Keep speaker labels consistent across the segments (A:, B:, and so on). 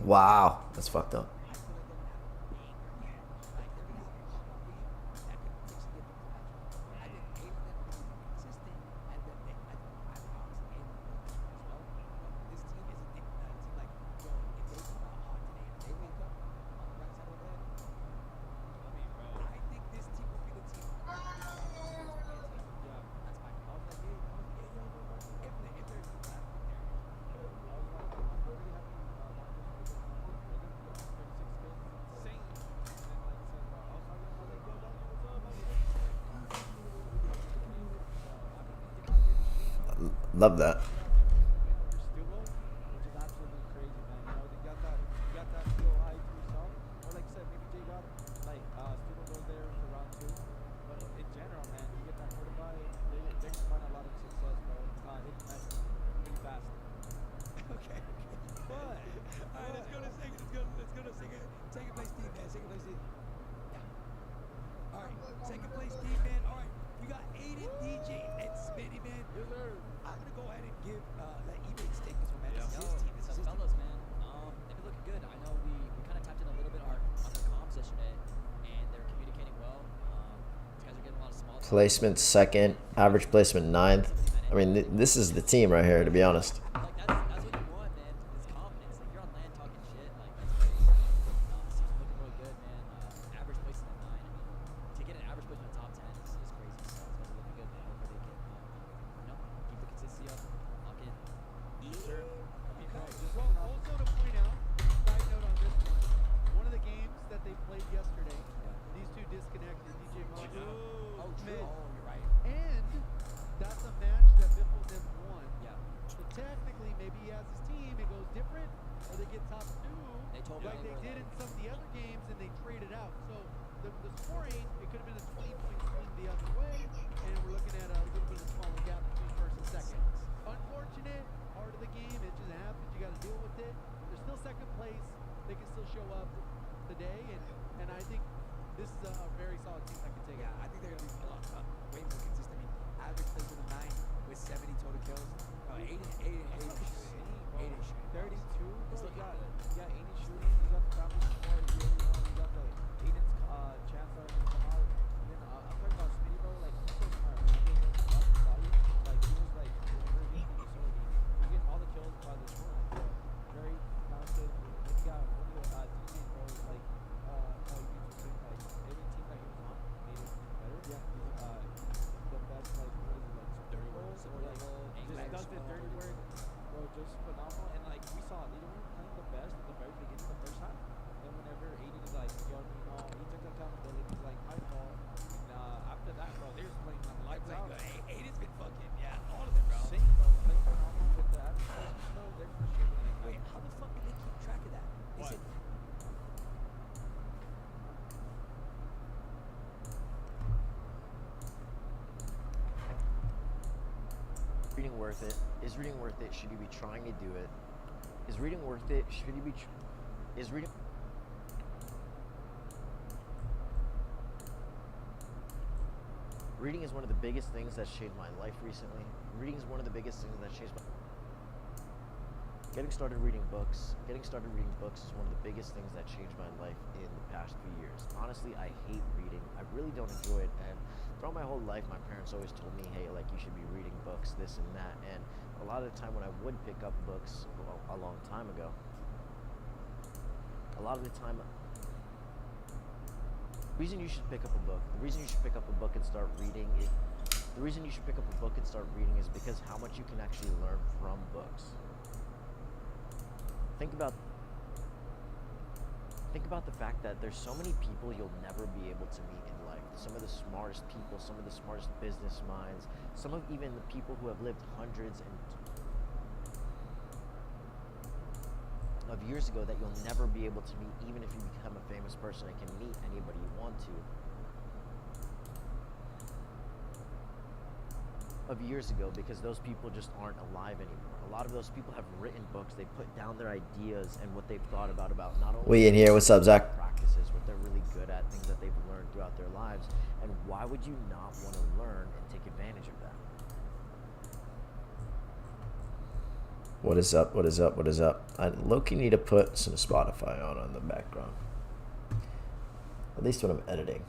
A: Wow, that's fucked up.
B: I feel like they're gonna have a banger game. Like they're gonna have a pop off game that could potentially get them to the next round. I think Aiden and them are gonna be more consistent, and then obviously Aiden will play better as well. But this team is a team like, yo, if they come out hot today and they wake up on the right side of their bed,
C: I mean, bro.
B: I think this team will be the team. I think this Arizona Trailblazers will be a team.
C: Yeah.
B: That's my pick.
C: I was like, hey, yo, bro, bro.
B: If they're good, but I don't think they're good.
C: I was like, I'm really happy Marcus was able to find this rhythm. He got 36 kills. It's insane. And then, like, said, I was talking to him. I was like, yo, Doggy, what's up? How's it going? I mean, if I did the stream, bro,
A: Love that.
C: we have him winning a win over Stilo, which is absolutely crazy, man. You know, you got that skill high to yourself. Or like I said, maybe Jay got like Stilo goes there for round 2. But in general, man, you get that notified, they can find a lot of success, bro. Hitting matches really fast.
B: Okay.
C: But
B: All right, let's go to second. Let's go to second. Second place team, man. Second place team. Yeah. All right. Second place team, man. All right. We got Aiden, DJ, and Smitty, man.
C: yes, sir.
B: I'm gonna go ahead and give let eBay take this one, man. This is
D: Yo,
B: his team. This is
D: so
B: his team.
D: fellas, man, they've been looking good. I know we kind of tapped in a little bit on their comms yesterday, and they're communicating well. These guys are getting a lot of small
A: Placement second, average placement ninth. I mean, this is the team right here, to be honest.
D: Like that's what you want, man. Is confidence. Like you're on land talking shit. Like that's great. Seems looking really good, man. Average placement at 9. I mean, to get an average placement in the top 10 is crazy. So it's guys are looking good, man. Hopefully they can, keep the consistency up, lock in.
C: Yes, sir. I mean,
B: Okay.
C: just
E: Well,
C: something else.
E: also to point out, side note on this one of the games that they played yesterday, these two disconnected, DJ Mojo
B: Oh, true.
E: Mid.
B: Oh, you're right.
E: and that's a match that Biffle them won.
D: Yeah.
E: So technically, maybe he has his team, it goes different, or they get top 2,
D: They told me
E: like they
D: were,
E: did
D: like,
E: in some of the other games, and they traded out. So the scoring, it could have been a 20-point swing the other way, and we're looking at a little bit of a smaller gap between first and second. Unfortunate, part of the game, it just happens, you got to deal with it. They're still second place, they can still show up today, and I think this is a very solid team that can take
B: Yeah,
E: it.
B: I think they're gonna be a lot way more consistent. I mean, average placement of 9 with 70 total kills. Aiden shooting. Aiden shooting.
C: 32,
D: He's
C: bro.
D: looking
C: You got,
D: good.
C: you got Aiden shooting. You got the family support here. You know, you got the Aiden's chance to come out. And then I'm talking about Smitty, bro. Like he's so smart. When I gave him lots of value, like he was like whenever he needs utility, he get all the kills by the scoring. So very talented. Then you got one of the teammates, bro. Like YouTube thing, like every team that he was on made it better. Yeah. He's the best. Like what is it like? Dirty work.
D: Some
C: Or like
D: dribble,
C: just
D: angles,
C: does the dirty work. Bro, just phenomenal. And like we saw, they weren't playing the best at the very beginning of the first half. Then whenever Aiden is like, yo, he took accountability. He's like, my fault. And after that, bro, they was playing like lights out.
B: Aiden's been fucking, yeah, all of them, bro.
C: Same, bro. Playing phenomenal with the advertisements, bro. They're for sure winning.
B: Wait, how the fuck did they keep track of that? They
C: What?
B: said,
F: Reading worth it? Is reading worth it? Should you be trying to do it? Is reading worth it? Should you be is reading Reading is one of the biggest things that's changed my life recently. Reading is one of the biggest things that changed my Getting started reading books is one of the biggest things that changed my life in the past few years. Honestly, I hate reading. I really don't enjoy it. And throughout my whole life, my parents always told me, hey, like you should be reading books, this and that. And a lot of the time when I would pick up books a long time ago, a lot of the time, the reason you should pick up a book, the reason you should pick up a book and start reading is, the reason you should pick up a book and start reading is because how much you can actually learn from books. Think about the fact that there's so many people you'll never be able to meet in life. Some of the smartest people, some of the smartest business minds, some of even the people who have lived hundreds of years ago that you'll never be able to meet, even if you become a famous person and can meet anybody you want to. Of years ago, because those people just aren't alive anymore. A lot of those people have written books. They put down their ideas and what they've thought about not only
A: We in here. What's up, Zach?
F: practices, what they're really good at, things that they've learned throughout their lives. And why would you not want to learn and take advantage of that?
A: What is up? What is up? What is up? I low-key need to put some Spotify on the background. At least when I'm editing.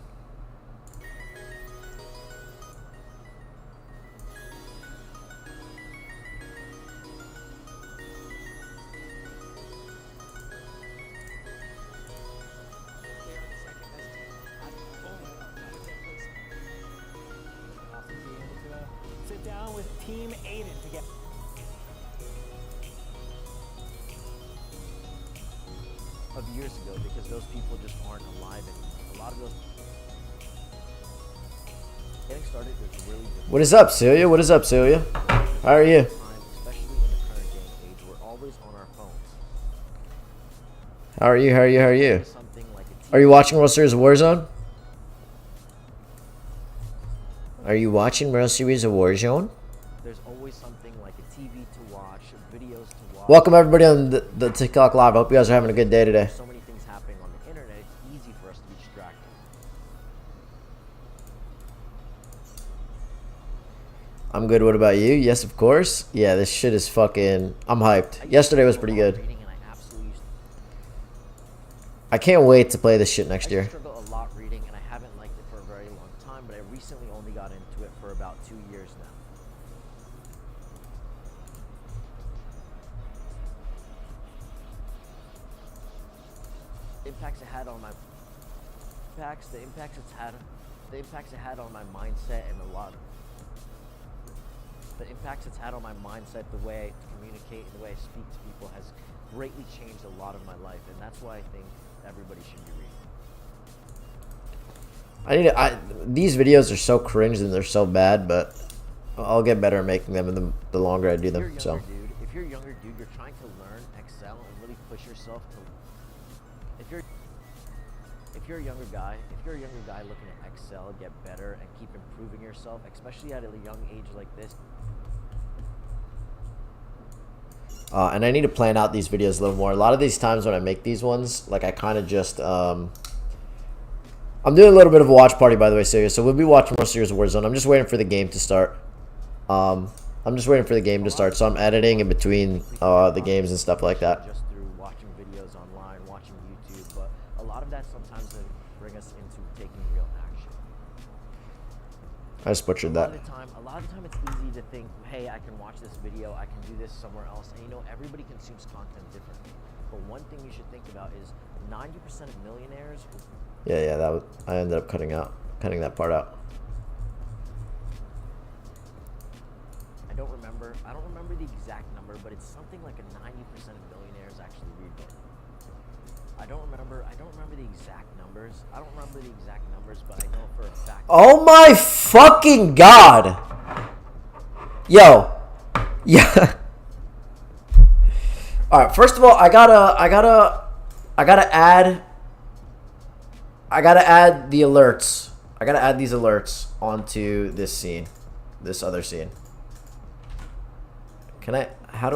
B: They are the second best team. I would say placement.
G: Awesome being able to sit down with Team Aiden to get.
F: Of years ago, because those people just aren't alive anymore. A lot of those getting started is really difficult.
A: What is up, Celia? What is up, Celia? How are you?
F: Time, especially in the current day and age, we're always on our phones.
A: How are you? How are you? How are you?
F: Something like a
A: Are you watching World Series of Warzone? Are you watching World Series of Warzone?
F: there's always something like a TV to watch, videos to watch.
A: Welcome everybody on the TikTok live. I hope you guys are having a good day today.
F: So many things happening on the internet. It's easy for us to be distracted.
A: I'm good. What about you? Yes, of course. Yeah, this shit is fucking... I'm hyped. Yesterday was pretty good.
F: Reading, and I absolutely
A: I can't wait to play this shit next
F: I
A: year.
F: struggle a lot reading, and I haven't liked it for a very long time, but I recently only got into it for about 2 years now. Impacts it had on my the impacts it had on my mindset, and the impacts it's had on my mindset, the way I communicate, and the way I speak to people has greatly changed a lot of my life, and that's why I think everybody should be reading.
A: These videos are so cringe and they're so bad, but I'll get better at making them the longer I do them. So
F: If you're a younger dude, you're trying to learn, excel, and really push yourself to. If you're a younger guy looking to excel, get better, and keep improving yourself, especially at a young age like this.
A: and I need to plan out these videos a little more. A lot of these times when I make these ones, like I kind of just I'm doing a little bit of a watch party, by the way, serious. So we'll be watching more Series of Warzone. I'm just waiting for the game to start. So I'm editing in between the games and stuff like that.
F: Just through watching videos online, watching YouTube, but a lot of that sometimes doesn't bring us into taking real action.
A: I just butchered that.
F: A lot of the time it's easy to think, hey, I can watch this video, I can do this somewhere else, and everybody consumes content differently. But one thing you should think about is 90% of millionaires.
A: Yeah, I ended up cutting that part out.
F: I don't remember the exact number, but it's something like a 90% of millionaires actually read books. I don't remember the exact numbers. But I know for a fact.
A: Oh my fucking god! Yo, yeah. All right. First of all, I gotta add the alerts. I gotta add these alerts onto this scene, this other scene. Can I add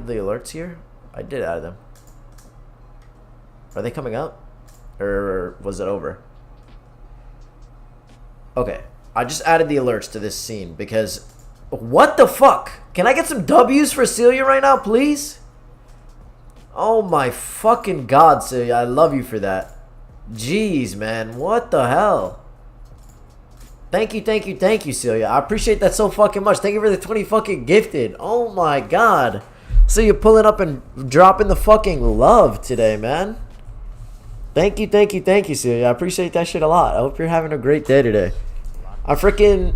A: the alerts here? I did add them. Are they coming up? Or was it over? Okay. I just added the alerts to this scene because... What the fuck? Can I get some W's for Celia right now, please? Oh my fucking god, Celia. I love you for that. Jeez, man. What the hell? Thank you, Celia. I appreciate that so fucking much. Thank you for the 20 fucking gifted. Oh my god. So you're pulling up and dropping the fucking love today, man. Thank you, Celia. I appreciate that shit a lot. I hope you're having a great day today. I freaking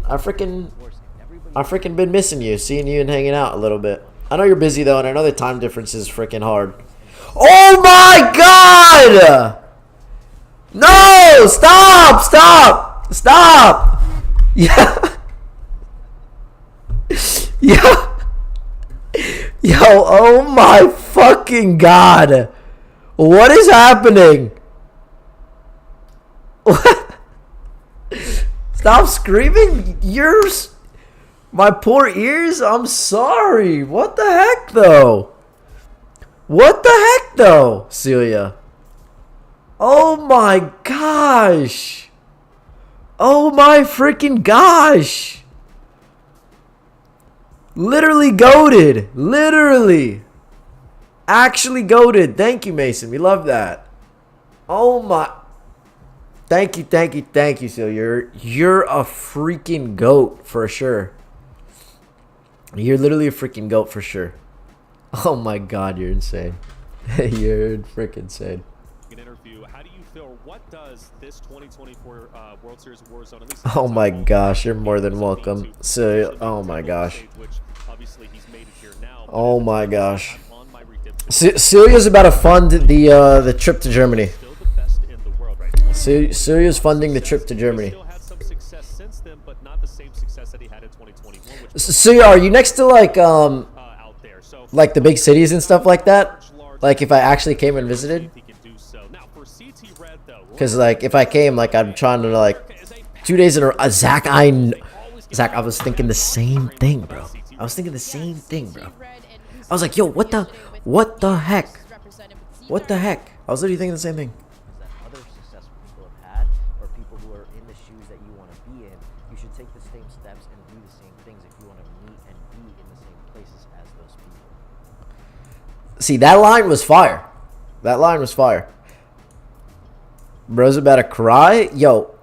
A: been missing you, seeing you and hanging out a little bit. I know you're busy though, and I know the time difference is freaking hard. Oh my god! No! Stop! Yeah. Yeah. Yo, oh my fucking god. What is happening? What? Stop screaming. My poor ears? I'm sorry. What the heck, though? Celia? Oh my gosh. Oh my freaking gosh. Literally goated. Literally. Actually goated. Thank you, Mason. We love that. Oh my. Thank you, Seal. You're a freaking goat for sure. You're literally a freaking goat for sure. Oh my god, you're insane. You're freaking insane.
H: An interview. How do you feel? What does this 2024 World Series of Warzone at least?
A: Oh my gosh, you're more than welcome. So, oh my gosh. Oh my gosh. Celia's about to fund the trip to Germany. Celia's funding the trip to Germany. Celia, are you next to like the big cities and stuff like that? Like if I actually came and visited? Because like if I came, like I'm trying to like 2 days in a row. Zach, I was thinking the same thing, bro. I was thinking the same thing, bro. I was like, yo, what the heck? What the heck? I was literally thinking the same thing.
F: That other successful people have had, or people who are in the shoes that you want to be in, you should take the same steps and do the same things if you want to meet and be in the same places as those people.
A: See, that line was fire. That line was fire. Bro's about to cry. Yo.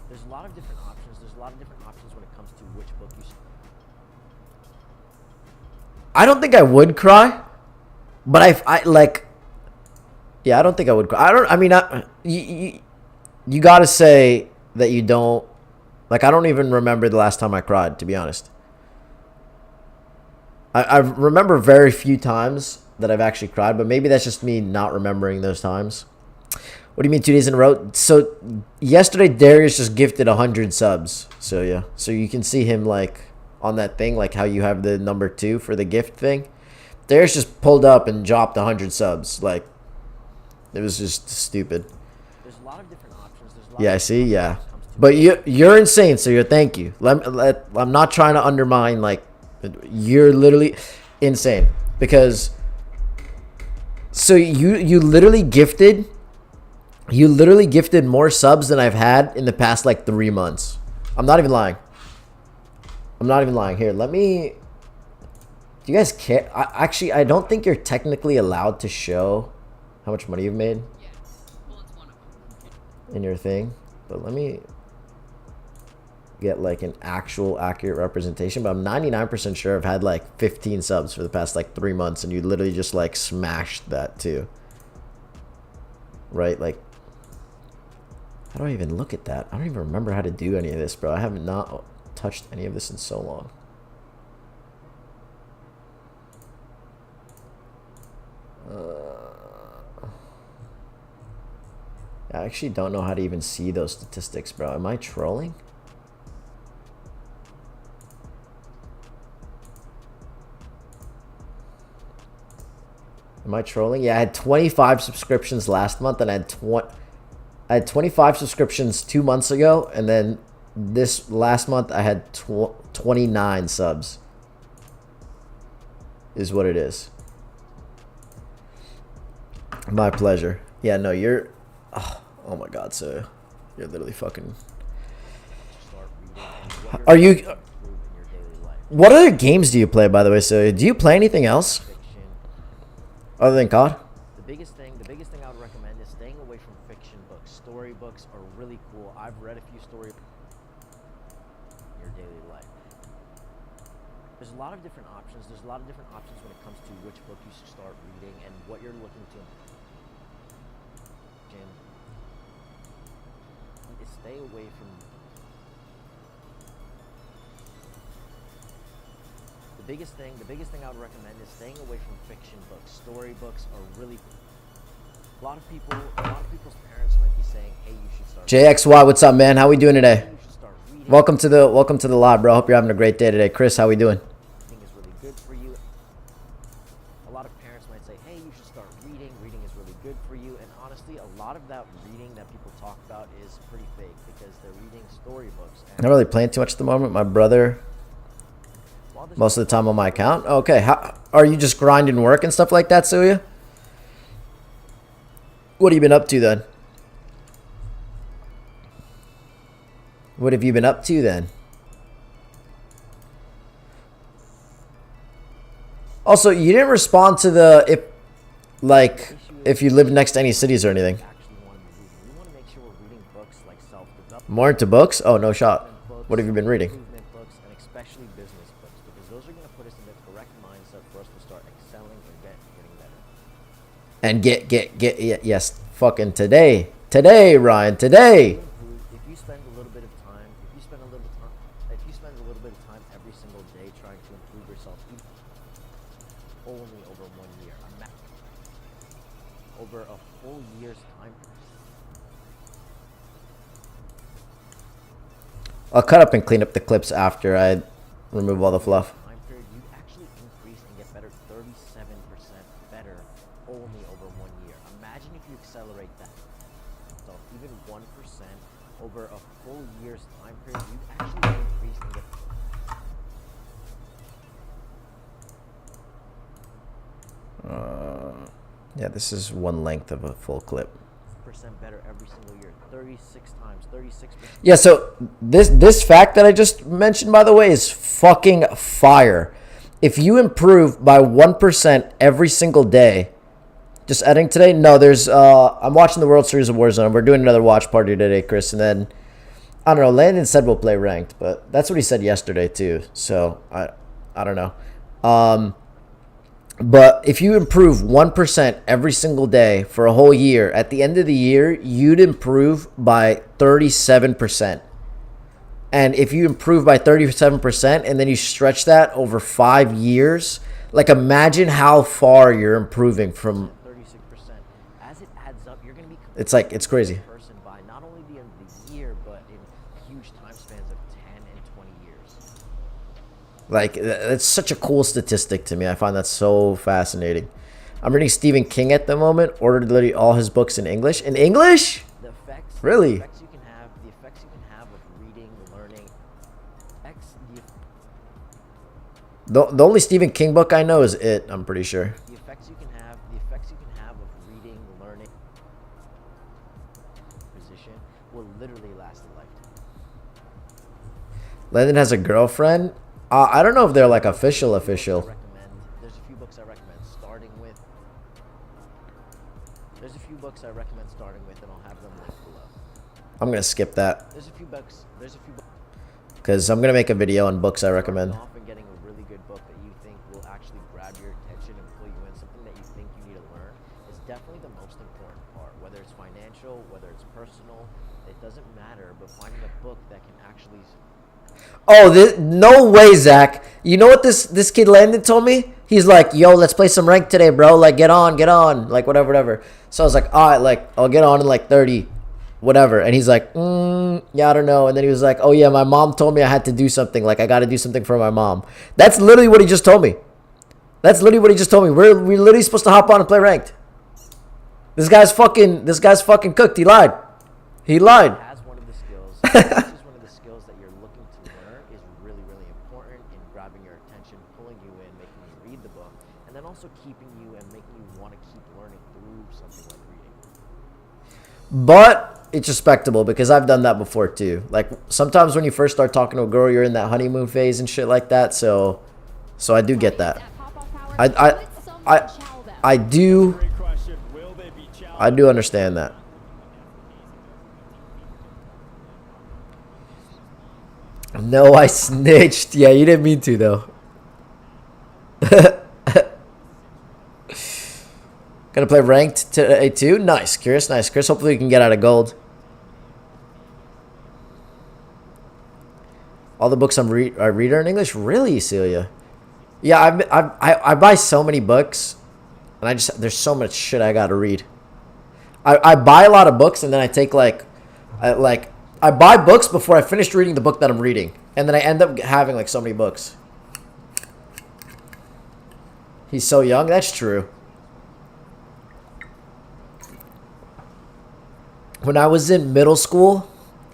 F: There's a lot of different options. There's a lot of different options when it comes to which book you should.
A: I don't think I would cry, but I like. Yeah, I don't think I would cry. You gotta say that you don't. Like, I don't even remember the last time I cried, to be honest. I remember very few times that I've actually cried, but maybe that's just me not remembering those times. What do you mean 2 days in a row? So yesterday Darius just gifted 100 subs. So yeah, so you can see him like on that thing, like how you have the number 2 for the gift thing. Darius just pulled up and dropped 100 subs. Like, it was just stupid.
F: There's a lot of different options. There's a lot
A: Yeah, I
F: of
A: see.
F: different
A: Yeah,
F: when it comes to
A: but you're insane. So you're thank you. I'm not trying to undermine. Like, you're literally insane because. So you literally gifted more subs than I've had in the past like 3 months. I'm not even lying. Here, let me. Do you guys care? I don't think you're technically allowed to show how much money you've made in your thing, but let me get like an actual accurate representation. But I'm 99% sure I've had like 15 subs for the past like 3 months, and you literally just like smashed that too. Right? Like, how do I even look at that? I don't even remember how to do any of this, bro. I have not touched any of this in so long. I actually don't know how to even see those statistics, bro. Am I trolling? Am I trolling? Yeah, I had 25 subscriptions last month, and I had 25 subscriptions 2 months ago, and then this last month I had 29 subs. Is what it is. My pleasure. Yeah, no, you're. Oh my God, so you're literally fucking. Are you? What other games do you play, by the way? So, do you play anything else other than COD?
F: The biggest thing I would recommend is staying away from fiction books. Story books are really cool. I've read a few story in your daily life. There's a lot of different options. There's a lot of different options when it comes to which book you should start reading and what you're looking to. Stay away from. The biggest thing I would recommend is staying away from fiction books. Story books are really. A lot of people's parents might be saying, "Hey, you should start."
A: JXY, what's up, man? How we doing today?
F: You should start reading.
A: Welcome to the live, bro. Hope you're having a great day today. Chris, how we doing?
F: Reading is really good for you. A lot of parents might say, "Hey, you should start reading. Reading is really good for you." And honestly, a lot of that reading that people talk about is pretty fake because they're reading storybooks.
A: I'm not really playing too much at the moment. My brother, most of the time on my account. Okay, how are you just grinding work and stuff like that, Celia? What have you been up to then? What have you been up to then? Also, you didn't respond to the if you live next to any cities or anything.
F: Actually want to be reading. We want to make sure we're reading books like self-development.
A: More into books? Oh, no shot. What have you been reading?
F: Improvement books, and especially business books, because those are going to put us in the correct mindset for us to start excelling and getting better.
A: And yes, fucking today, Ryan, today.
F: If you spend a little bit of time, every single day trying to improve yourself, even only over 1 year, over a full year's time.
A: I'll cut up and clean up the clips after I remove all the fluff.
F: Time period, you actually increase and get better 37% better only over 1 year. Imagine if you accelerate that. So even 1% over a full year's time period, you actually increase and get
A: Yeah, this is one length of a full clip.
F: percent better every single year. 36 times, 36%.
A: Yeah, so this fact that I just mentioned, by the way, is fucking fire. If you improve by 1% every single day, just adding today. No, there's I'm watching the World Series of Warzone. We're doing another watch party today, Chris, and then I don't know. Landon said we'll play ranked, but that's what he said yesterday too. So I don't know. But if you improve 1% every single day for a whole year, at the end of the year, you'd improve by 37%. And if you improve by 37% and then you stretch that over 5 years, like imagine how far you're improving from.
F: 36%. As it adds up, you're going to be
A: It's crazy.
F: person by not only the end of the year, but in huge time spans of 10 and 20 years.
A: Like, it's such a cool statistic to me. I find that so fascinating. I'm reading Stephen King at the moment. Ordered literally all his books in English. In English?
F: The effects,
A: Really?
F: the effects you can have of reading, learning.
A: The only Stephen King book I know is It, I'm pretty sure.
F: The effects you can have of reading, learning, position will literally last a lifetime.
A: Landon has a girlfriend. I don't know if they're like official.
F: There's a few books I recommend starting with. And I'll have them linked below.
A: I'm gonna skip that
F: There's a few books.
A: because I'm gonna make a video on books I recommend.
F: Off and getting a really good book that you think will actually grab your attention and pull you in, something that you think you need to learn, is definitely the most important part. Whether it's financial, whether it's personal, it doesn't matter. But finding a book that can actually
A: Oh, no way, Zach. You know what this kid Landon told me? He's like, yo, let's play some rank today, bro. Like, get on. Like, whatever. So I was like, all right, like, I'll get on in like 30, whatever. And he's like, yeah, I don't know. And then he was like, oh, yeah, my mom told me I had to do something. Like, I got to do something for my mom. That's literally what he just told me. We're literally supposed to hop on and play ranked. This guy's fucking cooked. He lied.
F: has one of the skills. This is one of the skills that you're looking to learn is really, really important in grabbing your attention, pulling you in, making you read the book, and then also keeping you and making you want to keep learning through something like reading.
A: But it's respectable because I've done that before too. Like sometimes when you first start talking to a girl, you're in that honeymoon phase and shit like that. So I do get that. I do
H: Great question. Will they be challenged?
A: I do understand that. No, I snitched. Yeah, you didn't mean to though. Gonna play ranked today too. Nice, Chris. Hopefully we can get out of gold. All the books I read are in English. Really, Celia? Yeah, I buy so many books, and there's so much shit I gotta read. I buy a lot of books, and then I take I buy books before I finish reading the book that I'm reading, and then I end up having like so many books. He's so young. That's true. When I was in middle school,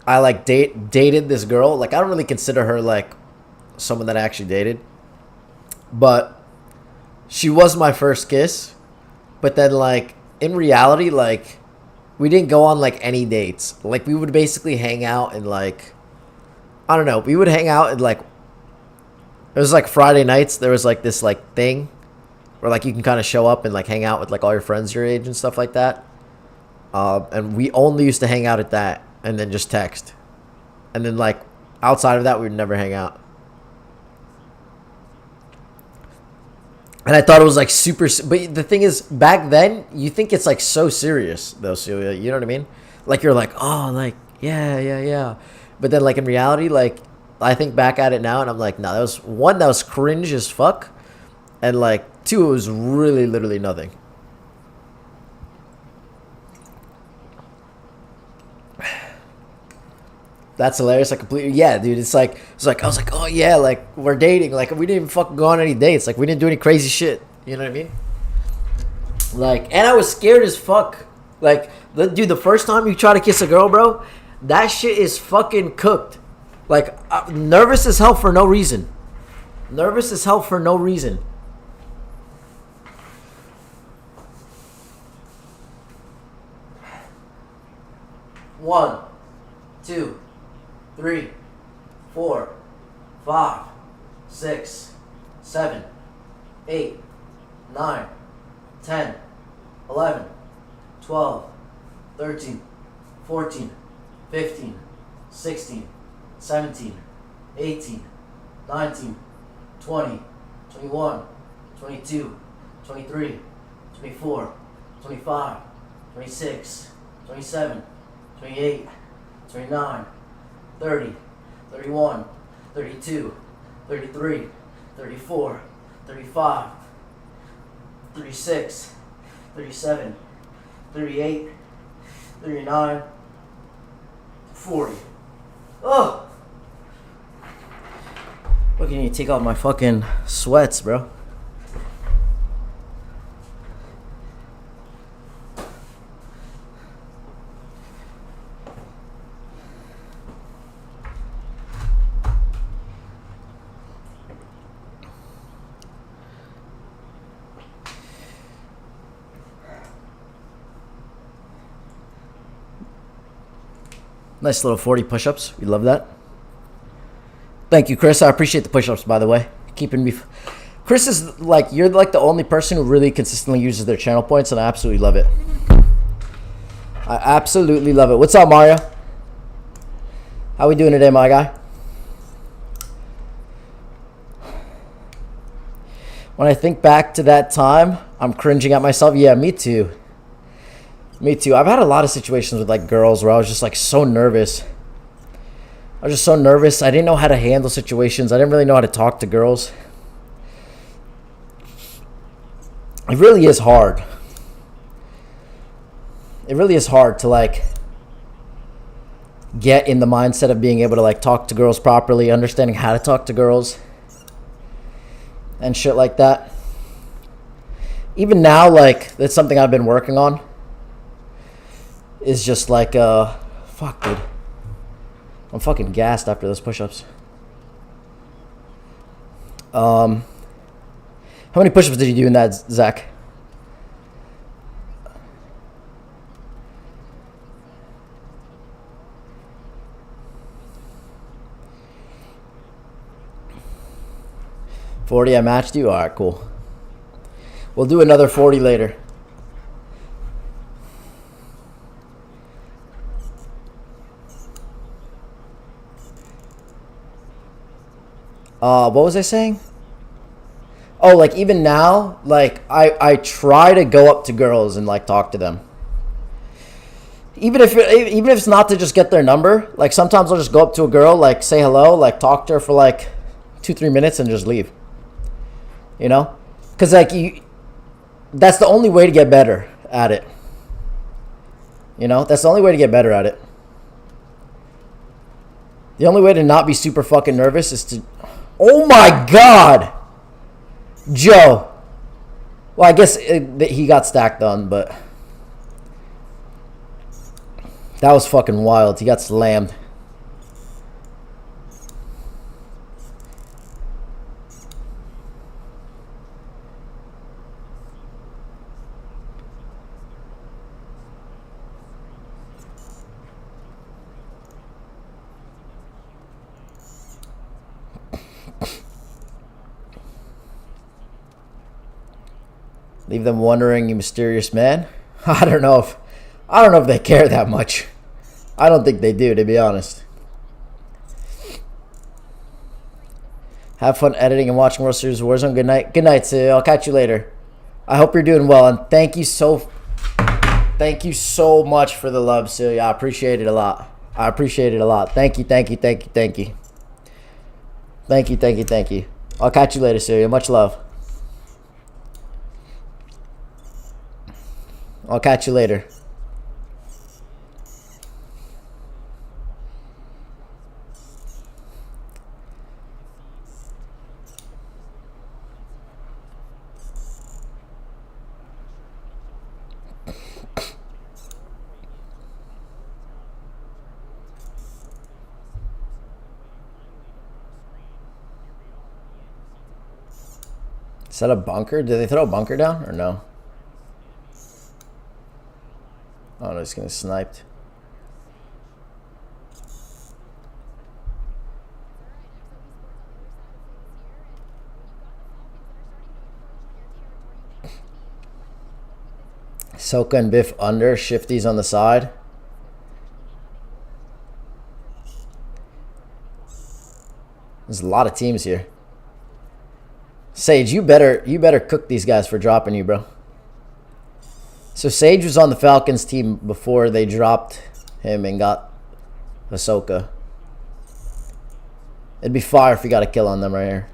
A: I like dated this girl. Like I don't really consider her like someone that I actually dated, but she was my first kiss. But then like in reality, like we didn't go on like any dates. Like we would basically hang out and like I don't know. We would hang out and like it was like Friday nights. There was like this like thing where like you can kind of show up and like hang out with like all your friends your age and stuff like that. And we only used to hang out at that and then just text. And then like outside of that, we would never hang out. And I thought it was like super, but the thing is, back then, you think it's like so serious though, Celia. You know what I mean? Like you're like, oh, like yeah. But then like in reality, like I think back at it now, and I'm like, no, that was one, that was cringe as fuck, and like two, it was really literally nothing. That's hilarious. Like completely, yeah, dude. It's like I was like, oh yeah, like we're dating. Like we didn't even fucking go on any dates. Like we didn't do any crazy shit. You know what I mean? Like, and I was scared as fuck. Like, dude, the first time you try to kiss a girl, bro, that shit is fucking cooked. Like, nervous as hell for no reason. Nervous as hell for no reason. One, two, 3, 4, 5, 6, 7, 8, 9, 10, 11, 12, 13, 14, 15, 16, 17, 18, 19, 20, 21, 22, 23, 24, 25, 26, 27, 28, 29, 30, 31, 32, 33, 34, 35, 36, 37, 38, 39, 40. Oh! Look, you need to take off my fucking sweats, bro. Nice little 40 push-ups. We love that. Thank you, Chris. I appreciate the push-ups, by the way. Keeping me... Chris is like... You're like the only person who really consistently uses their channel points, and I absolutely love it. I absolutely love it. What's up, Mario? How we doing today, my guy? When I think back to that time, I'm cringing at myself. Yeah, me too. Me too. I've had a lot of situations with like girls where I was just like so nervous. I was just so nervous. I didn't know how to handle situations. I didn't really know how to talk to girls. It really is hard. It really is hard to like get in the mindset of being able to like talk to girls properly, understanding how to talk to girls and shit like that. Even now, like that's something I've been working on. Is just like, fuck, dude. I'm fucking gassed after those push-ups. How many push-ups did you do in that, Zach? $40, I matched you? Alright, cool. We'll do another 40 later. What was I saying? Oh, like even now, like I try to go up to girls and like talk to them. Even if it's not to just get their number, like sometimes I'll just go up to a girl, like say hello, like talk to her for like 2-3 minutes and just leave. You know? Cuz like that's the only way to get better at it. You know? That's the only way to get better at it. The only way to not be super fucking nervous is to... Oh my god! Joe. Well, I guess he got stacked on, but... That was fucking wild. He got slammed. Leave them wondering, you mysterious man. I don't know if they care that much. I don't think they do, to be honest. Have fun editing and watching World Series Warzone. Good night. Good night, Sid. I'll catch you later. I hope you're doing well, and thank you so much for the love, Celia. I appreciate it a lot. I appreciate it a lot. Thank you, thank you, thank you, thank you. Thank you, thank you, thank you. I'll catch you later, Celia. Much love. I'll catch you later. Is that a bunker? Did they throw a bunker down or no? Oh no, he's getting sniped. Soka and Biff under, Shifty's on the side. There's a lot of teams here. Sage, you better cook these guys for dropping you, bro. So Sage was on the Falcons team before they dropped him and got Ahsoka. It'd be fire if he got a kill on them right here.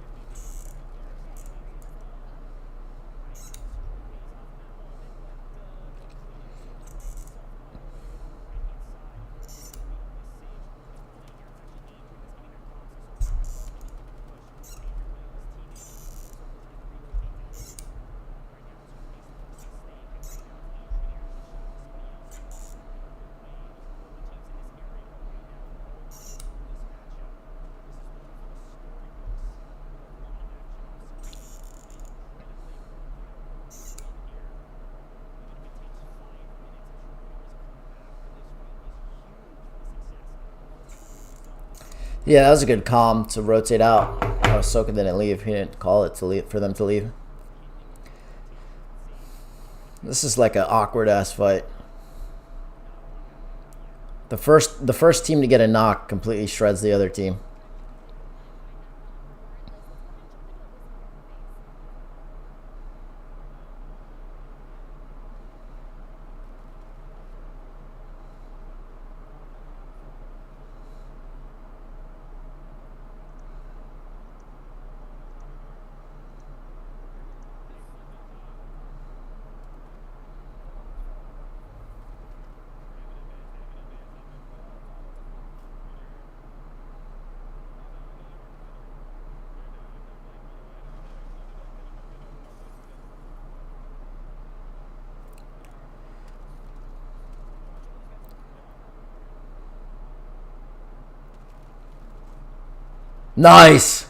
A: Yeah, that was a good calm to rotate out. Oh, Ahsoka didn't leave. He didn't call it to leave for them to leave. This is like an awkward ass fight. The first team to get a knock completely shreds the other team. Nice.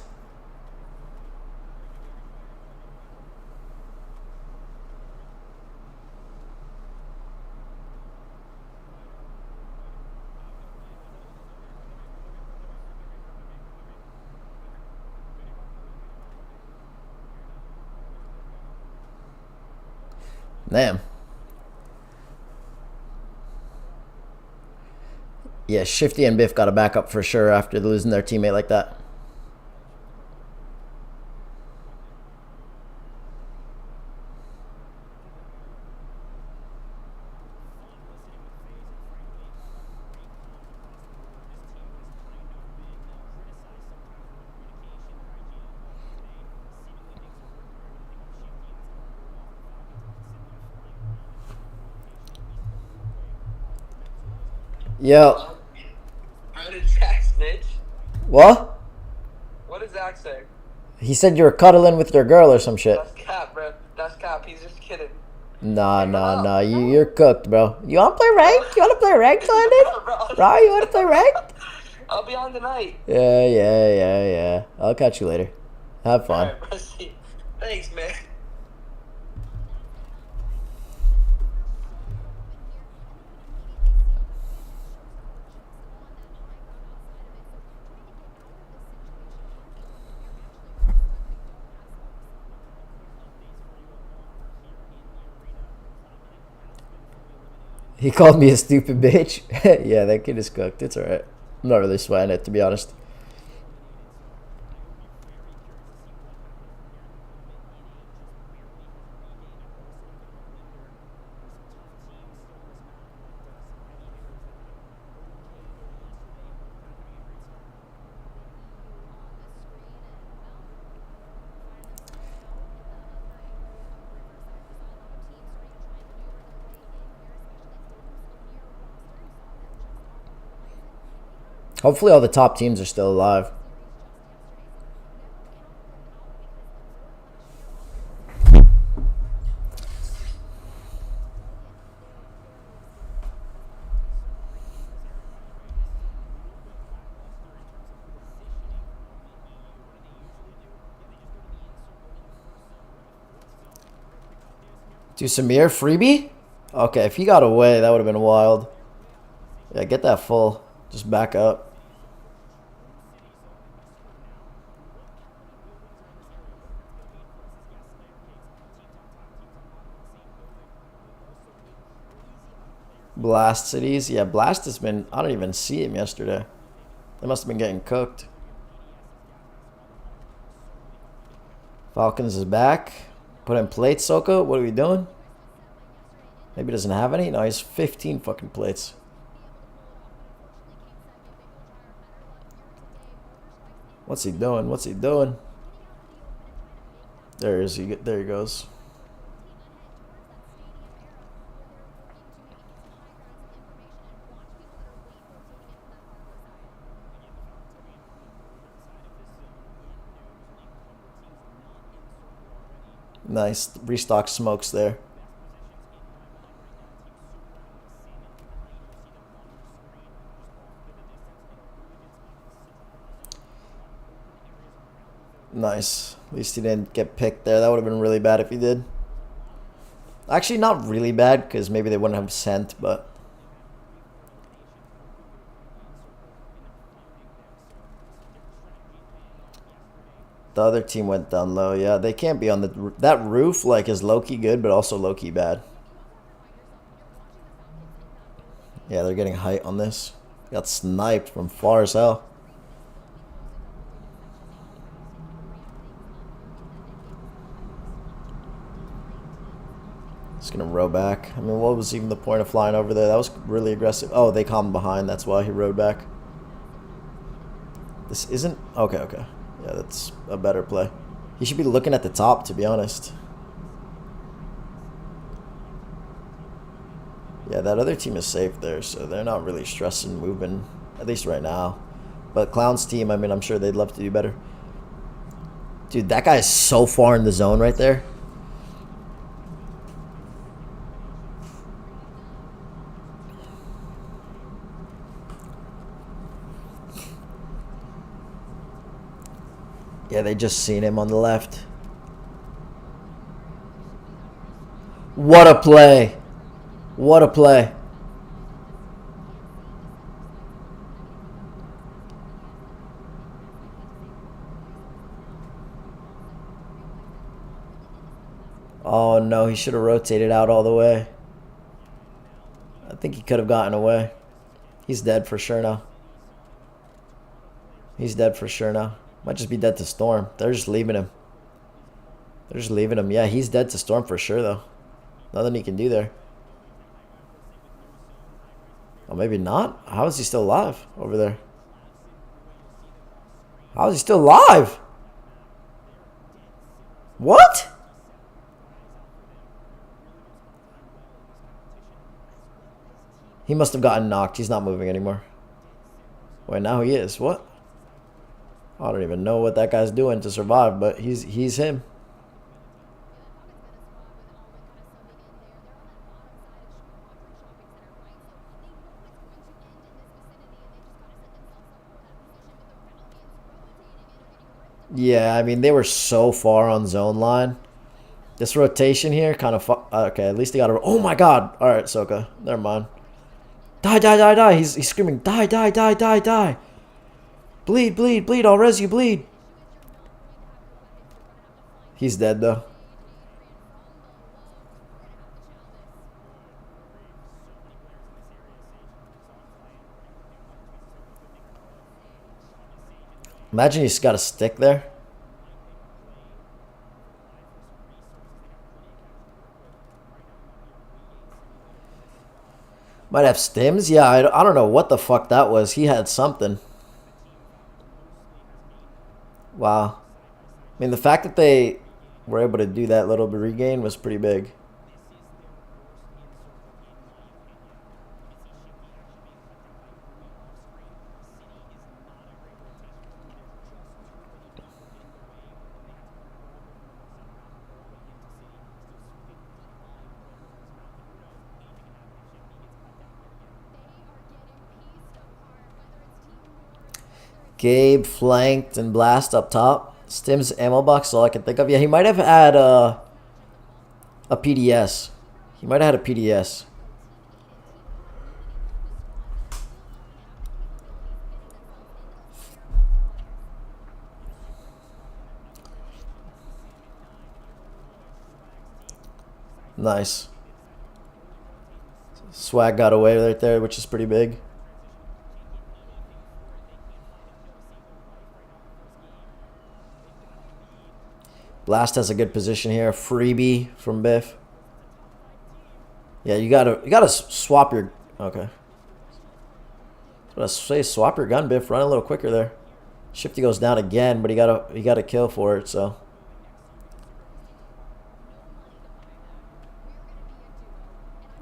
A: Damn. Yeah, Shifty and Biff got to back up for sure after losing their teammate like that. Yo.
I: How did Zach snitch?
A: What?
I: What did Zach say?
A: He said you were cuddling with your girl or some shit.
I: That's cap, bro. That's cap. He's just kidding.
A: Nah. You're cooked, bro. You wanna play ranked? You wanna play ranked, Landon? Bro, you wanna play ranked?
I: I'll be on tonight.
A: Yeah. I'll catch you later. Have fun.
I: Alright, bro. Thanks, man.
A: He called me a stupid bitch. Yeah, that kid is cooked. It's alright. I'm not really sweating it, to be honest. Hopefully all the top teams are still alive. Do Samir freebie? Okay, if he got away, that would have been wild. Yeah, get that full. Just back up. Blast cities. Yeah, Blast has been... I don't even see him yesterday. They must have been getting cooked. Falcons is back. Put in plates, Soko. What are we doing? Maybe he doesn't have any. No, he's 15 fucking plates. What's he doing? What's he doing? There is he. There he goes. Nice. Restock smokes there. Nice. At least he didn't get picked there. That would have been really bad if he did. Actually, not really bad, because maybe they wouldn't have sent, but... The other team went down low. Yeah, they can't be on the... That roof, like, is low-key good, but also low-key bad. Yeah, they're getting height on this. Got sniped from far as hell. Just gonna row back. I mean, what was even the point of flying over there? That was really aggressive. Oh, they caught him behind. That's why he rode back. This isn't... Okay, okay. Yeah, that's a better play. He should be looking at the top, to be honest. Yeah, that other team is safe there, so they're not really stressing moving, at least right now. But Clown's team, I mean, I'm sure they'd love to do better. Dude, that guy is so far in the zone right there. Yeah, they just seen him on the left. What a play. What a play. Oh no, he should have rotated out all the way. I think he could have gotten away. He's dead for sure now. He's dead for sure now. Might just be dead to Storm. They're just leaving him. They're just leaving him. Yeah, he's dead to Storm for sure, though. Nothing he can do there. Oh, maybe not? How is he still alive over there? How is he still alive? What? He must have gotten knocked. He's not moving anymore. Wait, now he is. What? I don't even know what that guy's doing to survive, but he's him. Yeah, I mean, they were so far on zone line. This rotation here kind of... Okay, at least they got a... Oh my god! Alright, Soka. Never mind. Die, die, die, die! He's screaming, die, die, die, die, die! Bleed, bleed, bleed, I'll res you, bleed. He's dead, though. Imagine he's got a stick there. Might have stims? Yeah, I don't know what the fuck that was. He had something. Wow. I mean, the fact that they were able to do that little regain was pretty big. Gabe flanked and blast up top. Stim's ammo box is all I can think of. Yeah, he might have had a PDS. He might have had a PDS. Nice. Swag got away right there, which is pretty big. Blast has a good position here. Freebie from Biff. Yeah, you gotta swap your. Okay. Let's say swap your gun, Biff. Run a little quicker there. Shifty goes down again, but you gotta kill for it. So.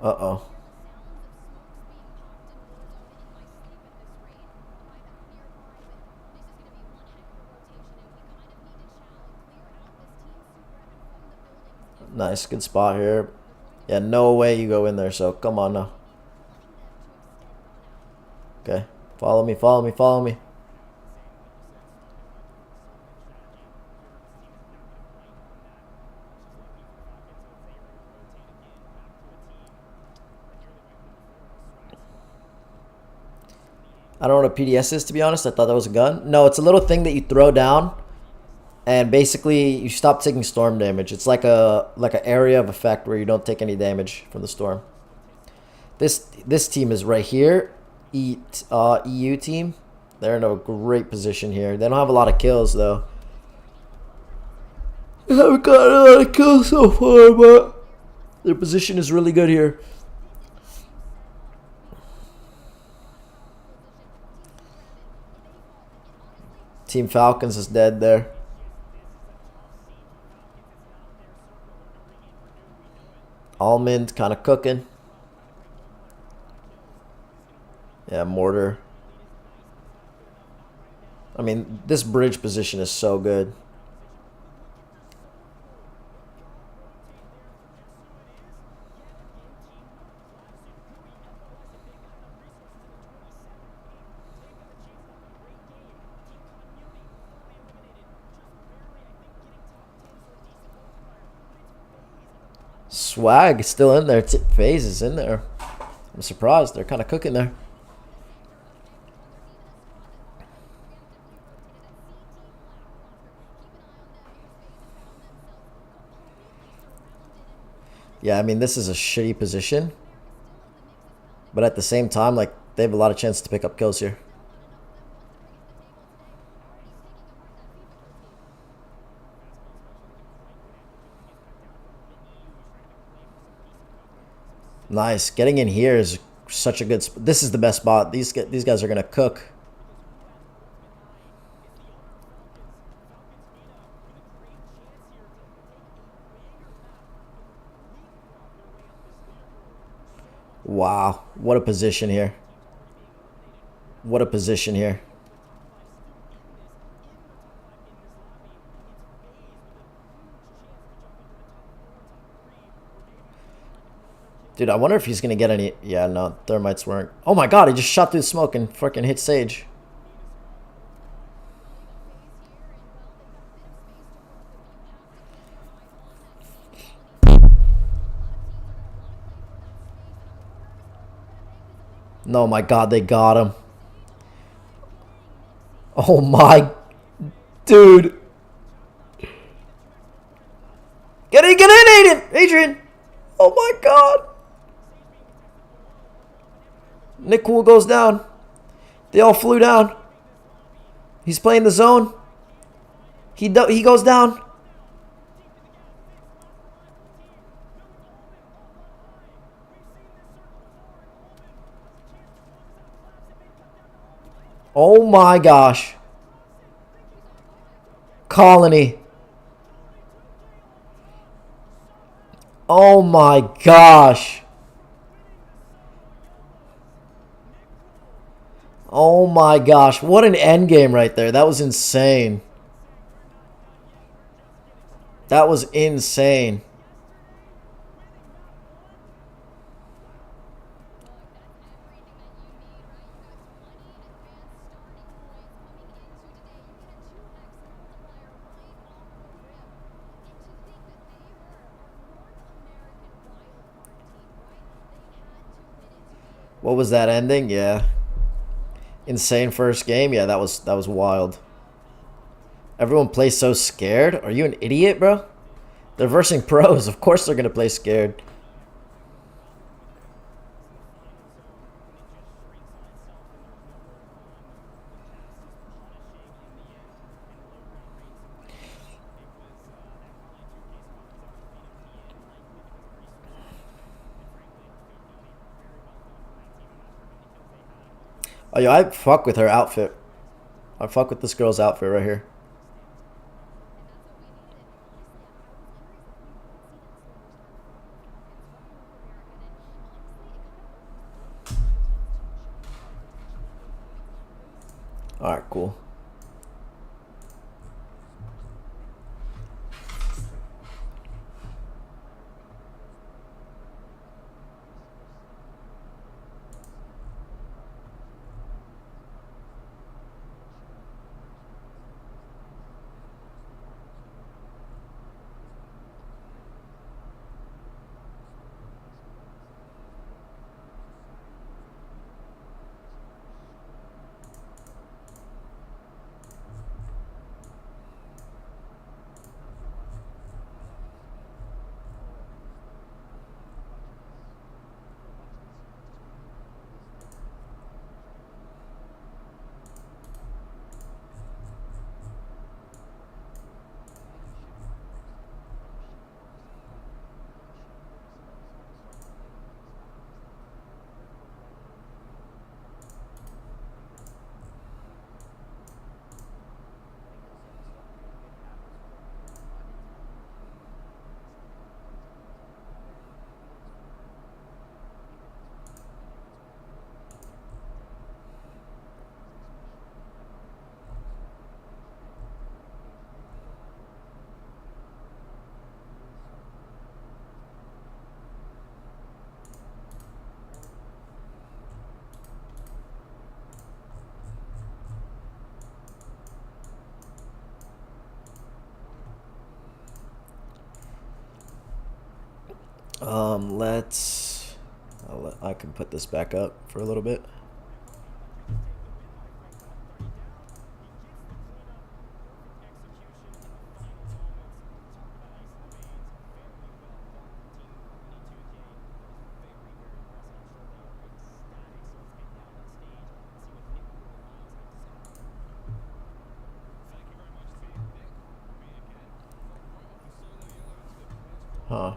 A: Uh-oh. Nice, good spot here. Yeah, no way you go in there, so come on now. Okay, follow me, follow me, follow me. I don't know what a PDS is, to be honest. I thought that was a gun. No, it's a little thing that you throw down, and basically you stop taking storm damage. It's like an area of effect where you don't take any damage from the storm. This team is right here. EU team. They're in a great position here. They don't have a lot of kills though. They haven't got a lot of kills so far, but their position is really good here. Team Falcons is dead there. Almond kind of cooking. Yeah, Mortar. I mean, this bridge position is so good. Swag is still in there. FaZe is in there. I'm surprised. They're kind of cooking there. Yeah, I mean, this is a shitty position. But at the same time, like, they have a lot of chance to pick up kills here. Nice. Getting in here is such a good spot. This is the best spot. These guys are going to cook. Wow. What a position here. What a position here. Dude, I wonder if he's going to get any... Yeah, no, thermites weren't... Oh my god, he just shot through the smoke and freaking hit Sage. No, my god, they got him. Oh my... Dude. Get in, Aiden! Adrian! Oh my god. Nick Cool goes down. They all flew down. He's playing the zone. He goes down. Oh my gosh. Colony. Oh my gosh. Oh my gosh. What an end game right there. That was insane. That was insane. What was that ending? Yeah. Insane first game. Yeah, that was wild. Everyone plays so scared. Are you an idiot, bro? They're versing pros. Of course they're going to play scared. Oh, yeah, I fuck with her outfit. I fuck with this girl's outfit right here. Alright, cool. I can put this back up for a little bit. Huh.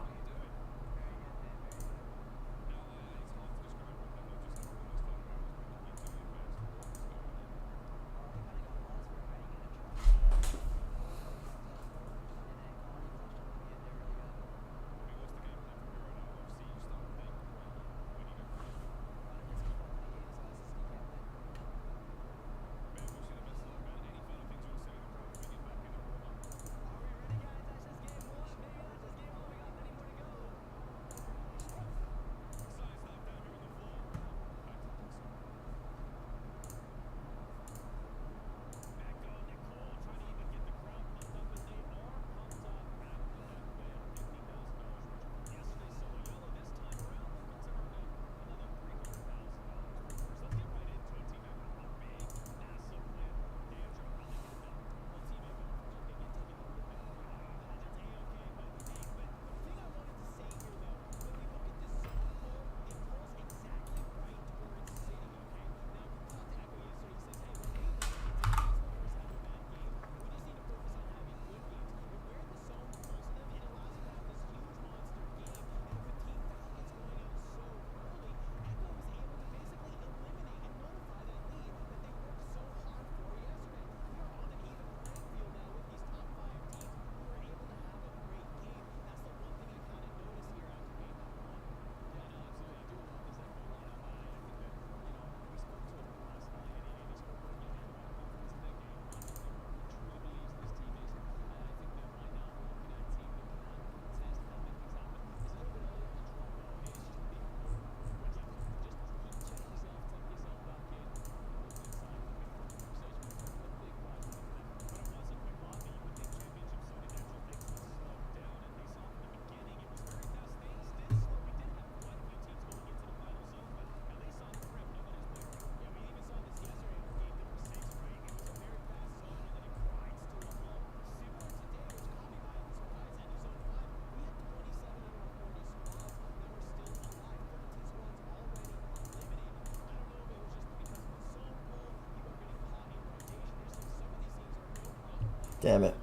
A: Damn it.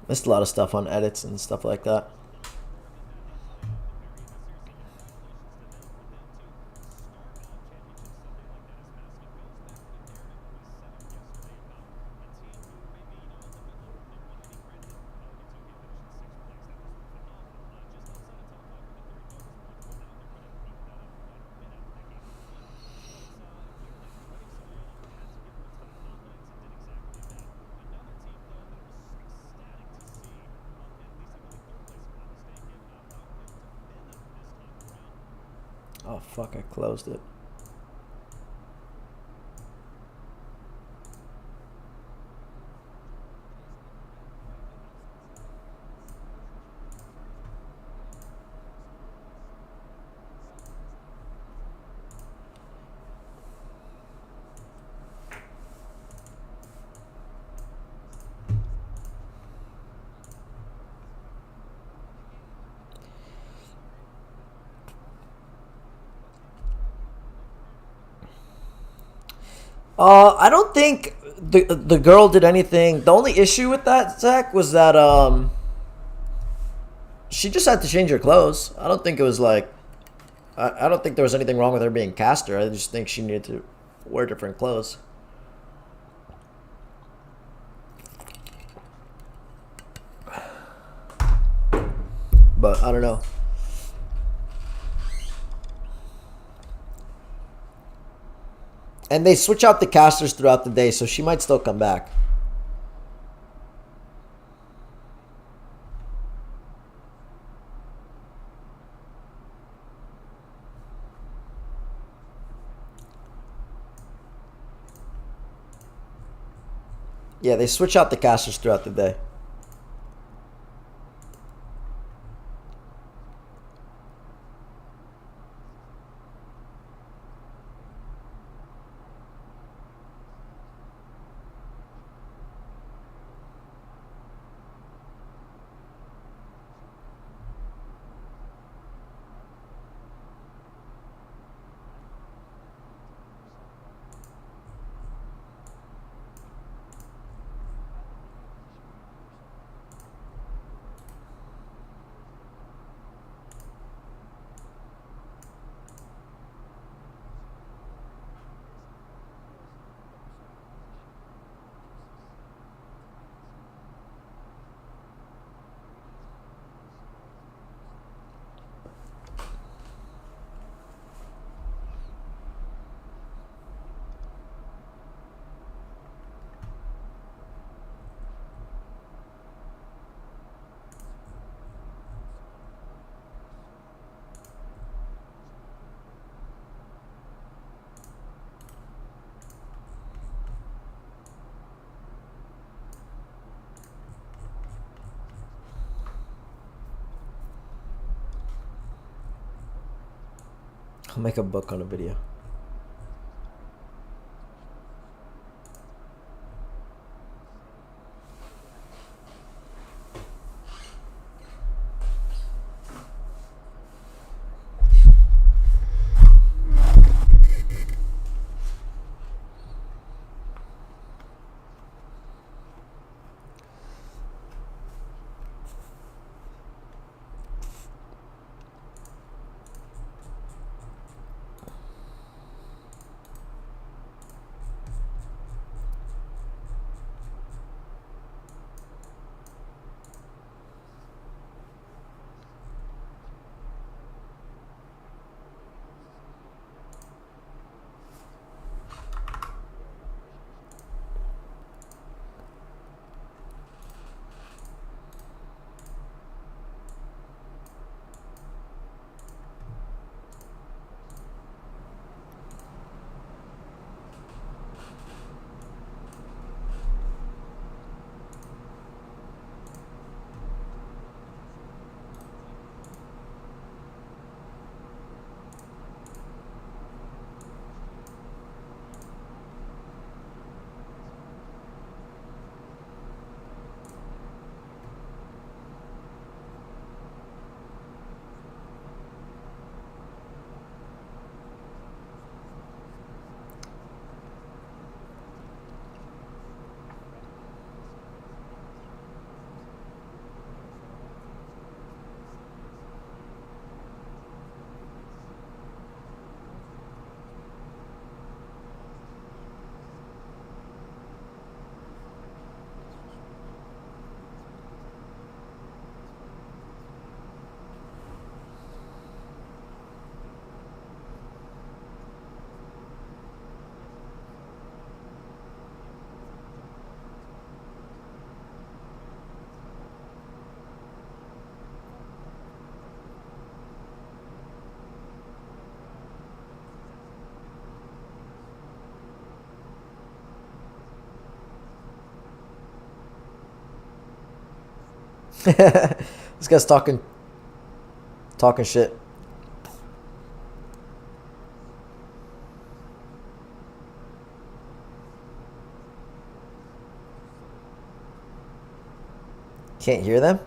A: Missed a lot of stuff on edits and stuff like that. Oh fuck, I closed it. I don't think the girl did anything. The only issue with that, Zach, was that she just had to change her clothes. I don't think it was like I don't think there was anything wrong with her being caster. I just think she needed to wear different clothes. But I don't know. And they switch out the casters throughout the day, so she might still come back. Yeah, they switch out the casters throughout the day. I'll make a book on a video. This guy's talking shit. Can't hear them?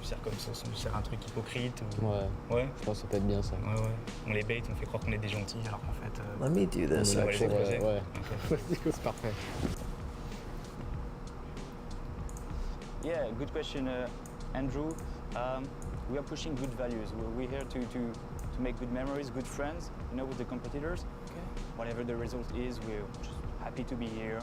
J: Tu sers comme ça, tu sers un truc hypocrite ou...
K: Ouais,
J: Ouais.
K: je pense que ça peut être bien ça.
J: Ouais, ouais. On les bait, on fait croire qu'on est des gentils alors qu'en fait...
A: Let me do this,
J: on va les
A: actually.
J: exploser.
K: Ouais.
J: Ok.
K: C'est parfait.
L: Yeah, good question, Andrew. We are pushing good values. We're here to make good memories, good friends, with the competitors. Okay. Whatever the result is, we're just happy to be here.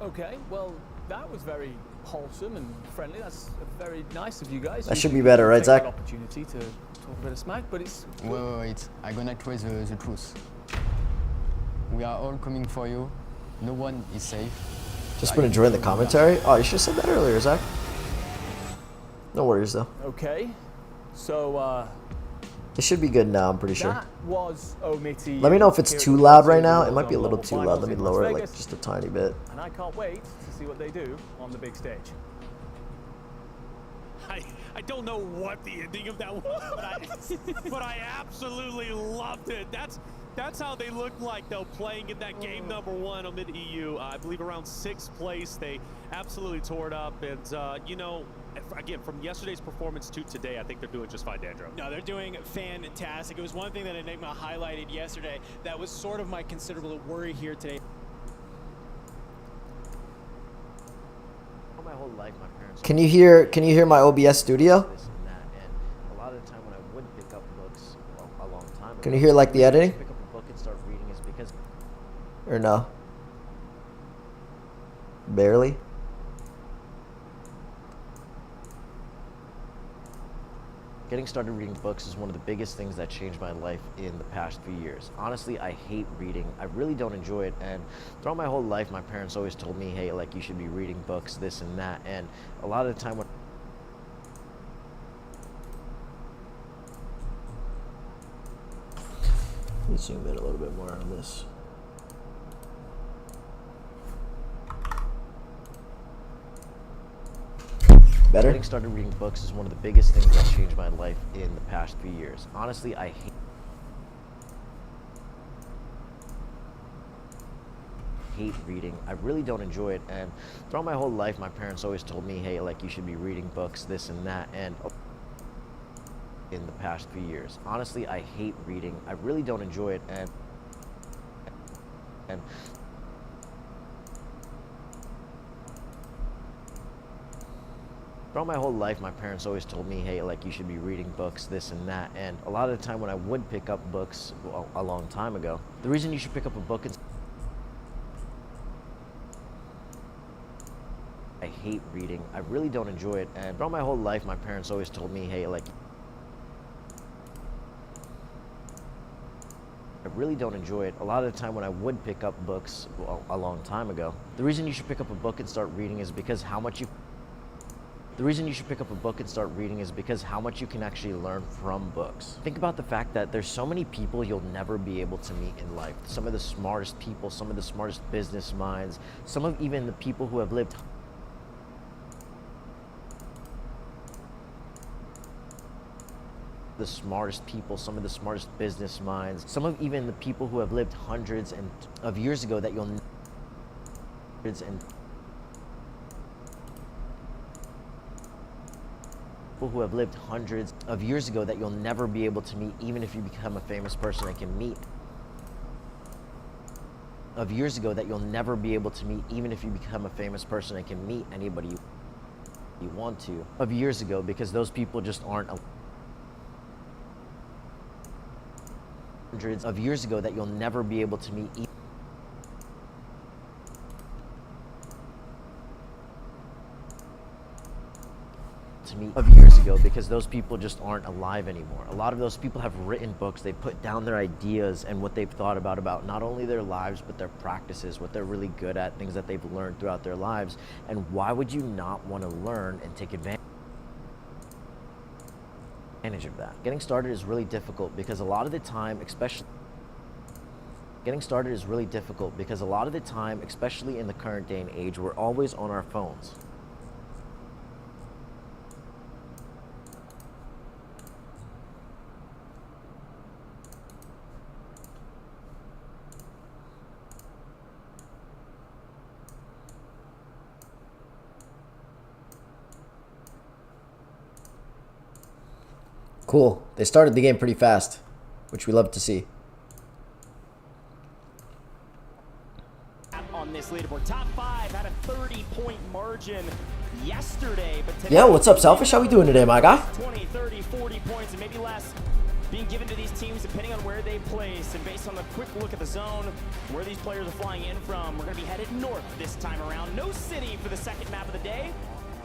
G: Okay, well, that was very wholesome and friendly. That's very nice of you guys.
A: That should be better, right,
G: Take
A: Zach?
G: an opportunity to talk a bit of smack, but it's
K: Wait. I'm gonna try the truth. We are all coming for you. No one is safe.
A: Just been enjoying the commentary. Oh, you should have said that earlier, Zach. No worries though.
G: okay. So
A: It should be good now, I'm pretty sure.
G: that was Omiti.
A: Let me know if it's
G: here
A: too
G: at the
A: loud
G: World
A: right
G: Series
A: now.
G: World
A: It might be a
G: Zone
A: little
G: Global
A: too loud.
G: Finals
A: Let me
G: in
A: lower
G: Las
A: it like
G: Vegas,
A: just a tiny bit.
G: and I can't wait to see what they do on the big stage.
H: I don't know what the ending of that was, but I absolutely loved it. That's how they looked like, though, playing in that game number 1 on Mid-EU. I believe around 6th place. They absolutely tore it up. And, again, from yesterday's performance to today, I think they're doing just fine, Dandro.
M: No, they're doing fantastic. It was one thing that Enigma highlighted yesterday that was sort of my considerable worry here today.
F: My whole life, my parents.
A: Can you hear my OBS studio?
F: This and that, and a lot of the time when I would pick up books a long time ago,
A: Can you hear like the editing?
F: pick up a book and start reading is because
A: Or no? Barely?
F: getting started reading books is one of the biggest things that changed my life in the past few years. Honestly, I hate reading. I really don't enjoy it. And throughout my whole life, my parents always told me, hey, like, you should be reading books, this and that. And a lot of the time when
A: Let me zoom in a little bit more on this. Better?
F: getting started reading books is one of the biggest things that changed my life in the past few years. Honestly, I hate reading. I really don't enjoy it. And throughout my whole life, my parents always told me, hey, like, you should be reading books, this and that. And in the past few years, honestly, I hate reading. I really don't enjoy it. And throughout my whole life, my parents always told me, hey, like, you should be reading books, this and that. And a lot of the time when I would pick up books a long time ago, the reason you should pick up a book and I hate reading. I really don't enjoy it. And throughout my whole life, my parents always told me, hey, like, I really don't enjoy it. A lot of the time when I would pick up books a long time ago, the reason you should pick up a book and start reading is because how much you can actually learn from books. Think about the fact that there's so many people you'll never be able to meet in life. Some of the smartest people, some of the smartest business minds, some of even the people who have lived the smartest people, some of the smartest business minds, some of even the people who have lived hundreds of years ago that you'll who have lived hundreds of years ago that you'll never be able to meet, even if you become a famous person and can meet. Of years ago that you'll never be able to meet, even if you become a famous person and can meet anybody you want to. Of years ago, because those people just aren't. Hundreds of years ago that you'll never be able to meet. Of years ago, because those people just aren't alive anymore. A lot of those people have written books. They put down their ideas and what they've thought about not only their lives but their practices, what they're really good at, things that they've learned throughout their lives. And why would you not want to learn and take advantage of that? Getting started is really difficult because a lot of the time, especially in the current day and age, we're always on our phones.
A: Cool. They started the game pretty fast, which we love to see.
N: On this leaderboard, top 5 had a 30-point margin yesterday, but today,
A: Yeah, what's up, Selfish? How we doing today, my guy?
N: 20, 30, 40 points, and maybe less being given to these teams depending on where they place. And based on the quick look at the zone, where these players are flying in from, we're going to be headed north this time around. No city for the second map of the day.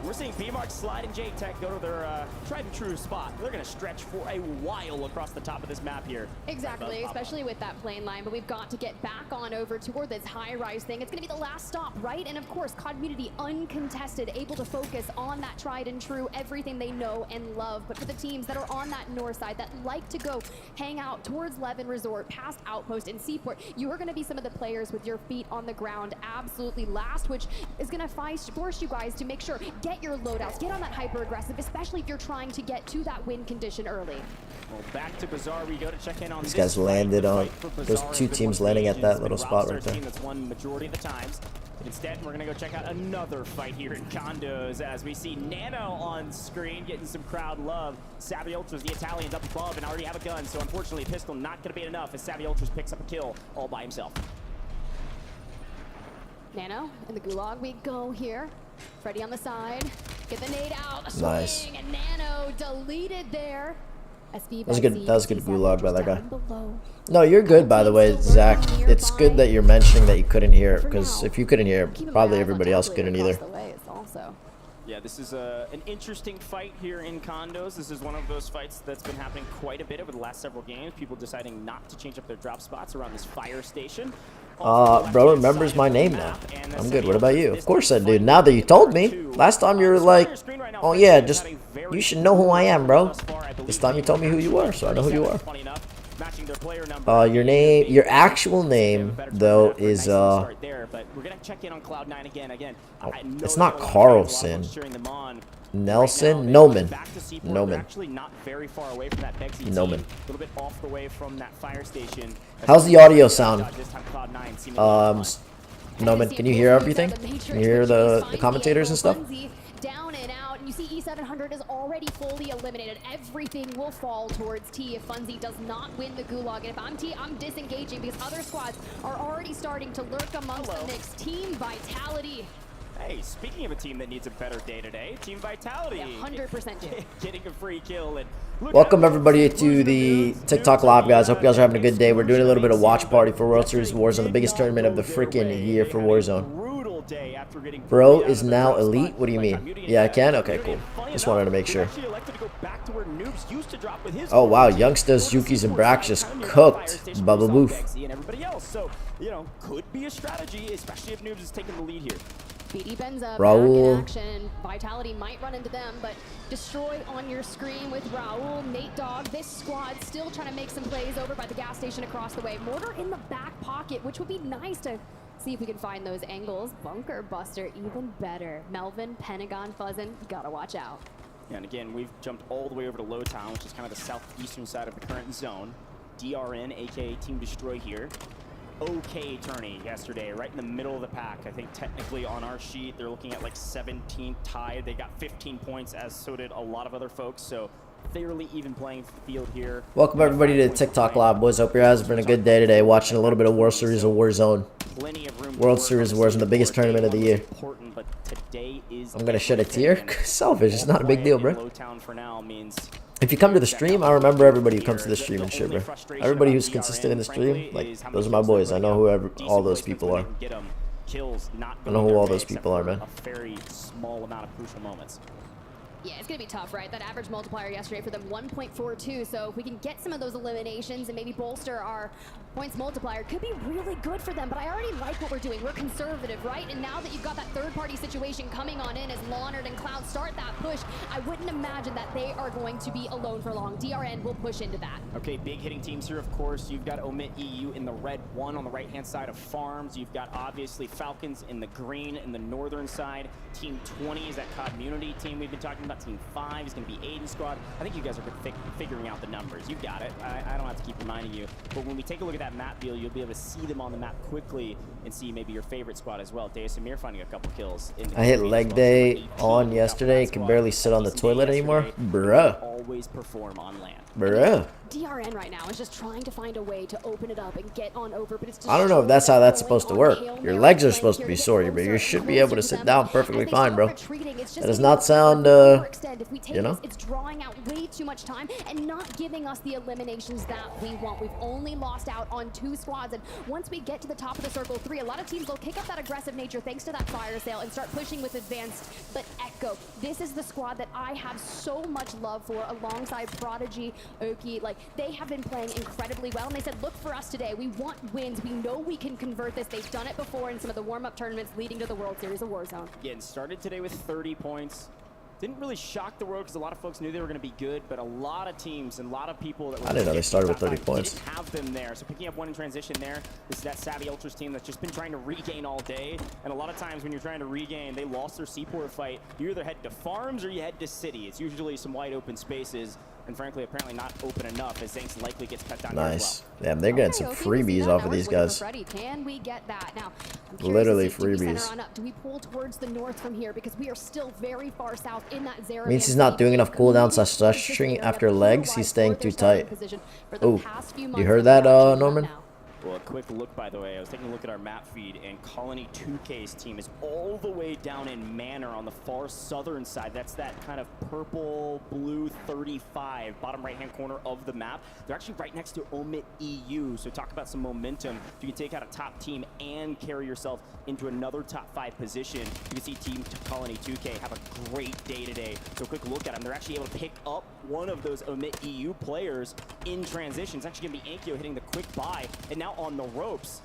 N: We're seeing B-Mark, Slide, and J-Tech go to their tried and true spot. They're going to stretch for a while across the top of this map here.
O: Exactly, especially with that plane line, but we've got to get back on over toward this high-rise thing. It's going to be the last stop, right? And of course, COD Community uncontested, able to focus on that tried and true, everything they know and love. But for the teams that are on that north side, that like to go hang out towards Levin Resort, past Outpost and Seaport, you are going to be some of the players with your feet on the ground absolutely last, which is going to force you guys to make sure, get your loadouts, get on that hyper-aggressive, especially if you're trying to get to that win condition early.
N: Well, back to Bazaar we go to check in on
A: These guys landed on, there's two teams landing at that little spot right there.
N: Team that's won majority of the times. But instead, we're going to go check out another fight here in Condos as we see Nano on screen getting some crowd love. Savvy Ultras, the Italians up above and already have a gun, so unfortunately a pistol not going to be enough as Savvy Ultras picks up a kill all by himself.
O: Nano in the gulag we go here. Freddy on the side. Get the nade out.
A: Nice.
O: Swing, and Nano deleted there.
A: That was a good gulag by that guy. No, you're good, by the way, Zach. It's good that you're mentioning that you couldn't hear it, because if you couldn't hear it, probably everybody else couldn't either.
N: Yeah, this is an interesting fight here in Condos. This is one of those fights that's been happening quite a bit over the last several games. People deciding not to change up their drop spots around this fire station.
A: Bro remembers my name now. I'm good. What about you? Of course I do. Now that you told me. Last time you were like, oh yeah, just, you should know who I am, bro. This time you told me who you were, so I know who you are. Your name, your actual name, though, is, it's not Carlson. Nelson? Noman. Noman. Noman. How's the audio sound? Noman, can you hear everything? Can you hear the commentators and stuff?
O: Down and out, and you see E700 is already fully eliminated. Everything will fall towards T if Funzy does not win the gulag. And if I'm T, I'm disengaging because other squads are already starting to lurk amongst the mix. Team Vitality.
N: Hey, speaking of a team that needs a better day today, Team Vitality.
O: Yeah, 100%
N: getting a free kill. And
A: welcome everybody to the TikTok Live, guys. Hope you guys are having a good day. We're doing a little bit of watch party for World Series of Warzone, the biggest tournament of the freaking year for Warzone. Bro is now elite? What do you mean? Yeah, I can? Okay, cool. Just wanted to make sure. Oh, wow. Youngsters, Yukis, and Brax just cooked. Bubba Boof.
N: And everybody else. So, you know, could be a strategy, especially if Noobs is taking the lead here.
O: BD Benza
A: Raul.
O: back in action. Vitality might run into them, but Destroy on your screen with Raul, Nate Dogg. This squad still trying to make some plays over by the gas station across the way. Mortar in the back pocket, which would be nice to see if we can find those angles. Bunker Buster, even better. Melvin, Pentagon, Fuzzin, gotta watch out.
N: Yeah, and again, we've jumped all the way over to Lowtown, which is kind of the southeastern side of the current zone. DRN, aka Team Destroy here. Okay tourney yesterday, right in the middle of the pack. I think technically on our sheet, they're looking at like 17th tied. They got 15 points, as so did a lot of other folks. So fairly even playing field here.
A: Welcome everybody to the TikTok Live, boys. Hope your guys have been a good day today, watching a little bit of World Series of Warzone. World Series of Warzone, the biggest tournament of the year. I'm gonna shed a tear. Selfish, it's not a big deal, bro. If you come to the stream, I remember everybody who comes to the stream and shit, bro. Everybody who's consistent in the stream, like, those are my boys. I know who all those people are. I know who all those people are, man.
N: A very small amount of crucial moments.
O: Yeah, it's going to be tough, right? That average multiplier yesterday for them, 1.42. So if we can get some of those eliminations and maybe bolster our points multiplier, could be really good for them. But I already like what we're doing. We're conservative, right? And now that you've got that third-party situation coming on in as Lawnard and Cloud start that push, I wouldn't imagine that they are going to be alone for long. DRN will push into that.
N: Okay, big hitting teams here, of course. You've got Omit EU in the red 1 on the right-hand side of Farms. You've got, obviously, Falcons in the green in the northern side. Team 20 is that COD Community team we've been talking about. Team 5 is going to be Aiden Squad. I think you guys are figuring out the numbers. You've got it. I don't have to keep reminding you. But when we take a look at that map deal, you'll be able to see them on the map quickly and see maybe your favorite squad as well. Deus Amir finding a couple kills.
A: I hit leg day on yesterday. Can barely sit on the toilet anymore. Bruh.
N: always perform on land.
A: Bruh.
O: DRN right now is just trying to find a way to open it up and get on over, but it's just
A: I don't know if that's how that's supposed to work. Your legs are supposed to be sore, but you should be able to sit down perfectly fine, bro. That does not sound, you know?
O: It's drawing out way too much time and not giving us the eliminations that we want. We've only lost out on 2 squads, and once we get to the top of the circle 3, a lot of teams will kick up that aggressive nature thanks to that fire sale and start pushing with advanced. But Echo, this is the squad that I have so much love for, alongside Prodigy, Oki. Like, they have been playing incredibly well, and they said, look for us today. We want wins. We know we can convert this. They've done it before in some of the warm-up tournaments leading to the World Series of Warzone.
N: Again, started today with 30 points. Didn't really shock the world because a lot of folks knew they were going to be good, but a lot of teams and a lot of people that were
A: I didn't know they started with 30 points.
N: Didn't have them there. So picking up one in transition there. This is that Savvy Ultras team that's just been trying to regain all day. And a lot of times when you're trying to regain, they lost their Seaport fight. You either head to farms or you head to city. It's usually some wide open spaces. And frankly, apparently not open enough, as Zanks likely gets cut down.
A: Nice. Yeah, they're getting some freebies off of these guys.
O: Can we get that? Now,
A: Literally
O: do we
A: freebies.
O: center on up? Do we pull towards the north from here? Because we are still very far south in that Zara.
A: Means he's not doing enough cooldown / string after legs. He's staying too tight. Oh, you heard that, Norman?
N: Well, a quick look, by the way. I was taking a look at our map feed, and Colony 2K's team is all the way down in Manor on the far southern side. That's that kind of purple, blue 35, bottom right-hand corner of the map. They're actually right next to Omit EU, so talk about some momentum. You can take out a top team and carry yourself into another top 5 position. You can see Team Colony 2K have a great day today. So a quick look at them. They're actually able to pick up one of those Omit EU players in transition. It's actually going to be Ankyo hitting the quick buy, and now on the ropes.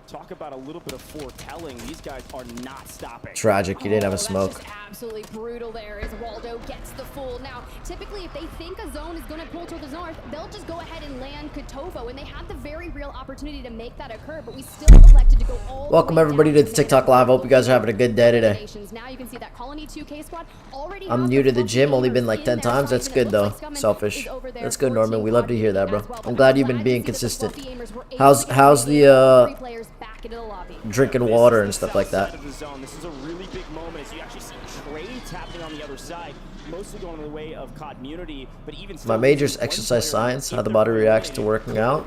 N: Talk about a little bit of foretelling. These guys are not stopping.
A: Tragic, you didn't have a smoke.
O: That's just absolutely brutal there as Waldo gets the full. Now, typically, if they think a zone is going to pull to the north, they'll just go ahead and land Kotovo, and they had the very real opportunity to make that occur, but we still elected to go all the
A: Welcome
O: way
A: everybody
O: down
A: to the TikTok Live. Hope you guys are having a good day today.
O: Now you can see that Colony 2K squad already
A: I'm
O: has
A: new
O: the
A: to the
O: full
A: gym, only
O: gamers
A: been like
O: in
A: 10
O: their
A: times. That's
O: sights, and
A: good
O: it
A: though.
O: looks like Scummins
A: Selfish.
O: is over there
A: That's good,
O: for
A: Norman.
O: Team
A: We love to hear that,
O: Quad
A: bro.
O: as well.
A: I'm
O: But
A: glad you've
O: glad
A: been
O: to
A: being
O: see that the
A: consistent.
O: Fluffy Gamers were able
A: How's
O: to
A: how's
O: get the
A: the
O: players back into the lobby.
A: drinking water and stuff like that?
N: Of the zone. This is a really big moment as you actually see trades happening on the other side, mostly going the way of Community, but even
A: My major's exercise science, how the body reacts to working out,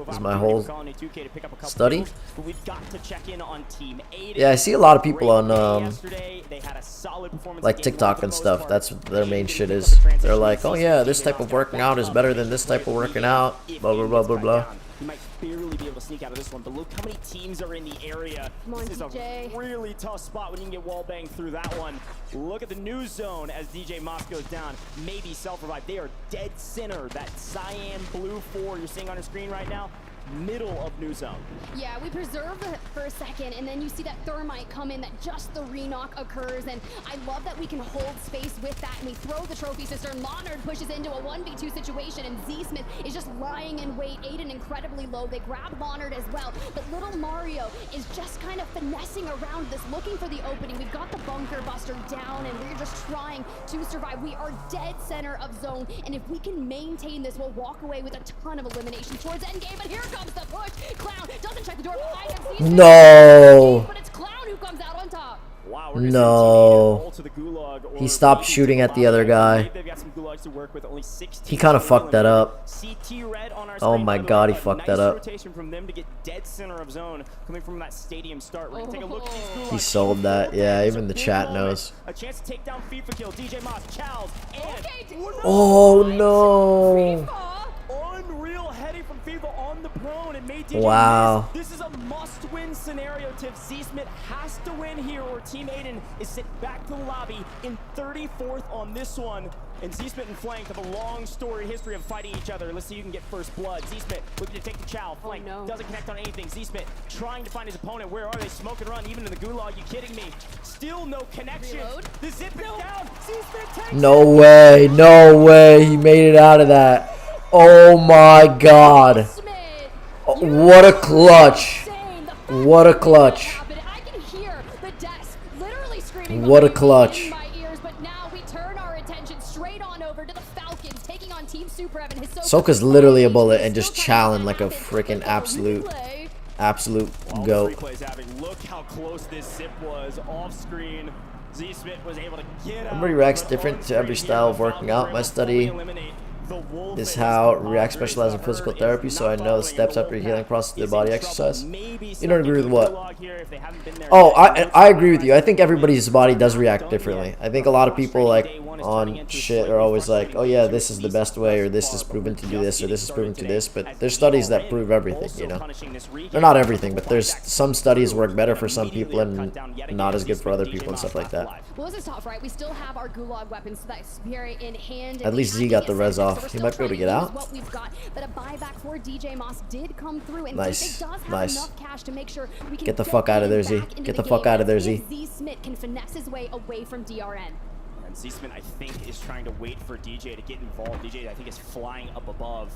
A: is my whole study.
N: But we've got to check in on Team 8.
A: Yeah, I see a lot of people on
N: They had a solid performance
A: like
N: in game
A: TikTok
N: one
A: and
N: for the
A: stuff.
N: most
A: That's
N: part.
A: what their main
N: Even
A: shit
N: with
A: is.
N: the transition
A: They're like,
N: season,
A: oh yeah, this
N: they
A: type of
N: lost
A: working
N: that
A: out is
N: one
A: better
N: up
A: than this
N: if
A: type of
N: we
A: working
N: get
A: out.
N: if
A: Blah blah
N: he
A: blah
N: gets
A: blah
N: cut
A: blah.
N: down. You might barely be able to sneak out of this one, but look how many teams are in the area.
O: Come on,
N: This is a
O: DJ.
N: really tough spot when you can get wall banged through that one. Look at the new zone as DJ Moss goes down. Maybe self-revive. They are dead center. That cyan blue 4 you're seeing on your screen right now, middle of new zone.
O: Yeah, we preserve it for a second, and then you see that thermite come in, that just the re-knock occurs, and I love that we can hold space with that, and we throw the trophy sister, and Monard pushes into a 1v2 situation, and Z-Smith is just lying in wait. Aiden incredibly low. They grab Monard as well, but little Mario is just kind of finessing around this, looking for the opening. We've got the bunker buster down, and we're just trying to survive. We are dead center of zone, and if we can maintain this, we'll walk away with a ton of elimination towards endgame, but here comes the push. Clown doesn't check the door behind him.
A: No.
O: But it's Clown who comes out on top.
N: Wow,
A: No. He stopped shooting at the other guy. He kind of fucked that up. Oh my god, he fucked that up.
N: From them to get dead center of zone coming from that stadium start. We're gonna take a look at these gulags.
A: He sold that. Yeah, even the chat knows.
N: A chance to take down FIFA kill. DJ Moss, Chals, and
A: Oh no.
N: unreal heading from FIFA on the prone and made DJ
A: Wow.
N: miss. This is a must-win scenario. Tiff Z-Smith has to win here, or Team Aiden is sent back to the lobby in 34th on this one. And Z-Smith and Flank have a long story history of fighting each other. Let's see who can get first blood. Z-Smith looking to take the Chow. Flank doesn't connect on anything. Z-Smith trying to find his opponent. Where are they? Smoke and run, even in the gulag. You kidding me? Still no connection. The zip is down. Z-Smith takes
A: No way. No way. He made it out of that. Oh my god. Oh, what a clutch. What a clutch.
O: I can hear the desk literally screaming
A: What a clutch.
O: in my ears, but now we turn our attention straight on over to the Falcons, taking on Team Suprev and
A: Soka's literally a bullet and just challenge like a freaking absolute
N: While the
A: goat.
N: replay's happening, look how close this zip was off screen. Z-Smith was able to get
A: Everybody
N: out,
A: reacts
N: but
A: different to
N: on
A: every
N: screen
A: style
N: here,
A: of
N: the
A: working
N: Falcons
A: out.
N: were
A: My
N: able to
A: study
N: fully eliminate the wolf
A: is
N: that
A: how
N: Mr.
A: React
N: Padres
A: specializes in
N: have
A: physical
N: heard
A: therapy,
N: is
A: so I
N: not
A: know the
N: following
A: steps
N: the
A: after
N: wolf
A: healing
N: path.
A: process of the
N: Is
A: body
N: in trouble.
A: exercise.
N: Maybe
A: You don't agree with what?
N: gulag here if they haven't been there
A: Oh,
N: yet.
A: I agree with you. I think everybody's body does react differently. I think a lot of people like on shit are always like, oh yeah, this is the best way, or this is proven to do this, or this is proven to this. But there's studies that prove everything, you know. They're not everything, but there's some studies work better for some people and not as good for other people and stuff like that.
O: Well, this is tough, right? We still have our Gulag weapons, so that's very in hand.
A: At least Z got the res off. He might be able to get out.
O: What we've got, but a buyback for DJ Moss did come through, and
A: Nice.
O: does have
A: Nice.
O: enough cash to make sure we can
A: Get the fuck out of there, Z. Get the fuck out of there, Z.
O: Z Smith can finesse his way away from DRN.
N: And Z-Smith, I think, is trying to wait for DJ to get involved. DJ, I think, is flying up above.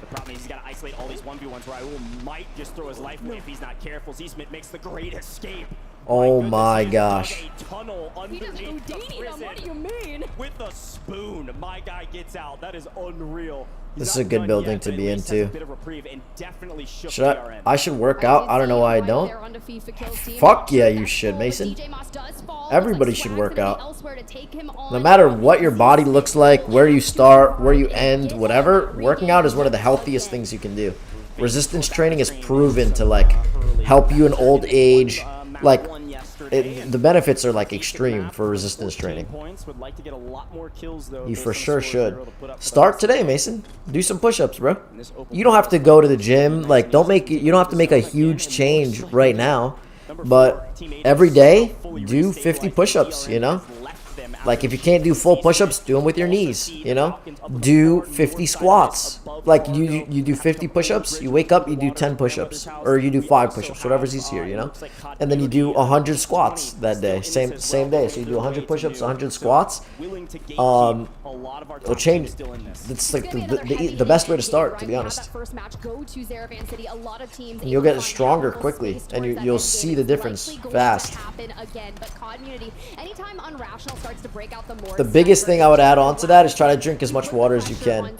N: The problem is he's got to isolate all these 1v1s. Raul might just throw his life away if he's not careful. Z-Smith makes the great escape.
A: Oh my gosh.
N: A tunnel
O: He just
N: underneath the
O: Houdini them, what do you
N: prison
O: mean?
N: with a spoon. My guy gets out. That is unreal.
A: This is a good building to be into.
N: Should
A: I should work out? I don't know why I don't. Fuck yeah, you should, Mason. Everybody should work out. No matter what your body looks like, where you start, where you end, whatever, working out is one of the healthiest things you can do. Resistance training is proven to like help you in old age. Like the benefits are like extreme for resistance training. You for sure should. Start today, Mason. Do some push-ups, bro. You don't have to go to the gym. Like you don't have to make a huge change right now. But every day, do 50 push-ups, you know? Like if you can't do full push-ups, do them with your knees, you know? Do 50 squats. Like you do 50 push-ups, you wake up, you do 10 push-ups, or you do 5 push-ups, whatever's easier, you know? And then you do 100 squats that day, same day. So you do 100 push-ups, 100 squats. It'll change. It's like the best way to start, to be honest. And you'll get stronger quickly, and you'll see the difference fast. The biggest thing I would add on to that is try to drink as much water as you can.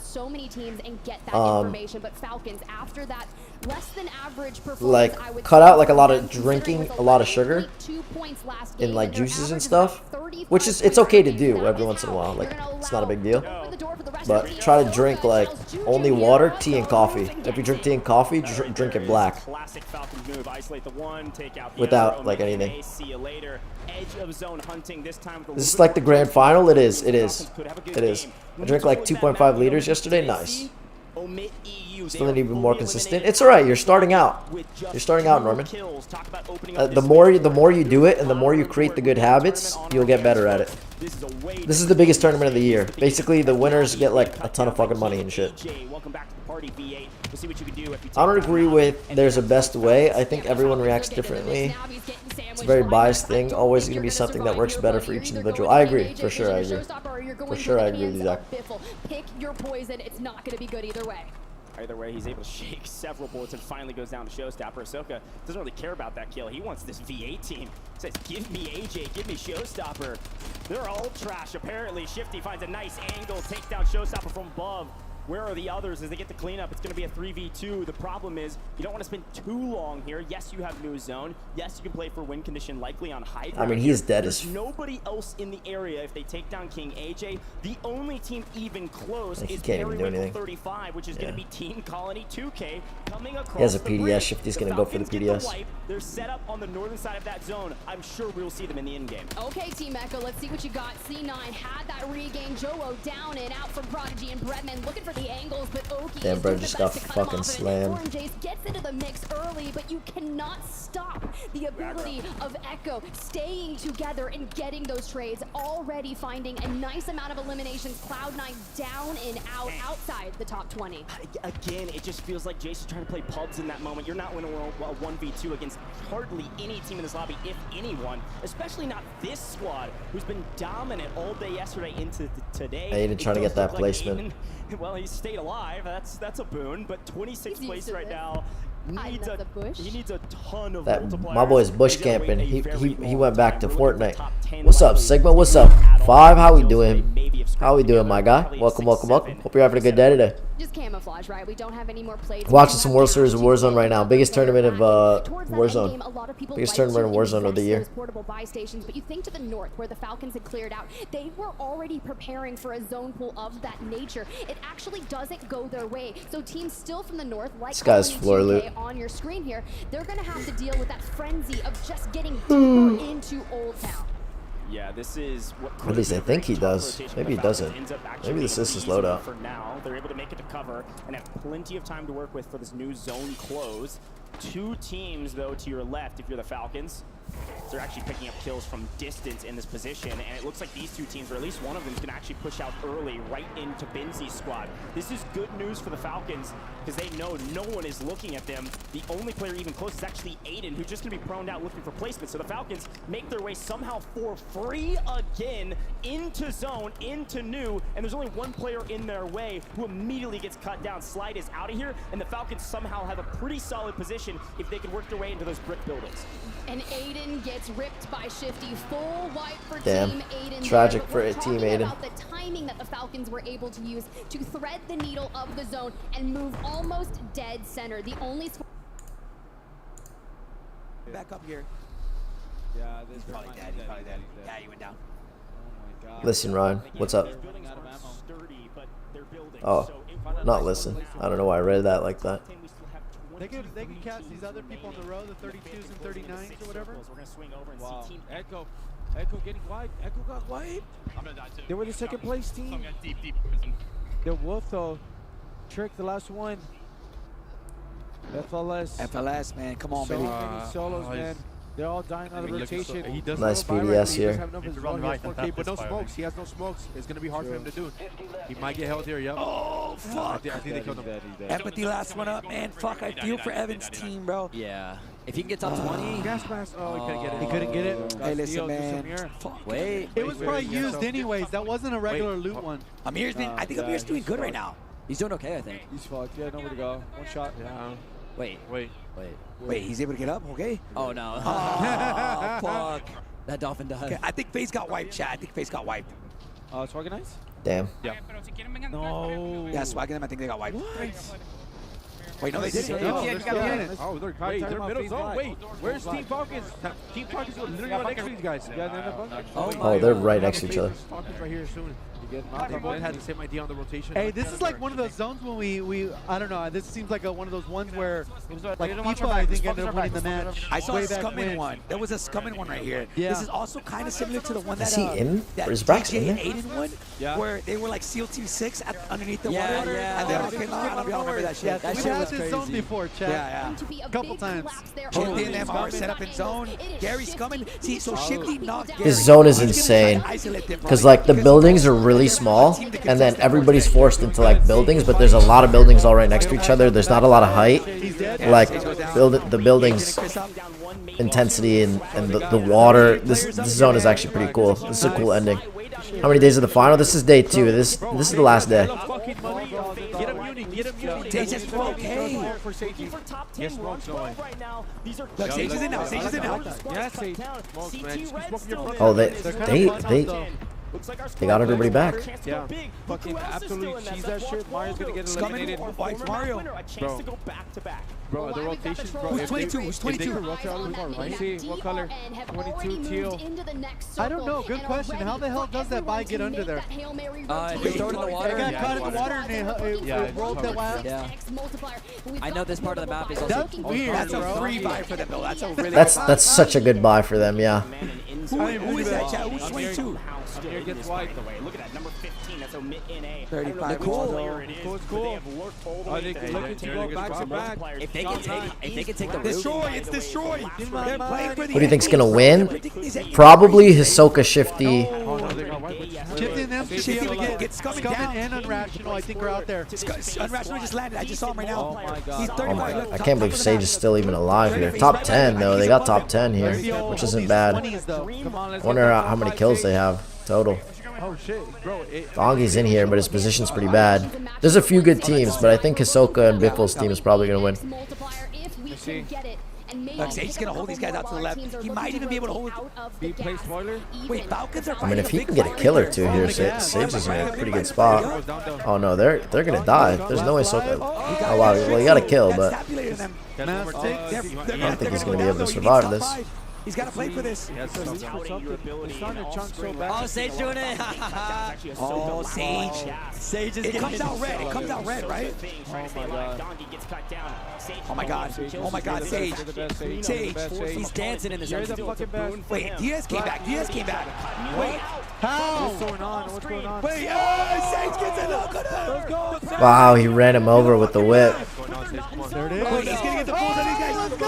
A: Like cut out like a lot of drinking, a lot of sugar in like juices and stuff, which is it's okay to do every once in a while. Like it's not a big deal. But try to drink like only water, tea, and coffee. If you drink tea and coffee, drink it black. Without like anything. This is like the grand final. It is. It is. It is. I drank like 2.5 liters yesterday. Nice. Still need to be more consistent. It's all right. You're starting out. You're starting out, Norman. The more you do it, and the more you create the good habits, you'll get better at it. This is the biggest tournament of the year. Basically, the winners get like a ton of fucking money and shit. I don't agree with there's a best way. I think everyone reacts differently. It's a very biased thing. Always going to be something that works better for each individual. I agree. For sure, I agree. For sure, I agree with you, Zach.
O: Pick your poison. It's not going to be good either way.
N: Either way, he's able to shake several bullets and finally goes down to Showstopper. Ahsoka doesn't really care about that kill. He wants this V8 team. He says, give me AJ, give me Showstopper. They're all trash, apparently. Shifty finds a nice angle, takes down Showstopper from above. Where are the others as they get the cleanup? It's going to be a 3v2. The problem is you don't want to spend too long here. Yes, you have new zone. Yes, you can play for win condition likely on high ground.
A: I mean, he's dead
N: There's nobody else in the area if they take down King AJ. The only team even close is Periwinkle 35, which is going to be Team Colony 2K coming across.
A: He has a PDS. Shifty's going to go for the PDS.
N: They're set up on the northern side of that zone. I'm sure we'll see them in the end game.
O: Okay, Team Echo, let's see what you got. C9 had that regain. Joe down and out from Prodigy and Bredman looking for the angles, but Oki
A: damn, Bred just got fucking slammed.
O: Orange Ace gets into the mix early, but you cannot stop the ability of Echo staying together and getting those trades. Already finding a nice amount of eliminations. Cloud9 down and out outside the top 20.
N: Again, it just feels like Jason's trying to play pubs in that moment. You're not winning a 1v2 against hardly any team in this lobby, if anyone, especially not this squad, who's been dominant all day yesterday into today.
A: Aiden trying to get that placement.
N: Aiden, well, he stayed alive. That's a boon, but 26th place right now. He needs a ton of multipliers.
A: My boy's bush camping. He went back to Fortnite. What's up, Sigma? What's up? 5, how we doing? How we doing, my guy? Welcome, welcome, welcome. Hope you're having a good day today.
O: just camouflage, right? We don't have any more plays.
A: Watching some World Series of Warzone right now. Biggest tournament of Warzone. Biggest tournament of Warzone of the year.
O: Portable buy stations, but you think to the north where the Falcons had cleared out, they were already preparing for a zone pool of that nature. It actually doesn't go their way. So teams still from the north, like
A: This guy's floor loot.
O: on your screen here, they're going to have to deal with that frenzy of just getting deeper into Old Town.
N: Yeah, this is what
A: At least I think he does. Maybe he doesn't. Maybe this is his loadout.
N: For now, they're able to make it to cover and have plenty of time to work with for this new zone close. Two teams, though, to your left, if you're the Falcons, they're actually picking up kills from distance in this position, and it looks like these two teams, or at least one of them, is going to actually push out early right into Benzi's squad. This is good news for the Falcons because they know no one is looking at them. The only player even close is actually Aiden, who's just going to be proned out looking for placement. So the Falcons make their way somehow for free again into zone, into new, and there's only one player in their way who immediately gets cut down. Slide is out of here, and the Falcons somehow have a pretty solid position if they can work their way into those brick buildings.
O: And Aiden gets ripped by Shifty. Full wipe for
A: Damn.
O: Team Aiden.
A: Tragic
O: there, but
A: for
O: we're
A: Team
O: talking
A: Aiden.
O: about the timing that the Falcons were able to use to thread the needle of the zone and move almost dead center. The only
B: Back up here.
C: Yeah, this
B: Probably dead. He's probably dead. Yeah, he went down.
C: Oh my god.
A: Listen, Ryan, what's up? Oh, not listen. I don't know why I read that like that.
E: They can catch these other people on the row, the 32s and 39s or whatever.
N: We're gonna swing over and
C: Wow.
N: see Team
C: Echo getting wiped. Echo got wiped.
J: I'm gonna die too.
C: They were the second place team.
J: Some got deep.
C: The Wolf though, Trick the last one. FLS.
B: FLS, man. Come on,
C: So
B: baby.
C: many solos, man. They're all dying on the rotation.
J: He does
A: Nice
C: Byron,
A: BDS
C: he
A: here.
C: doesn't have enough
J: Need
C: as
J: to
C: well.
J: run
C: He has
J: right and
C: 4K,
J: tap
C: but no
J: this fire.
C: smokes. He has no smokes. It's gonna be hard for him to do. He might get held here. Yep.
B: Oh,
C: I
B: fuck.
C: think they killed him.
B: Empathy last one up, man. Fuck, I feel for Evan's team, bro.
D: Yeah. If he can get top 20.
C: Gas mask. Oh, he couldn't get it.
E: He couldn't get it.
B: Hey, listen,
C: Steal,
B: man.
C: Samir.
B: Fuck.
D: Wait.
E: It was probably used anyways. That wasn't a regular loot one.
B: Amir's been. I think Amir's doing good right now.
D: He's doing okay, I think.
C: He's fucked. Yeah, nowhere to go. One shot. Yeah.
D: Wait.
C: Wait.
B: Wait, he's able to get up. Okay.
D: Oh, no.
B: Oh, fuck.
D: That dolphin died.
B: Okay, I think FaZe got wiped, chat. I think FaZe got wiped.
C: It's organized?
A: Damn.
C: Yeah. No.
B: Yeah, Swag them. I think they got wiped. Wait, no, they didn't.
C: No,
B: Yeah,
C: they're still in it. Oh, they're middle zone. Wait, where's Team Falcons? Team Falcons are literally right next to these guys. Yeah, they're in the bunker.
A: Oh, they're right next to each other.
C: Falcons right here soon. They both had the same idea on the rotation.
E: Hey, this is like one of those zones when we I don't know. This seems like one of those ones where like FIFA I think ended up winning the match.
B: I saw
E: way
B: a
E: back
B: scumming
E: when.
B: one. There was a scumming one right here.
E: Yeah.
B: This is also kind of similar to the one that
A: Is he in?
B: that
A: Or is Brax
B: DJ
A: in
B: and
A: there?
B: Aiden one,
C: Yeah.
B: where they were like SEAL Team 6 underneath the
D: Yeah,
B: water,
D: yeah.
B: and they were pin on. We all remember that shit.
D: That
E: We've
D: shit
E: had
D: was
E: this zone
D: crazy.
E: before, chat.
B: Yeah,
O: to be a
E: Couple
O: big
E: times.
O: collapse there.
B: Shifty and
O: Oh,
B: them are
O: it's
B: set up in
O: not
B: zone.
O: It is
B: Gary's
O: Shifty
B: coming. See,
O: keeps
B: so
O: all
B: Shifty
O: people
B: knocked
O: down.
B: Gary.
A: This zone is
B: He's gonna try
A: insane.
B: to isolate them,
A: Because
B: probably,
A: like the
B: because
A: buildings are
B: they're
A: really
B: the
A: small,
B: team to
A: and
B: contest
A: then
B: that
A: everybody's
B: one.
A: forced into like buildings, but there's a lot of buildings all right next to each other. There's not a lot of height. Like the buildings intensity and the water. This zone is actually pretty cool. This is a cool ending. How many days of the final? This is day 2. This is the last day.
C: Get him uni. Get him uni.
B: They just okay.
C: For safety.
N: For top 10
C: Yes, Smokes going.
N: right now. These are
B: Look, Sage is in now. Sage is in now.
C: Yeah, Sage. Smokes, man. Just keep smoking your front.
A: Oh, they
N: Looks like our
A: they got everybody back.
C: Yeah. Fucking absolutely cheese that shit. Mario's gonna get eliminated.
B: Mario.
N: A chance to go back to back.
C: Bro, the rotation, bro.
B: Who's
C: if
B: 22?
C: they-
B: Who's
C: if they
B: 22?
C: could rotate out of the car, right? See, what color? 22 teal.
E: I don't know. Good question. How the hell does that buy get under there?
D: If you throw it in the water.
E: They got
C: Yeah,
E: caught in the
C: it's
E: water and it rolled that way.
D: Yeah. I know this part of the map is also.
E: That's weird,
B: That's a
E: bro.
B: free buy for them, though. That's a really
A: That's such a good buy for them. Yeah.
B: Who is that, chat? Who's 22?
C: Here gets wiped.
N: Look at that, number 15. That's Omit NA.
B: 35.
N: Cool.
C: Cool, cool. Are they looking to go back to back?
D: If they can take the roof.
B: Destroy. It's destroy. They're playing for the
A: Who do you think's gonna win? Probably Hisoka Shifty.
C: Oh no, they got wiped.
E: Shifty and them should be able to get
B: Scumming
E: Scumming
B: down.
E: and Unrational. I think are out there.
B: Unrational just landed. I just saw him right now.
C: Oh my God.
B: He's
A: Oh
B: 35.
A: my!
B: Look,
A: I
B: top
A: can't believe
B: of the
A: Sage
B: map.
A: is still even alive here. Top 10 though. They got top 10 here, which isn't bad.
E: 20s though.
C: Come on, let's
A: Wonder how many kills they have total.
C: Oh shit, bro.
A: Dongi's in here, but his position's pretty bad. There's a few good teams, but I think Hisoka and Biffle's team is probably gonna win.
O: If we can get it and maybe
B: Look, Sage's
O: pick
B: gonna
O: up a
B: hold these
O: couple
B: guys out to
O: more
B: the
O: while
B: left.
O: teams are
B: He
O: looking
B: might
O: to
B: even be able to
O: rotate
B: hold.
O: out of
C: B
O: the
C: play
O: gas
C: spoiler.
O: even
B: Wait, Falcons are
A: I mean,
B: fighting
A: if
B: a
A: he
B: big
A: can get a
B: fight
A: kill or
B: right
A: two
B: here.
A: here,
C: Oh, yeah.
A: Sage is in a pretty good
C: Goes
A: spot.
C: down, down.
A: Oh no, they're gonna die. There's no way Soka. Oh wow, well he got a kill, but
B: That's tabulating them.
C: Mass take.
A: I don't think he's gonna be able to survive this.
B: He's got to play for this.
C: He has to look for something. He's trying to chunk so
D: Oh,
C: bad.
D: Sage doing it.
B: Oh, Sage.
D: Sage is
B: It
D: getting
B: comes out red. It comes out red, right? Oh my god. Oh my god, Sage. Sage.
D: He's dancing in the
C: You're
D: zone.
C: the fucking best.
B: Wait, Diaz came back. Diaz came back. Wait.
C: How? What's going on? What's going on?
B: Wait, Sage gets it. Look at him.
A: Wow, he ran him over with the whip.
C: There it is.
B: Wait, he's gonna get the balls on these guys. Let's go.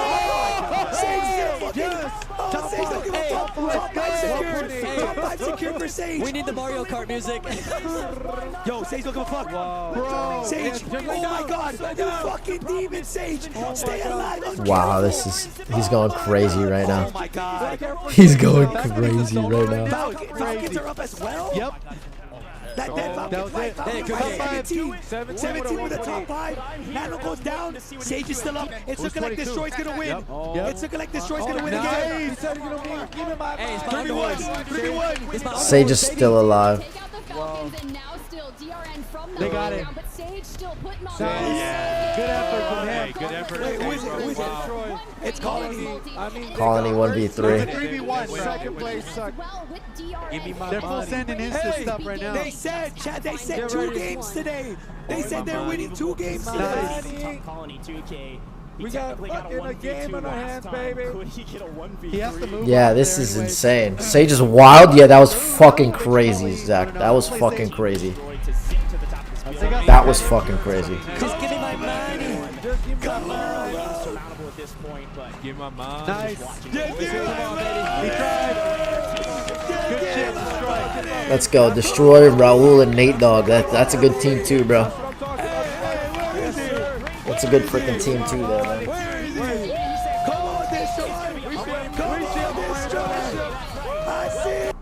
B: Sage, just Sage, don't give a fuck. Top 5 secured. Top 5 secured for Sage.
D: We need the Mario Kart music.
B: Yo, Sage, don't give a fuck.
C: Bro.
B: Sage, oh my god. You fucking demon, Sage. Stay alive.
A: Wow, he's going crazy right
B: Oh
A: now.
B: my god.
A: He's going crazy right now.
B: Falcons are up as well?
C: Yep.
B: That
C: was it.
B: Falcons
C: Top five.
B: 17 with the top 5. Nano goes down. Sage is still up. It's looking like Destroy's gonna win.
C: Yep.
B: It's looking like Destroy's gonna win again.
C: He said he's gonna win. Give him my
D: Hey, he's behind
B: 3v1.
A: Sage is still alive.
O: Take out the Falcons and now still DRN from the
C: They got
O: high
C: it.
O: ground, but Sage still putting on
C: Yeah. Good effort from him.
J: Good effort.
B: Wait, who is it? Who is it?
C: Destroy.
B: It's Colony.
C: I mean,
A: Colony 1v3.
C: 3v1. Second place sucked.
O: well with DRN.
C: Give me my They're full sending Insta stuff right now.
B: They said, Chad, they said
C: Get
B: 2
C: ready.
B: games today. They said they're winning 2 games
C: Nice.
B: today.
N: Colony 2K.
C: We got fucking a game on our hands, baby.
N: Could he get a 1v3?
C: He has to move.
A: Yeah,
C: on
A: this
C: there
A: is
C: anyway.
A: insane. Sage is wild. Yeah, that was fucking crazy, Zach. That was fucking crazy. That was fucking crazy.
D: Just give me my money.
C: Just give me
B: Come on.
N: Insurmountable at this point, but
J: Give my mom.
C: Nice. Come on, baby. He tried. Good shit. Destroy.
A: Let's go. Destroy Raul and Nate Dogg. That's a good team too, bro. That's a good freaking team too, there, man.
B: Where is he? Come on, Destroy. Come on, Destroy. I see it.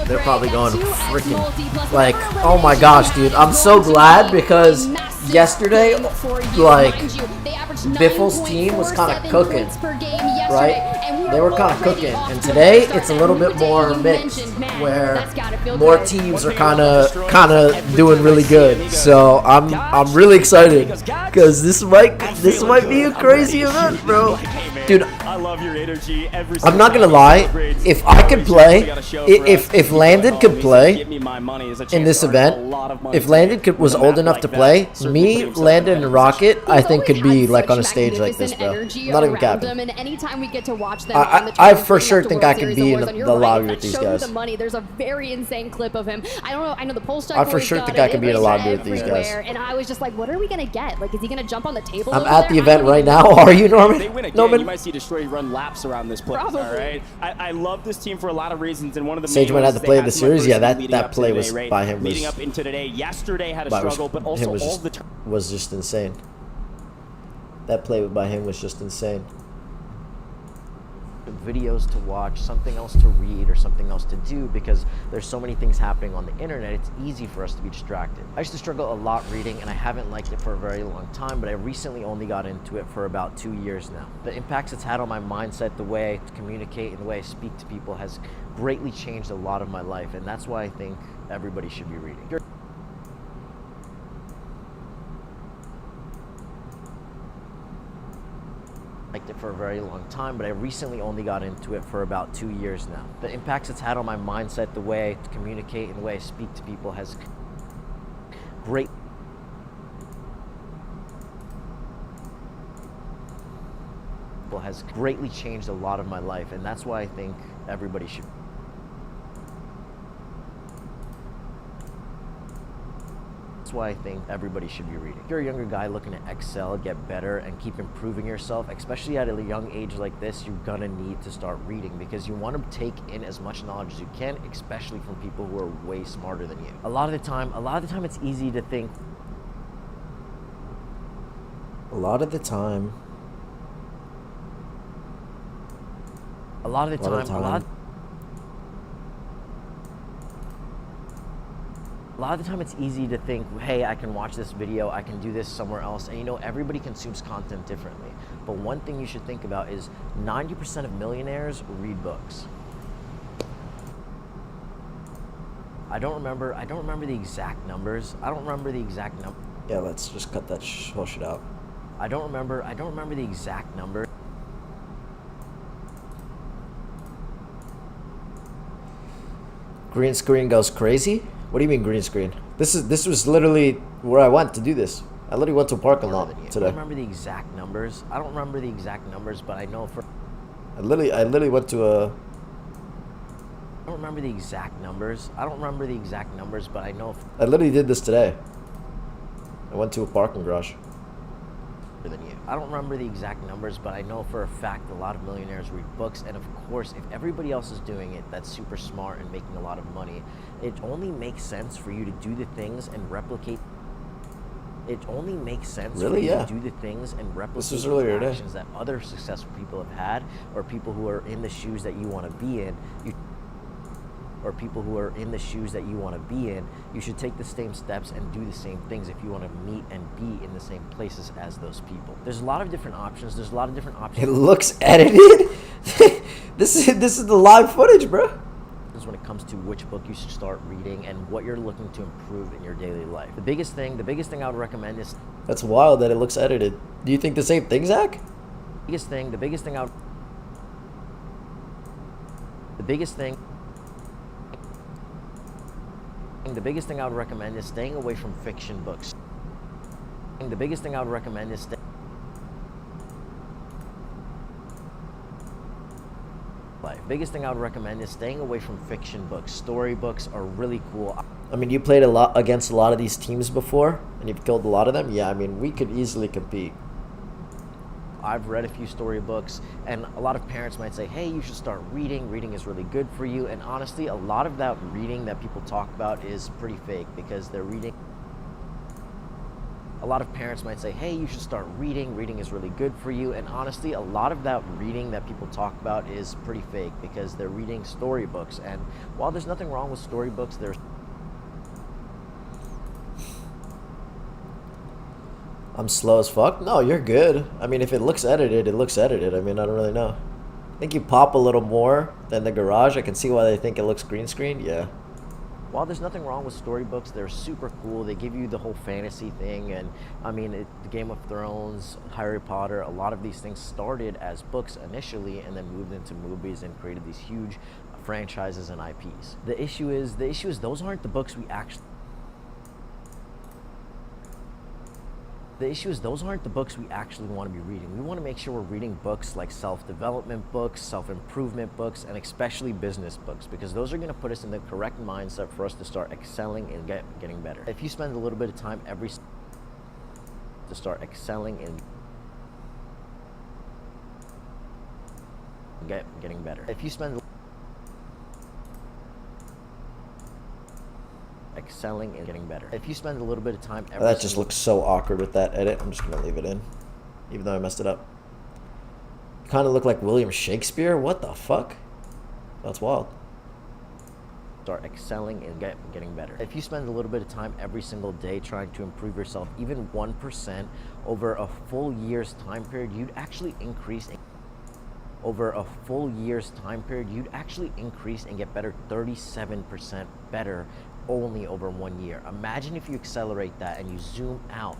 A: They're probably going freaking like, oh my gosh, dude. I'm so glad because yesterday, like, Biffle's team was kind of cooking, right? They were kind of cooking, and today it's a little bit more mixed, where more teams are kind of doing really good. So I'm really excited because this might be a crazy event, bro. Dude,
N: I love your energy every
A: I'm not gonna lie. If I could play, if Landon could play in this event, if Landon was old enough to play, me, Landon, and Rocket, I think could be like on a stage like this, bro. I'm not even capping.
O: And anytime we get to watch them
A: I for sure think I can be in the lobby with these guys.
O: The money. There's a very insane clip of him. I don't know. I know the Pulse Check
A: I for sure think I can be in a lobby with these guys.
O: And I was just like, what are we gonna get? Like, is he gonna jump on the table?
A: I'm
O: over
A: at
O: there?
A: the
O: I
A: event
O: don't
A: right
O: even
A: now.
O: know.
A: Are you, Norman?
N: They win again,
A: Norman?
N: you might see Destroy run laps around this place.
O: Probably.
N: All right. I love this team for a lot of reasons, and one of the
A: Sage
N: main
A: might have
N: ones
A: to play
N: they
A: the
N: had
A: series.
N: some
A: Yeah,
N: adversity leading
A: that
N: up to
A: play
N: today,
A: was
N: right?
A: by him
N: leading
A: was-
N: up into today. Yesterday had a
A: But
N: struggle, but also all the
A: was just insane. That play by him was just insane.
F: Videos to watch, something else to read, or something else to do, because there's so many things happening on the internet, it's easy for us to be distracted. I used to struggle a lot reading, and I haven't liked it for a very long time, but I recently only got into it for about 2 years now. The impacts it's had on my mindset, the way I communicate, and the way I speak to people has greatly changed a lot of my life, and that's why I think everybody should be reading. Liked it for a very long time, but I recently only got into it for about 2 years now. The impacts it's had on my mindset, the way I communicate, and the way I speak to people has greatly changed a lot of my life, and that's why I think everybody should. That's why I think everybody should be reading. If you're a younger guy looking to excel, get better, and keep improving yourself, especially at a young age like this, you're gonna need to start reading because you want to take in as much knowledge as you can, especially from people who are way smarter than you. A lot of the time it's easy to think.
A: A lot of the time.
F: A lot of the time it's easy to think, hey, I can watch this video, I can do this somewhere else, and you know, everybody consumes content differently. But one thing you should think about is 90% of millionaires read books. I don't remember the exact numbers.
A: Yeah, let's just cut that whole shit out.
F: I don't remember the exact number.
A: Green screen goes crazy? What do you mean green screen? This was literally where I went to do this. I literally went to a parking lot
F: I
A: today.
F: don't remember the exact numbers. But I know for
A: I literally went to a
F: I don't remember the exact numbers. But I know
A: I literally did this today. I went to a parking garage.
F: than you. I don't remember the exact numbers, but I know for a fact a lot of millionaires read books, and of course, if everybody else is doing it that's super smart and making a lot of money, it only makes sense for you to do the things and replicate. It only makes sense for you to do the things and replicate the actions that other successful people have had, or people who are in the shoes that you want to be in. You should take the same steps and do the same things if you want to meet and be in the same places as those people. There's a lot of different options.
A: It looks edited? This is the live footage, bro.
F: When it comes to which book you should start reading and what you're looking to improve in your daily life. The biggest thing I would recommend is...
A: That's wild that it looks edited. Do you think the same thing, Zach?
F: The biggest thing I would recommend is staying away from fiction books. The biggest thing I would recommend is staying away from fiction books. Story books are really cool.
A: I mean, you played against a lot of these teams before, and you've killed a lot of them. Yeah, I mean, we could easily compete.
F: I've read a few storybooks, and a lot of parents might say, hey, you should start reading. Reading is really good for you. And honestly, a lot of that reading that people talk about is pretty fake, because they're reading. A lot of parents might say, hey, you should start reading. Reading is really good for you. And honestly, a lot of that reading that people talk about is pretty fake, because they're reading storybooks. And while there's nothing wrong with storybooks,
A: I'm slow as fuck? No, you're good. I mean, if it looks edited, it looks edited. I mean, I don't really know. I think you pop a little more than the garage. I can see why they think it looks green screen. Yeah.
F: While there's nothing wrong with storybooks, they're super cool. They give you the whole fantasy thing, and I mean, Game of Thrones, Harry Potter, a lot of these things started as books initially and then moved into movies and created these huge franchises and IPs. The issue is those aren't the books we actually want to be reading. We want to make sure we're reading books like self-development books, self-improvement books, and especially business books, because those are going to put us in the correct mindset for us to start excelling and getting better. If you spend a little bit of time getting better. If you spend excelling and getting better. If you spend a little bit of time
A: that just looks so awkward with that edit. I'm just gonna leave it in, even though I messed it up. You kind of look like William Shakespeare. What the fuck? That's wild.
F: Start excelling and getting better. If you spend a little bit of time every single day trying to improve yourself, even 1% over a full year's time period, you'd actually increase. Over a full year's time period, you'd actually increase and get better 37% better only over 1 year. Imagine if you accelerate that and you zoom out.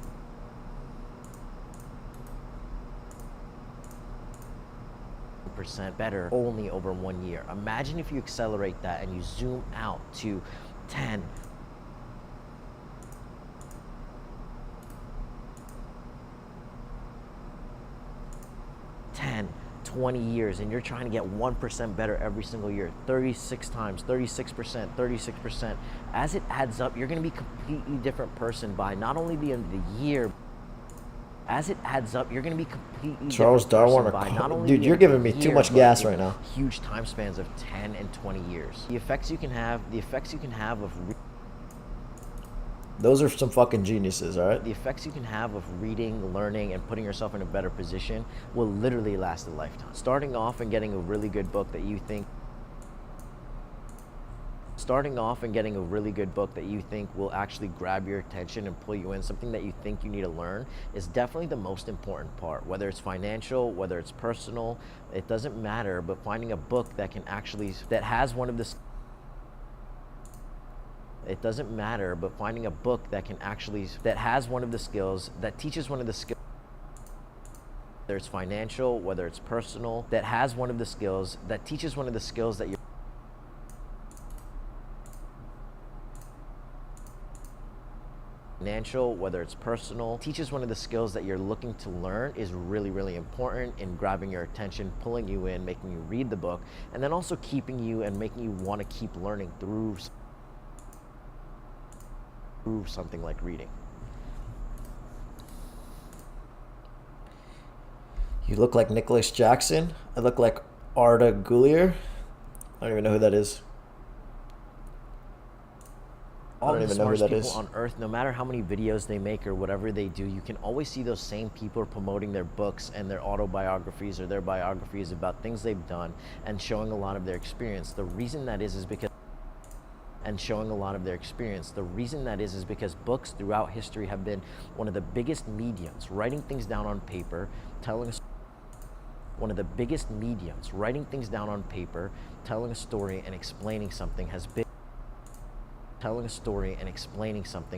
F: % better only over 1 year. Imagine if you accelerate that and you zoom out to 10, 20 years, and you're trying to get 1% better every single year, 36 times, 36%. As it adds up, you're going to be a completely different person by not only the end of the year. As it adds up, you're going to be completely
A: Charles Darwin, dude, you're giving me too much gas right now.
F: Huge time spans of 10 and 20 years. The effects you can have of
A: those are some fucking geniuses, all right?
F: The effects you can have of reading, learning, and putting yourself in a better position will literally last a lifetime. Starting off and getting a really good book that you think starting off and getting a really good book that you think will actually grab your attention and pull you in, something that you think you need to learn, is definitely the most important part. Whether it's financial, whether it's personal, it doesn't matter, but finding a book that can actually, that has one of the, it doesn't matter, but finding a book that can actually, that has one of the skills, that teaches one of the skills, whether it's financial, whether it's personal, that has one of the skills, that teaches one of the skills that you're financial, whether it's personal, teaches one of the skills that you're looking to learn, is really, really important in grabbing your attention, pulling you in, making you read the book, and then also keeping you and making you want to keep learning through something like reading.
A: You look like Nicholas Jackson. I look like Arda Gulier. I don't even know who that is.
F: All the smartest people on earth, no matter how many videos they make or whatever they do, you can always see those same people promoting their books and their autobiographies or their biographies about things they've done and showing a lot of their experience. The reason that is because books throughout history have been one of the biggest mediums. Writing things down on paper, telling a story and explaining something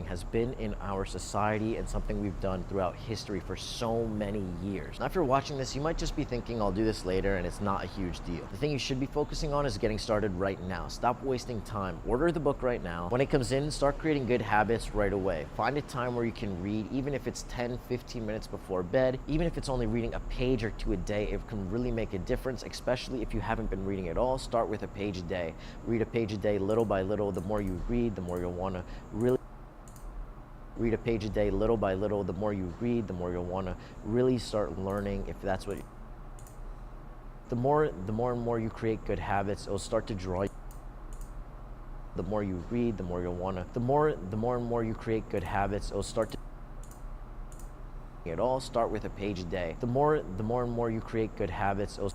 F: has been in our society and something we've done throughout history for so many years. And after watching this, you might just be thinking, I'll do this later, and it's not a huge deal. The thing you should be focusing on is getting started right now. Stop wasting time. Order the book right now. When it comes in, start creating good habits right away. Find a time where you can read, even if it's 10-15 minutes before bed, even if it's only reading a page or two a day. It can really make a difference, especially if you haven't been reading at all. Start with a page a day. Read a page a day, little by little. The more you read, the more you'll want to really read a page a day, little by little. The more you read, the more you'll want to really start learning. If that's what, the more and more you create good habits, it'll start to draw you. The more you read, the more you'll want to. The more and more you create good habits, it'll start to. It all start with a page a day. The more and more you create good habits, it'll.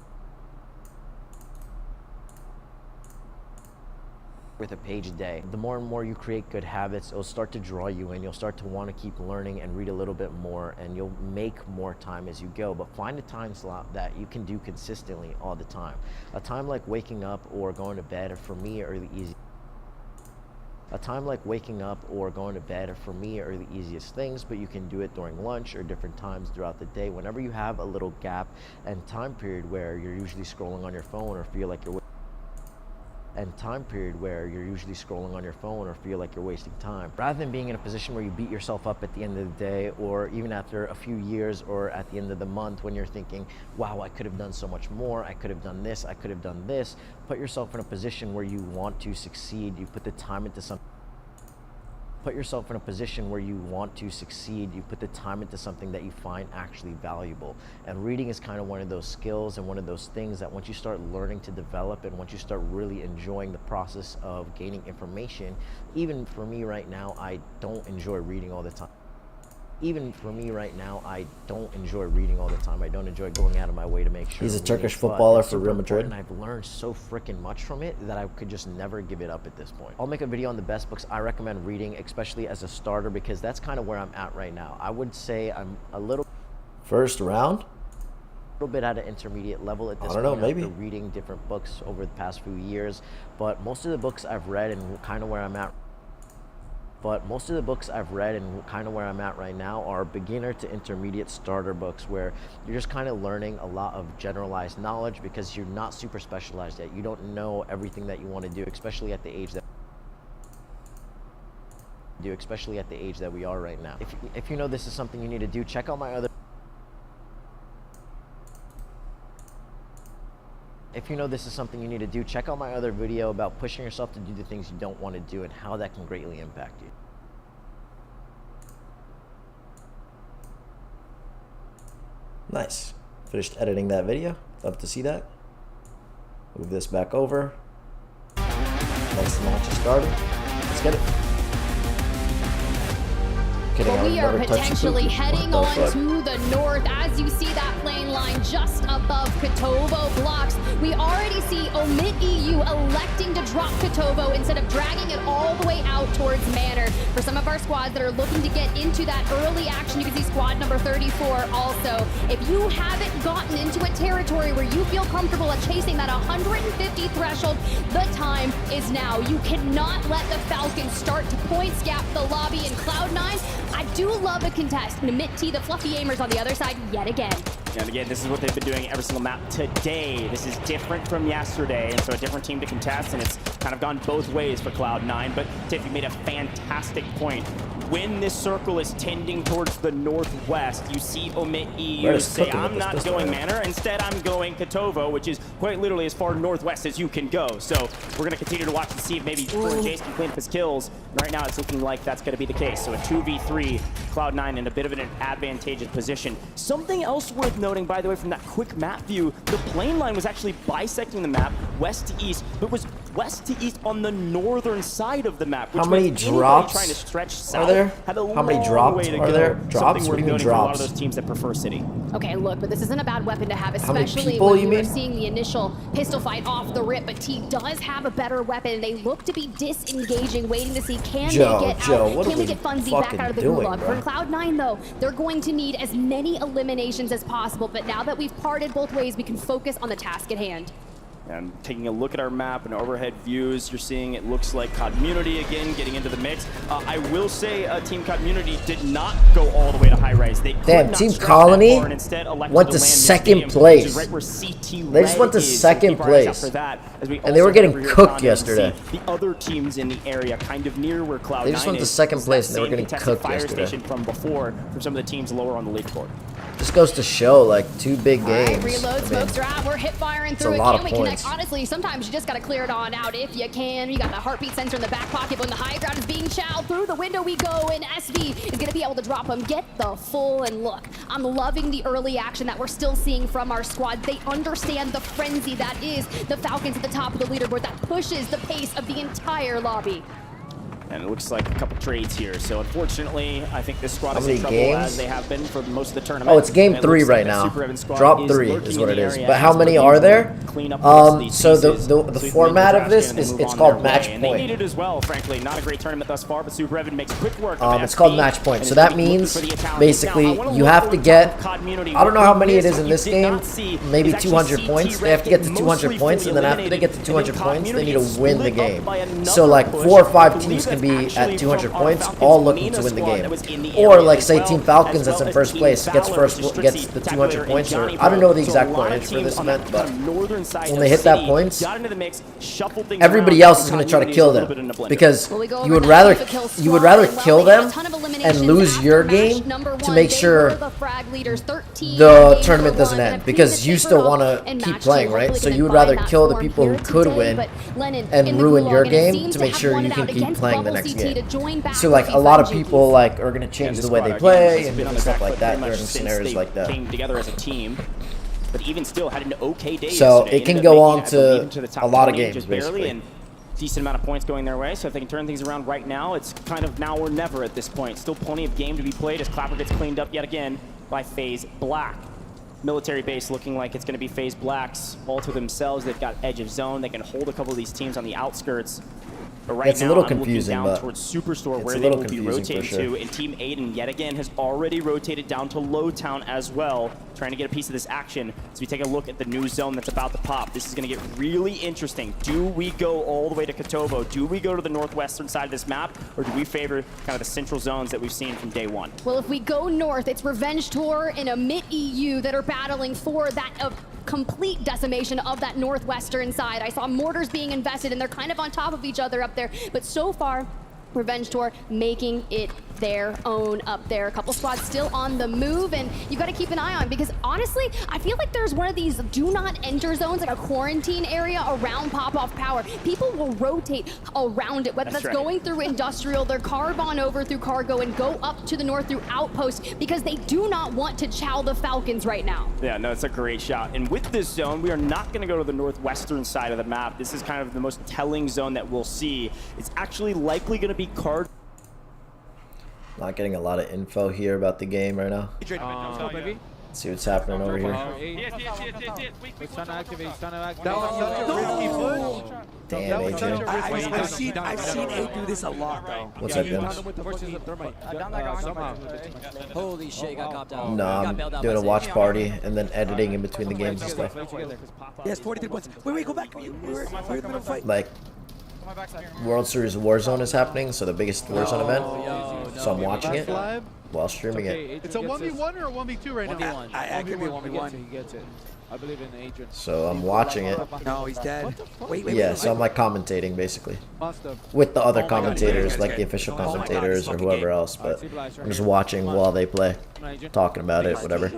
F: With a page a day. The more and more you create good habits, it'll start to draw you in. You'll start to want to keep learning and read a little bit more, and you'll make more time as you go. But find a time slot that you can do consistently all the time. A time like waking up or going to bed, for me, are the easy. A time like waking up or going to bed, for me, are the easiest things, but you can do it during lunch or different times throughout the day. Whenever you have a little gap and time period where you're usually scrolling on your phone or feel like you're wasting time. Rather than being in a position where you beat yourself up at the end of the day, or even after a few years or at the end of the month when you're thinking, wow, I could have done so much more, I could have done this, I could have done this, put yourself in a position where you want to succeed. You put the time into something. Put yourself in a position where you want to succeed. You put the time into something that you find actually valuable. And reading is kind of one of those skills and one of those things that once you start learning to develop and once you start really enjoying the process of gaining information, even for me right now, I don't enjoy reading all the time. I don't enjoy going out of my way to make sure.
A: He's a Turkish footballer for Real Madrid.
F: And I've learned so freaking much from it that I could just never give it up at this point. I'll make a video on the best books I recommend reading, especially as a starter, because that's kind of where I'm at right now. I would say I'm a little
A: first round,
F: little bit at an intermediate level at this
A: I don't know,
F: point
A: maybe.
F: after reading different books over the past few years. But most of the books I've read and kind of where I'm at right now are beginner to intermediate starter books where you're just kind of learning a lot of generalized knowledge because you're not super specialized yet. You don't know everything that you want to do, especially at the age that we are right now. If you know this is something you need to do, check out my other video about pushing yourself to do the things you don't want to do and how that can greatly impact you.
A: Nice. Finished editing that video. Love to see that. Move this back over. Next launch is started. Let's get it. Kidding, I
O: Well,
A: would
O: we are
A: never touch a
O: potentially
A: cookie.
O: heading
A: What
O: on
A: the fuck?
O: to the north as you see that plane line just above Kotovo blocks. We already see Omit EU electing to drop Kotovo instead of dragging it all the way out towards Manor. For some of our squads that are looking to get into that early action, you can see squad number 34 also. If you haven't gotten into a territory where you feel comfortable at chasing that 150 threshold, the time is now. You cannot let the Falcons start to points gap the lobby in Cloud9. I do love a contest. Namit T, the fluffy aimers on the other side yet again.
N: And again, this is what they've been doing every single map today. This is different from yesterday, and so a different team to contest, and it's kind of gone both ways for Cloud9. But Tiff, you made a fantastic point. When this circle is tending towards the northwest, you see Omit EU
A: Red is
N: say,
A: cooking with
N: I'm
A: this
N: not
A: pistol
N: going
A: right now.
N: Manor, instead I'm going Kotovo, which is quite literally as far northwest as you can go. So we're going to continue to watch and see if maybe Jace can clean up his kills. Right now it's looking like that's going to be the case. So a 2v3, Cloud9 in a bit of an advantageous position. Something else worth noting, by the way, from that quick map view, the plane line was actually bisecting the map west to east, but was west to east on the northern side of the map. Which
A: How many
N: means anybody
A: drops
N: trying to stretch
A: are
N: south
A: there?
N: had a
A: How many
N: long
A: drops
N: way to
A: are
N: go.
A: there? Drops?
N: Something
A: What do
N: worth
A: you mean
N: noting for a lot of
A: drops?
N: those teams that prefer city.
O: Okay, look, but this isn't a bad weapon to have,
A: How many
O: especially
A: people
O: when
A: you
O: we were
A: mean?
O: seeing the initial pistol fight off the rip. But T does have a better weapon. They look to be disengaging, waiting to see can
A: Joe,
O: they get
A: Joe,
O: out.
A: what
O: Can
A: are
O: we
A: we
O: get Funzy back
A: fucking
O: out of the
A: doing,
O: gulag?
A: bro?
O: For Cloud9, though, they're going to need as many eliminations as possible. But now that we've parted both ways, we can focus on the task at hand.
N: And taking a look at our map and overhead views, you're seeing it looks like Community again getting into the mix. I will say Team Community did not go all the way to high rise. They could
A: Damn,
N: not
A: Team
N: stretch
A: Colony
N: that far and instead elected
A: went to
N: land in
A: second
N: stadium, which
A: place.
N: is right where CT
A: They just
N: Red
A: went to
N: is, so
A: second
N: keep our eyes out
A: place.
N: for that, as we
A: And they were
N: also
A: getting
N: over here
A: cooked
N: down and
A: yesterday.
N: see the other teams in the area, kind of near where Cloud9
A: They just went to
N: is.
A: second
N: It's
A: place
N: that
A: and they were
N: same
A: getting
N: contested
A: cooked
N: fire
A: yesterday.
N: station from before from some of the teams lower on the leaderboard.
A: Just goes to show, like, two big
O: All right,
A: games.
O: reload,
A: I mean,
O: smokes are out. We're hip firing
A: it's
O: through
A: a
O: it.
A: lot
O: Can
A: of
O: we connect?
A: points.
O: Honestly, sometimes you just got to clear it on out if you can. You got the heartbeat sensor in the back pocket. When the high ground is being chowed through the window, we go, and SV is going to be able to drop them. Get the full and look. I'm loving the early action that we're still seeing from our squad. They understand the frenzy that is the Falcons at the top of the leaderboard that pushes the pace of the entire lobby.
N: And it looks like a couple trades here. So unfortunately, I think this squad
A: How
N: is in
A: many
N: trouble
A: games?
N: as they have been for most of the tournament.
A: Oh, it's game
N: And it
A: 3
N: looks
A: right
N: like that
A: now.
N: Super Evan squad
A: Drop
N: is
A: 3
N: lurking
A: is
N: in
A: what it
N: the
A: is.
N: area
A: But how
N: as
A: many
N: Purdue
A: are there?
N: clean up the rest of these
A: So the
N: pieces so
A: the
N: you can
A: format
N: make
A: of
N: the
A: this
N: trash can
A: is
N: and
A: it's
N: move
A: called
N: on their
A: match
N: way. And they
A: point.
N: need it as well, frankly. Not a great tournament thus far, but Super Evan makes quick work of
A: It's
N: SB
A: called match point.
N: and
A: So
N: is
A: that
N: looking
A: means
N: for the Italians.
A: basically
N: Now, I wanna
A: you
N: look
A: have
N: over
A: to
N: top
A: get.
N: of COD Community.
A: I don't know
N: What
A: how
N: we
A: many it
N: missed,
A: is
N: what
A: in
N: you
A: this
N: did
A: game.
N: not see
A: Maybe
N: is actually
A: 200
N: CT
A: points. They
N: Red
A: have to get to
N: get
A: 200
N: mostly
A: points, and then
N: fully
A: after they get to
N: eliminated.
A: 200
N: And then
A: points, they need
N: Community
A: to win the
N: split up
A: game.
N: by another
A: So like
N: push.
A: 4 or 5
N: I believe
A: teams can
N: that's
A: be
N: actually
A: at 200
N: from our
A: points,
N: Falcons
A: all looking
N: Mina
A: to win the
N: squad
A: game.
N: that was in the
A: Or
N: area
A: like
N: as
A: say
N: well,
A: Team Falcons
N: as
A: that's
N: well
A: in
N: as
A: first
N: Team
A: place gets
N: Valor,
A: first
N: which is
A: gets
N: Trixie,
A: the
N: Tackler,
A: 200
N: and
A: points. Or
N: Johnny
A: I don't know
N: Pro.
A: the
N: So
A: exact
N: a lot of
A: pointage for
N: teams
A: this
N: on that
A: event, but
N: kind of northern side
A: when
N: of
A: they hit that
N: city
A: points,
N: got into the mix, shuffled things
A: everybody
N: around,
A: else is going to try to
N: Community's
A: kill
N: a little bit
A: them
N: in a blender.
A: because
O: Well, we go
A: you
O: over
A: would
O: that
A: rather
O: FIFA kill
A: you would
O: squad,
A: rather
O: and while
A: kill
O: they got
A: them
O: a ton of
A: and
O: eliminations
A: lose
O: after
A: your
O: match
A: game
O: number
A: to
O: one,
A: make
O: they
A: sure
O: were the frag leaders, 13
A: the
O: game
A: tournament
O: number
A: doesn't
O: one,
A: end
O: and
A: because
O: Phoenix
A: you
O: Paper
A: still
O: Hawk
A: want to
O: and
A: keep
O: Match
A: playing,
O: Two
A: right?
O: hopefully
A: So
O: can
A: you would
O: find
A: rather
O: that
A: kill the
O: form
A: people who
O: here
A: could
O: today,
A: win
O: but Lennon
A: and
O: in the
A: ruin your
O: gulag, and it
A: game
O: seems
A: to
O: to
A: make
O: have
A: sure
O: won
A: you
O: it
A: can
O: out
A: keep
O: against
A: playing the
O: Bubble
A: next
O: CT to
A: game.
O: join back
A: So
O: with
A: like
O: the
A: a lot of
O: FIFA
A: people
O: Jinkies.
A: like are going to change the way they play and
N: been on
A: different
N: the
A: stuff
N: back
A: like
N: foot
A: that
N: pretty much
A: during
N: since
A: scenarios
N: they
A: like that.
N: came together as a team. But even still, had an okay day
A: So
N: yesterday.
A: it can
N: Ended
A: go
N: up
A: on
N: making it, I believe,
A: to
N: into the top
A: a lot of
N: 20
A: games,
N: just barely,
A: basically.
N: and decent amount of points going their way. So if they can turn things around right now, it's kind of now or never at this point. Still plenty of game to be played as Clapper gets cleaned up yet again by FaZe Black. Military base looking like it's going to be FaZe Black's all to themselves. They've got edge of zone. They can hold a couple of these teams on the outskirts. But right
A: It's a
N: now,
A: little
N: I'm looking
A: confusing,
N: down
A: but
N: towards Superstore,
A: it's
N: where
A: a
N: they
A: little
N: will be
A: confusing for
N: rotating
A: sure.
N: to. And Team Aiden, yet again, has already rotated down to Lowtown as well, trying to get a piece of this action. So we take a look at the new zone that's about to pop. This is going to get really interesting. Do we go all the way to Kotovo? Do we go to the northwestern side of this map? Or do we favor kind of the central zones that we've seen from day one?
O: Well, if we go north, it's Revenge Tour and Omit EU that are battling for that complete decimation of that northwestern side. I saw mortars being invested, and they're kind of on top of each other up there. But so far, Revenge Tour making it their own up there. A couple squads still on the move, and you got to keep an eye on, because honestly, I feel like there's one of these do not enter zones, like a quarantine area around Pop-Off Power. People will rotate around it, whether that's
N: right.
O: going through industrial, they're carve on over through cargo and go up to the north through outpost, because they do not want to chow the Falcons right now.
N: Yeah, no, it's a great shot. And with this zone, we are not going to go to the northwestern side of the map. This is kind of the most telling zone that we'll see. It's actually likely going to be card.
A: Not getting a lot of info here about the game right now.
C: Let's go, baby.
A: See what's happening over here.
C: He's trying to activate. He's trying to activate. That was such a risky push.
A: Damn, AJ.
B: I've seen A do this a lot, though.
A: What's up, Dims?
D: Holy shit, he got copped out.
A: No, I'm doing a watch party and then editing in between the games and stuff.
B: Yes, 43 points. Wait, go back. We're in the middle of the fight.
A: Like, World Series Warzone is happening, so the biggest Warzone event. So I'm watching it while streaming it.
E: It's a 1v1 or a 1v2 right now?
B: I could be 1v1.
E: He gets it. I believe in Adrian.
A: So I'm watching it.
B: No, he's dead. Wait.
A: Yeah, so I'm like commentating basically.
E: Must have.
A: With the other commentators, like the official commentators or whoever else, but I'm just watching while they play. Talking about it, whatever.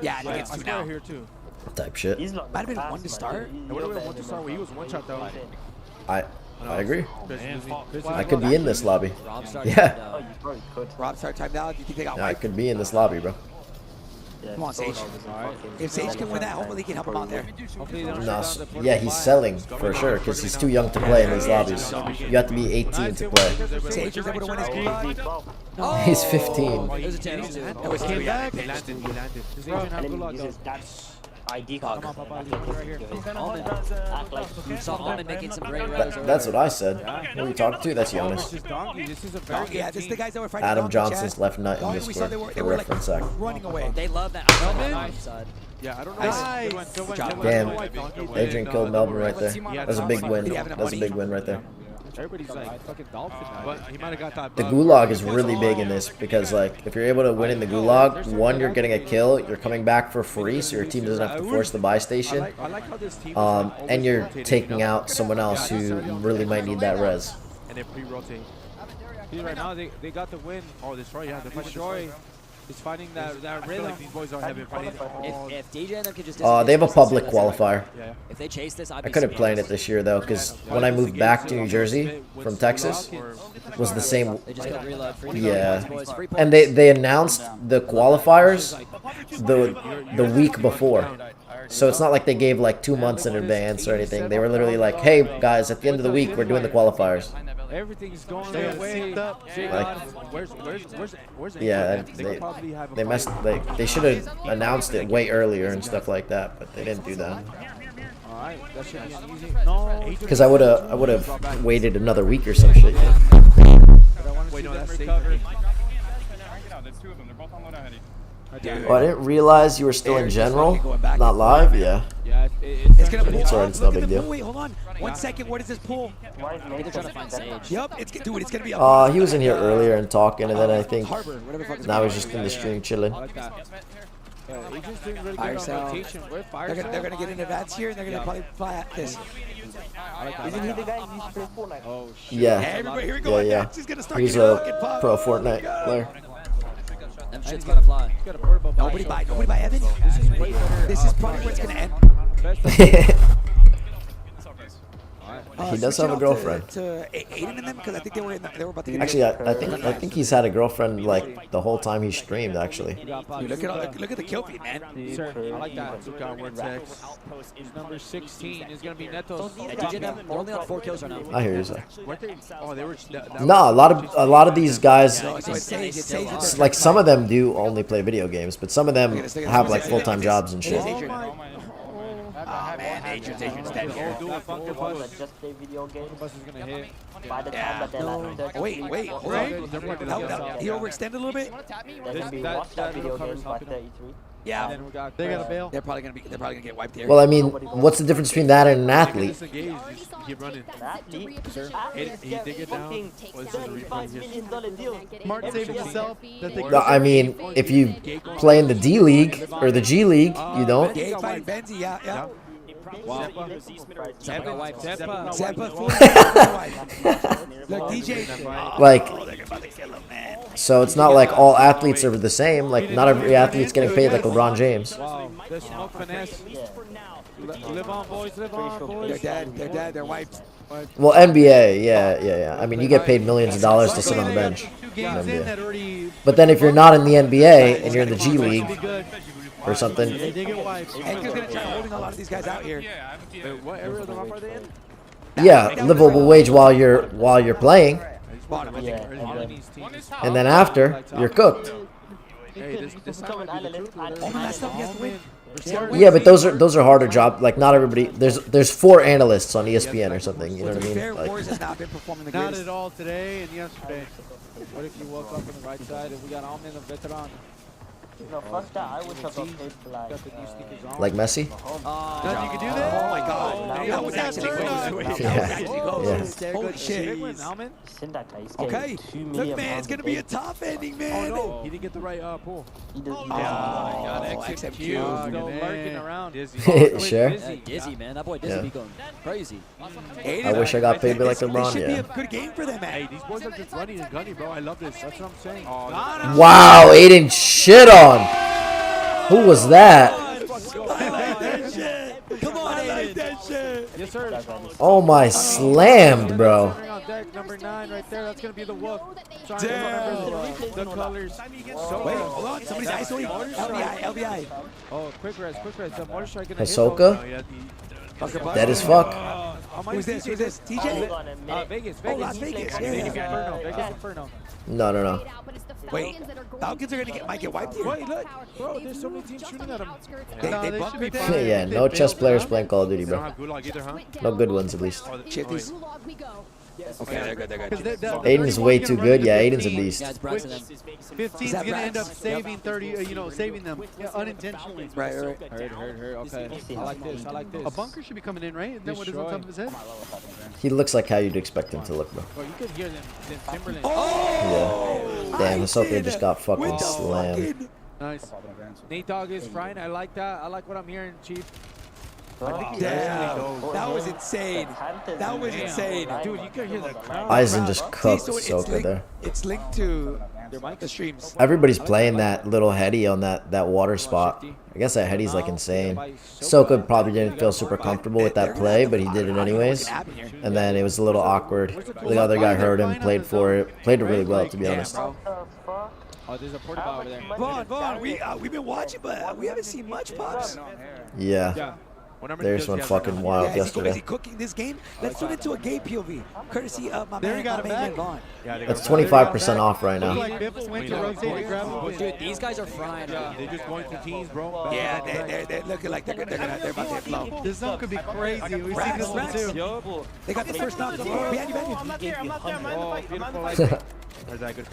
B: Yeah, he gets two now.
E: Here too.
A: Type shit.
B: Might have been one to start.
E: It would have been one to start. He was one shot though.
A: I agree. I could be in this lobby. Yeah.
B: Rob start time now. Do you think they got
A: I
B: wiped?
A: could be in this lobby, bro.
B: Come on, Sage. If Sage can win that, hopefully he can help him out there.
A: No, yeah, he's selling for sure because he's too young to play in these lobbies. You have to be 18 to play.
B: Sage was able to win his gulag.
A: He's 15.
D: It was a chance too.
B: That was
E: Came
B: too
E: back.
C: He landed.
E: Does Adrian have gulag though?
L: ID
E: Come on, Papa. Right here.
D: Saw Almond making some great rows.
A: That's what I said. Who are you talking to? That's
E: This
A: Jonas.
E: is Donkey. This is a very good
B: Yeah, this is the guys that were fighting.
A: Adam
B: Donkey,
A: Johnson's
B: Chad.
A: left nut in
B: Donkey, we saw
A: Discord
B: they
A: for
B: were like
A: reference sec.
B: running away.
D: They love that outside
E: Melvin?
D: side.
E: Yeah, I don't know.
B: Nice.
E: Good one.
A: Damn, Adrian killed Melvin right there. That's a big win. That's a big win right there.
E: Everybody's like fucking dolphin now. But he might have got that.
A: The gulag is really big in this because, like, if you're able to win in the gulag, one, you're getting a kill, you're coming back for free, so your team doesn't have to force the buy station,
E: I like how this team
A: and you're taking out someone else who really might need that res.
E: and they pre-rotate. See, right now they got the win. Oh, Destroy, yeah, the Destroy is fighting that rhythm. Like these boys have been fighting all.
D: If DJ and them could just
A: They have a public qualifier.
E: Yeah.
D: if they chase this, I'd
A: I
D: be
A: couldn't play in it
D: surprised.
A: this year though, because when I moved back to New Jersey from Texas, it was the same.
D: They just got reload. Free
A: Yeah,
D: points, free
A: and
D: points.
A: they announced the qualifiers the week before. So it's not like they gave like 2 months in advance or anything. They were literally like, "Hey guys, at the end of the week, we're doing the qualifiers."
E: Everything's going their way. Where's
A: Yeah,
E: they could probably have a
A: they messed. They should have announced it way earlier and stuff like that, but they didn't do that.
E: Alright, that should be an easy. No,
A: Because I would have waited another week or some shit.
E: Wait, no, that's safe.
A: Oh, I didn't realize you were still in general, not live. Yeah.
E: Yeah,
B: It's gonna pull.
A: It's alright, it's no
B: Look at
A: big
B: the
A: deal.
B: pull. Wait, hold on. 1 second. Where does this pull?
D: They're trying to find Sage.
B: Yep. Dude, it's gonna be a
A: He was in here earlier and talking, and then I think
B: Harbor, whatever the fuck it's
A: now
B: called.
A: he's just in the stream chilling.
E: I like that. Yeah, Adrian's doing really
B: Fire
E: good on
B: sale.
E: rotation. Where fire
B: They're
E: sale?
B: gonna get in advance here, and they're gonna probably fly at this.
E: I like that.
I: Isn't he the guy who used to play Fortnite?
E: Oh shit.
A: Yeah.
B: Everybody, here we go.
A: Yeah.
B: He's gonna start
A: He's
B: getting
A: a
B: fucking popped.
A: pro Fortnite player.
D: Them shit's gonna fly.
E: Got a portable buy.
B: Nobody buy Evan. This is probably where it's gonna end.
A: He does have a girlfriend.
B: To Aiden and them, because I think they were about to get.
A: Actually, I think he's had a girlfriend like the whole time he streamed. Actually,
B: Dude, look at the kill feed, man.
E: Sir, I like that. Look out, Vortex. Number 16 is gonna be Netos.
D: Yeah, DJ them, they're only on 4 kills right now.
A: I hear you, sir.
E: Weren't they? Oh, they were.
A: No, a lot of these guys,
B: No, it's Sage. It's Sage.
A: like some of them do only play video games, but some of them have like full-time jobs and shit.
B: Oh man, Adrian's dead here.
I: Just play video games.
E: Bus is gonna hit.
I: By the time
B: Yeah.
I: that they're like
B: Wait, hold on. He overextended a little bit.
I: they're gonna be watched that video games by 33.
B: Yeah.
E: Then we got.
C: They gotta bail.
B: They're probably gonna get wiped here.
A: Well, I mean, what's the difference between that and an athlete?
E: Disengage. Just keep running.
I: He
E: did get down. Well, this is a replay.
I: $million deal.
C: Smart saving himself. That they
A: No, I mean, if you play in the D League or the G League, you don't.
B: Gabe fighting Benzi, yeah.
E: Wow.
D: Zeppa wiped.
B: Zeppa fully wiped. Look, DJ.
A: Like,
B: Oh, they're about to kill him, man.
A: so it's not like all athletes are the same. Like, not every athlete's getting paid like LeBron James.
E: Wow. The smoke finesse. Live on, boys. Live on, boys.
B: They're dead. They're wiped.
A: Well, NBA, yeah. I mean, you get paid millions of dollars to sit on the bench.
E: Two
A: in
E: games in
A: NBA.
E: that already.
A: But then if you're not in the NBA and you're in the G League or something,
E: They did get wiped.
B: Edgar's gonna try holding a lot of these guys out here.
E: Wait, what area of the map are they in?
A: yeah, livable wage while you're playing.
E: bottom. I think.
I: Yeah,
E: Or
I: and
E: all
I: then-
E: these teams.
A: And then after, you're cooked.
E: Hey, this
I: become
E: might
I: an
E: be the
I: analyst.
E: truth, brother.
I: Oh, that's
E: All men-
A: Yeah, but those are harder job. Like not everybody. There's 4 analysts on ESPN or something. You know what I mean? Like,
C: Warriors has not been performing the
E: Not
C: greatest.
E: at all today and yesterday. What if you woke up on the right side and we got Alman the veteran?
I: No, fuck that. I wish I got paid for like.
E: Got the new sneakers on.
A: like Messi.
E: Nothing you can do that?
C: Oh my God. That was actually close. That was actually close.
A: Yeah.
C: Holy shit.
E: Big win, Alman.
I: Send that guy. He's
C: Okay.
I: getting 2
C: Look,
I: million
C: man,
I: pounds
C: it's going to
I: a
C: be a
I: day.
C: tough ending,
E: Oh
C: man.
E: no, he didn't get the right pull.
I: He does.
C: Oh, my God.
E: XMQ
C: XMQ.
E: still lurking around.
A: Sure.
D: Yeah, Dizzy, man. That boy Dizzy
A: Yeah.
D: be going crazy.
A: I wish I got paid like
C: This
A: LeBron.
C: should be
A: Yeah.
C: a good game for them, man.
E: Hey, these boys are just running and gunning, bro. I love this. That's what I'm saying.
A: Wow, Aiden shit on. Who was that?
C: I like that shit. Come on, I like that shit.
E: Yes, sir.
A: Oh my, slammed, bro.
E: On deck, number 9 right there. That's gonna be the whoop.
C: Damn.
E: The colors. So
C: Wait, hold on. Somebody's isolating. LBI.
E: Oh, quick res. The mortar strike gonna
A: Hisoka?
E: hit.
A: Dead as fuck.
C: Who's this? Who's this? TJ?
E: Vegas.
C: Oh, Las Vegas. Yeah.
E: Vegas Inferno.
A: No, no, no.
C: Wait, Falcons are gonna might get wiped here.
E: Wait, look, bro. There's so many teams shooting at them.
C: They bumped me.
A: Yeah, no chess players playing Call of Duty,
H: They don't
A: bro.
H: have Gulag either, huh?
A: No good ones, at least.
C: Shit, these. Okay, they're good. They're good.
A: Aiden's way too good. Yeah, Aiden's a beast.
D: Yeah, it's Bryson.
E: 15's gonna end up saving 30. Saving them unintentionally.
C: Right.
E: Heard. Okay. I like this. A bunker should be coming in, right? Isn't that what is on top of his head?
A: He looks like how you'd expect him to look, bro.
E: Bro, you could hear them Timberland.
A: Yeah. Damn, Hisoka just got fucking slammed.
E: Nice. Nate Dogg is frying. I like that. I like what I'm hearing, Chief.
C: Damn. That was insane. That was insane.
E: Dude, you could hear the crowd.
A: Aizen just cooked
C: See, so it's
A: Hisoka
C: linked-
A: there.
C: It's linked to the streams.
A: Everybody's playing that little heady on that water spot. I guess that heady's like insane. Hisoka probably didn't feel super comfortable with that play, but he did it anyways. And then it was a little awkward. The other guy heard him, played for it, played it really well, to be honest.
E: Oh, there's a porta over there.
C: Vaughn, we've been watching, but we haven't seen much pops.
A: Yeah. There's one fucking wild
C: Is he
A: yesterday.
C: cooking this game? Let's turn it into a gay POV, courtesy of my
E: There
C: man,
E: you got
C: my
E: it
C: man
E: back.
C: Vaughn.
A: That's 25% off right now.
E: Like Biffle went to rotate and grab him.
D: Dude, these guys are frying.
E: They're just going through teams, bro.
C: Yeah, they're looking like they're about to hit flow.
E: This zone could be crazy. We've seen this one too.
C: They got the first knock. Behind you.
E: Oh, beautiful like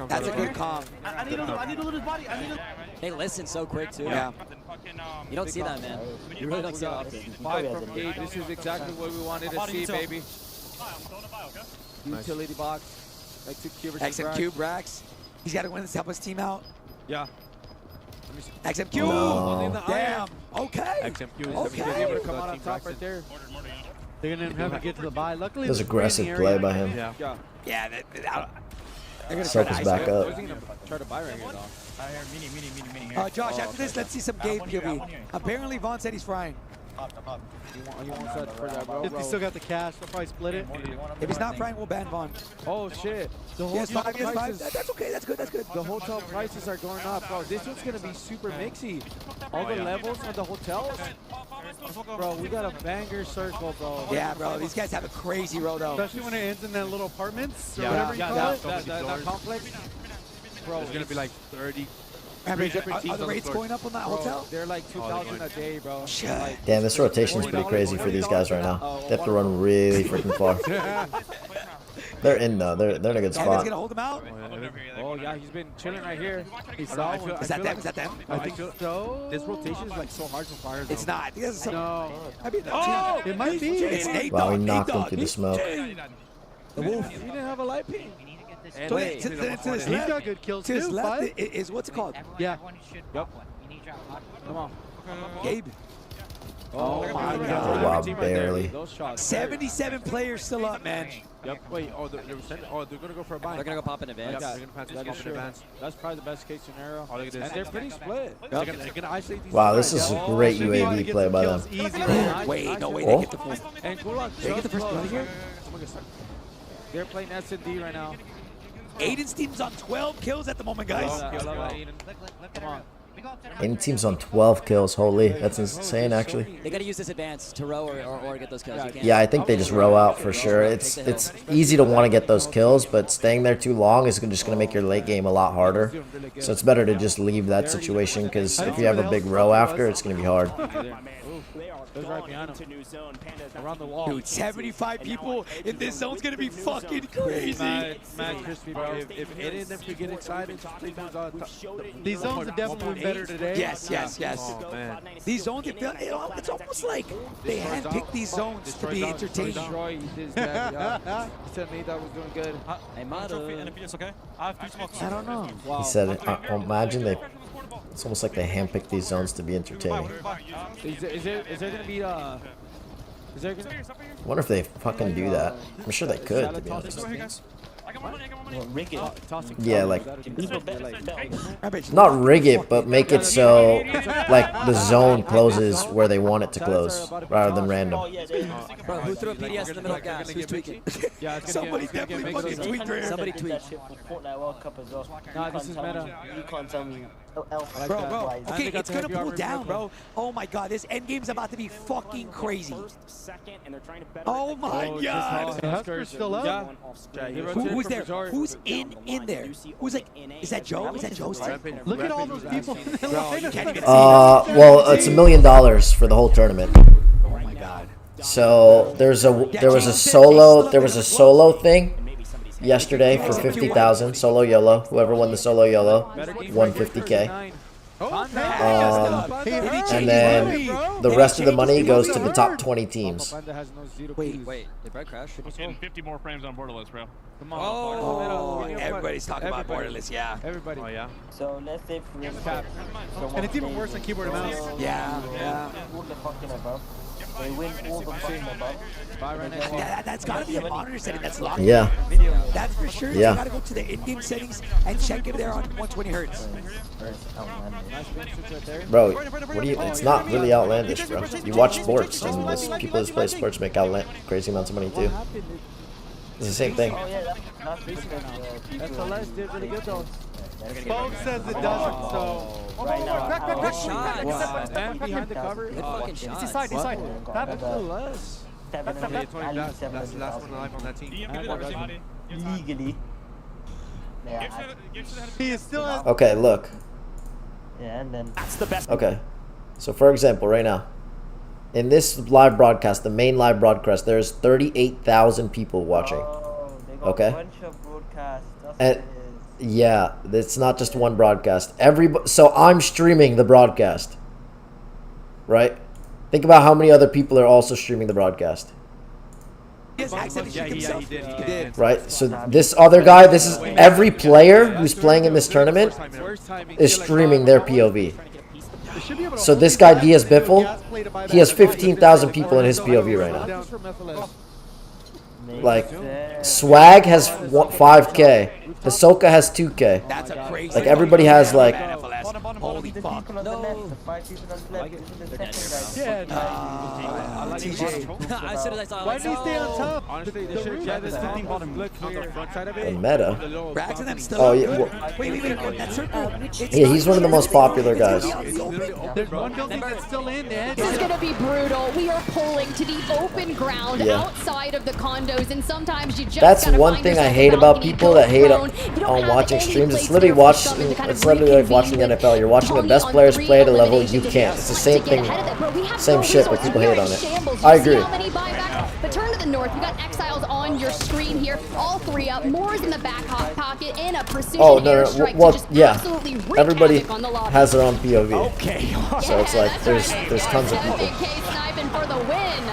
C: That's a good calm.
D: They listen so quick too.
C: Yeah.
D: You don't see that, man. You really don't see it often.
E: 5 from 8. This is exactly what we wanted to see, baby. Utility box.
C: XMQ, Brax. He's got to win this to help his team out.
E: Yeah.
C: XMQ.
A: No.
C: Damn. Okay.
E: XMQ is
C: Okay.
E: able to come out on top right there. They're going to have to get to the bye. Luckily,
A: It was
E: the
A: aggressive
E: screening
A: play
E: area-
A: by him.
E: Yeah.
C: Yeah, they're going to try to
A: Hisoka's
C: ice
A: back
C: him.
A: up.
E: Who's going to try to buy right here, though?
C: Josh, after this, let's see some game POV. Apparently, Vaughn said he's frying.
E: You want such for that, bro? If he still got the cash, they'll probably split it.
C: If he's not frying, we'll ban Vaughn.
E: Oh, shit. The
C: Yes,
E: hotel
C: 5, yes, 5.
E: prices.
C: That's okay. That's good. That's good.
E: The hotel prices are going up, bro. This one's gonna be super mixy. All the levels of the hotels, bro. We got a banger circle, bro.
C: Yeah, bro. These guys have a crazy road, though.
E: Especially when it ends in that little apartments or
H: Yeah.
E: whatever you
H: Yeah,
E: call
H: yeah.
E: it. That complex. Bro,
H: There's gonna be like 30.
C: Are
E: different teams
C: the
E: on the
C: rates
E: floor.
C: going up on that
E: Bro,
C: hotel?
E: they're like 2,000 a day, bro.
C: Shit.
E: Like,
A: Damn, this rotation's pretty crazy for these guys right now. They have to run really freaking far. They're in though. They're in a good
C: Evan's
A: spot.
C: gonna hold him out.
E: oh yeah, he's been chilling right here. He's
C: Is that them? Is that them?
E: I think so.
H: This rotation is like so hard for Fire.
C: It's not. I think that's some.
E: No.
C: I mean,
E: Oh, it might be.
C: It's Nate
A: Wow, he
C: Dogg,
A: knocked
C: Nate
A: him
C: Dogg.
A: through the smoke.
C: The Wolf.
E: He didn't have a light ping.
H: And
C: To
H: wait,
C: his
E: He's
C: left,
E: got good kills
C: to his
E: too.
C: left
E: 5?
C: is what's it called?
E: Yeah. Yep. Come on.
C: Gabe.
E: Oh my
A: Oh,
E: God.
A: wow,
E: Team right there.
A: barely.
E: Those shots.
C: 77 players still up, man.
E: Yep.
H: Wait, they're gonna go for a buy.
D: They're gonna go pop in advance.
H: Yep, they're gonna pass this
E: That
H: pop
E: is
H: in
E: true.
H: advance.
E: That's probably the best case scenario.
H: Oh, look at this.
E: And they're pretty split.
H: They're gonna isolate these
A: Wow,
H: guys.
A: this is a
E: Oh,
A: great
E: should be able to
A: UAV
E: get
A: play
E: some
A: by
E: kills
A: them.
E: easy.
C: Wait, no way.
A: Oh.
C: They get the full.
E: And Kulak
C: They get the first blood here.
E: They're playing S&D right now.
C: Aiden's team's on 12 kills at the moment, guys.
E: I love that, Aiden. Come on.
A: Any team's on 12 kills. Holy, that's insane, actually.
D: They got to use this advance to row or get those kills. You can't-
A: Yeah, I think they just row out for sure. It's easy to want to get those kills, but staying there too long is just going to make your late game a lot harder. So it's better to just leave that situation, because if you have a big row after, it's going to be hard.
E: Right behind him. Around the wall.
B: Dude, 75 people in this zone's gonna be fucking crazy.
E: Mad crispy, bro. If any of them could get excited, these zones are definitely better today.
B: Yes.
E: Oh, man.
B: These zones, it's almost like they handpicked these zones to be entertaining.
E: Destroy, he did that, yeah. He said me that was doing good.
D: Hey, Mata.
E: I don't know.
A: He said, imagine they... It's almost like they handpicked these zones to be entertaining.
E: Is there gonna be I
A: wonder if they fucking do that. I'm sure they could, to be honest. Yeah, like, not rig it, but make it so, like, the zone closes where they want it to close, rather than random.
D: Bro, who threw a PDS in the middle of gas? Who's tweaking?
B: Somebody definitely fucking tweaked right.
D: Somebody tweet.
I: Fortnite World Cup as well.
E: Nah, this is meta.
I: You can't tell me.
B: Bro, okay, it's gonna pull down, bro. Oh my god, this endgame's about to be fucking crazy. Oh my god.
E: Husker's still up.
B: Who's there? Who's in there? Who's like, is that Joe? Is that Joe's team?
E: Look at all those people.
A: Well, it's $1 million for the whole tournament.
B: Oh my god.
A: So there was a solo thing yesterday for 50,000 solo YOLO. Whoever won the solo YOLO won 50K. And then the rest of the money goes to the top 20 teams.
D: Wait, did Brett crash?
P: Getting 50 more frames on Borderless, bro.
E: Come on.
B: Everybody's talking about Borderless, yeah.
E: Everybody.
P: Oh, yeah.
I: So let's say for
E: And it's even worse than keyboard and mouse.
B: Yeah.
I: All the fucking above. They win all the fucking above.
B: That's gotta be a monitor setting that's locked.
A: Yeah.
B: That's for sure.
A: Yeah.
B: You gotta go to the in-game settings and check if they're on 120 hertz.
A: Bro, what do you? It's not really outlandish, bro. You watch sports, and people that play sports make crazy amounts of money too. It's the same thing.
E: SLS did really good though. Spoke says it doesn't, so...
D: Good shot.
E: And behind the cover.
D: Good fucking shot.
E: It's side. That is less.
I: That's
E: the last one alive on that team.
I: Legally.
E: He still has...
A: Okay, look.
I: Yeah, and then...
N: That's the best.
A: Okay. So, for example, right now, in this live broadcast, the main live broadcast, there's 38,000 people watching.
I: They got
A: Okay?
I: a bunch of broadcasts. That's
A: And yeah, it's not just one broadcast. So I'm streaming the broadcast, right? Think about how many other people are also streaming the broadcast.
B: He did.
A: Right? So this other guy, this is every player who's playing in this tournament is streaming their POV. So this guy Diaz Biffle, he has 15,000 people in his POV right now. Like, Swag has 5K. Hisoka has 2K.
B: That's a crazy.
A: Like, everybody has, like...
B: Holy fuck.
D: As soon as I saw
E: Why did he stay on top?
C: Honestly, they should have had this 15 bottom look on the front side of it.
A: The meta.
B: Rags and them still
A: Oh,
B: up.
A: yeah, well-
B: Wait, that circle.
A: Yeah, he's one of the most popular guys.
E: There's one building that's still in there.
O: This is going to be brutal. We are pulling to the open ground
A: Yeah.
O: outside of the condos, and sometimes you just
A: That's
O: gotta
A: one
O: find
A: thing I
O: yourself a
A: hate about
O: balcony,
A: people
O: go
A: that hate
O: prone. You don't
A: on
O: have
A: watching
O: any
A: streams.
O: place
A: It's literally
O: here for someone to kind of
A: it's literally like watching the
O: reconvene
A: NFL. You're watching the
O: Tony
A: best
O: on
A: players
O: 3
A: play at a level
O: eliminations
A: you
O: if
A: can't.
O: you're
A: It's the
O: trying
A: same
O: to get
A: thing.
O: ahead of that. Bro, we have
A: Same
O: no
A: shit, but
O: resources.
A: people
O: We are
A: hate on
O: in
A: it.
O: shambles.
A: I
O: You see
A: agree.
O: how many buybacks? But turn to the north. We got Exiles on your screen here. All 3 up. Moore's in the back pocket and a precision
A: Oh, no,
O: airstrike
A: well,
O: to just
A: yeah.
O: absolutely wreak
A: Everybody
O: havoc on the lobby.
A: has their own POV.
B: Okay.
A: So it's like, there's tons of people.
O: FNK sniping for the win.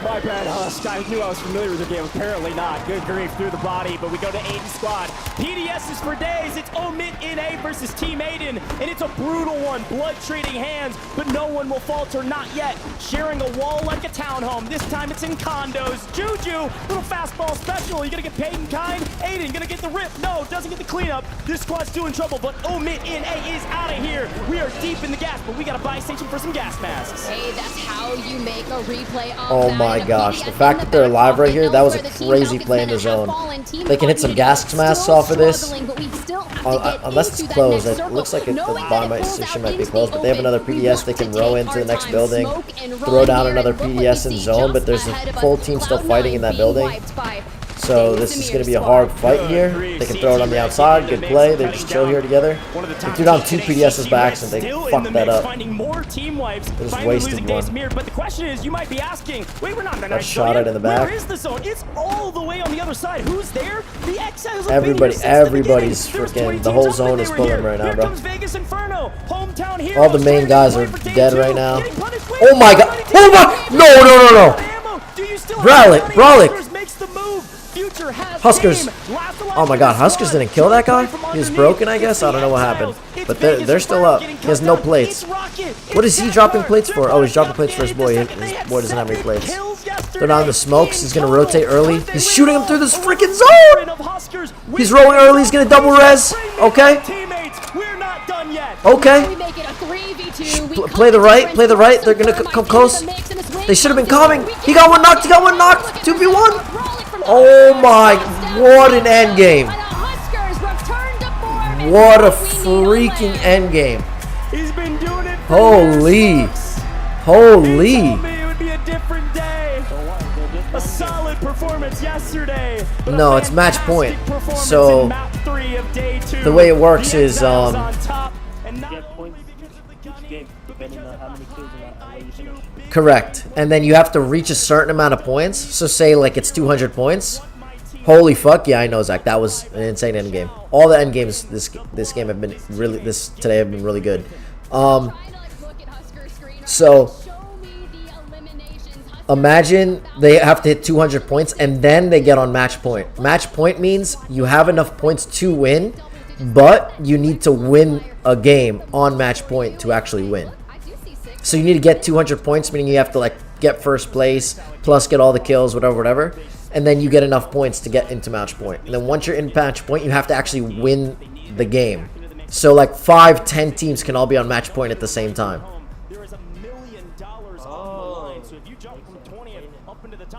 N: My bad, Husk. I knew I was familiar with the game. Apparently not. Good grief through the body, but we go to Aiden squad. PDS is for days. It's Omit NA versus Team Aiden, and it's a brutal one. Blood trading hands, but no one will falter, not yet. Sharing a wall like a townhome. This time it's in condos. Juju, little fastball special. You gonna get paid in kind? Aiden gonna get the rip. No, doesn't get the cleanup. This squad's doing trouble, but Omit NA is out of here. We are deep in the gas, but we got a buy station for some gas masks.
O: Hey, that's how you make a replay of
A: Oh
O: that.
A: my my gosh, the fact that they're alive right here, that was a crazy play in the zone. They can hit some gas masks off of this. Unless it's closed. It looks like the bottom section might be closed, but they have another PDS. They can row into the next building, throw down another PDS in zone, but there's a full team still fighting in that building. So this is going to be a hard fight here. They can throw it on the outside. Good play. They just chill here together. They threw down 2 PDSs by accident. They fucked that up. They just wasted one.
N: But the question is, you might be asking, wait, we're not in the
A: Got shot at in the back.
N: Where is the zone? It's all the way on the other side. Who's there? The Exiles.
A: Everybody's freaking. The whole zone is pulling right now, bro. All the main guys are dead right now. Oh my god! Oh my! No! Brolic! Huskers. Oh my god, Huskers didn't kill that guy? He was broken, I guess? I don't know what happened. But they're still up. He has no plates. What is he dropping plates for? Oh, he's dropping plates for his boy. His boy doesn't have any plates. They're down the smokes. He's going to rotate early. He's shooting him through this freaking zone! He's rolling early. He's going to double res. Okay. Okay. Play the right. Play the right. They're going to come close. They should have been coming. He got one knocked. He got one knocked. 2v1. Oh my, what an end game. What a freaking end game.
N: He's been doing it.
A: Holy. Holy.
N: It would be a different day. A solid performance yesterday.
A: No, it's match point. So the way it works is correct. And then you have to reach a certain amount of points. So say like it's 200 points. Holy fuck, yeah, I know, Zach. That was an insane end game. All the end games this game have been really today have been really good. So imagine they have to hit 200 points and then they get on match point. Match point means you have enough points to win, but you need to win a game on match point to actually win. So you need to get 200 points, meaning you have to like get first place plus get all the kills, whatever. And then you get enough points to get into match point. And then once you're in match point, you have to actually win the game. So like 5-10 teams can all be on match point at the same time.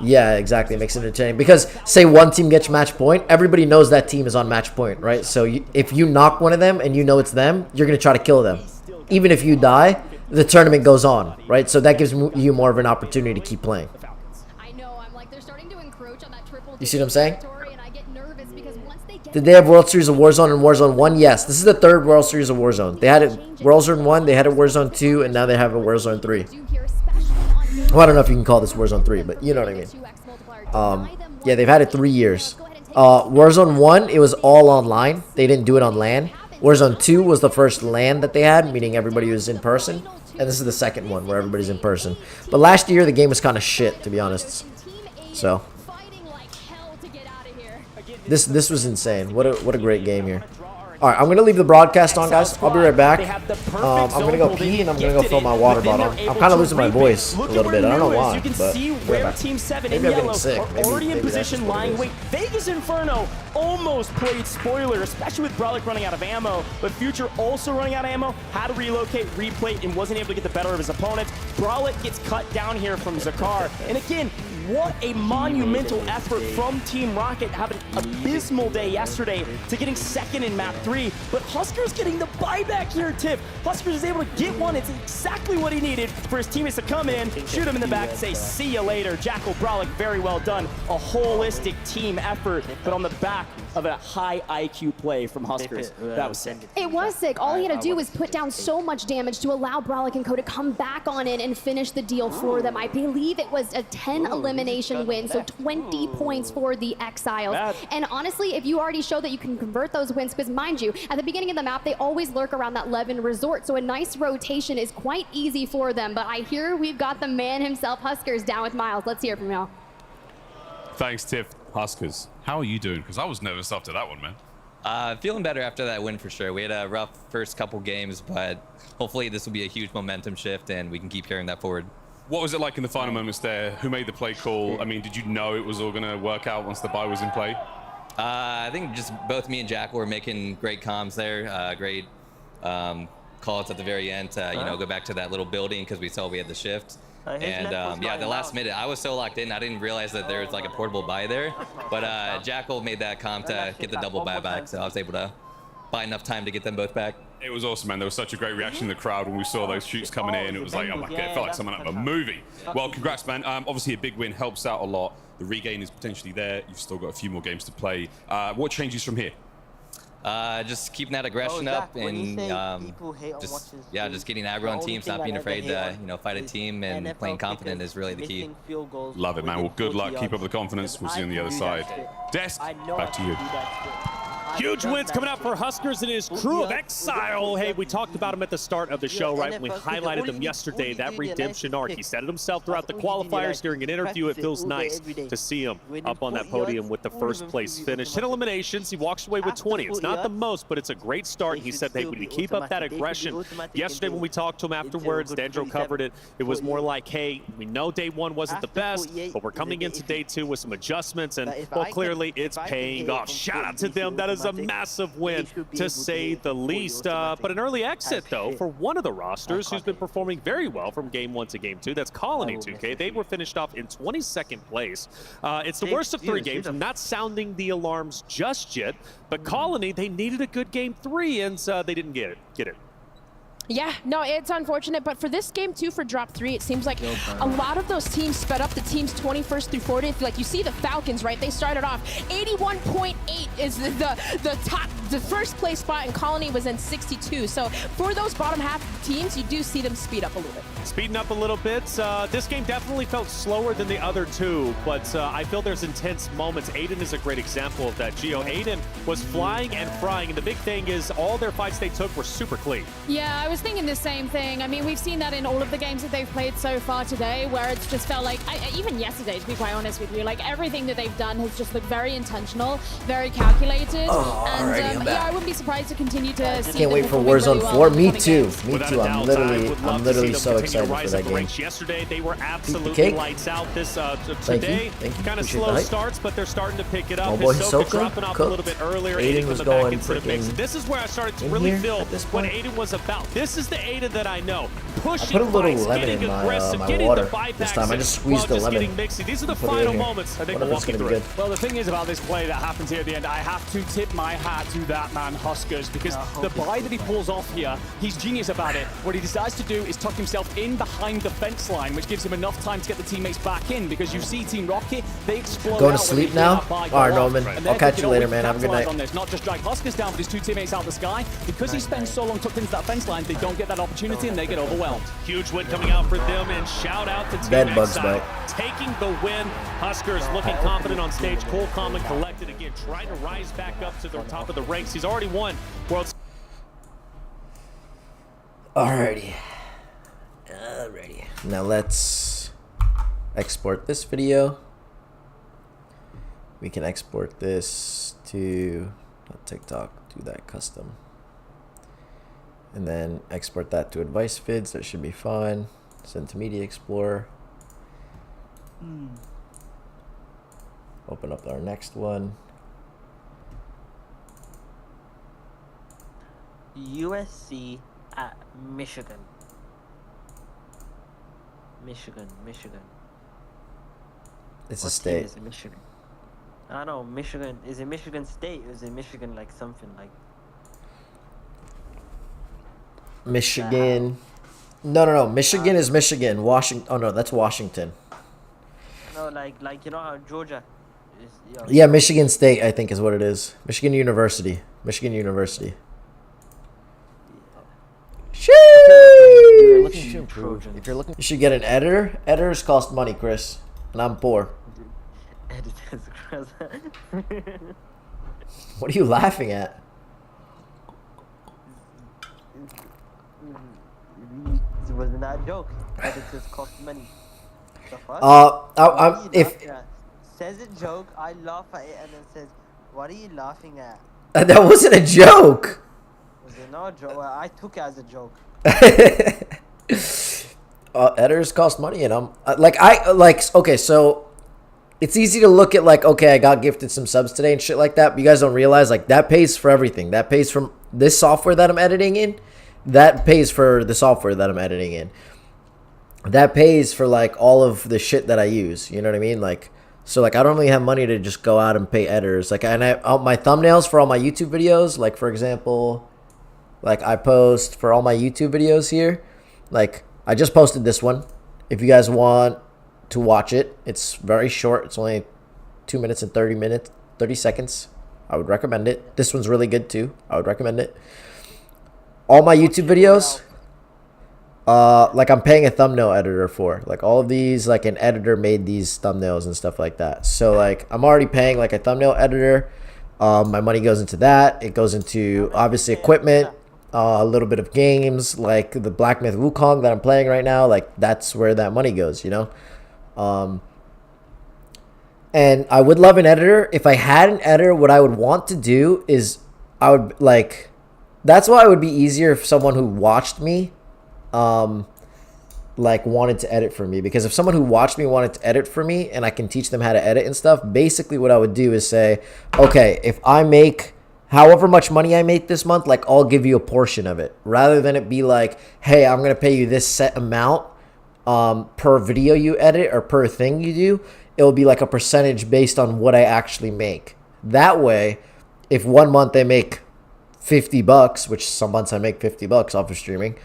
A: Yeah, exactly. It makes it entertaining. Because say one team gets match point, everybody knows that team is on match point, right? So if you knock one of them and you know it's them, you're going to try to kill them. Even if you die, the tournament goes on, right? So that gives you more of an opportunity to keep playing. You see what I'm saying? Did they have World Series of Warzone and Warzone 1? Yes. This is the third World Series of Warzone. They had it Warzone 1, they had it Warzone 2, and now they have a Warzone 3. Well, I don't know if you can call this Warzone 3, but you know what I mean. Yeah, they've had it 3 years. Warzone 1, it was all online. They didn't do it on LAN. Warzone 2 was the first LAN that they had, meaning everybody was in person. And this is the second one where everybody's in person. But last year, the game was kind of shit, to be honest. So this was insane. What a great game here. All right, I'm going to leave the broadcast on, guys. I'll be right back. I'm going to go pee, and I'm going to go fill my water bottle. I'm kind of losing my voice a little bit. I don't know why, but maybe I'm getting sick.
N: Already in position, lying wait. Vegas Inferno almost played spoiler, especially with Brolic running out of ammo, but Future also running out of ammo, had to relocate, replate, and wasn't able to get the better of his opponent. Brolic gets cut down here from Zakar, and again, what a monumental effort from Team Rocket, having an abysmal day yesterday to getting second in map 3, but Huskers getting the buyback here, Tiff. Huskers is able to get one. It's exactly what he needed for his teammates to come in, shoot him in the back, and say, see you later. Jackal Brolic, very well done. A holistic team effort, but on the back of a high IQ play from Huskers. That was sick.
O: It was sick. All he had to do was put down so much damage to allow Brolic and Co to come back on in and finish the deal for them. I believe it was a 10 elimination win, so 20 points for the Exiles. And honestly, if you already show that you can convert those wins, because mind you, at the beginning of the map, they always lurk around that Levin resort, so a nice rotation is quite easy for them. But I hear we've got the man himself, Huskers, down with Miles. Let's hear from y'all.
Q: Thanks, Tiff. Huskers, how are you doing? Because I was nervous after that one, man.
R: Feeling better after that win for sure. We had a rough first couple games, but hopefully this will be a huge momentum shift and we can keep carrying that forward.
Q: What was it like in the final moments there? Who made the play call? I mean, did you know it was all going to work out once the buy was in play?
R: I think just both me and Jack were making great comms there, great calls at the very end to, you know, go back to that little building because we saw we had the shift. And yeah, the last minute, I was so locked in, I didn't realize that there was like a portable buy there. But Jackal made that comp to get the double buy back, so I was able to buy enough time to get them both back.
Q: It was awesome, man. There was such a great reaction in the crowd when we saw those shoots coming in. It was like, oh my God, it felt like something out of a movie. Well, congrats, man. Obviously, a big win helps out a lot. The regain is potentially there. You've still got a few more games to play. What changes from here?
R: Just keeping that aggression up and just getting aggro on teams, not being afraid to fight a team and playing confident is really the key.
Q: Love it, man. Well, good luck. Keep up the confidence. We'll see you on the other side. Desk, back to you.
H: Huge wins coming out for Huskers and his crew of exile. Hey, we talked about him at the start of the show, right? We highlighted them yesterday, that redemption arc. He said it himself throughout the qualifiers during an interview. It feels nice to see him up on that podium with the first place finish. 10 eliminations, he walks away with 20. It's not the most, but it's a great start. He said, hey, we need to keep up that aggression. Yesterday when we talked to him afterwards, Dandro covered it. It was more like, hey, we know day one wasn't the best, but we're coming into day two with some adjustments, and well, clearly it's paying off. Shout out to them. That is a massive win, to say the least. But an early exit, though, for one of the rosters who's been performing very well from game 1 to game 2. That's Colony 2K. They were finished off in 22nd place. It's the worst of 3 games. I'm not sounding the alarms just yet, but Colony, they needed a good game 3, and they didn't get it.
S: Yeah, no, it's unfortunate, but for this game too, for drop 3, it seems like a lot of those teams sped up the teams 21st through 40th. Like you see the Falcons, right? They started off 81.8 is the top, the first place spot, and Colony was in 62. So for those bottom half teams, you do see them speed up a little bit.
H: Speeding up a little bit. This game definitely felt slower than the other two, but I feel there's intense moments. Aiden is a great example of that. Gio, Aiden was flying and frying, and the big thing is all their fights they took were super clean.
T: Yeah, I was thinking the same thing. I mean, we've seen that in all of the games that they've played so far today, where it's just felt like, even yesterday, to be quite honest with you, like everything that they've done has just looked very intentional, very calculated. And yeah, I wouldn't be surprised to continue to see.
A: Can't wait for Warzone 4. Me too. Me too. I'm literally so excited for that game.
H: Yesterday, they were absolutely lights out. This today, kind of slow starts, but they're starting to pick it up.
A: Oh boy,
H: Hisoka dropping off a little bit earlier.
A: Aiden was going freaking.
H: This is where I started to really feel what Aiden was about. This is the Aiden that I know. Pushing,
A: I put a little lemon in my water this time. I just squeezed the lemon.
H: These are the final moments I think we're walking through.
G: Well, the thing is about this play that happens here at the end, I have to tip my hat to that man, Huskers, because the buy that he pulls off here, he's genius about it. What he decides to do is tuck himself in behind the fence line, which gives him enough time to get the teammates back in, because you see Team Rocket, they explode.
A: Going to sleep now? Alright, Norman. I'll catch you later, man. Have a good night.
G: On this. Not just drag Huskers down, but his 2 teammates out the sky. Because he spends so long tucked into that fence line, they don't get that opportunity and they get overwhelmed.
H: Huge win coming out for them, and shout out to Team Exile taking the win. Huskers looking confident on stage, cool, calm, and collected again, trying to rise back up to the top of the ranks. He's already won World.
A: Alrighty. Now let's export this video. We can export this to TikTok, do that custom. And then export that to Advice Vids. That should be fine. Send to Media Explorer. Open up our next one.
U: USC at Michigan. Michigan.
A: It's a state.
U: Is it Michigan? I don't know. Michigan. Is it Michigan State or is it Michigan like something like?
A: Michigan. No. Michigan is Michigan. Washington. Oh no, that's Washington.
U: No, like you know how Georgia is. You know,
A: yeah, Michigan State, I think is what it is. Michigan University. Sheesh!
U: If you're looking,
A: you should get an editor. Editors cost money, Chris, and I'm poor. What are you laughing at?
U: Wasn't that a joke? Editors cost money. The fuck?
A: If
U: says a joke, I laugh at it, and then says, "What are you laughing at?"
A: That wasn't a joke.
U: Was it not a joke? Well, I took it as a joke.
A: Editors cost money, and I'm okay. So it's easy to look at like, okay, I got gifted some subs today and shit like that, but you guys don't realize like that pays for everything. That pays from this software that I'm editing in. That pays for the software that I'm editing in. that pays for like all of the shit that I use. You know what I mean? Like, so like I don't really have money to just go out and pay editors. Like, and my thumbnails for all my YouTube videos, like for example, like I post for all my YouTube videos here. Like I just posted this one. If you guys want to watch it, it's very short. It's only 2 minutes and 30 seconds. I would recommend it. This one's really good too. I would recommend it. All my YouTube videos, like I'm paying a thumbnail editor for. Like all of these, like an editor made these thumbnails and stuff like that. So like I'm already paying like a thumbnail editor. My money goes into that. It goes into obviously equipment, a little bit of games, like the Black Myth Wukong that I'm playing right now. Like that's where that money goes, you know? And I would love an editor. If I had an editor, what I would want to do is I would like, that's why it would be easier if someone who watched me, like wanted to edit for me. Because if someone who watched me wanted to edit for me and I can teach them how to edit and stuff, basically what I would do is say, okay, if I make however much money I make this month, like I'll give you a portion of it, rather than it be like, hey, I'm going to pay you this set amount per video you edit or per thing you do. It'll be like a percentage based on what I actually make. That way, if one month I make $50, which some months I make $50 off of streaming,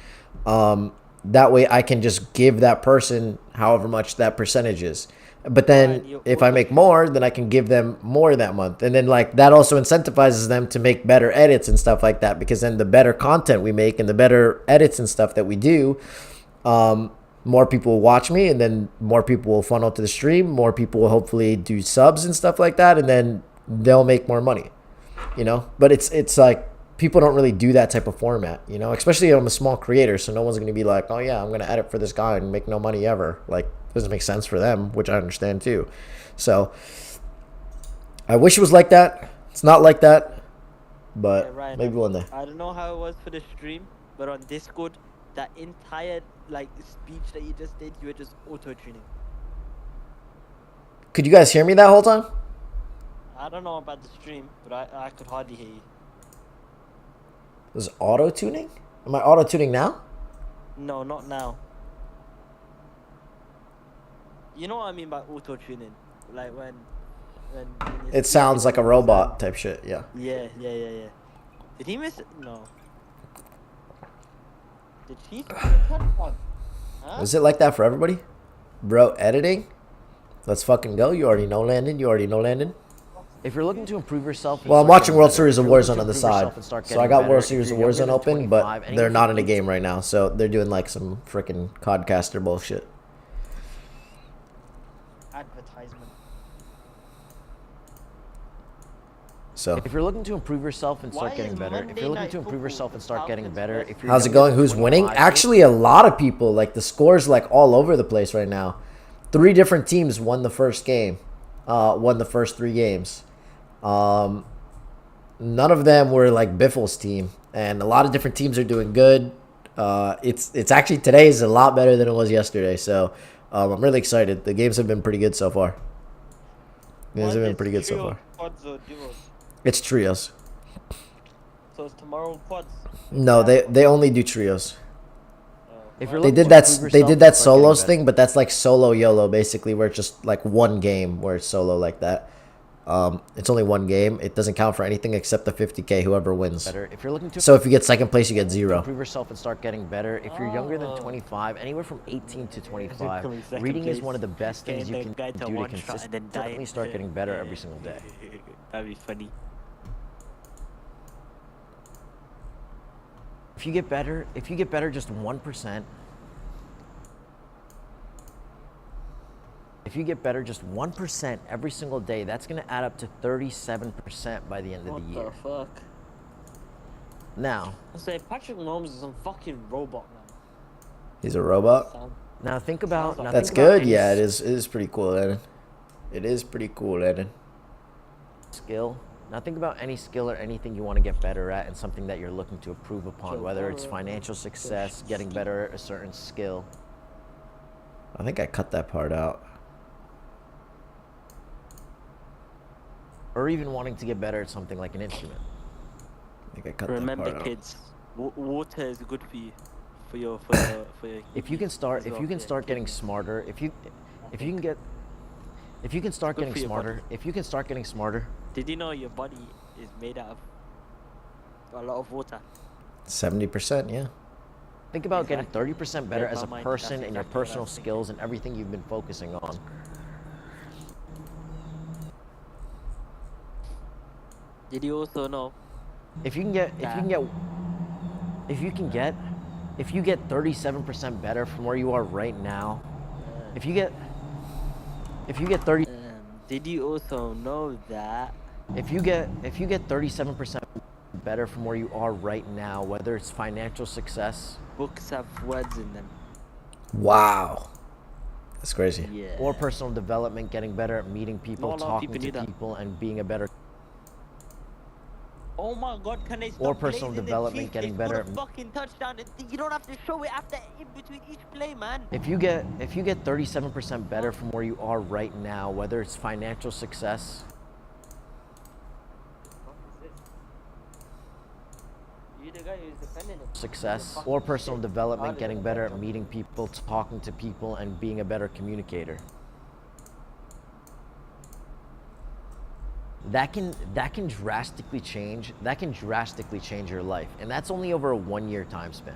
A: that way I can just give that person however much that percentage is. But then if I make more, then I can give them more that month. And then like that also incentivizes them to make better edits and stuff like that, because then the better content we make and the better edits and stuff that we do, more people will watch me, and then more people will funnel to the stream. More people will hopefully do subs and stuff like that, and then they'll make more money, you know? But it's like people don't really do that type of format, you know? Especially I'm a small creator, so no one's going to be like, oh yeah, I'm going to edit for this guy and make no money ever. Like, it doesn't make sense for them, which I understand too. So I wish it was like that. It's not like that, but
U: Yeah, Ryan,
A: maybe one day.
U: I don't know how it was for the stream, but on Discord, that entire like speech that you just did, you were just auto-tuning.
A: Could you guys hear me that whole time?
U: I don't know about the stream, but I could hardly hear you.
A: It was auto-tuning? Am I auto-tuning now?
U: No, not now. You know what I mean by auto-tuning? Like when you
A: It sounds like a robot type shit, yeah.
U: Yeah. Did he miss it? No. Did he? Huh?
A: Is it like that for everybody? Bro, editing? Let's fucking go. You already know Landon. You already know Landon.
F: If you're looking to improve yourself,
A: Well, I'm watching World Series of Warzone on the side. So I got World Series of Warzone open, but they're not in the game right now. So they're doing like some freaking Codcaster bullshit.
U: Advertisement.
A: So
F: if you're looking to improve yourself and start getting better, if you're looking to improve yourself and start getting better, if you're
A: how's it going? Who's winning? Actually, a lot of people. Like the scores, like all over the place right now. 3 different teams won the first game. Won the first 3 games. None of them were like Biffle's team, and a lot of different teams are doing good. It's actually today is a lot better than it was yesterday. So I'm really excited. The games have been pretty good so far. Games have been pretty good so far.
U: Quads or duos?
A: It's trios.
U: So it's tomorrow quads.
A: No, they only do trios.
F: If you're
A: They
F: looking
A: did
F: to
A: that.
F: improve
A: They
F: yourself
A: did
F: and
A: that
F: start getting
A: solos
F: better.
A: thing, but that's like solo YOLO basically, where it's just like one game where it's solo like that. It's only one game. It doesn't count for anything except the 50K. Whoever wins.
F: Better. If you're looking to
A: So if you get second place, you get 0.
F: improve yourself and start getting better, if you're younger than 25, anywhere from 18 to 25, reading is one of the best things you can do to consistently start getting better every single day.
U: That'd be funny.
F: If you get better just 1%, if you get better just 1% every single day, that's going to add up to 37% by the end of the year.
U: What the fuck?
F: Now,
U: I say Patrick Mahomes is some fucking robot, man.
A: He's a robot.
F: Now think about.
A: That's good. Yeah, it is. It is pretty cool, Eden. It is pretty cool, Eden.
F: Skill. Now think about any skill or anything you want to get better at, and something that you're looking to improve upon, whether it's financial success, getting better at a certain skill.
A: I think I cut that part out.
F: Or even wanting to get better at something like an instrument.
A: I think I cut
U: Remember,
A: that part out.
U: kids, water is good for you. for your
F: if you can start
U: as
F: if
U: well,
F: you can
U: yeah,
F: start getting smarter, if you can start
U: Good
F: getting
U: for your
F: smarter,
U: body.
F: if you can start getting smarter,
U: Did you know your body is made out of a lot of water?
A: 70%, yeah.
F: think about getting
U: Exactly.
F: 30% better
U: Read
F: as
U: my
F: a
U: mind,
F: person
U: that's
F: in your
U: exactly what I
F: personal
U: was thinking.
F: skills and everything you've been focusing on.
U: Did you also know
F: If you can get
U: that
F: 37% better from where you are right now, if you get 30
U: did you also know that
F: if you get 37% better from where you are right now, whether it's financial success
U: books have words in them?
A: Wow. That's crazy.
U: Yeah.
F: or personal development, getting better at meeting people,
U: Not a lot of
F: talking
U: people
F: to
U: knew that.
F: people, and being a better
U: Oh my God, can they stop
F: or personal
U: blazing the
F: development,
U: cheeks?
F: getting
U: They scored
F: better
U: a
F: at
U: fucking touchdown. You don't have to show it after in between each play, man.
F: if you get 37% better from where you are right now, whether it's financial success
U: You the guy who's defending it.
F: or personal development, getting better at meeting people, talking to people, and being a better communicator. That can drastically change your life, and that's only over a 1-year time span.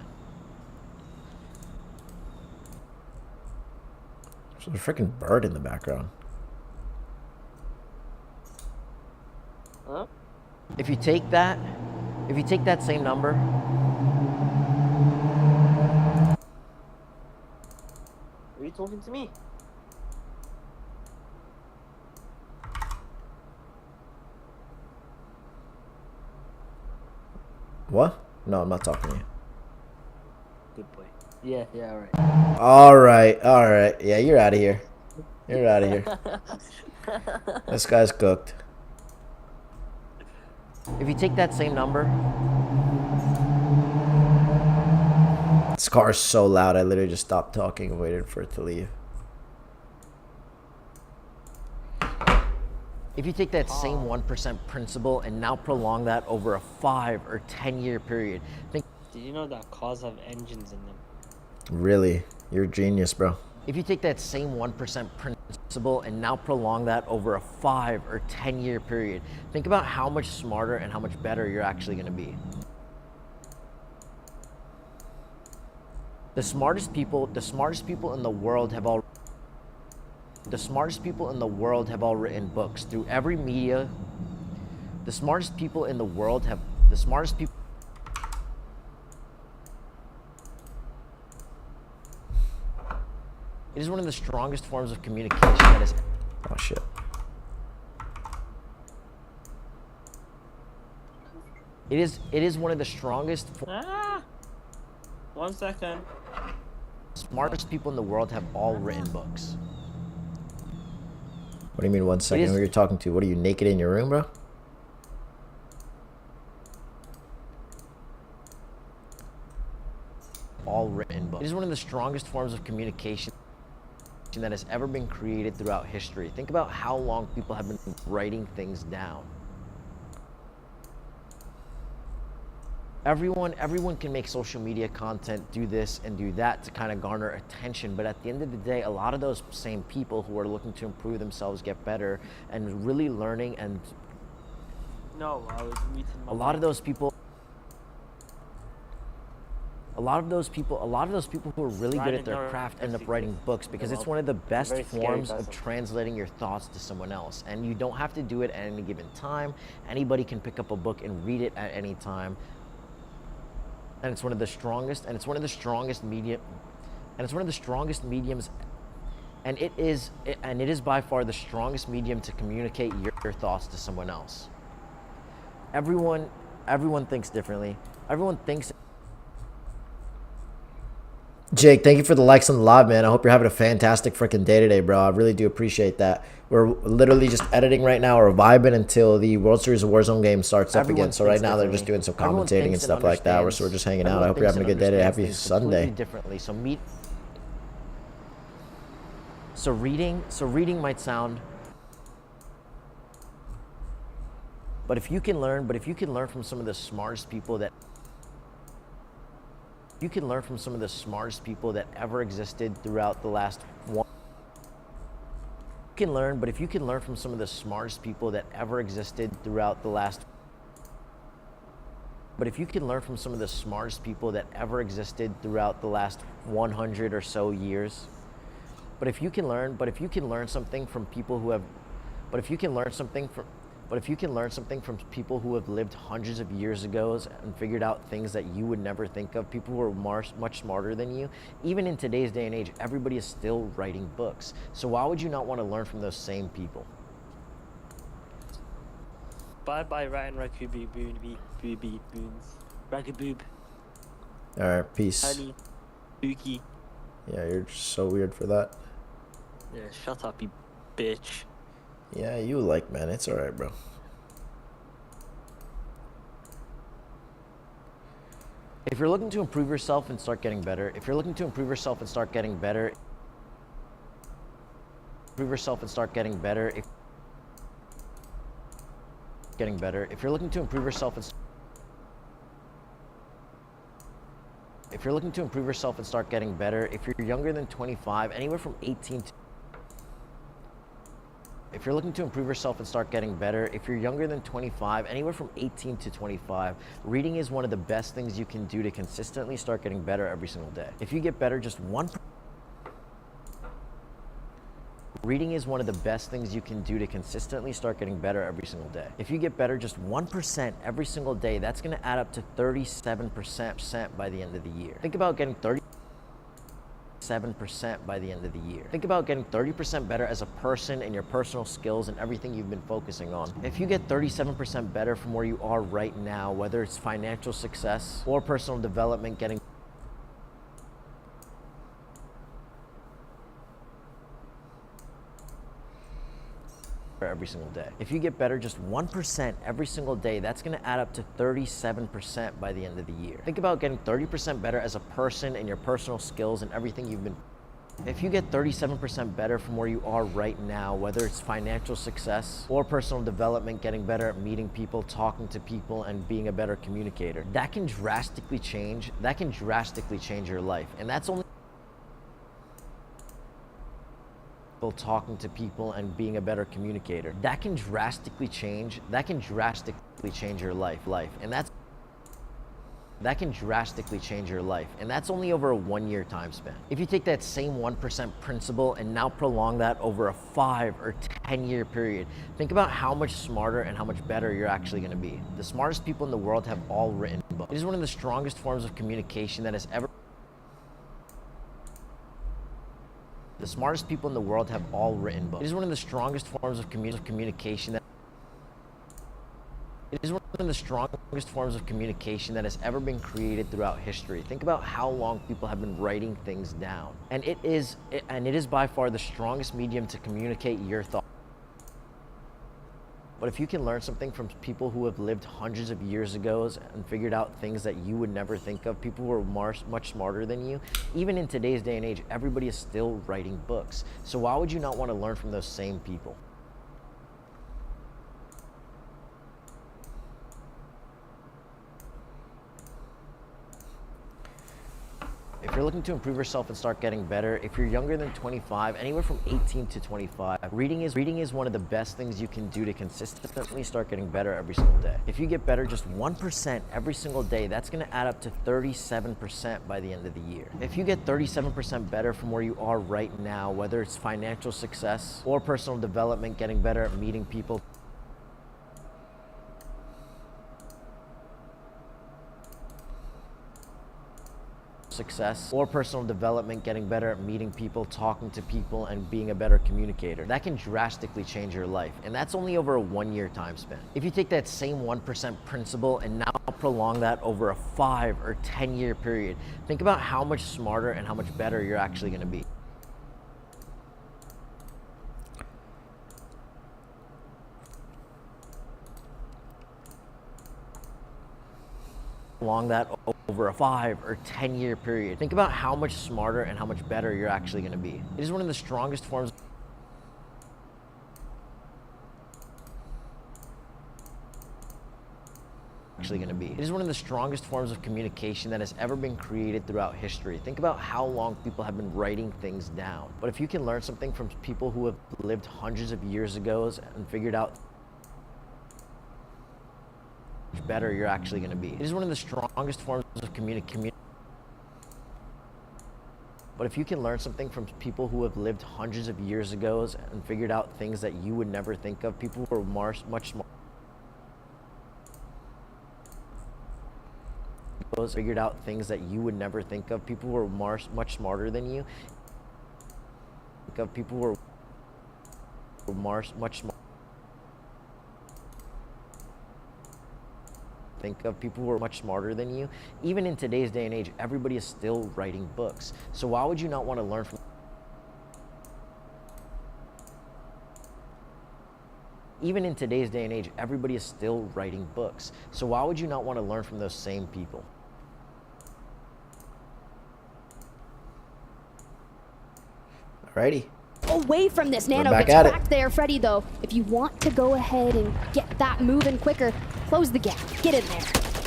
A: There's a freaking bird in the background.
U: Huh?
F: If you take that same number,
U: Are you talking to me?
A: What? No, I'm not talking to you.
U: Good boy. Yeah, alright.
A: All right. Yeah, you're out of here. You're out of here. This guy's cooked.
F: if you take that same number,
A: This car is so loud. I literally just stopped talking and waited for it to leave.
F: if you take that same 1% principle and now prolong that over a 5 or 10-year period, think
U: Did you know that cars have engines in them?
A: Really? You're a genius, bro.
F: if you take that same 1% principle and now prolong that over a 5 or 10-year period, think about how much smarter and how much better you're actually going to be. The smartest people in the world have all written books through every media. The smartest people in the world have It is one of the strongest forms of communication that is.
A: Oh shit.
F: It is one of the strongest.
U: 1 second.
F: Smartest people in the world have all written books.
A: What do you mean 1 second?
F: is-
A: Who are you talking to? What are you, naked in your room, bro?
F: All written books. It is one of the strongest forms of communication that has ever been created throughout history. Think about how long people have been writing things down. Everyone can make social media content, do this and do that to kind of garner attention, but at the end of the day, a lot of those same people who are looking to improve themselves, get better, and really learning, and
U: No, I was meeting my
F: a lot of those people who are really good at their craft end up writing books because it's one of the best
U: very scary
F: forms of
U: person.
F: translating your thoughts to someone else. And you don't have to do it at any given time. Anybody can pick up a book and read it at any time. And it's one of the strongest mediums, and it is by far the strongest medium to communicate your thoughts to someone else. Everyone thinks differently. Everyone thinks.
A: Jake, thank you for the likes on the live, man. I hope you're having a fantastic freaking day today, bro. I really do appreciate that. We're literally just editing right now. We're vibing until the World Series of Warzone game starts up
F: Everyone
A: again. So right
F: thinks
A: now they're just doing some commentating and stuff like that. So we're just hanging out. I hope you're having a good day today. Happy Sunday.
F: Differently. So reading might sound. But if you can learn from some of the smartest people that You can learn from some of the smartest people that ever existed throughout the last one. You can learn, but if you can learn from some of the smartest people that ever existed throughout the last. But if you can learn from some of the smartest people that ever existed throughout the last 100 or so years. But if you can learn something from people who have, but if you can learn something from people who have lived hundreds of years ago and figured out things that you would never think of, people who are much smarter than you, even in today's day and age, everybody is still writing books. So why would you not want to learn from those same people?
U: Bye Ryan Rakubu Boons. Rakaboob.
A: Alright, peace.
U: Honey. Dookie.
A: Yeah, you're just so weird for that.
U: Yeah, shut up, you bitch.
A: Yeah, you like, man. It's alright, bro.
F: If you're looking to improve yourself and start getting better, if you're looking to improve yourself and start getting better, if you're looking to improve yourself and start getting better, if you're looking to improve yourself and start getting better, if you're younger than 25, anywhere from 18 to If you're looking to improve yourself and start getting better, if you're younger than 25, anywhere from 18 to 25, reading is one of the best things you can do to consistently start getting better every single day. If you get better just 1%, reading is one of the best things you can do to consistently start getting better every single day. If you get better just 1% every single day, that's gonna add up to 37% by the end of the year. Think about getting 37% by the end of the year. Think about getting 30% better as a person in your personal skills and everything you've been focusing on. If you get 37% better from where you are right now, whether it's financial success or personal development, getting every single day. If you get better just 1% every single day, that's gonna add up to 37% by the end of the year. Think about getting 30% better as a person in your personal skills and everything you've been. If you get 37% better from where you are right now, whether it's financial success or personal development, getting better at meeting people, talking to people, and being a better communicator, that can drastically change your life. And that's only talking to people and being a better communicator. That can drastically change your life. And that can drastically change your life. And that's only over a 1-year time span. If you take that same 1% principle and now prolong that over a 5 or 10-year period, think about how much smarter and how much better you're actually gonna be. The smartest people in the world have all written books. It is one of the strongest forms of communication that has ever. The smartest people in the world have all written books. It is one of the strongest forms of communication that. It is one of the strongest forms of communication that has ever been created throughout history. Think about how long people have been writing things down. And it is by far the strongest medium to communicate your thoughts. But if you can learn something from people who have lived hundreds of years ago and figured out things that you would never think of, people who are much smarter than you, even in today's day and age, everybody is still writing books. So why would you not want to learn from those same people? If you're looking to improve yourself and start getting better, if you're younger than 25, anywhere from 18 to 25, reading is one of the best things you can do to consistently start getting better every single day. If you get better just 1% every single day, that's gonna add up to 37% by the end of the year. If you get 37% better from where you are right now, whether it's financial success or personal development, getting better at meeting people, success or personal development, getting better at meeting people, talking to people, and being a better communicator, that can drastically change your life. And that's only over a 1-year time span. If you take that same 1% principle and now prolong that over a 5 or 10-year period, think about how much smarter and how much better you're actually going to be. Along that over a 5 or 10-year period, think about how much smarter and how much better you're actually going to be. It is one of the strongest forms actually going to be. It is one of the strongest forms of communication that has ever been created throughout history. Think about how long people have been writing things down. But if you can learn something from people who have lived hundreds of years ago and figured out better you're actually going to be. It is one of the strongest forms of communication. But if you can learn something from people who have lived hundreds of years ago and figured out things that you would never think of, people who are much smarter, figured out things that you would never think of, people who are much smarter than you, people who are much smarter. Think of people who are much smarter than you. Even in today's day and age, everybody is still writing books. So why would you not want to learn from? Even in today's day and age, everybody is still writing books. So why would you not want to learn from those same people?
A: Alrighty.
O: Away from this, Nano
A: back
O: gets
A: at it.
O: cracked there, Freddy, though. If you want to go ahead and get that moving quicker, close the gap, get in there.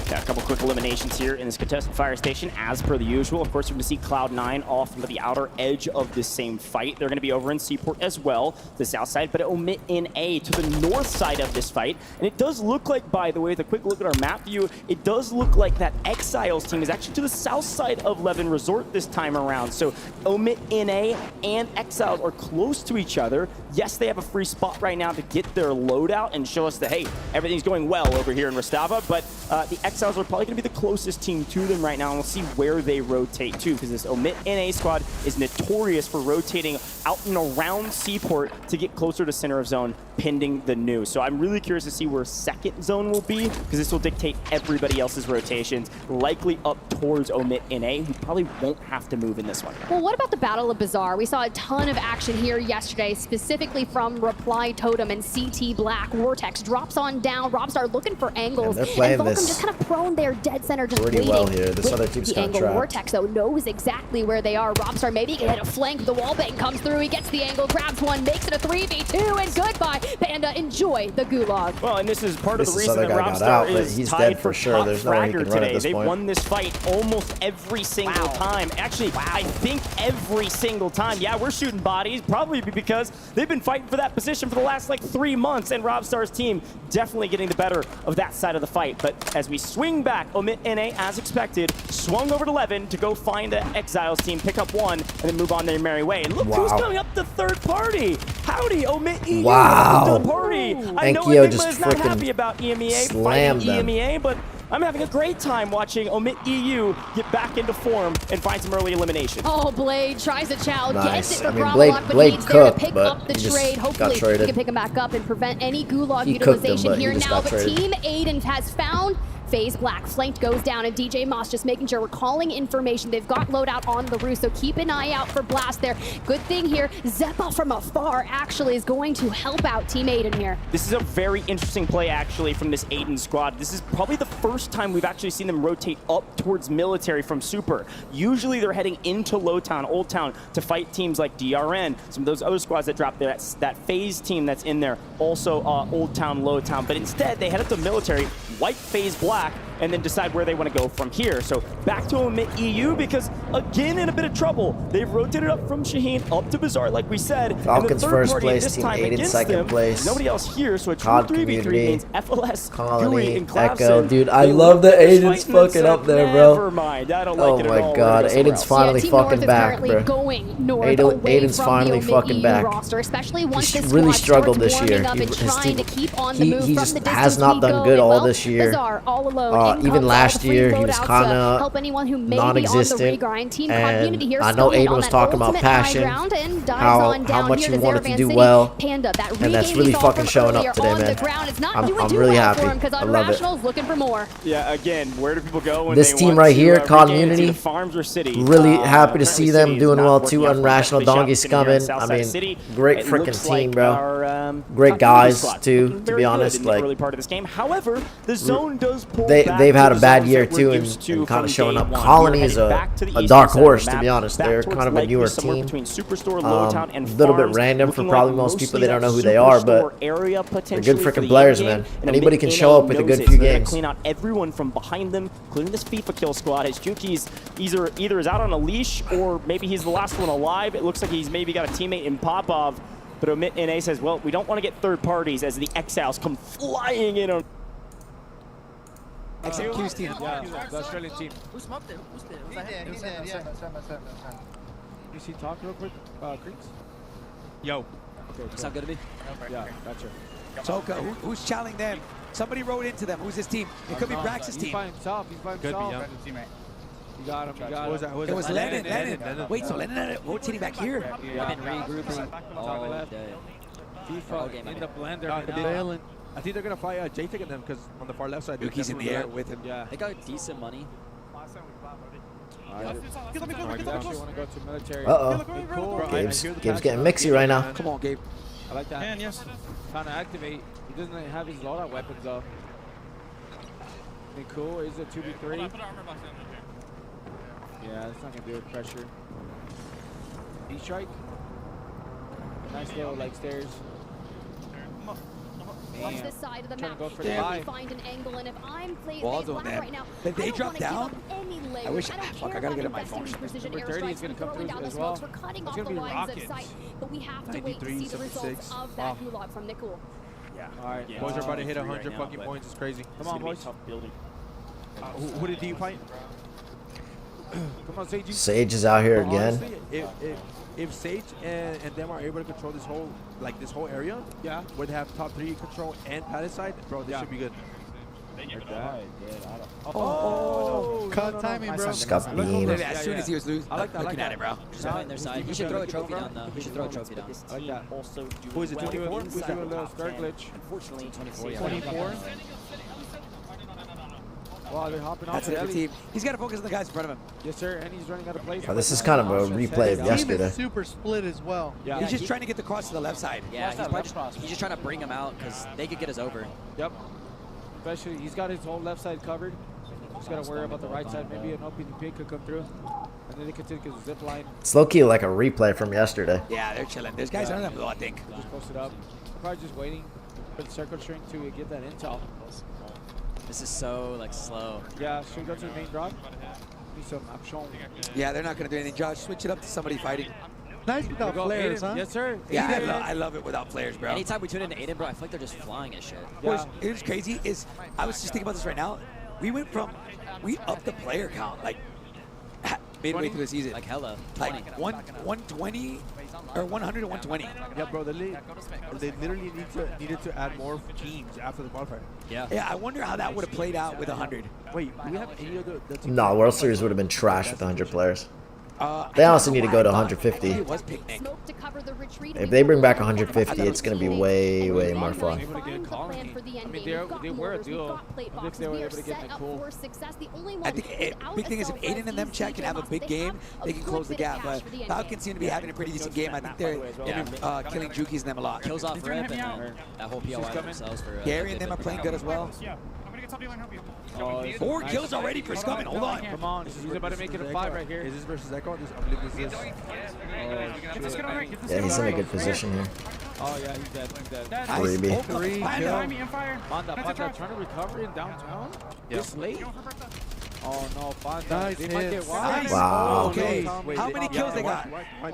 N: Yeah, a couple quick eliminations here in this contested fire station, as per the usual. Of course, you're going to see Cloud9 off into the outer edge of this same fight. They're going to be over in Seaport as well, the south side, but Omit in A to the north side of this fight. And it does look like, by the way, with a quick look at our map view, it does look like that Exiles team is actually to the south side of Levin Resort this time around. So Omit in A and Exiles are close to each other. Yes, they have a free spot right now to get their loadout and show us that, hey, everything's going well over here in Rostava, but the Exiles are probably going to be the closest team to them right now, and we'll see where they rotate to, because this Omit NA squad is notorious for rotating out and around Seaport to get closer to center of zone, pending the new. So I'm really curious to see where second zone will be, because this will dictate everybody else's rotations, likely up towards Omit NA, who probably won't have to move in this one.
O: Well, what about the Battle of Bazaar? We saw a ton of action here yesterday, specifically from Reply Totem and CT Black. Vortex drops on down. Robstar looking for angles.
A: And they're playing
O: Vulcan
A: this
O: just kind of prone there, dead center, just
A: pretty
O: waiting.
A: well here. This
O: with
A: other team's
O: the
A: kind of
O: angle.
A: trapped.
O: Vortex, though, knows exactly where they are. Robstar maybe can hit a flank. The wallbang comes through. He gets the angle, grabs one, makes it a 3v2, and goodbye. Panda, enjoy the gulag.
N: Well, and this is part of the
A: This
N: reason that
A: other guy got
N: Robstar
A: out, but
N: is
A: he's
N: tied
A: dead
N: for
A: for sure.
N: top
A: There's no way he
N: fragger
A: can run at
N: today.
A: this
N: They've
A: point.
N: won this fight almost every single time. Actually, I think every single time. Yeah, we're shooting bodies, probably because they've been fighting for that position for the last like 3 months, and Robstar's team definitely getting the better of that side of the fight. But as we swing back, Omit NA, as expected, swung over to Levin to go find the Exiles team, pick up one, and then move on their merry way. And look who's coming up the third party. Howdy, Omit EU.
A: Wow.
N: Welcome to the party. I know
A: Enkyo
N: Enigma
A: just
N: is not
A: frickin'
N: happy about EMEA,
A: slammed
N: fighting
A: them.
N: EMEA, but I'm having a great time watching Omit EU get back into form and find some early elimination.
O: Oh, Blade tries to chow,
A: Nice.
O: gets it
A: I
O: for
A: mean,
O: Bromalock, but
A: Blade
O: needs there to
A: cooked,
O: pick
A: but
O: up the
A: he just
O: trade.
A: got
O: Hopefully, he
A: traded.
O: can pick him back up and prevent any gulag
A: He cooked him,
O: utilization
A: but he
O: here
A: just
O: now.
A: got
O: But
A: traded.
O: Team Aiden has found FaZe Black. Flanked goes down, and DJ Moss just making sure we're calling information. They've got loadout on the roof, so keep an eye out for Blast there. Good thing here, Zeppa from afar actually is going to help out Team Aiden here.
N: This is a very interesting play, actually, from this Aiden squad. This is probably the first time we've actually seen them rotate up towards military from Super. Usually they're heading into Low Town, Old Town, to fight teams like DRN, some of those other squads that drop there. That FaZe team that's in there, also Old Town, Low Town. But instead, they head up to military, wipe FaZe Black, and then decide where they want to go from here. So back to Omit EU, because again in a bit of trouble. They've rotated up from Shaheen up to Bazaar, like we said.
A: Falcons
N: and the third
A: first
N: party
A: place,
N: this
A: Team
N: time
A: Aiden
N: against
A: second
N: them,
A: place.
N: nobody else here, so a true
A: COD
N: 3v3
A: community,
N: means FLS,
A: Colony,
N: Gooey, and
A: Echo,
N: Clavson.
A: dude, I
N: They
A: love
N: looked
A: that
N: at this
A: Aiden's
N: fight and
A: fucking
N: said,
A: up there, bro.
N: Never mind, I don't
A: Oh
N: like it
A: my
N: at all.
A: God,
N: We're gonna go
A: Aiden's
N: somewhere else.
A: finally
O: Team
A: fucking
O: North is
A: back,
O: currently
A: bro.
O: going north away
A: Aiden's
O: from
A: finally
O: the
A: fucking
O: EU
A: back.
O: roster, especially once
A: He's
O: this
A: really
O: squad
A: struggled
O: starts
A: this year.
O: warming up and
A: His
O: trying to
A: team-
O: keep on the
A: he
O: move from
A: just
O: the distance.
A: has not
O: we
A: done
O: go.
A: good
O: And,
A: all
O: well,
A: this year.
O: Bazaar all alone. In
A: Even
O: comes
A: last
O: all the free
A: year, he was
O: loadouts to
A: kinda
O: help anyone who may
A: non-existent,
O: be on the regrind. Team
A: and
O: Community here
A: I know
O: stalling
A: Aiden
O: on
A: was
O: that
A: talking about
O: ultimate high
A: passion,
O: ground and dives
A: how
O: on down
A: much
O: here
A: he
O: to
A: wanted
O: Zaravan
A: to do
O: City.
A: well,
O: Panda, that
A: and that's
O: regame
A: really
O: we saw
A: fucking
O: from
A: showing
O: earlier
A: up today,
O: on
A: man.
O: the ground. It's not
A: I'm
O: doing too
A: really
O: well
A: happy.
O: for him because
A: I love it.
O: Unrational's looking for more.
N: Yeah, again, where do people go when
A: This
N: they
A: team
N: want
A: right
N: to,
A: here, COD
N: regain? It's
A: Community,
N: either Farms or City.
A: really happy to
N: Apparently
A: see them
N: City is
A: doing
N: not
A: well
N: working
A: too.
N: out for
A: Unrational
N: Bishop
A: Donkey's
N: in here on
A: coming.
N: South
A: I
N: Side
A: mean,
N: City.
A: great
N: It
A: freaking
N: looks
A: team,
N: like
A: bro.
N: our,
A: Great
N: Community
A: guys
N: squad
A: too,
N: looking
A: to
N: very
A: be
N: good
A: honest.
N: in the
A: Like
N: early part of this game. However, the zone does pull
A: they
N: back
A: they've had
N: to
A: a
N: the
A: bad
N: zones
A: year
N: that we're
A: too,
N: used to
A: and kind
N: from
A: of showing
N: day
A: up.
N: one.
A: Colony
N: We are
A: is
N: heading back to the
A: a
N: eastern
A: dark
N: side of
A: horse,
N: the
A: to
N: map,
A: be honest.
N: back
A: They're
N: towards
A: kind of a
N: Lakeview,
A: newer
N: somewhere
A: team.
N: between Superstore, Lowtown, and
A: A little bit
N: Farms,
A: random for
N: looking
A: probably
N: like
A: most people.
N: mostly
A: They don't
N: that
A: know who they are,
N: Superstore
A: but
N: area
A: they're
N: potentially
A: good
N: for
A: freaking
N: the
A: players,
N: end
A: man.
N: game, and
A: Anybody can
N: NA
A: show up with a
N: knows
A: good
N: it,
A: few
N: so they're gonna
A: games.
N: clean out everyone from behind them, including this FIFA kill squad. As Juki's either is out on a leash or maybe he's the last one alive. It looks like he's maybe got a teammate in Popov. But Omit NA says, well, we don't want to get third parties as the Exiles come flying in on.
C: XMQ's team. Yeah, the Australian team.
K: Who smoked it? Who smoked it? Was that him?
C: It was him, yeah. You see, talk real quick, Creeks?
D: Yo.
C: Okay,
D: You sound good to me?
C: Yeah, gotcha.
K: Toka, who's challenging them? Somebody wrote into them. Who's his team? It could be Brax's team.
C: He's by himself. He's by
K: Could be,
C: himself.
K: yeah.
C: You got him. You got him.
K: It was Lennon. Wait, so Lennon had it rotating back here?
C: Yeah.
D: I've been regrouping all day.
C: FIFA in the blender. I think they're gonna fly J-Tick at them because on the far left side.
K: Yuki's in the air with him.
C: Yeah.
D: They got decent money.
C: I actually want to go to military.
A: Uh-oh.
C: Cool.
A: Gabe's getting mixy right now.
K: Come on, Gabe.
C: I like that. And yes. Trying to activate. He doesn't have his loadout weapons though. Cool. Is it 2v3? Yeah, that's not gonna be with pressure. E-strike. Nice little like stairs.
O: Watch this side of the map.
C: Go for
O: Can
C: the
O: we find an angle? And if I'm playing
K: Waldo,
O: black
K: man.
O: right now,
K: Did they
O: I don't
K: drop
O: wanna give
K: down?
O: up any layers.
K: I wish.
O: don't
K: Fuck,
O: care
K: I gotta get
O: about
K: in my
O: investing in
K: phone.
O: precision
C: Number 30
O: airstrikes
C: is gonna
O: and
C: come
O: throwing
C: through
O: down the
C: as well.
O: smokes. We're cutting
C: It's
O: off
C: gonna
O: the
C: be
O: lines
C: rockets.
O: of sight, but we have to wait to see the results of that gulag from Nickel.
C: Yeah. All right. Boys are about to hit 100 fucking points. It's crazy. Come on, boys. Who did you fight? Come on, Sage.
A: Sage is out here again.
C: Honestly, if Sage and them are able to control this whole area, yeah, where they have top 3 control and padded side, bro, this should be good.
E: Oh, cut timing, bro.
A: Just got beamed.
K: As soon as he was losing,
C: I like that.
K: looking at it, bro.
D: Just playing their side. He should throw a trophy down though. He should throw a trophy down.
C: I like that.
N: Also
C: Who is it, 24? Who's doing a little start glitch?
N: Unfortunately,
D: 24.
C: 24? Wow, they're hopping off
K: That's a
C: the
K: different
C: alley.
K: team. He's got to focus on the guys in front of him.
C: Yes, sir, and he's running out of place.
A: Oh, this is kind of a replay of
E: Team
A: yesterday.
E: is super split as well.
C: Yeah,
K: He's just trying to get the cross to the left side.
D: Yeah, he's just trying to bring him out because they could get us over.
C: Yep. Especially, he's got his whole left side covered. Just got to worry about the right side. Maybe an OPDP could come through. And then they could take his zip line.
A: It's low-key like a replay from yesterday.
K: Yeah, they're chilling. There's guys under them, though, I think.
C: Just post it up. Probably just waiting for the circle string to get that intel.
D: This is so like slow.
C: Yeah, should we go to the main drop? Need some option.
K: Yeah, they're not going to do anything. Josh, switch it up to somebody fighting.
E: Nice without
C: Go
E: flares,
C: Aiden.
E: huh?
C: Yes, sir.
K: Yeah, I love it without players, bro.
D: Anytime we tune into Aiden, bro, I feel like they're just flying at shit.
K: Boys, it was crazy. I was just thinking about this right now. We upped the player count like midway through the season.
D: Like hella.
K: Like 120 or 100 to 120.
C: Yeah, bro. They literally needed to add more teams after the qualifier.
D: Yeah.
K: Yeah, I wonder how that would have played out with 100.
C: Wait, do we have any other?
A: No, World Series would have been trash with 100 players. They honestly need to go to 150.
K: It was picnic.
A: If they bring back 150, it's going to be way, way more fun.
C: I mean, they were a duo. I think they were able to get that cool.
K: I think big thing is if Aiden and them chat can have a big game, they can close the gap. But Falcons seem to be having a pretty decent game. I think they're killing Juki's and them a lot.
D: Kills off Rip and that whole POI themselves for.
K: Gary and them are playing good as well. 4 kills already for Scummin. Hold on.
C: Come on, he's about to make it a 5 right here. Is this versus Echo? I believe this is.
A: Yeah, he's in a good position here.
C: Oh yeah, he's dead. He's dead.
A: Freebie.
C: 3 kill. Panda trying to recover in downtown. This late. Oh no, Panda.
E: Nice
C: They might get
E: hits.
C: wide.
A: Wow.
K: Okay.
C: Wait,
K: How many kills they got?
C: Oh my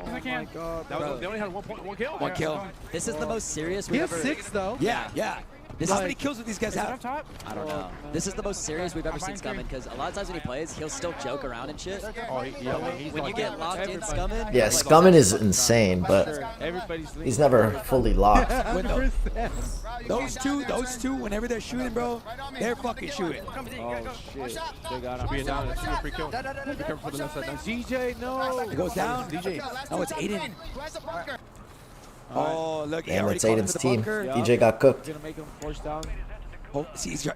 C: god. They only had one kill.
K: 1 kill.
D: This is the most serious
E: He
D: we've
E: has
D: ever.
E: 6 though.
K: Yeah. How many kills do these guys have?
D: I don't know. This is the most serious we've ever seen Scummin because a lot of times when he plays, he'll still joke around and shit. When you get locked in Scummin.
A: Yeah, Scummin is insane, but he's never fully locked.
K: Those two, whenever they're shooting, bro, they're fucking shooting.
C: Oh shit. They got him. Be down. It's a free kill. Be careful for the left side. DJ, no.
K: It goes down. DJ. No, it's Aiden. Oh, look.
A: Damn, it's Aiden's team. DJ got cooked.
C: Gonna make him force down.
K: Oh, see, this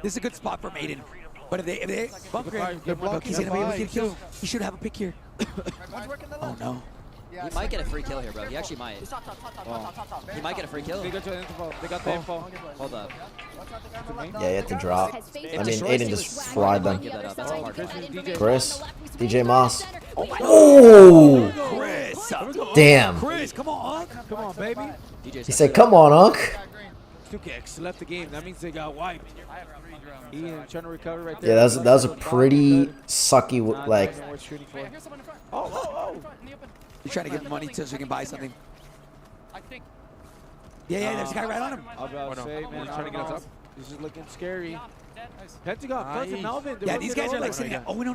K: is a good spot for Aiden. But if they bunker him,
E: They're
K: look, he's
E: blocking
K: gonna be able to
E: the
K: get kills. He should have a pick here. Oh no.
D: He might get a free kill here, bro. He actually might. He might get a free kill.
C: They got the info. They got the info.
D: Hold up.
A: Yeah, you have to drop. I mean, Aiden just fried them.
D: Give that up. That's a hard one.
A: Chris, DJ Moss. Oh!
K: Chris.
A: Damn.
K: Chris, come on,
C: Come on, baby.
A: He said, "Come on, Unc."
C: 2 kicks left the game. That means they got wiped. Ian trying to recover right
A: Yeah,
C: there.
A: that was a pretty sucky like.
C: Oh.
K: He's trying to get money so he can buy something. Yeah, there's a guy right on him.
C: I was about to say, man, trying to get us up. This is looking scary. Pentagon, first and Melvin.
K: Yeah, these guys are like sitting at. Oh, no.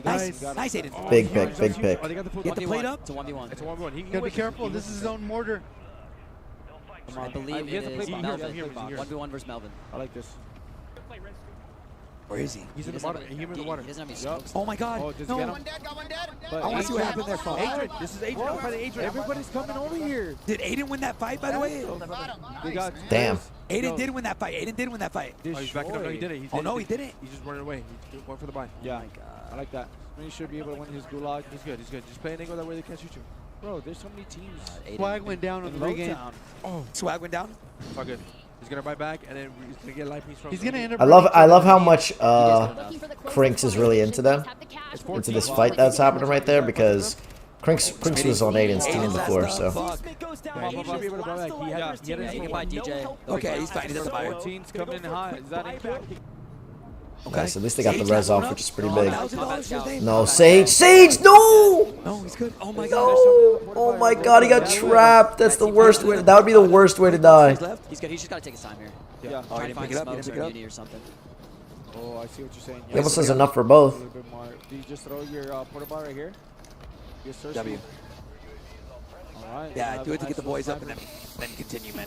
K: Nice, Aiden.
A: Big pick, big pick.
C: Oh, they got the
K: Get the plate up.
D: It's a 1v1.
C: It's a 1v1. He can
E: Gotta be
C: win.
E: careful. This is his own mortar.
D: I believe
C: He has
D: it
C: to play
D: is
C: ball.
D: Melvin.
C: Here.
D: 1v1 versus Melvin.
C: I like this.
K: Where is he?
C: He's in the
D: doesn't
C: water.
D: have
C: He in the
D: any-
C: water.
D: he doesn't have any
C: Yup.
D: smokes.
K: Oh my God.
C: Oh, just
K: No.
C: get him. But
K: I want to see what happened there, folks.
C: Adrian, this is Adrian. I'm fighting Adrian. Everybody's coming over here.
K: Did Aiden win that fight, by the way?
C: They got
A: Damn.
K: Aiden did win that fight. Aiden did win that fight.
C: Oh, he's backing up. No, he did it.
K: Oh, no, he didn't.
C: He just ran away. He went for the bind. Yeah. I like that. He should be able to win his gulag. He's good. Just play an angle that way they can't shoot you. Bro, there's so many teams.
E: Swag went down on the pregame.
C: Oh.
K: Swag went down?
C: It's all good. He's going to buy back, and then he's going to get a life piece from
E: He's gonna end up.
A: I love how much Crinks is really into them, into this fight that's happening right there, because Crinks was on Aiden's team before, so.
D: He can buy DJ.
K: Okay, he's fine. He doesn't buy it.
C: 14's coming in high. Is that it?
A: Nice, at least they got the res off, which is pretty big.
K: $1,000
A: No, Sage, no!
K: No, he's good. Oh my
A: No!
K: God.
A: Oh my God, he got trapped. That's the worst way. That would be the worst way to die.
D: He's good. He's just got to take his time here.
C: Yeah.
K: Oh,
D: Try
K: he
D: to
K: didn't
D: find
K: pick it up. He
D: smokes
K: didn't
D: or
K: pick it
D: immunity or something.
C: Oh, I see what you're saying.
A: He almost has enough for both.
C: A little bit more. Do you just throw your porta bar right here? Yes, sir.
K: W.
C: All right.
K: Yeah, do it to get the boys up and then continue, man.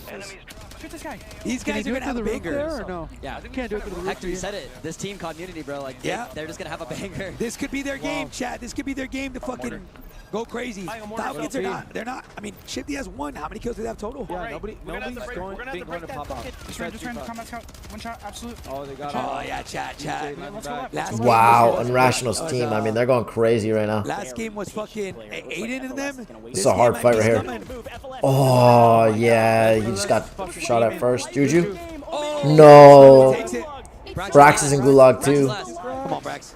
C: Shoot this guy.
K: These guys are going to have a banger.
E: Or no?
D: Yeah.
E: Can't do it to the roof.
D: Hector, you said it. This team community, bro. Like,
K: Yeah.
D: they're just gonna have a banger.
K: This could be their game, Chad. This could be their game to fucking go crazy. Falcons are not. They're not. I mean, Shifty has 1. How many kills do they have total?
C: Yeah, nobody's going to pop out.
J: Just ran combat scout. One shot, absolute.
C: Oh, they got
K: Oh, yeah, Chad. Last game
A: Wow,
K: was-
A: and Rational's team, I mean, they're going crazy right now.
K: Last game was fucking Aiden and them.
A: This is a hard fight right here. Oh, yeah, he just got shot at first. Juju? No.
K: Takes it.
A: Brax is in Gulag too.
K: Come on, Brax.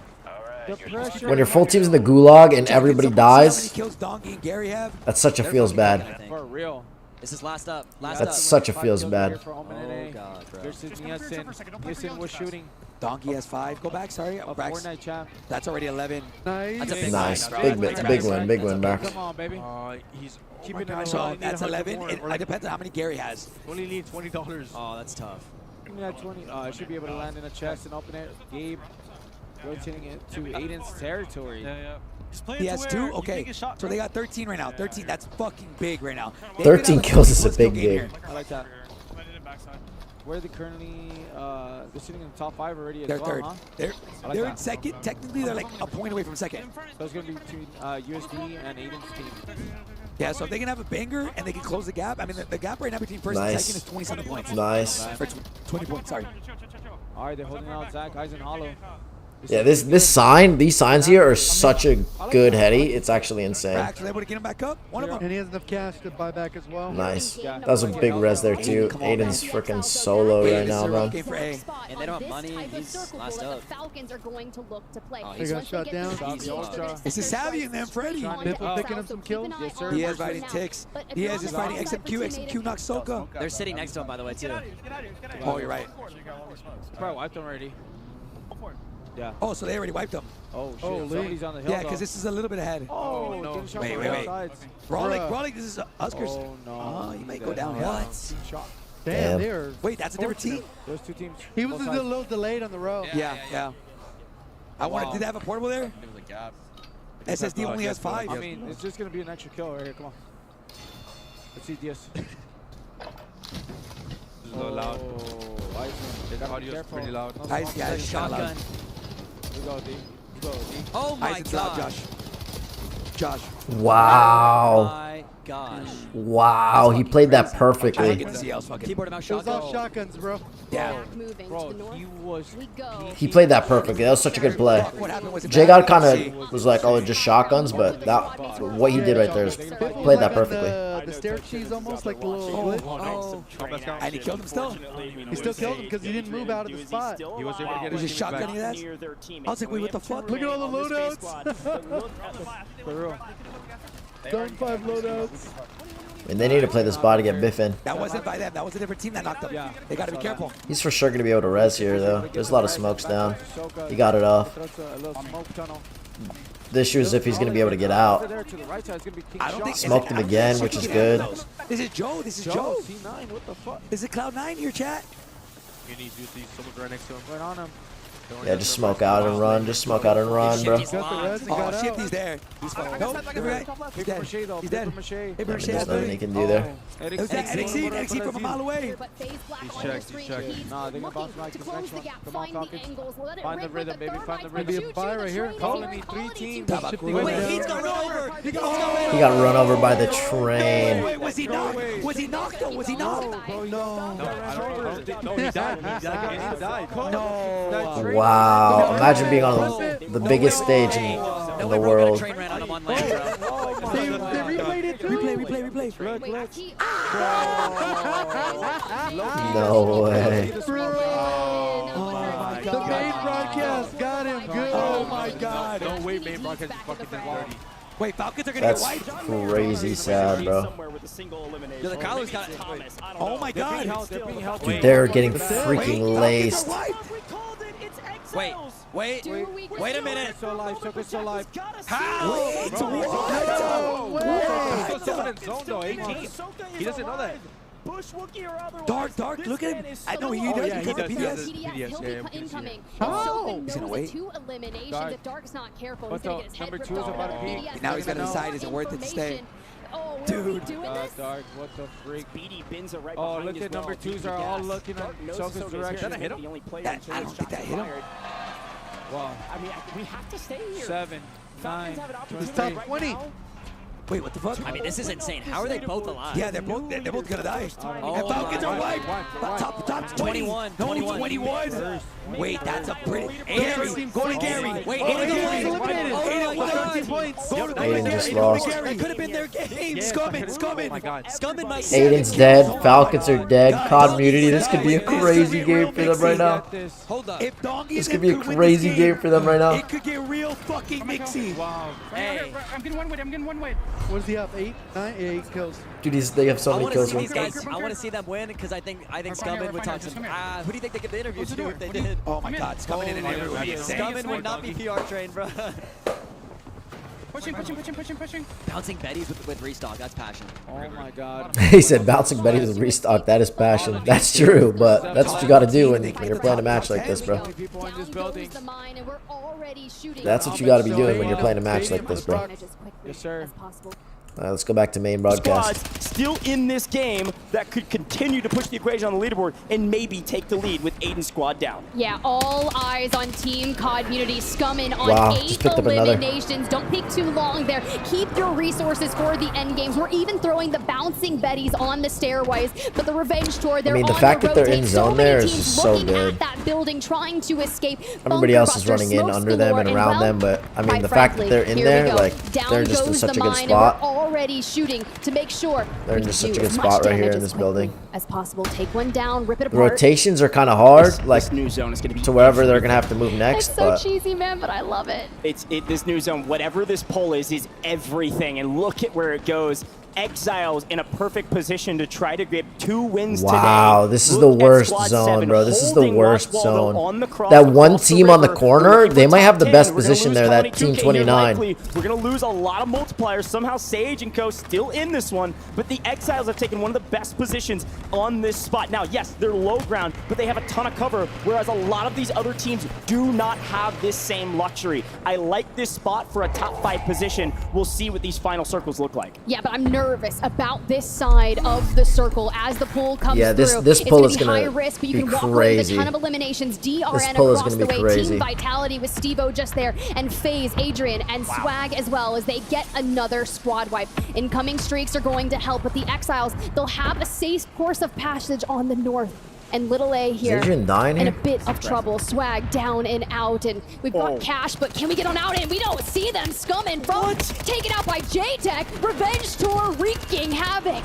A: When your full team's in the Gulag and everybody
K: How many
A: dies,
K: kills Donkey and Gary have?
A: that's such a feels bad.
C: For real.
D: This is last up. Last
A: That's
D: up.
A: such a feels bad.
D: Oh God, bro.
C: Nielsen was shooting.
K: Donkey has 5. Go back, sorry.
C: A
K: Brax.
C: Fortnite champ.
K: That's already 11.
E: Nice.
D: That's a big
A: Nice.
D: win, bro.
A: Big win, Brax.
C: Come on, baby. He's keeping it.
K: So that's 11. It depends on how many Gary has.
C: Only need $20.
D: Oh, that's tough.
C: Only had 20. I should be able to land in a chest and open it. Gabe rotating it to Aiden's territory.
J: Yeah.
K: He has 2? Okay. So they got 13 right now. 13. That's fucking big right now. They
A: 13
K: could have
A: kills is a
K: 4
A: big
K: skill
A: game.
K: here.
C: I like that. Where are they currently? They're sitting in the top 5 already as
K: They're
C: well,
K: third.
C: huh?
K: They're
C: I like
K: in
C: that.
K: second. Technically, they're like a point away from second.
C: So it's going to be between USD and Aiden's team.
K: Yeah, so if they can have a banger and they can close the gap, I mean, the gap right now between first and
A: Nice.
K: second is 27 points.
A: Nice.
K: Or 20 points, sorry.
C: All right, they're holding out Zach Eisenhollow.
A: Yeah, these signs here are such a good heady. It's actually insane.
K: Brax was able to get him back up. One of them.
E: And he has enough cash to buy back as well.
A: Nice. That was a big res there too. Aiden's freaking solo right now, man.
D: And they don't have money. He's last up.
O: Falcons are going to look to play.
D: Oh,
E: He got shot down.
K: It's a Savvy in them, Freddy.
E: Bipple picking up some kills.
C: Yes, sir.
K: He has fighting Ticks. He has his fighting XMQ. XMQ knocks Soka.
D: They're sitting next to him, by the way, too.
K: Oh, you're right.
C: Probably wiped him already. Yeah.
K: Oh, so they already wiped him.
C: Oh, shit. Somebody's on the hill.
K: Yeah, because this is a little bit ahead.
C: Oh, no.
K: Wait. Brolic, this is Huskers.
C: Oh, no.
K: Oh, he might go down.
D: What?
E: Damn, they are.
K: Wait, that's a different team?
C: There's 2 teams.
E: He was a little delayed on the road.
K: Yeah. I wanted. Did they have a portable there? SSD only has 5.
C: I mean, it's just going to be an extra kill right here. Come on. Let's see DS.
J: A little loud.
C: The audio is pretty loud.
K: Yeah, it's kinda
D: Shotgun.
K: loud.
C: We go, D.
D: Oh, my
K: Eisen's loud,
D: God.
K: Josh.
A: Wow.
D: gosh.
A: Wow, he played that perfectly.
K: Keyboard
E: Those
K: mouse shotgun.
E: off shotguns, bro.
K: Yeah.
O: Moving
C: Bro,
O: to the north.
C: he was.
O: We go.
A: He played that perfectly. That was such a good play. J God kind of was like, oh, just shotguns, but that what he did right there is played that perfectly.
E: The stair cheese almost like the little glitch.
K: And he killed him still.
E: He still killed him because he didn't move out of the spot.
C: He was able to get
K: Was
C: his
K: he
C: team back.
K: shotgunning that? I was like, wait, what the fuck?
E: Look at all the loadouts.
C: For real.
E: Zone 5 loadouts.
A: And they need to play this bot to get Biff in.
K: That wasn't by them. That was a different team that knocked him.
C: Yeah.
K: They got to be careful.
A: He's for sure going to be able to res here, though. There's a lot of smokes down. He got it off.
C: That's a little smoke tunnel.
A: The issue is if he's going to be able to get out.
C: There to the right side is gonna be King
K: I don't think
A: Smoked him again, which is good.
K: This is Joe. This is Joe.
C: C9, what the fuck?
K: Is it Cloud9 here, chat?
C: You need someone right next to him. Right on him.
A: Yeah, just smoke out and run. Just smoke out and run, bro.
K: Oh, shit, he's there. He's fucking. Nope, never right. He's dead. He's dead. Paper mache.
A: There's nothing he can do there.
K: It was that XE from a mile away.
C: He's checked. Nah, they're gonna bounce back to the next one. Come on, Falcons. Find the rhythm, baby. Find the rhythm.
E: Maybe a buy right here.
C: Colony, 3 teams.
K: Wait, he's going over.
A: He got run over by the train.
K: Wait, was he knocked? Was he knocked though? Was he knocked?
C: No, he died. He died. No.
A: Wow. Imagine being on the biggest stage in the world.
D: Train ran on him on land, bro.
E: They replayed it too.
K: Replay.
A: No way.
E: The main broadcast got him good.
K: Oh my god.
C: Don't wait, main broadcast is fucking dirty.
K: Wait, Falcons are gonna
A: That's
K: get wiped.
A: crazy sad, bro.
D: Yeah, the Kyler's got it.
K: Oh my god.
C: They're being held.
A: Dude, they're getting freaking laced.
D: Wait a minute.
C: So alive, Choco's so alive.
K: How? It's
C: He's still 7 in zone though, 18. He doesn't know that.
K: Dark, look at him. I know he does.
C: yeah, he
K: because of
C: does.
K: PDS.
O: He'll be
C: yeah,
O: incoming.
E: Oh.
O: He's
K: gonna wait.
O: 2 eliminations.
C: Dark.
O: If Dark's not careful,
C: What
O: he's gonna
C: the-
O: get his head
C: number
O: ripped
C: 2 is
O: off.
C: about to peek.
O: PDS
K: Now he's gonna
O: doesn't
K: decide,
O: know
K: is it worth it to stay?
O: information. Oh,
K: Dude.
O: what are we doing this?
C: Dark, what the freak?
N: Speedy Binza right
C: Oh,
N: behind
C: look
N: as
C: at number
N: well.
C: 2s are all looking at Choco's direction.
N: Did that hit him?
K: I don't think that hit him.
C: Wow.
N: I mean, we have to stay here.
C: 7, 9,
E: This top 20.
K: Wait, what the fuck?
D: I mean, this is insane. How are they both alive?
K: Yeah, they're both gonna die.
D: Oh
K: And Falcons
D: my
K: are
D: God.
K: wiped. Top
D: 21.
K: 21. Wait, that's a pretty. Gary, go to Gary.
D: Wait,
K: go to
D: Aiden
K: Gary.
E: eliminated.
K: Aiden won.
E: 13 points.
K: Go to
A: Aiden just
K: Gary.
A: lost.
K: That could have been their game. Scumming.
C: Oh my god.
D: Scumming my
A: Aiden's dead. Falcons are dead. COD Immunity. This could be a crazy game for them right now.
D: Hold up.
K: If Donkeys
A: This could be a crazy game for them right now.
K: It could get real fucking mixy.
C: Wow.
D: Hey.
P: I'm getting one way.
E: What is he up? 8, 9, 8 kills.
A: Dude, they have so
D: I
A: many
D: want to
A: kills.
D: see these
A: From.
D: guys. I want to see them win because I think Scumming would talk some. Who do you think they get the interview to if they did?
K: Oh my god, Scumming in an interview would be insane.
D: Scumming would not be PR trained, bro.
P: Pushing.
D: Bouncing Betty's with restock. That's passion.
C: Oh my god.
A: He said bouncing Betty with restock. That is passion. That's true, but that's what you got to do when you're playing a match like this, bro.
C: People in this building.
A: That's what you got to be doing when you're playing a match like this, bro.
C: Yes, sir.
A: Let's go back to main broadcast.
N: Squads still in this game that could continue to push the equation on the leaderboard and maybe take the lead with Aiden's squad down.
O: Yeah, all eyes on Team COD Immunity. Scumming on
A: Wow,
O: 8
A: just picked up another.
O: eliminations. Don't take too long there. Keep your resources for the end games. We're even throwing the bouncing Betties on the stairways, but the revenge tour, they're
A: mean, the
O: on
A: fact
O: the
A: that they're
O: rotate.
A: in zone
O: many
A: there is
O: teams
A: so
O: looking
A: good.
O: at that building, trying to escape.
A: Everybody
O: Bunker
A: else is
O: busters,
A: running in
O: smokes
A: under them
O: galore,
A: and around
O: well,
A: them, but I mean,
O: quite
A: the fact
O: frankly,
A: that they're in
O: here we
A: there,
O: go.
A: like,
O: Down
A: they're just in
O: goes
A: such a
O: the
A: good
O: mine, and
A: spot.
O: we're already shooting to make sure
A: They're in
O: we
A: just
O: do
A: such a good
O: as much
A: spot right here
O: damage
A: in
O: as
A: this
O: quickly
A: building.
O: as possible. Take one down, rip it
A: The
O: apart.
A: rotations are kind of hard, like
N: This new zone is going to be
A: to wherever they're gonna have to move next.
O: It's so
A: But
O: cheesy, man, but I love it.
N: This new zone, whatever this poll is everything. And look at where it goes. Exiles in a perfect position to try to get 2 wins today.
A: wow, this is the
N: Look at
A: worst
N: Squad
A: zone,
N: 7
A: bro. This is the
N: holding
A: worst
N: Lost Waldo on
A: zone.
N: the cross
A: That one
N: across the
A: team on the
N: river.
A: corner,
N: We're looking
A: they
N: for
A: might have the
N: top
A: best
N: 10. We're gonna
A: position
N: lose
A: there.
N: Colony
A: That team
N: 2K here
A: 29.
N: likely. We're going to lose a lot of multipliers. Somehow Sage and Co still in this one, but the Exiles have taken one of the best positions on this spot. Now, yes, they're low ground, but they have a ton of cover, whereas a lot of these other teams do not have this same luxury. I like this spot for a top 5 position. We'll see what these final circles look like.
O: Yeah, but I'm nervous nervous about this side of the circle as the pull comes
A: Yeah, this
O: through.
A: pull
O: It's
A: is
O: gonna be
A: gonna
O: high risk, but you
A: be
O: can walk away with a
A: crazy.
O: ton of eliminations. DRN
A: pull is
O: across
A: gonna
O: the
A: be
O: way.
A: crazy.
O: Team Vitality with Steve-O just there, and FaZe, Adrian, and Swag as well as they get another squad wipe. Incoming streaks are going to help, but the Exiles, they'll have a safe course of passage on the north. And Little A here
A: Adrian dying
O: in a
A: here?
O: bit of trouble. Swag down and out, and we've got Cash, but can we get on out? And we don't see them. Scum and Frog taken out by J-Tech. Revenge Tour wreaking havoc.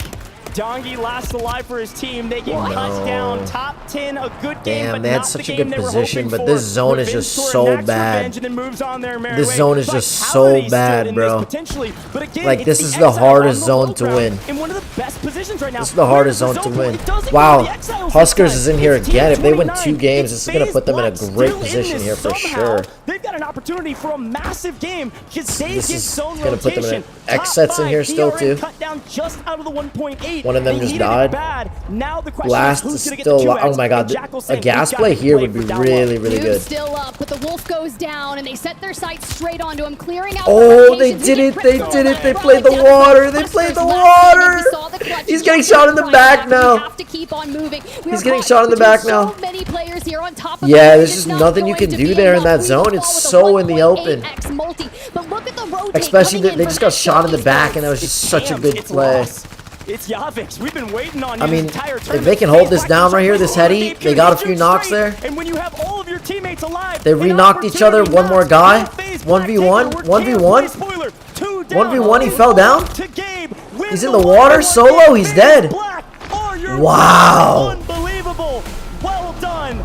N: Dongi last alive for his team. They get cut down. Top 10, a good game,
A: Damn,
N: but
A: they had
N: not
A: such
N: the
A: a
N: game
A: good
N: they were
A: position,
N: hoping
A: but
N: for.
A: this zone is
N: Revenge
A: just
N: Tour
A: so
N: enacts
A: bad.
N: revenge and then moves on their merry
A: This
N: way.
A: zone is just so
N: Vitality stood
A: bad,
N: in
A: bro.
N: this potentially, but again,
A: Like,
N: it's
A: this
N: the
A: is the
N: Exiles
A: hardest
N: on the
A: zone
N: low
A: to
N: ground
A: win.
N: in one of the best positions right now.
A: This is the hardest
N: Where's
A: zone
N: the
A: to
N: zone
A: win.
N: point? It doesn't go to
A: Wow,
N: the Exiles
A: Huskers
N: this
A: is in
N: time.
A: here
N: It's
A: again. If they win
N: 29.
A: 2 games, this is going to
N: FaZe
A: put them in a
N: Black
A: great
N: still in
A: position
N: this
A: here for
N: somehow.
A: sure.
N: They've got an opportunity for a massive game because they
A: This
N: get
A: is
N: zone
A: gonna put them in
N: rotation.
A: a- X sets in here still, too.
N: Cut down just out of the 1.8.
A: One of them
N: They
A: just
N: needed it
A: died.
N: bad. Now the question
A: Blast
N: is
A: is
N: who's gonna get
A: still
N: the 2x?
A: oh my god,
N: And Jackal
A: a
N: saying,
A: gas
N: "We've
A: play
N: got to
A: here
N: play
A: would be
N: for down
A: really,
N: low."
A: really
O: Dude's
A: good.
O: still up, but the Wolf goes down, and they set their sights straight onto him, clearing out.
A: Oh,
O: the
A: they
O: locations.
A: did
O: We
A: it,
O: get
A: they
O: Crypto
A: did it, they
O: Frog
A: played the
O: down
A: water, they
O: Huskers
A: played the
O: last minute.
A: water.
O: We saw the clutch.
A: He's
O: He
A: getting
O: just
A: shot in the
O: right
A: back
O: after.
A: now.
O: We have to keep on moving. We
A: He's
O: are
A: getting
O: caught
A: shot in the
O: between
A: back now.
O: So many players here on top of
A: Yeah,
O: it.
A: there's
O: It's
A: just
O: not
A: nothing you
O: going
A: can
O: to
A: do
O: be
A: there in
O: enough.
A: that
O: We
A: zone.
O: fall
A: It's
O: with a
A: so in the open.
O: 1.8x multi. But look at the rotate
A: Especially
O: coming
A: that
O: in
A: they
O: from
A: just got
O: that
A: shot in the
O: Phillies
A: back,
O: base.
A: and it was just such a good
N: It's
A: play.
N: lost. It's Yavix. We've been waiting on you
A: I mean,
N: this entire
A: if
N: tournament.
A: they can hold
N: FaZe
A: this
N: Black
A: down
N: is
A: right here,
N: jumping
A: this
N: forward.
A: heady,
N: They've
A: they got a
N: killed
A: few
N: you
A: knocks
N: straight.
A: there.
N: And when you have all of your teammates alive,
A: They
N: an
A: re-knocked each other,
N: opportunity
A: one more
N: knocks
A: guy.
N: down FaZe Black
A: 1v1,
N: taker.
A: 1v1.
N: Spoiler, 2 down.
A: 1v1, he fell down.
N: To Gabe. Wins
A: He's in the water,
N: 1v1
A: solo,
N: game.
A: he's
N: FaZe
A: dead.
N: Black are your
A: Wow.
N: winners. Unbelievable. Well done.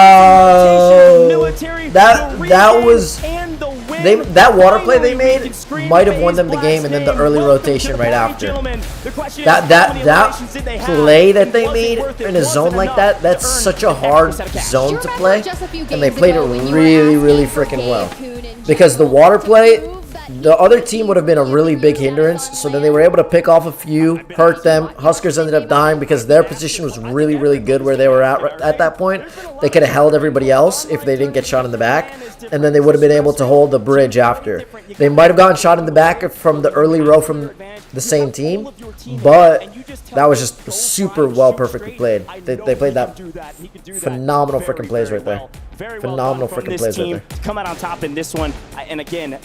A: Wow.
N: Military,
A: That
N: the
A: that
N: regain
A: was
N: and the win.
A: that water play they
N: Finally, we
A: made
N: can scream
A: might have
N: FaZe
A: won them the
N: Black's
A: game, and then the
N: name.
A: early
N: Welcome to
A: rotation
N: the
A: right
N: party,
A: after.
N: gentlemen. The question is,
A: That
N: how
A: that
N: many
A: that
N: eliminations did they have?
A: play that
N: And
A: they
N: was it
A: made
N: worth it?
A: in a
N: Was
A: zone
N: it
A: like
N: enough
A: that, that's
N: to earn
A: such a
N: that
A: hard
N: extra set of cash?
A: zone
O: Do
A: to
O: you
A: play,
O: remember just a few
A: and they
O: games
A: played it
O: ago when you were
A: really,
O: asking
A: really
O: for
A: freaking
O: Gabe,
A: well.
O: Kuhn, and
A: Because the
O: Jackal
A: water
O: to
A: play,
O: prove that
A: the other team would have been a really big hindrance, so then they were able to pick off a few, hurt them. Huskers ended up dying because their position was really, really good where they were at that point. They could have held everybody else if they didn't get shot in the back, and then they would have been able to hold the bridge after. They might have gotten shot in the back from the early row from the same team, but that was just super well, perfectly played. They played that phenomenal freaking plays right there. Phenomenal freaking plays right there.
N: To come out on top in this one, and again,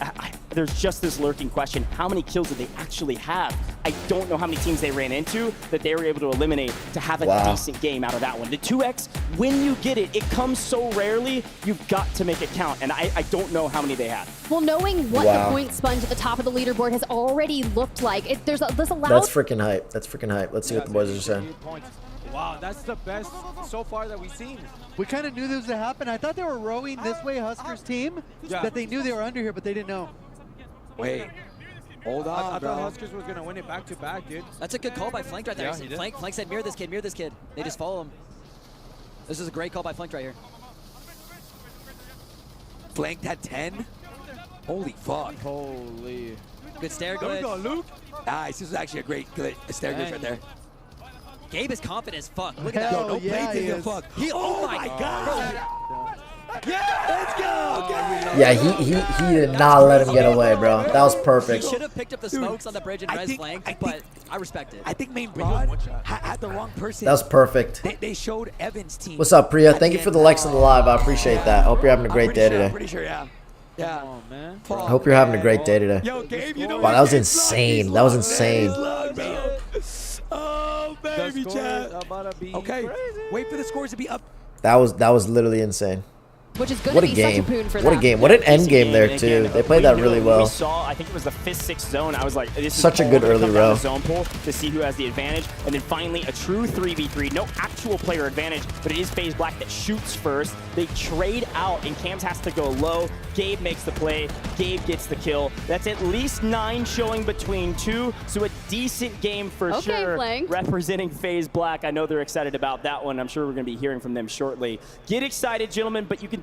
N: there's just this lurking question: how many kills did they actually have? I don't know how many teams they ran into that they were able to eliminate to have a decent game out of that one. The 2x, when you get it, it comes so rarely. You've got to make it count, and I don't know how many they had.
O: Well, knowing what the point sponge at the top of the leaderboard has already looked like, there's a loud.
A: That's freaking hype. That's freaking hype. Let's see what the boys are saying.
C: Wow, that's the best so far that we've seen.
E: We kind of knew this would happen. I thought they were rowing this way, Huskers team, that they knew they were under here, but they didn't know.
K: Wait. Hold on,
C: I
K: bro.
C: thought Huskers was going to win it back to back, dude.
D: That's a good call by Flank right there.
C: Yeah, he did.
D: Flank said, mirror this kid, mirror this kid. They just follow him. This is a great call by Flank right here.
K: Flanked at 10? Holy fuck.
C: Holy.
D: Good stare
C: There we
D: glitch.
C: go, Luke.
K: Nice. This is actually a great stare glitch right there.
D: Gabe is confident as fuck. Look at
K: Yo,
D: that.
K: no play to the fuck. Oh my god. Yeah, let's go.
A: Yeah, he did not let him get away, bro. That was perfect.
D: He should have picked up the smokes on the bridge and res Flank, but I respect it.
K: I think Main Broad had the wrong person.
A: That was perfect.
K: They showed Evan's team.
A: What's up, Priya? Thank you for the likes on the live. I appreciate that. Hope you're having a great day
K: I'm
A: today.
K: pretty sure, yeah. Yeah.
C: Oh, man.
A: I hope you're having a great day today.
K: Yo, Gabe, you know
A: Wow, that was insane. That was insane.
K: Oh, baby, chat. Okay,
C: crazy.
K: wait for the scores to be up.
A: That was literally insane.
O: Which is going
A: What
O: to
A: a
O: be
A: game.
O: such a boon for
A: What a
O: them.
A: game. What an end game there,
N: And
A: too.
N: again,
A: They played that really
N: We
A: well.
N: saw, I think it was the 5th, 6th zone. I was like, this
A: Such a
N: is
A: good
N: all gonna
A: early
N: come down
A: row.
N: to zone pull to see who has the advantage. And then finally, a true 3v3. No actual player advantage, but it is FaZe Black that shoots first. They trade out, and Cams has to go low. Gabe makes the play. Gabe gets the kill. That's at least 9 showing between 2, so a decent game for sure.
O: Flank.
N: Representing FaZe Black. I know they're excited about that one. I'm sure we're going to be hearing from them shortly. Get excited, gentlemen, but you can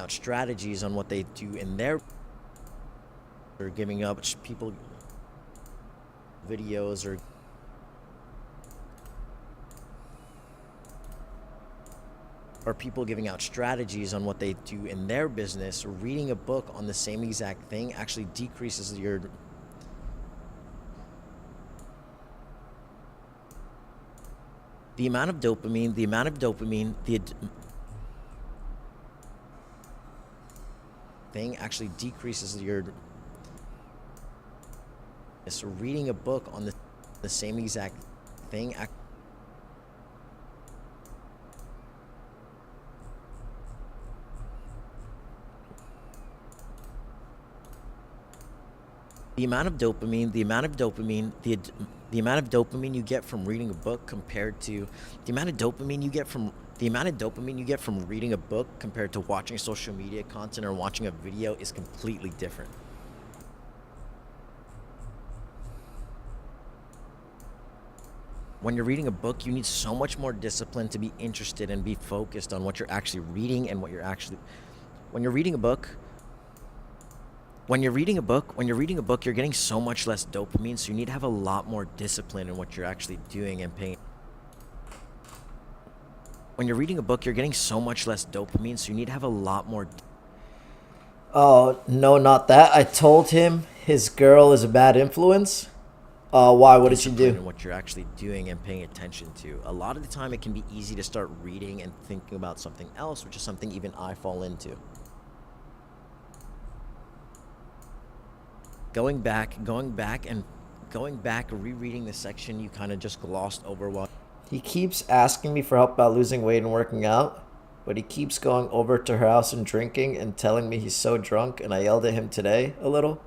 A: out strategies on what they do in their. They're giving up people videos or
F: or people giving out strategies on what they do in their business, reading a book on the same exact thing actually decreases your the amount of dopamine thing actually decreases your so reading a book on the same exact thing the amount of dopamine you get from reading a book compared to the amount of dopamine you get from reading a book compared to watching social media content or watching a video is completely different. When you're reading a book, you need so much more discipline to be interested and be focused on what you're actually reading and what you're actually when you're reading a book, you're getting so much less dopamine, so you need to have a lot more discipline in what you're actually doing and paying. When you're reading a book, you're getting so much less dopamine, so you need to have a lot more.
A: Oh, no, not that. I told him his girl is a bad influence. Why? What did she do?
F: And what you're actually doing and paying attention to. A lot of the time, it can be easy to start reading and thinking about something else, which is something even I fall into. Going back, rereading the section you kind of just glossed over while.
A: He keeps asking me for help about losing weight and working out, but he keeps going over to her house and drinking and telling me he's so drunk, and I yelled at him today a little.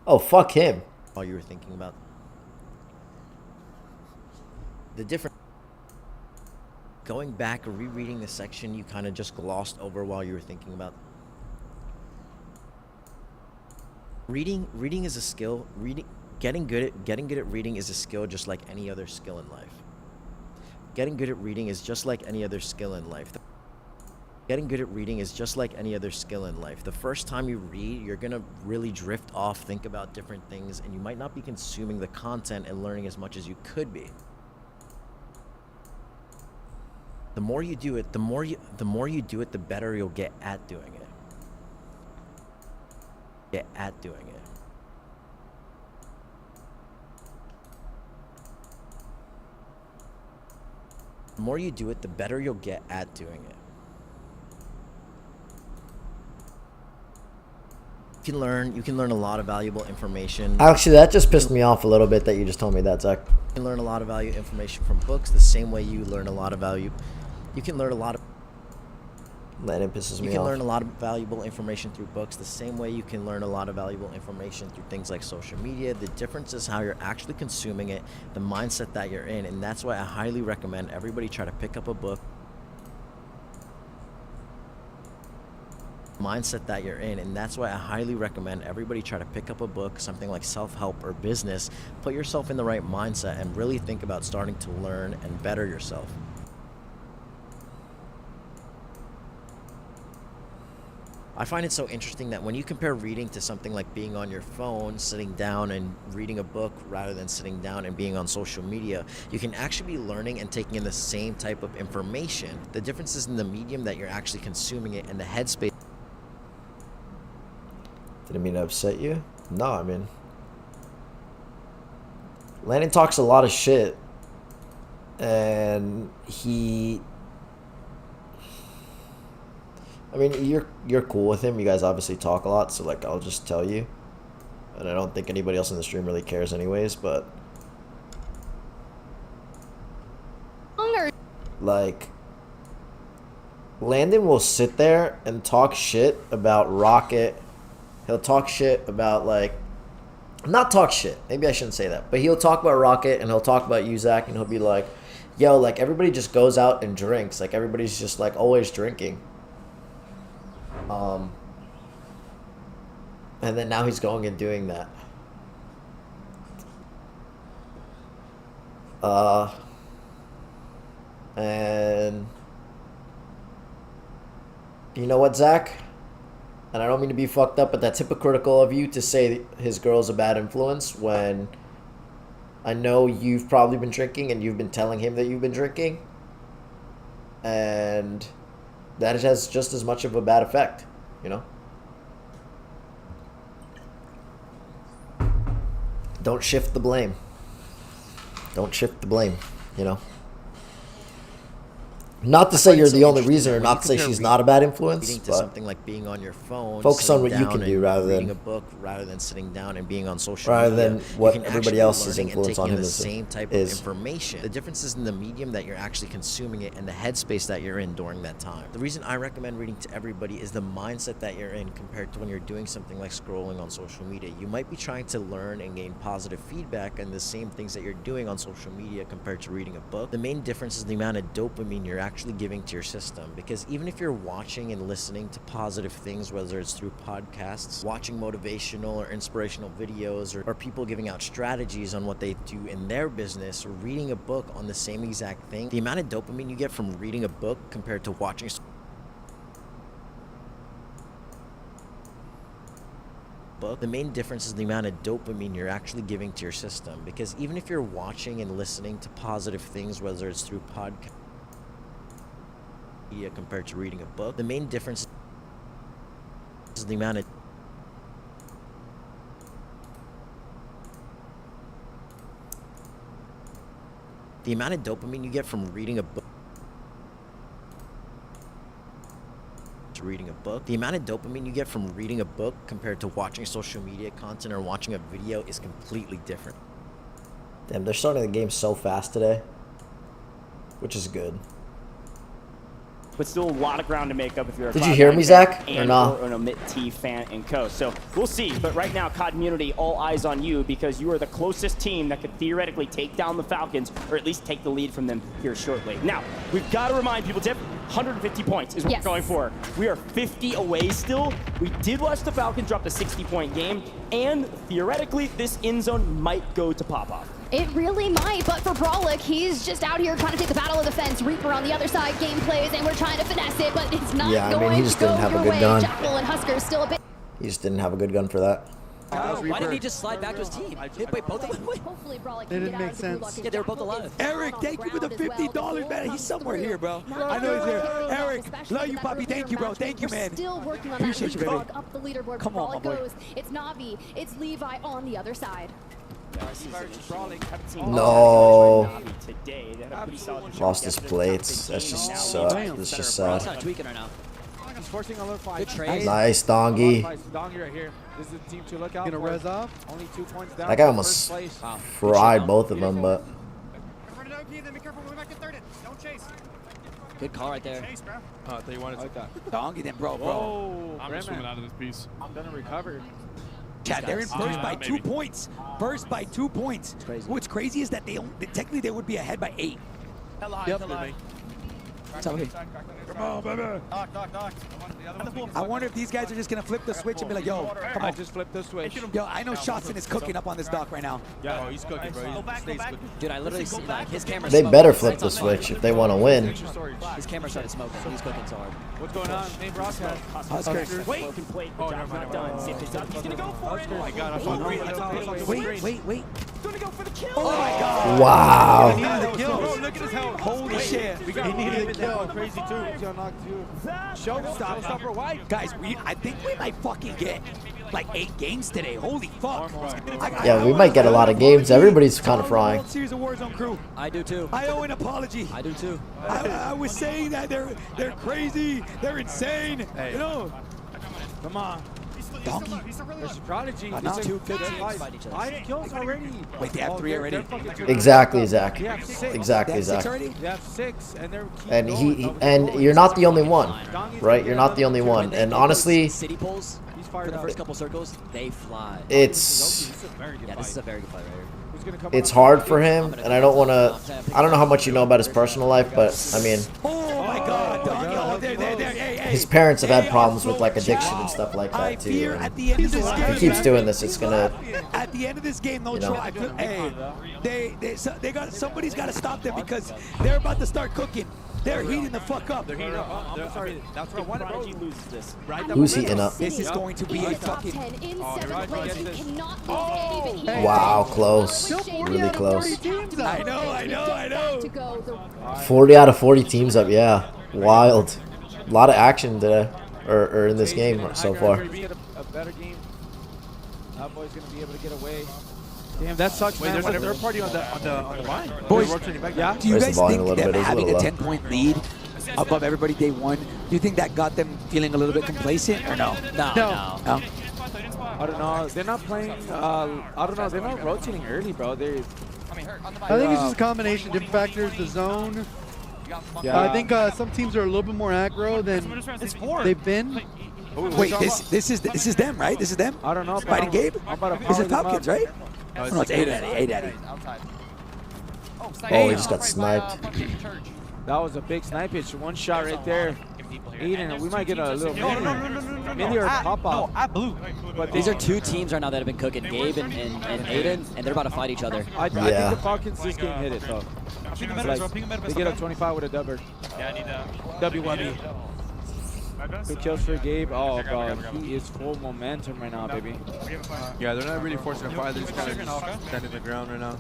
A: Oh, fuck him.
F: While you were thinking about the different. Going back, rereading the section you kind of just glossed over while you were thinking about. Reading is a skill. Getting good at reading is a skill just like any other skill in life. Getting good at reading is just like any other skill in life. The first time you read, you're gonna really drift off, think about different things, and you might not be consuming the content and learning as much as you could be. The more you do it, the better you'll get at doing it. The more you do it, the better you'll get at doing it. You can learn a lot of valuable information.
A: Actually, that just pissed me off a little bit that you just told me that, Zach.
F: You can learn a lot of valuable information from books the same way you learn a lot of value. You can learn a lot of
A: Landon pisses me off.
F: You can learn a lot of valuable information through books the same way you can learn a lot of valuable information through things like social media. The difference is how you're actually consuming it, the mindset that you're in, and that's why I highly recommend everybody try to pick up a book. Something like self-help or business. Put yourself in the right mindset and really think about starting to learn and better yourself. I find it so interesting that when you compare reading to something like being on your phone, sitting down and reading a book rather than sitting down and being on social media, you can actually be learning and taking in the same type of information. The difference is in the medium that you're actually consuming it and the headspace.
A: Didn't mean to upset you? No, I mean, Landon talks a lot of shit, and I mean, you're cool with him. You guys obviously talk a lot, so like I'll just tell you. And I don't think anybody else in the stream really cares anyways, but like Landon will sit there and talk shit about Rocket. He'll talk shit about not talk shit. Maybe I shouldn't say that, but he'll talk about Rocket and he'll talk about you, Zach, and he'll be like, yo, like everybody just goes out and drinks. Like everybody's just like always drinking. And then now he's going and doing that. And you know what, Zach? And I don't mean to be fucked up, but that's hypocritical of you to say his girl's a bad influence when I know you've probably been drinking and you've been telling him that you've been drinking. And that it has just as much of a bad effect, you know? Don't shift the blame. Don't shift the blame, you know? Not to say you're the only reason, or not to say she's not a bad influence,
F: Reading to
A: but
F: something like being on your phone,
A: focus on
F: sitting
A: what you
F: down
A: can do
F: and
A: rather
F: reading
A: than
F: a book, rather than sitting down and being on social
A: rather
F: media.
A: than
F: You
A: what
F: can
A: everybody
F: actually
A: else's
F: learning and
A: influence
F: taking
A: on him
F: the
A: is.
F: same type of information. The difference is in the medium that you're actually consuming it and the headspace that you're in during that time. The reason I recommend reading to everybody is the mindset that you're in compared to when you're doing something like scrolling on social media. You might be trying to learn and gain positive feedback and the same things that you're doing on social media compared to reading a book. The main difference is the amount of dopamine you're actually giving to your system, because even if you're watching and listening to positive things, whether it's through podcasts, watching motivational or inspirational videos, or people giving out strategies on what they do in their business, or reading a book on the same exact thing, the amount of dopamine you get from reading a book compared to watching book, the main difference is the amount of dopamine you're actually giving to your system, because even if you're watching and listening to positive things, whether it's through podcasts compared to reading a book, the main difference is the amount of dopamine you get from reading a book to reading a book. The amount of dopamine you get from reading a book compared to watching social media content or watching a video is completely different.
A: Damn, they're starting the game so fast today, which is good.
N: But still a lot of ground to make up if you're a
A: Did you hear me, Zach, or not?
N: Or an Omit T fan and co. So we'll see. But right now, COD Community, all eyes on you, because you are the closest team that could theoretically take down the Falcons, or at least take the lead from them here shortly. Now, we've got to remind people, Tip, 150 points is what we're going for. We are 50 away still. We did watch the Falcons drop the 60-point game, and theoretically, this end zone might go to Pop-Off.
O: It really might, but for Brawlic, he's just out here trying to take the battle of the fence. Reaper on the other side, game plays, and we're trying to finesse it, but it's not going
A: he just
O: to go
A: didn't have a
O: your
A: good
O: way.
A: gun.
O: Jackal and Husker still a bit.
A: He just didn't have a good gun for that.
D: Why didn't he just slide back to his team? Wait, both of them?
O: Hopefully Brawlic
K: It didn't make sense.
D: Yeah, they were both alive.
K: Eric, thank you for the $50, man. He's somewhere here, bro. I know he's here. Eric, love you, Poppy. Thank you, bro. Thank you, man.
O: Still working on that
K: Appreciate you, baby.
O: leapfrog up the leaderboard.
K: Come on, my
O: Brawlic
K: boy.
O: goes. It's Navi. It's Levi on the other side.
A: No.
N: Lost
A: Lost his plates. That's just sucks. That's just sad.
D: not tweaking right now.
C: He's forcing a little fight.
D: Good trade.
A: Nice, Dongy.
C: Dongy right here. This is the team to look out
E: Gonna
C: for.
E: res up.
C: Only 2 points down.
A: That guy
C: for
A: almost
C: first place.
A: fried both of them, but
D: Good call right there.
C: Oh, I thought you wanted to.
K: Dongy then, bro.
C: Whoa,
P: I'm just swimming out of this piece.
C: I'm gonna recover.
K: Chad, they're in first by
P: maybe.
K: 2 points. First by 2 points.
D: crazy.
K: What's crazy is that technically they would be ahead by 8.
C: Yep.
K: Come on, baby. I wonder if these guys are just gonna flip the switch and be like, yo, come
C: I
K: on.
C: just flipped the switch.
K: Yo, I know Shotson is cooking up on this dock right now.
C: Yeah, he's cooking, bro. Stays cooking.
D: Dude, I literally see like his camera.
A: they better flip the switch if they want to win.
D: His camera started smoking. He's cooking so hard.
C: What's going on? Main broadcast.
K: Huskers.
N: Wait. Broken plate. The job's not done. See if he's gonna go for it.
C: Oh my god, I saw green. I saw green.
K: Wait.
N: Gonna go for the kill.
K: Oh my god.
A: Wow.
C: He needed the kill. Bro, look at his health.
K: Holy shit.
C: We got he needed the kill. Crazy too. Showstopper white.
K: Guys, I think we might fucking get like 8 games today. Holy fuck.
A: Yeah, we might get a lot of games. Everybody's kind of frying.
K: World Series of Warzone crew.
D: I do too.
K: I owe an apology.
D: I do too.
K: I was saying that they're crazy. They're insane. You know.
C: Come on.
K: Donkey.
C: There's prodigy.
K: Not
D: two good teams fight each other.
C: 5 kills already.
K: Wait, they have 3 already.
A: Exactly, Zach.
C: They have 6.
A: Exactly,
K: They have 6
A: Zach.
K: already?
C: They have 6, and they're keep
A: And
C: going.
A: you're not the only one, right? You're not the only one. And honestly,
D: City pulls
C: He's
D: for
C: fired
D: the
C: up.
D: first couple circles, they fly.
A: it's
D: Yeah, this is a very good fight right here.
C: Who's gonna come
A: it's
C: out?
A: hard for him, and I don't want to. I don't know how much you know about his personal life, but I mean,
K: Oh my god, Donkey. Oh, there. Hey.
A: his parents have had problems with like addiction and stuff like
K: I
A: that too.
K: fear
A: and
K: at the end of this game.
A: If he keeps doing this, it's gonna.
K: At the end of this game, no
A: You know.
K: troll. They got somebody's got to stop them because they're about to start cooking. They're heating the fuck up.
C: They're heating up. I'm sorry. That's what I wanted, bro.
N: Prodigy loses this.
C: Right
A: Who's heating up?
K: This is going to be a
O: Top
K: fucking.
O: 10 in
C: Oh,
O: 7th
C: right,
O: place.
C: get
O: He
C: this.
O: cannot lose any, but he
A: Wow, close.
O: Shame
A: Really
O: out of
A: close.
O: 40 teams up.
K: I know.
O: To go the
A: 40 out of 40 teams up. Yeah, wild. A lot of action today, or in this game so far.
C: If we get a better game, that boy's gonna be able to get away. Damn, that sucks,
E: Wait,
C: man.
E: there's a third party on the line.
K: Boys,
C: Yeah.
K: do you
A: Raise the
K: guys
A: volume
K: think
A: a little
K: them
A: bit, it's a
K: having a
A: little low.
K: 10-point lead above everybody day one, do you think that got them feeling a little bit complacent or no?
C: No.
K: No?
C: I don't know. They're not playing. I don't know. They're not rotating early, bro. They're.
E: I think it's just a combination of different factors. The zone.
C: Yeah.
E: I think some teams are a little bit more aggro than they've been.
K: Wait, this is them, right? This is them?
C: I don't know.
K: Fighting Gabe? This is Falcons, right?
C: No,
K: No, it's A-Daddy.
A: Oh, he just got sniped.
C: That was a big snipe pitch. One shot right there. Aiden, we might get a little mini or pop off.
D: I blew.
C: But
D: These are two teams right now that have been cooking, Gabe and Aiden, and they're about to fight each other.
C: I think the Falcons this game hit it though. They get a 25 with a double.
P: Yeah, I need that.
C: WME. Good kills for Gabe. Oh, bro, he is full momentum right now, baby.
E: Yeah, they're not really forcing a fight. They're just kind of standing the ground right now.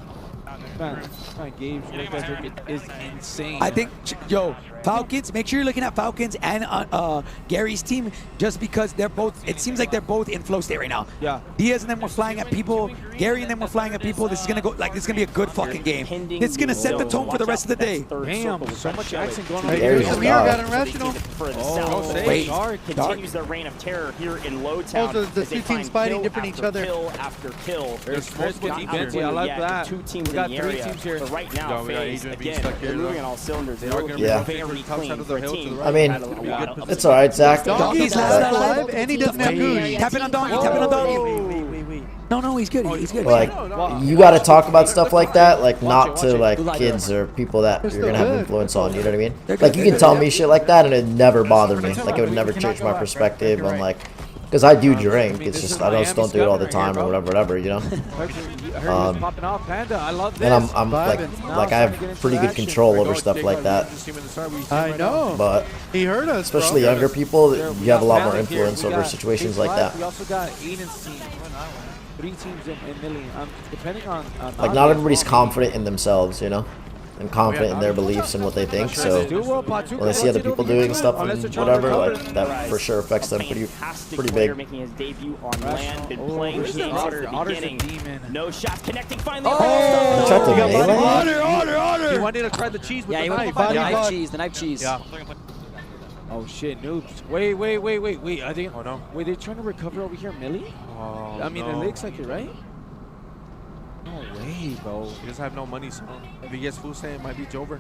C: Man, Gabe's work ethic is insane.
K: I think, yo, Falcons, make sure you're looking at Falcons and Gary's team just because they're both, it seems like they're both in flow state right now.
C: Yeah.
K: Diaz and them were flying at people. Gary and them were flying at people. This is going to go, like, this is going to be a good fucking game. This is going to set the tone for the rest of the day.
C: Damn, so much action going on.
A: There's
E: Samir got irrational.
K: Wait,
N: continues their reign of terror here in Lowtown.
E: Oh, so the two teams fighting different each other.
N: Kill after kill.
C: There's multiple teams here. I like that.
N: Two teams
C: We got
N: in the
C: 3
N: area.
C: teams here.
N: But right now, FaZe, again, they're moving on all cylinders. They're looking
A: Yeah.
N: very clean for a team.
A: I mean, it's all right, Zach.
K: Donkey's
A: But,
K: last alive,
E: and he doesn't have Goose.
K: Tap it on Donkey, tap it on Donkey. No, he's good. He's good.
A: like, you got to talk about stuff like that, like not to like kids or people that you're gonna have influence on. You know what I mean? Like, you can tell me shit like that, and it never bothered me. Like, it would never change my perspective on like. Because I do drink, it's just I just don't do it all the time or whatever, you know.
C: Popping off, Panda. I love this.
A: And I'm like I have pretty good control over stuff like that.
E: I know.
A: But
E: he heard us,
A: especially
E: bro.
A: younger people, you have a lot more influence over situations like that.
C: We also got Aiden's team. 3 teams in Millie. Depending on
A: Like, not everybody's confident in themselves, you know, and confident in their beliefs and what they think. So when they see other people doing stuff and whatever, like that for sure affects them pretty big.
N: Making his debut on land, been playing the game since the beginning. No shots connecting finally.
A: He tried to melee?
C: He wanted to try the cheese with
D: Yeah,
C: the
D: he went
C: knife.
D: for the knife cheese, the knife cheese.
C: Yeah. Oh shit, noobs. Wait. I think.
E: Oh no.
C: Wait, they're trying to recover over here, Millie?
E: Oh,
C: I mean, it looks like it, right? No way, bro.
E: He doesn't have no money, so if he gets full send, it might be over.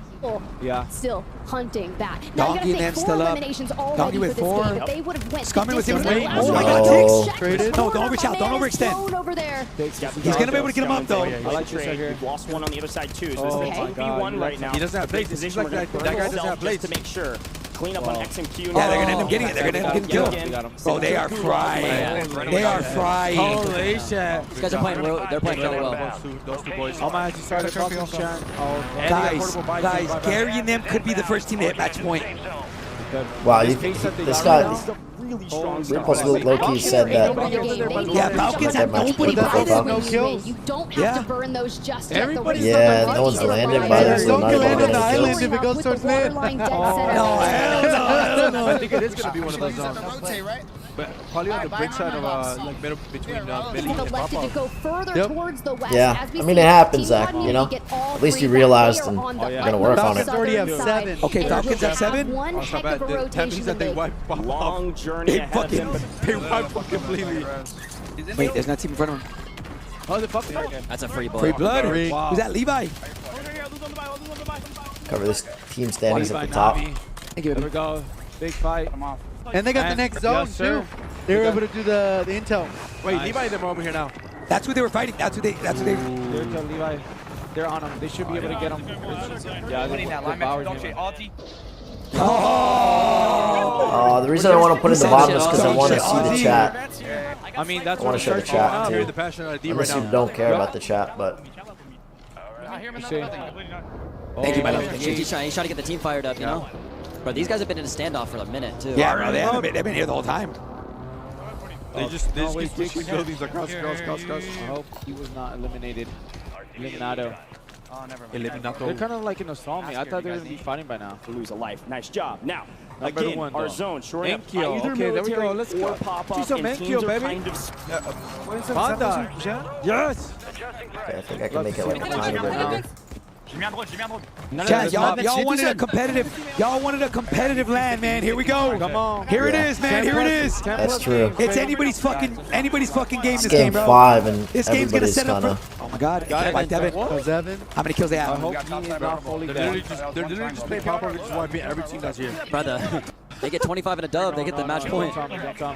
C: Yeah.
O: Still hunting that. Now
K: Donkey
O: you gotta
K: Man's
O: think 4
K: still up.
O: eliminations already
K: Donkey
O: for
K: with
O: this
K: 4.
O: game. If they would have went
K: Scummy with him.
O: distance,
K: Oh
O: that
K: my
O: last
K: God,
O: one,
K: Ticks.
E: Traded.
K: No,
O: corner,
K: don't overshot.
O: my
K: Don't
O: man is
K: overextend.
O: thrown over there.
K: He's gonna be able to get him up though.
C: I like this right here.
N: We've lost one on the other side too, so
C: Oh
N: it's
C: my
N: a
C: God,
N: 2v1 right now.
E: He doesn't have blades. It seems like that guy doesn't have blades.
N: Just to make sure. Clean up on X and Q.
K: Yeah, they're gonna end up getting it. They're gonna end up getting killed. Bro, they are frying. They are frying.
C: Holy shit.
D: These guys are playing they're playing really well.
E: Those two boys.
C: Oh my, just started talking chat.
K: Guys, Gary and them could be the first team to hit match point.
A: Wow, this guy. Ripple's low-key said that.
K: Yeah, Falcons have nobody by them.
E: No kills.
O: You don't have to burn those just yet.
E: Everybody's
A: Yeah, no one's landed by them, so
E: Don't
A: not
E: land
A: even
E: on the
A: getting
E: island
A: kills.
E: if it goes towards mid.
K: No, hell no, I don't know.
E: I think it is gonna be one of those zones. But probably on the brick side of like middle between Millie
O: He's
E: and
O: elected to
E: Papa.
O: go further
E: Yep.
O: towards the west.
A: Yeah,
O: As we
A: I
O: see
A: mean, it happens,
O: Team
A: Zach,
O: Community
A: you know?
O: get all
A: At least
O: 3
A: you
O: back.
A: realized
O: They are
A: and
O: on the
A: gonna work on it.
E: Falcons already have
O: southern
E: 7.
O: side,
K: Okay,
O: and
K: Falcons
O: they
K: have 7?
O: One
E: That's not
O: heck of
E: bad.
O: a
E: That
O: rotation
E: means that they
O: to make.
E: wipe Papa
N: Long
E: off.
N: journey
K: They
N: ahead of
K: fucking,
N: them.
E: They wipe off completely.
K: wait, there's not a team in front of him.
C: Oh, the fuck.
D: That's a free blood.
K: Free blood.
C: Wow.
K: Who's that, Levi?
A: Cover this team standings at the
C: Levi
A: top.
C: Navi.
K: Thank you,
C: There we go. Big fight.
E: And they got the
C: And-
E: next zone
C: yes, sir.
E: too. They were able to do the intel.
C: Wait,
E: Levi, them over here now.
K: That's who they were fighting. That's who they.
C: There's Levi. They're on him. They should be able to get him. Yeah, they devoured him.
A: The reason I want to put it in the bottom is because I want to see the chat.
C: I mean, that's
A: I want
C: what
A: to show the
C: starts
A: chat
C: going
A: too.
C: up.
E: the passion ID right
A: Unless you
E: now.
A: don't care about the chat, but
C: You see?
K: Thank you, my love.
D: He's trying to get the team fired up, you know? But these guys have been in a standoff for a minute, too.
K: Yeah, bro, they've been here the whole time.
E: They just
C: wait,
E: keep pushing buildings across.
C: I hope he was not eliminated. Eliminado. They're kind of like in a stall me. I thought they were going to be fighting by now.
N: To lose a life. Nice job. Now,
C: Number
N: Again, our zone, sure enough,
C: Enkyo.
N: either
C: Okay, there we
N: military
C: go. Let's
N: or
C: go.
N: pop up,
C: Do some
N: and
C: Enkyo,
N: teams are
C: baby.
N: kind of
C: Panda. Yes.
A: Okay, I think I can make it like a tiny bit bigger.
K: Chat, y'all wanted a competitive land, man. Here we go.
C: Come on.
K: Here it is, man. Here it is.
A: That's true.
K: It's anybody's fucking game.
A: It's
K: This
A: game
K: bro.
A: 5 and
K: This game's gonna
A: everybody's
K: set up
A: kind
K: for.
A: of.
K: Oh my God! Like Devin.
C: Devin.
K: How many kills they
C: I
K: have?
C: hope he is not fully
M: They're
C: dead.
M: literally just playing Pop-Up. Just want to beat every team that's here.
D: Brother, they get 25 in a dub, they get the match point.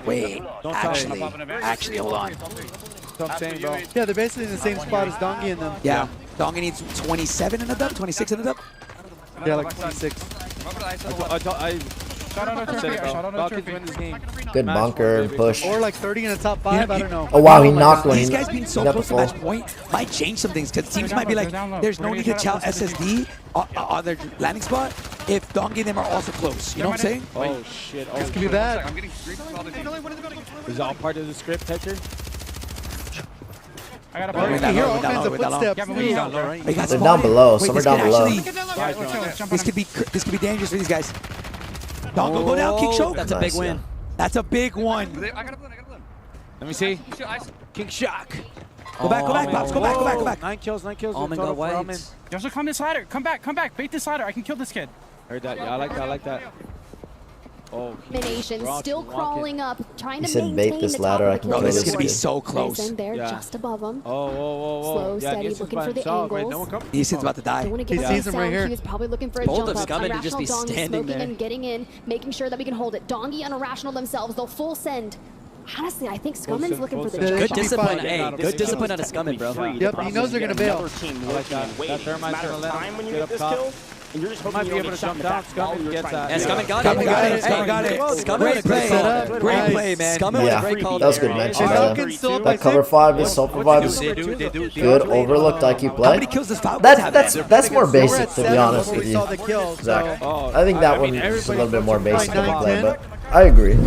K: Wait, actually, hold on.
C: What I'm saying, bro.
E: Yeah, they're basically in the same spot as Dongi and them.
K: Yeah, Dongi needs 27 in the dub, 26 in the dub.
E: Yeah, like 26.
C: Shout out to Turkey. Falcons win this game.
A: Good bunker and push.
E: Or like 30 in the top 5, I don't know.
A: Oh wow, he knocked one.
K: These
A: He-
K: guys being
A: he
K: so
A: got the
K: close to match
A: full.
K: point might change some things because teams might be like, there's no need to chow SSD on their landing spot if Dongi and them are also close. You know what I'm saying?
C: Oh shit. Oh,
E: This could be bad.
C: Is it all part of the script, Hector?
M: I got a
E: Oh, you can hear offensive footsteps.
K: They got
A: They're
K: spotted.
A: down below.
K: Wait,
A: Some are
K: this
A: down
K: could
A: below.
K: actually- This could be dangerous for these guys. Don't go down, kick choke.
D: That's a big
A: Nice,
D: win.
K: That's a big one.
C: Let me see.
K: King Shock. Go back, Pops. Go back.
C: 9 kills.
D: Almond
C: total
D: got
C: for
D: white.
C: Almond.
M: Yo, so come this ladder. Come back. Bait this ladder. I can kill this kid.
C: Heard that. Yeah, I like that. Oh.
O: Domination still crawling up, trying
A: He
O: to
A: said
O: maintain
A: bait this
O: the
A: ladder,
O: top
A: I
O: of the
A: can
K: Bro,
A: kill
K: this is
A: this
K: gonna be
A: kid.
K: so close.
O: Mason there,
C: Yeah.
O: just above him.
C: Whoa.
O: Slow,
C: Yeah,
O: steady,
C: Nissan's
O: looking
C: by
O: for the
C: himself. Wait,
O: angles.
C: no one come.
K: Nissan's about to die.
O: Don't want to give
E: He
O: him
E: sees him right
O: sound.
E: here.
O: He was probably looking for a
D: Bold
O: jump
D: of
O: up.
D: Scumming to just be
O: Irrational Dongi
D: standing
O: smoking
D: there.
O: and getting in, making sure that we can hold it. Dongi and Irrational themselves, they'll full send. Honestly, I think Scumman's looking for the
E: send.
O: jump
D: Good
O: up.
D: discipline,
E: fine.
D: hey, good discipline out of Scummin, bro.
E: Yep, he knows they're gonna bail.
C: I like that. That thermite's gonna let him
N: when you
C: get
N: get
C: up
N: this
C: top.
N: kill, and you're just
C: He
N: hoping
C: might
N: you
C: be
N: don't
C: able
N: get
C: to
N: shot
C: jump
N: in the
C: down.
N: back while
C: Scummin
N: you're
C: gets
N: trying
C: that.
N: to
D: Yeah,
N: get
D: Scummin got
K: Scummin
D: it.
K: got
D: Hey,
K: it. Scummin got it.
D: Scummin
K: Great
D: with a great
K: play.
D: call.
K: Great play, man.
D: Scummin with a
A: Yeah,
D: great call.
A: that was good
D: there.
A: mention.
E: Falcons still up by
A: That cover
E: 6.
A: 5 is self revive. Good overlooked IQ
K: How
A: play.
K: many kills does Falcons have?
A: That's more
E: We're
A: basic
E: at
A: to
E: 7
A: be honest
E: before
A: with
E: we
A: you.
E: saw the kills.
A: Zach.
E: So
A: I think that
C: I
A: one
C: mean,
A: is a little
C: everybody
A: bit more
C: puts
A: basic of a
E: 9,
A: play,
E: 10.
A: but I agree.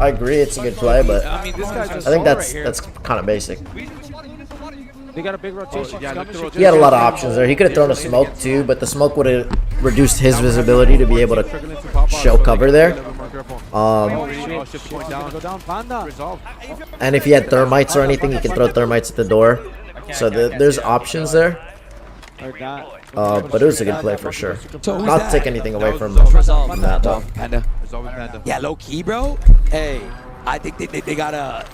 A: It's a good play, but
C: I mean, this guy's
A: I
C: just
A: think
C: slow
A: that's
C: right here.
A: that's kind of basic.
C: They got a big rotation. Scummin.
A: He had a lot of options there. He could have thrown a smoke too, but the smoke would have reduced his visibility to be able to show cover there.
C: Oh, shit. Go down, Panda.
A: And if he had thermites or anything, he can throw thermites at the door. So there's options there.
C: Heard that.
A: But it was a good play for sure.
K: So who's
A: Not
K: that?
A: to take anything away from
D: Resolve.
A: that though.
K: Panda.
M: It's always Panda.
K: Yeah, low key, bro. Hey, I think they gotta.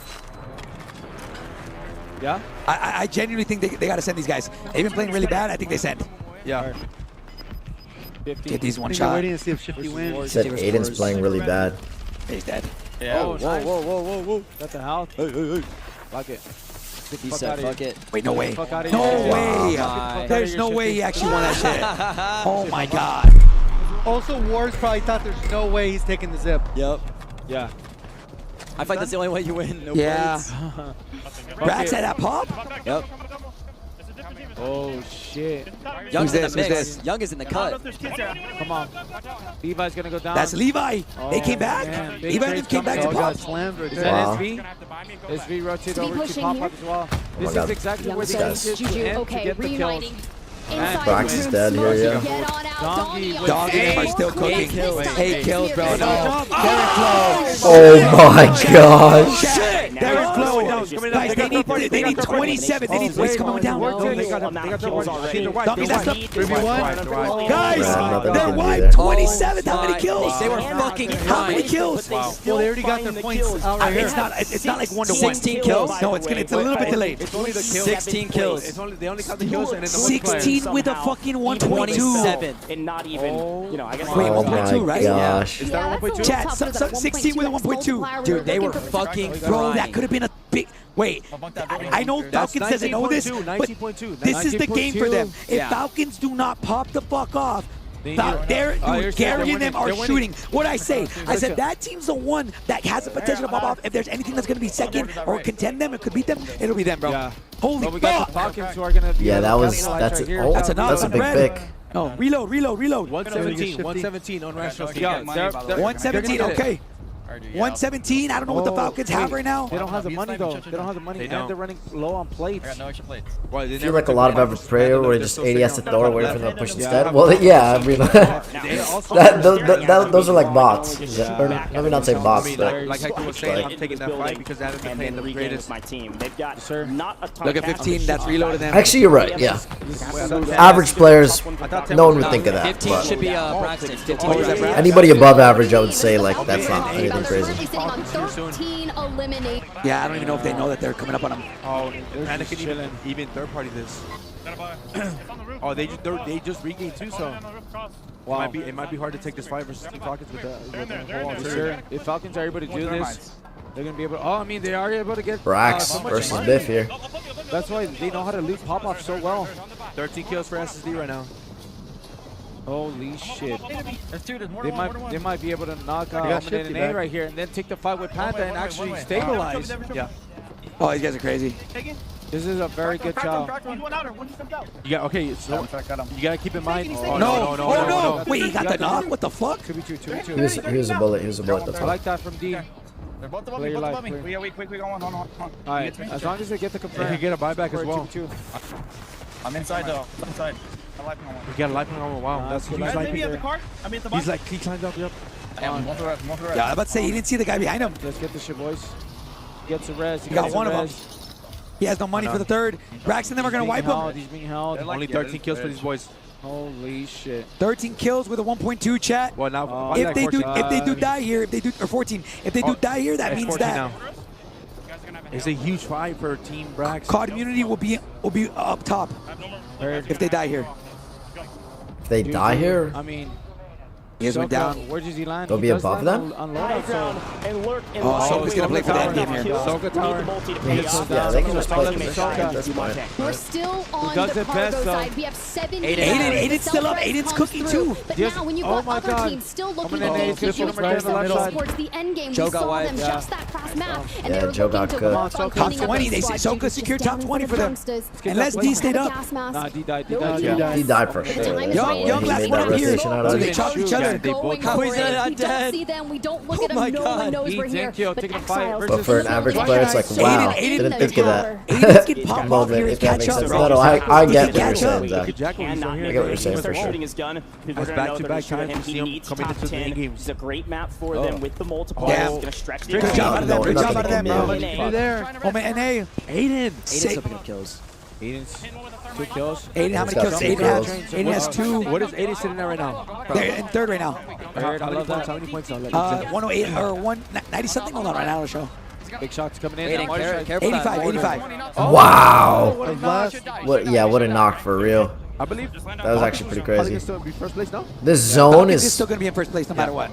C: Yeah?
K: I genuinely think they gotta send these guys. They've been playing really bad. I think they send.
C: Yeah.
K: Get these one
E: I think they're
K: shot.
E: waiting to see if Shifty wins.
A: He said Aiden's playing really bad.
K: He's dead.
C: Oh, whoa. Got the house. Hey. Fuck it.
D: He said, fuck it.
K: Wait, no way.
C: Fuck outta
K: No
C: here.
K: way.
D: my.
K: There's no way he actually won that shit. Oh my god.
E: Also, Wars probably thought there's no way he's taking the zip.
D: Yep.
C: Yeah.
D: I think that's the only way you win. No
K: Yeah.
D: plates.
K: Brax had that pop?
D: Yep.
C: Oh, shit.
D: Young's
K: Who's
D: in
K: this?
D: the
K: Who's
D: mix.
K: this?
D: Young is in the cut.
C: Come on. Levi's gonna go down.
K: That's Levi. They came back.
C: Man, big
K: Levi
C: trades
K: came back to
C: coming.
E: Got
K: pop.
E: slammed right
C: Is
E: there.
C: that
A: Wow.
C: SV? SV rotated
O: To be
C: over to
O: pushing
C: pop
O: here.
C: up as well. This
A: God.
C: is exactly
O: Young
C: where they
O: says,
C: need to
O: Juju,
C: end to
O: okay,
C: get the kills.
O: reuniting. Inside
A: Brax
O: the
A: is
O: room,
A: dead here,
O: smoking,
A: yeah.
O: Get on out,
C: Dongi.
O: Dongi.
K: Dog and him are still cooking.
O: 8 kills.
K: 8 kills, bro. No. Derek
A: Oh my gosh.
K: Derek Guys, they need 27. They need what's coming down.
C: They got the one.
K: Dongi, that's the
E: 3v1.
K: guys.
A: Nothing
K: They're
A: can do
K: wide
A: there.
K: 27. How many kills?
D: They were fucking
K: How many kills?
E: Well, they already got their points out right here.
K: It's not like 1 to 1.
D: 16 kills.
K: No, it's a little bit delayed.
C: It's only the kills.
D: 16 kills.
C: It's only they only count the kills and then the win player.
K: 16 with a fucking 1.2.
D: 27.
N: And not even, you know, I guess.
K: Wait,
A: Oh
K: 1.2,
A: my
K: right?
A: gosh.
C: Is that 1.2?
K: Chat, 16 with a 1.2.
D: Dude, they were fucking
K: Bro, that
D: crying.
K: could have been a big. Wait, I know Falcons doesn't know this, but
C: 19.2.
K: this is the game for them. If
D: Yeah.
K: Falcons do not pop the fuck off,
C: They
K: Gary
C: they're
K: and them are
C: winning.
K: shooting. What I say? I said that team's the one that has the potential to pop off. If there's anything that's going to be second or contend them, it could beat them, it'll be them, bro.
C: Yeah.
K: Holy
C: But we got
K: fuck!
C: the Falcons who are gonna be
A: Yeah, that was
C: capitalize right here.
K: That's enough.
A: That's a big
K: Red.
A: pick.
K: No, reload.
C: 117 on rational.
K: 117, okay. 117. I don't know what the Falcons have right now.
C: They don't have the money though. They don't have the money, and they're running low on plates.
P: I got no extra plates.
C: Well,
A: I feel like a lot of average player where just 80 has to throw away from the push instead. Well, yeah, I mean, those are like bots. Or, let me not say bots, but
C: like Hector was saying, I'm taking that fight because I haven't been playing the greatest.
N: My team. They've got not a ton
K: Look at 15. That's reloaded them.
A: actually, you're right. Yeah, average players, no one would think of that.
D: 15 should be Braxton. 15
A: Anybody above average, I would say like that's not anything crazy.
K: Yeah, I don't even know if they know that they're coming up on them.
C: Oh, and they can even third party this. Oh, they just regained too, so wow. It might be hard to take this fight versus Team Falcons with the whole sure. If Falcons are able to do this, they're gonna be able. Oh, I mean, they are able to get
A: Brax versus Biff here.
C: That's why they know how to loot pop off so well. 13 kills for SSD right now. Holy shit! They might be able to knock out Omen and A right here, and then take the fight with Panda and actually stabilize. Yeah.
K: Oh, these guys are crazy.
C: This is a very good job. You got okay. So you gotta keep in mind. Oh,
K: no! Wait, he got the knock? What the fuck?
A: Here's a bullet. Here's a bullet. That's
C: I like that from D.
P: They're both above me. Both above me. Quick, hold on.
C: All right. As long as they get the confirm, they can get a buyback as well.
P: I'm inside though. I'm inside.
C: We got a life armor. Wow, that's good. He's like, he climbed up. Yep.
K: Yeah, I'm about to say, he didn't see the guy behind him.
C: Let's get this shit, boys. Gets a res.
K: He got one of them. He has no money for the third. Braxton, then we're going to wipe him.
C: He's being held. Only 13 kills for these boys. Holy shit.
K: 13 kills with a 1.2 chat.
C: Well, now,
K: if they do die here, or 14, if they do die here, that means that.
C: Now. It's a huge fight for Team Brax.
K: COD Immunity will be up top if they die here.
A: If they die here,
C: I mean,
K: he went down.
C: Where does he land?
A: They'll be above them?
K: Soka's gonna play for the end game here.
C: Soka tower.
A: Yeah, they can just play for this point.
O: We're still on the cargo side. We have 7
K: Aiden's still up. Aiden's cooking too.
O: But now when you've got other teams still looking to towards the end game, we saw them just that fast map, and they were looking to work on
K: top 20. They say Soka secured top 20 for them. Unless D stayed up.
C: Nah, D died.
A: He died for sure.
K: Young last one up here. So they chop each other.
O: How is that not dead? We don't see them. We don't look at them. No one knows we're here.
A: But for an average player, it's like, wow, didn't think of that.
K: Aiden's getting popped off here.
A: If that makes sense. No, I get what you're saying, Zach. I get what you're saying for sure.
N: His gun.
C: It's back-to-back times.
N: He needs
C: coming into the end games.
N: It's a great map for them with the multipliers.
K: Yeah.
N: It's gonna stretch the
K: Good job out of them. Good job out of them, bro.
C: You there?
K: Oh man, NA.
C: Aiden.
D: Aiden's opening kills.
C: Aiden's 2 kills.
K: Aiden, how many kills? Aiden has 2.
C: What is Aiden sitting at right now?
K: They're in third right now.
C: How many points? How many points now?
K: 108 or 190 something. Hold on, right now, I'll show.
C: Big shots coming in.
K: Aiden, 85.
A: Wow. What? Yeah, what a knock for real.
C: I believe
A: that was actually pretty crazy.
C: First place, no?
A: This zone is
K: still going to be in first place no matter what.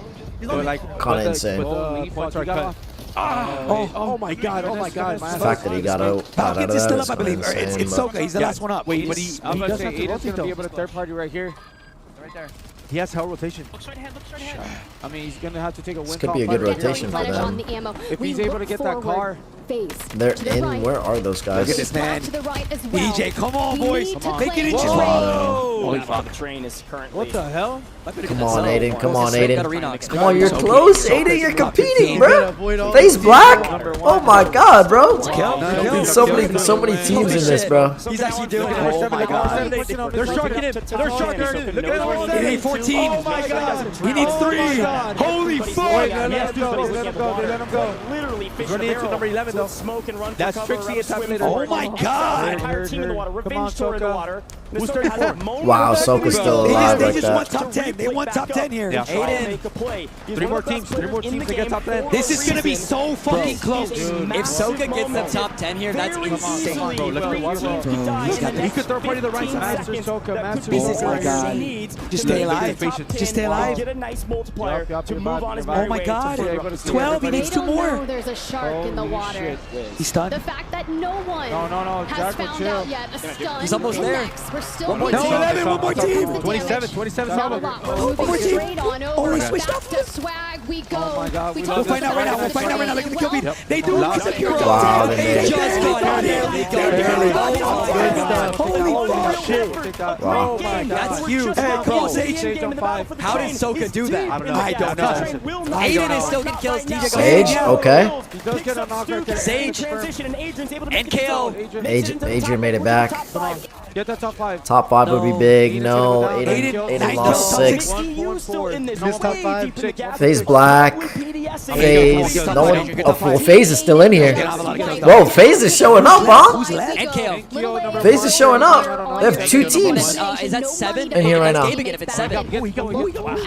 A: Kind of insane.
C: Oh my god, oh my god.
A: The fact that he got out of that
K: is still up, I
A: is
K: believe. It's Soka, he's the last one up.
C: Wait, but he does have to rotate though. Be able to third party right here. Right there. He has hell rotation.
P: Look straight ahead.
C: I mean, he's going to have to take a win.
A: This could be a good rotation for them.
C: If he's able to get that car.
A: They're in. Where are those guys?
K: Look at this man. DJ, come on, boys. Make it inches.
N: Holy fuck. The train is currently.
C: What the hell?
A: Come on, Aiden. Come on, Aiden. Come on, you're close, Aiden. You're competing, bro. Face black. Oh my god, bro. So many teams in this, bro.
K: He's actually doing it. Oh my god.
C: They're sharking him. They're sharking him. Look at him.
K: He needs 14.
C: Oh my god.
K: He needs 3. Holy fuck.
C: Let him go. Let him go.
N: Literally
C: running into number 11 though.
N: Smoke and run.
K: That's Trixie and Tabulator. Oh my god.
N: Entire team in the water. Revenge tour in the water.
C: Who's 34?
A: Wow, Soka's still alive
K: They
A: like
K: just
A: that.
K: want top 10. They want top 10 here.
C: Yeah.
K: Aiden.
C: 3 more teams to get top 10.
K: This is going to be so fucking close.
D: If Soka gets the top 10 here, that's insane.
C: Bro, look at the water. He could third party the right side. Master Soka,
K: This is my god. Just stay alive. Just stay alive.
N: Get a nice multiplier to move on his
K: Oh my god. 12. He needs 2 more.
O: There's a shark in the water.
C: Period.
K: He's stunned.
O: The fact that no one
C: No,
O: has
C: Jacko,
O: found
C: chill.
O: out yet a stun.
K: He's almost there.
O: Next. We're still
C: One more
O: waiting.
C: team.
K: No, 11, one more team.
C: 27
O: Not a lot. We're moving
K: more team.
O: straight on over.
K: Oh, he
O: Back
K: switched up.
O: to swag. We go.
C: Oh my God,
O: We
C: we
O: talked
C: love
K: We'll find
O: about
K: out right now.
O: the
K: We'll find out right now. Look at the kill feed.
O: Well,
K: They do.
C: Loud
K: Look at the
C: and
K: kill.
A: Wow, they
K: They
A: did.
K: just got it. There we go. There we go. Holy fuck.
C: Shit.
A: Wow.
C: Oh my God.
K: That's huge. Hey, come on, Sage.
C: on 5.
K: How did Soka do that?
C: I don't know.
K: I don't know. Aiden is still getting kills. DJ goes
A: Sage,
K: down.
A: okay.
C: He does get a knocker.
K: Sage and kill.
A: Adrian made it back.
C: Get that top 5.
A: Top 5 would be big. No,
K: Aiden,
A: Aiden lost 6.
C: This top 5.
A: FaZe Black. FaZe. No one. Oh, well, FaZe is still in here. Whoa, FaZe is showing up, huh?
K: And kill.
A: FaZe is showing up. They have 2 teams.
K: Is that 7?
A: in here right now.
K: That's game again if it's 7.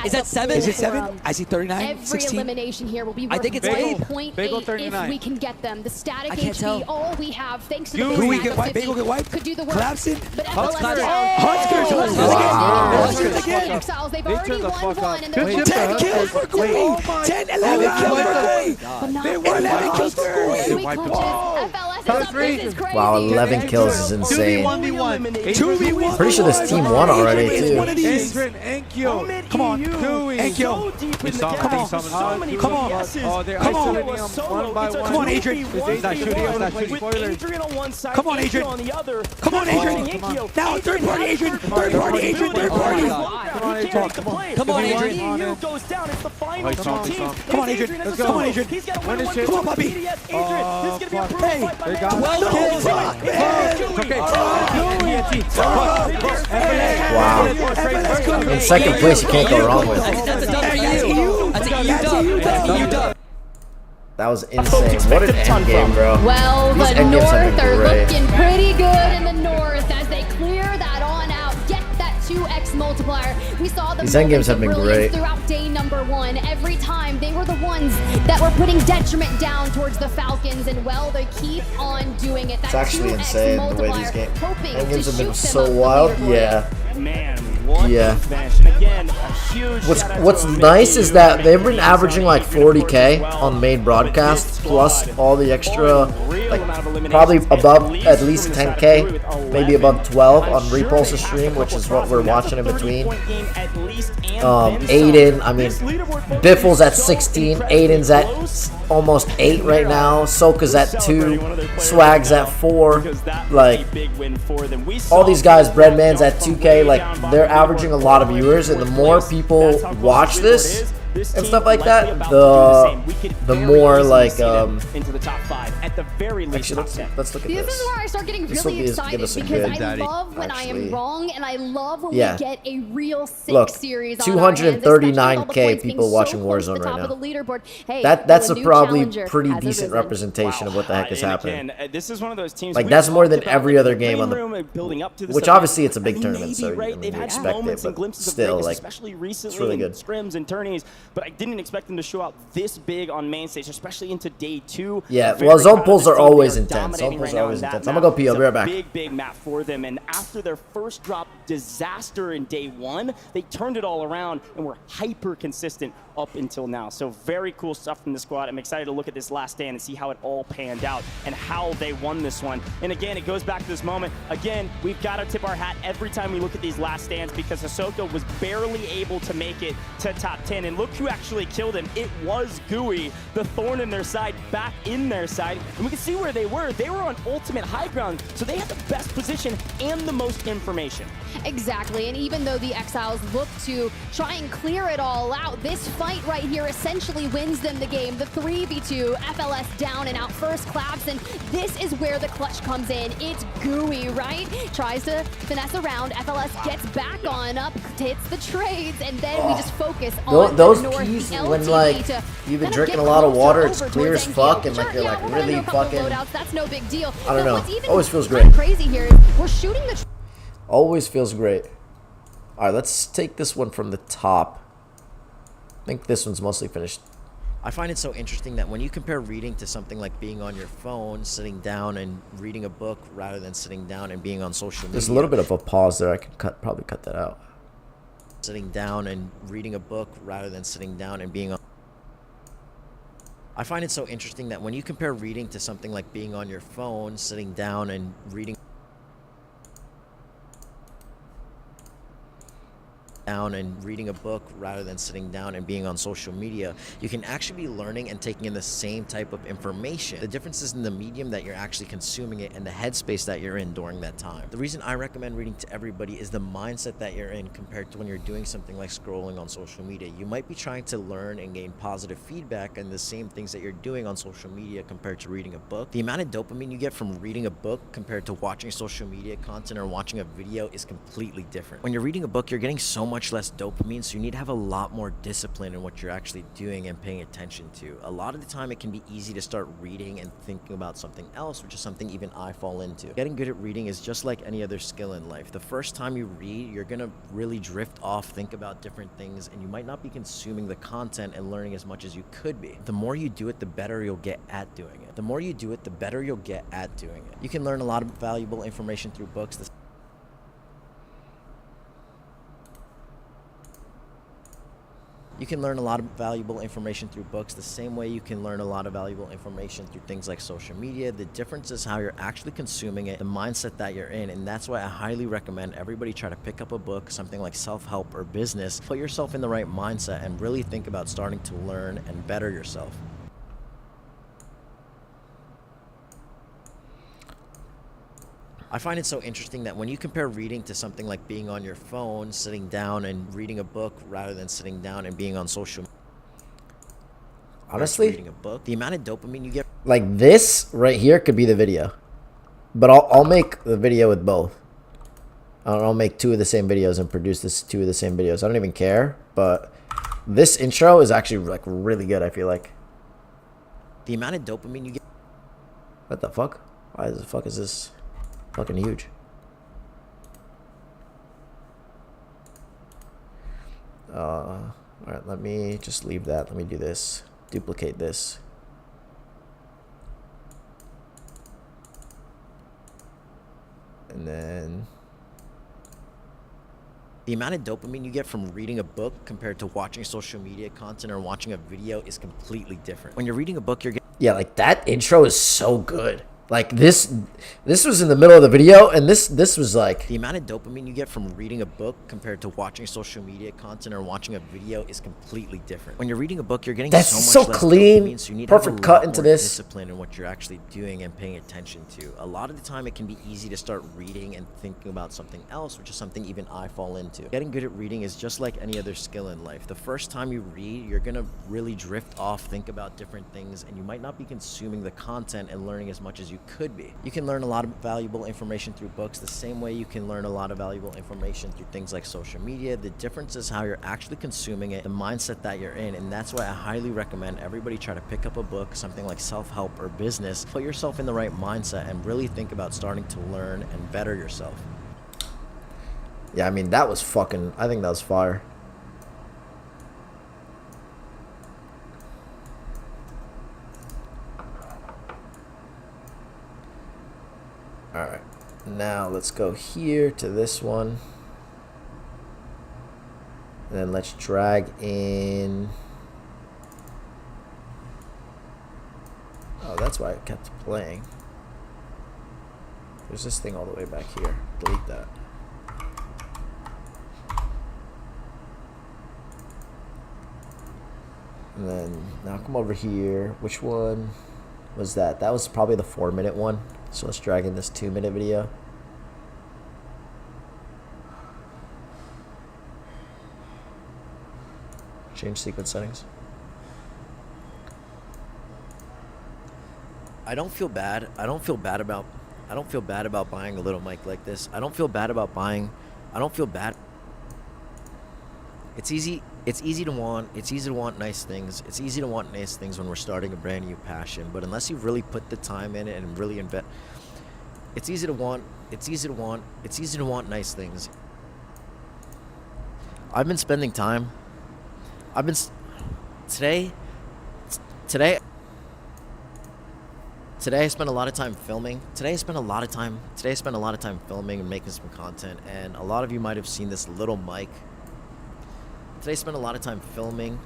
K: Is that 7? Is it 7? I see 39,
O: Every
K: 16.
O: elimination here will be
K: I think it's
O: worth
K: Bagel.
O: 1.8
C: Bagel
O: if
C: 39.
O: we can get them. The static
K: I can't
O: HP,
K: tell.
O: all we have, thanks to the
K: Who
O: base
K: we
O: map
K: get
O: of
K: wiped?
O: 50,
K: Bagel get wiped?
O: could do the work.
K: Collapsing.
O: But
K: Hunt's
O: FLS
K: Hunt's
A: Wow.
O: Exiles, they've already won one, and they're
K: 10 kills for Gui. 10, 11 kills for Gui. They won 11 kills for Gui.
A: Wow, 11 kills is insane.
K: 2v1.
A: Pretty sure this team won already,
K: It's one of
A: too.
K: these.
C: Enkyo.
K: Come on.
C: Gooey.
K: Enkyo.
C: We saw him.
K: Come on.
C: Come on. Oh, they're
K: Come on.
C: isolating him one by one.
K: Come on, Adrian.
C: Is not shooting. Is not shooting. Spoilers.
K: Come on, Adrian. Come on, Adrian. Now, third party, Adrian. Third party, Adrian. Third party. Come on, Adrian.
N: goes down. It's the final
C: Oh,
N: two teams.
K: Come on, Adrian.
N: Let's
K: Come on, Adrian.
N: He's got to
C: When
N: win
C: is
N: one.
C: it?
K: Come on, puppy.
N: Adrian, this is going to be a brutal
K: Hey,
N: fight by
C: they
N: man.
C: got
K: 12 kills.
A: Wow. In second place, you can't go wrong with.
K: That's a W. That's an EU dub. That's an EU dub.
A: That was insane. What an end game, bro.
O: Well,
A: These
O: the
A: end games have
O: North
A: been
O: are
A: great.
O: looking pretty good in the North as they clear that on out, get that 2x multiplier. We saw the
A: These end games have been
O: brilliance
A: great.
O: throughout day number 1. Every time they were the ones that were putting detriment down towards the Falcons, and well, they keep on doing it. That
A: It's actually
O: 2x
A: insane the way
O: multiplier,
A: these end
O: hoping
A: games
O: to
A: have been
O: shoot them
A: so
O: up the
A: wild.
O: leaderboard.
A: Yeah.
N: Man, what
A: Yeah.
N: a finish. And again, a huge shout out
A: What's
N: to
A: nice is
N: Mickey,
A: that
N: big
A: they've been
N: lead,
A: averaging like
N: Sonic, of course,
A: 40K
N: as well.
A: on main broadcast,
N: With this
A: plus
N: squad,
A: all the extra,
N: real
A: like
N: amount of eliminations,
A: probably above
N: at
A: at least
N: least from the side of
A: 10K,
N: Drew with
A: maybe
N: 11.
A: above 12 on
N: I'm sure
A: Repulse's
N: they passed a
A: stream, which
N: couple
A: is what
N: crosses.
A: we're
N: That's
A: watching
N: a
A: in between.
N: 30-point game at least, and then
A: Aiden,
N: some.
A: I mean,
N: This leaderboard focus
A: Biffle's
N: is
A: at
N: so
A: 16,
N: incredibly
A: Aiden's at
N: close.
A: almost 8 right now, Soka's at 2, Swag's at 4,
N: Because that was
A: like,
N: a big win for them. We
A: all
N: saw
A: these guys,
N: them
A: Breadman's
N: jump
A: at
N: from
A: 2K,
N: way
A: like,
N: down
A: they're
N: bottom
A: averaging a lot of viewers, and the more people
N: That's how close
A: watch
N: the
A: this
N: leaderboard is. This
A: and
N: team
A: stuff like
N: likely
A: that,
N: about to do the same. We could
A: the
N: very
A: more,
N: easily
A: like,
N: see them into the top 5 at the very least.
A: actually, let's look at
O: This
A: this.
O: is where I start getting
A: This will
O: really
A: give
O: excited
A: us a
O: because
A: good,
O: I love when I
A: actually.
O: am wrong, and I love when
A: Yeah.
O: we get a real sick
A: Look,
O: series on our hands, especially with all the
A: 239K
O: points being
A: people
O: so
A: watching
O: close to
A: Warzone
O: the
A: right
O: top
A: now.
O: of the leaderboard. Hey,
A: That's
O: well,
A: a
O: new
A: probably
O: challenger
A: pretty
O: has
A: decent
O: arisen.
A: representation of what the heck is
N: And
A: happening.
N: again, this is one of those teams.
A: Like,
N: we
A: that's more
N: talked
A: than
N: about,
A: every
N: like,
A: other
N: the
A: game on
N: green
A: the,
N: room building up to this
A: which
N: event.
A: obviously it's a big
N: I mean,
A: tournament, so
N: maybe, right?
A: I mean,
N: They've
A: you
N: had
A: expect
N: moments
A: it,
N: and
A: but
N: glimpses
A: still,
N: of greatness,
A: like,
N: especially recently
A: it's really
N: in
A: good.
N: scrims and tourneys. But I didn't expect them to show out this big on main stage, especially into day 2.
A: Yeah,
N: Very
A: well, zone
N: proud of
A: pulls
N: this
A: are
N: team.
A: always
N: They are
A: intense. Zone
N: dominating
A: pulls
N: right
A: are
N: now
A: always
N: on that
A: intense. I'm gonna
N: map.
A: go pee. I'll
N: It's
A: be
N: a
A: right back.
N: Big map for them. And after their first drop disaster in day 1, they turned it all around and were hyper consistent up until now. So very cool stuff from the squad. I'm excited to look at this last stand and see how it all panned out and how they won this one. And again, it goes back to this moment. Again, we've got to tip our hat every time we look at these last stands because Hisoka was barely able to make it to top 10. And look who actually killed him. It was Gooey, the thorn in their side, back in their side. And we can see where they were. They were on ultimate high ground, so they had the best position and the most information.
O: Exactly, and even though the Exiles look to try and clear it all out, this fight right here essentially wins them the game. The 3v2, FLS down and out first, Claps, and this is where the clutch comes in. It's Gooey, right? Tries to finesse around, FLS gets back on up, hits the trades, and then we just focus on
A: Those
O: the North,
A: peas,
O: the
A: when
O: LTV
A: like
O: to
A: you've been
O: kind of
A: drinking a
O: get
A: lot of
O: closer
A: water, it's
O: over
A: clear
O: towards
A: as
O: NKO.
A: fuck, and
O: Sure,
A: like you're
O: yeah,
A: like
O: we're gonna do
A: really
O: a couple
A: fucking.
O: loadouts, that's no big deal.
A: I don't
O: But
A: know.
O: what's even
A: Always feels
O: kind of
A: great.
O: crazy here is we're shooting the
A: Always feels great. All right, let's take this one from the top. I think this one's mostly finished.
F: I find it so interesting that when you compare reading to something like being on your phone, sitting down and reading a book rather than sitting down and being on social media.
A: There's a little bit of a pause there. I can probably cut that out.
F: Sitting down and reading a book rather than sitting down and being on. I find it so interesting that when you compare reading to something like being on your phone, sitting down and reading a book rather than sitting down and being on social media, you can actually be learning and taking in the same type of information. The difference is in the medium that you're actually consuming it and the headspace that you're in during that time. The reason I recommend reading to everybody is the mindset that you're in compared to when you're doing something like scrolling on social media. You might be trying to learn and gain positive feedback and the same things that you're doing on social media compared to reading a book. The amount of dopamine you get from reading a book compared to watching social media content or watching a video is completely different. When you're reading a book, you're getting so much less dopamine, so you need to have a lot more discipline in what you're actually doing and paying attention to. A lot of the time it can be easy to start reading and thinking about something else, which is something even I fall into. Getting good at reading is just like any other skill in life. The first time you read, you're gonna really drift off, think about different things, and you might not be consuming the content and learning as much as you could be. The more you do it, the better you'll get at doing it. The more you do it, the better you'll get at doing it. You can learn a lot of valuable information through books. You can learn a lot of valuable information through books the same way you can learn a lot of valuable information through things like social media. The difference is how you're actually consuming it, the mindset that you're in, and that's why I highly recommend everybody try to pick up a book, something like self-help or business, put yourself in the right mindset, and really think about starting to learn and better yourself. I find it so interesting that when you compare reading to something like being on your phone, sitting down and reading a book rather than sitting down and being on social media.
A: Honestly,
F: reading a book, the amount of dopamine you get.
A: Like this right here could be the video, but I'll make the video with both. I'll make two of the same videos and produce this two of the same videos. I don't even care, but this intro is actually like really good, I feel like.
F: The amount of dopamine you get.
A: What the fuck? Why the fuck is this fucking huge? Alright, let me just leave that. Let me do this. Duplicate this. And then
F: the amount of dopamine you get from reading a book compared to watching social media content or watching a video is completely different. When you're reading a book, you're getting...
A: Yeah, like that intro is so good. Like this was in the middle of the video, and this was like...
F: The amount of dopamine you get from reading a book compared to watching social media content or watching a video is completely different. When you're reading a book, you're getting
A: That's
F: so much
A: so
F: less
A: clean,
F: dopamine, so you need
A: perfect
F: to have a
A: cut
F: lot
A: into
F: more
A: this.
F: discipline in what you're actually doing and paying attention to. A lot of the time, it can be easy to start reading and thinking about something else, which is something even I fall into. Getting good at reading is just like any other skill in life. The first time you read, you're gonna really drift off, think about different things, and you might not be consuming the content and learning as much as you could be. You can learn a lot of valuable information through books the same way you can learn a lot of valuable information through things like social media. The difference is how you're actually consuming it, the mindset that you're in, and that's why I highly recommend everybody try to pick up a book, something like self-help or business, put yourself in the right mindset, and really think about starting to learn and better yourself.
A: Yeah, I mean, that was fucking... I think that was fire. Alright, now let's go here to this one. And then let's drag in... Oh, that's why it kept playing. There's this thing all the way back here. Delete that. And then now come over here. Which one was that? That was probably the 4-minute one. So let's drag in this 2-minute video. Change sequence settings.
F: I don't feel bad about buying a little mic like this. I don't feel bad. It's easy to want nice things. It's easy to want nice things when we're starting a brand new passion, but unless you really put the time in it and really invest, it's easy to want nice things. I've been spending time. Today I spent a lot of time filming. Today I spent a lot of time filming and making some content, and a lot of you might have seen this little mic. Today I spent a lot of time filming.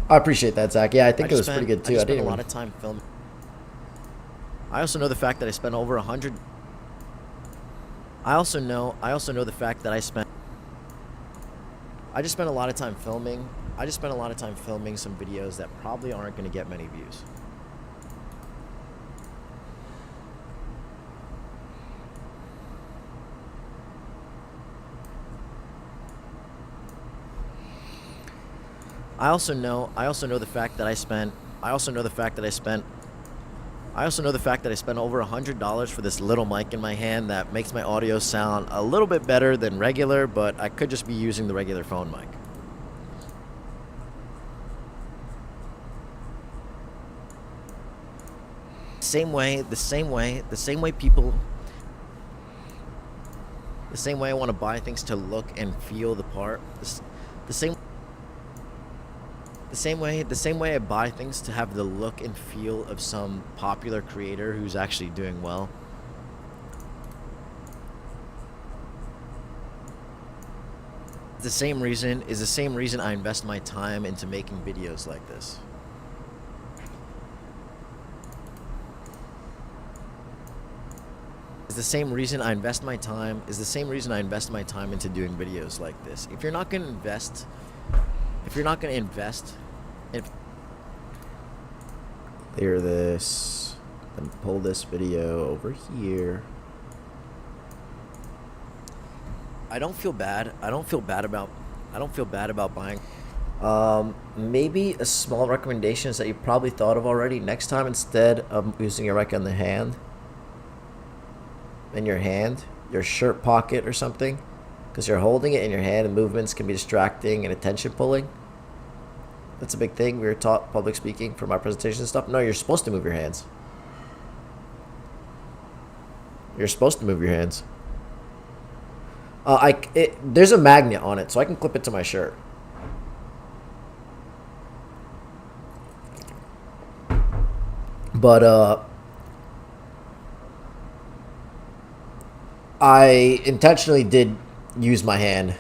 A: I appreciate that, Zach. Yeah, I think it was pretty good too.
F: I
A: I
F: spent
A: didn't
F: a
A: even...
F: lot of time filming. I also know the fact that I spent over 100. I also know the fact that I just spent a lot of time filming. I just spent a lot of time filming some videos that probably aren't going to get many views. I also know the fact that I spent over $100 for this little mic in my hand that makes my audio sound a little bit better than regular, but I could just be using the regular phone mic. The same way I want to buy things to look and feel the part. The same way I buy things to have the look and feel of some popular creator who's actually doing well. The same reason I invest my time into making videos like this. The same reason I invest my time into doing videos like this. If you're not going to invest clear this and pull this video over here. I don't feel bad about buying. Maybe a small recommendation is that you probably thought of already. Next time, instead of using your mic in your hand, your shirt pocket or something, because you're holding it in your hand and movements can be distracting and attention pulling. That's a big thing. We were taught public speaking for my presentation and stuff. No, you're supposed to move your hands. There's a magnet on it, so I can clip it to my shirt. But I intentionally did use my hand,